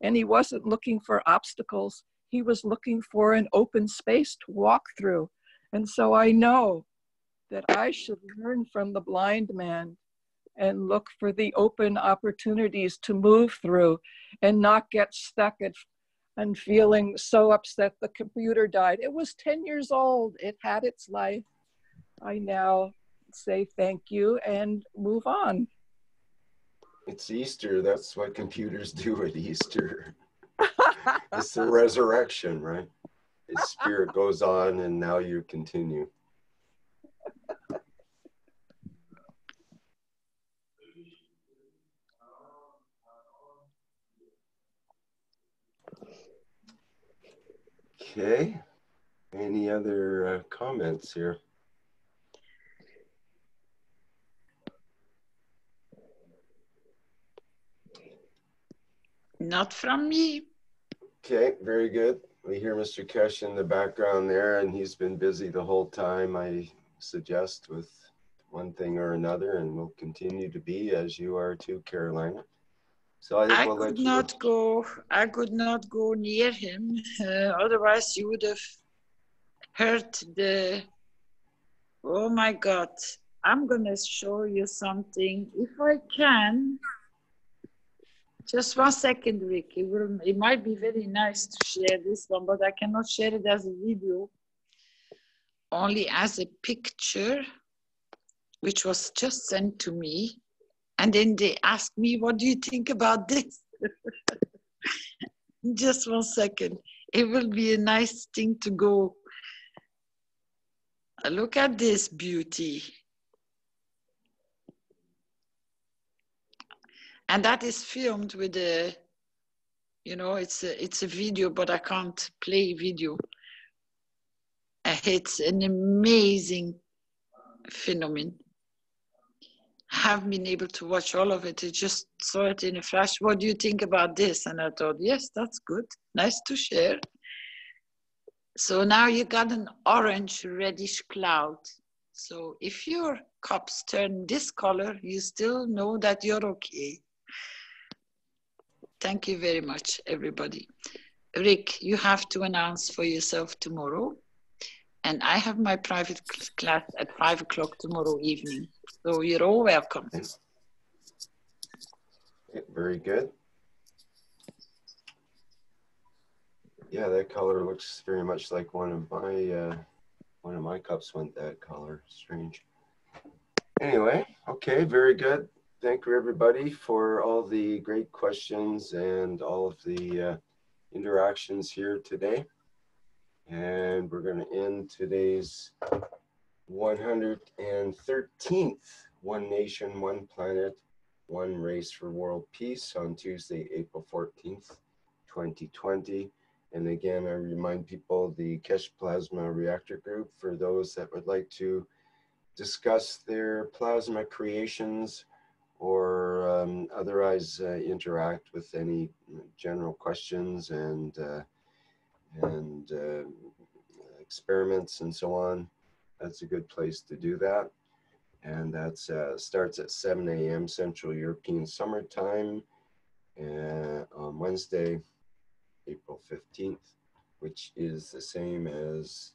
and he wasn't looking for obstacles. He was looking for an open space to walk through. And so I know that I should learn from the blind man and look for the open opportunities to move through and not get stuck and feeling so upset the computer died. It was 10 years old. It had its life. I now say thank you and move on. It's Easter. That's what computers do at Easter. It's the resurrection, right? His spirit goes on and now you continue. Okay. Any other comments here? Not from me. Okay, very good. We hear Mr. Keshe in the background there, and he's been busy the whole time, I suggest, with one thing or another, and will continue to be, as you are too, Carolina. So I think we'll let you... I could not go near him. Otherwise, you would have heard the... Oh my God. I'm going to show you something. If I can... Just 1 second, Rick. It might be very nice to share this one, but I cannot share it as a video, only as a picture, which was just sent to me. And then they asked me, what do you think about this? Just 1 second. It will be a nice thing to go. Look at this beauty. And that is filmed with a, you know, it's a video, but I can't play video. It's an amazing phenomenon. Have been able to watch all of it. I just saw it in a flash. What do you think about this? And I thought, yes, that's good. Nice to share. So now you got an orange reddish cloud. So if your cups turn this color, you still know that you're okay. Thank you very much, everybody. Rick, you have to announce for yourself tomorrow. And I have my private class at 5 o'clock tomorrow evening. So you're all welcome. Very good. Yeah, that color looks very much like one of my cups went that color. Strange. Anyway, okay, very good. Thank you, everybody, for all the great questions and all of the interactions here today. And we're going to end today's 113th One Nation, One Planet, One Race for World Peace on Tuesday, April 14th, 2020. And again, I remind people the Keshe Plasma Reactor Group, for those that would like to discuss their plasma creations or otherwise interact with any general questions and experiments and so on. That's a good place to do that. And that starts at 7 a.m. Central European Summer Time on Wednesday, April 15th, which is the same as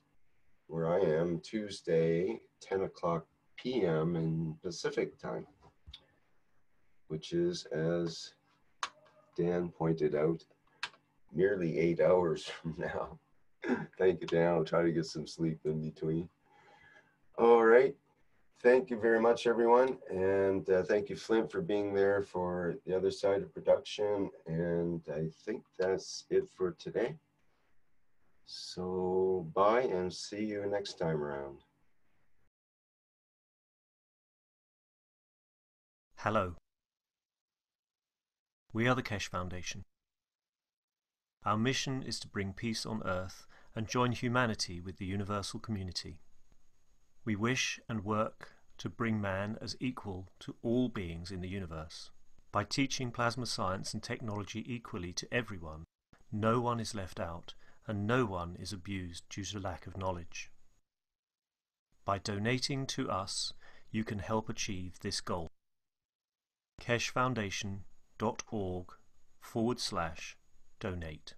where I am, Tuesday, 10 o'clock p.m. in Pacific Time, which is, as Dan pointed out, nearly 8 hours from now. Thank you, Dan. I'll try to get some sleep in between. All right. Thank you very much, everyone. And thank you, Flint, for being there for the other side of production. And I think that's it for today. So bye and see you next time around. Hello. We are the Keshe Foundation. Our mission is to bring peace on earth and join humanity with the universal community. We wish and work to bring man as equal to all beings in the universe. By teaching plasma science and technology equally to everyone, no one is left out and no one is abused due to lack of knowledge. By donating to us, you can help achieve this goal. KeshFoundation.org/donate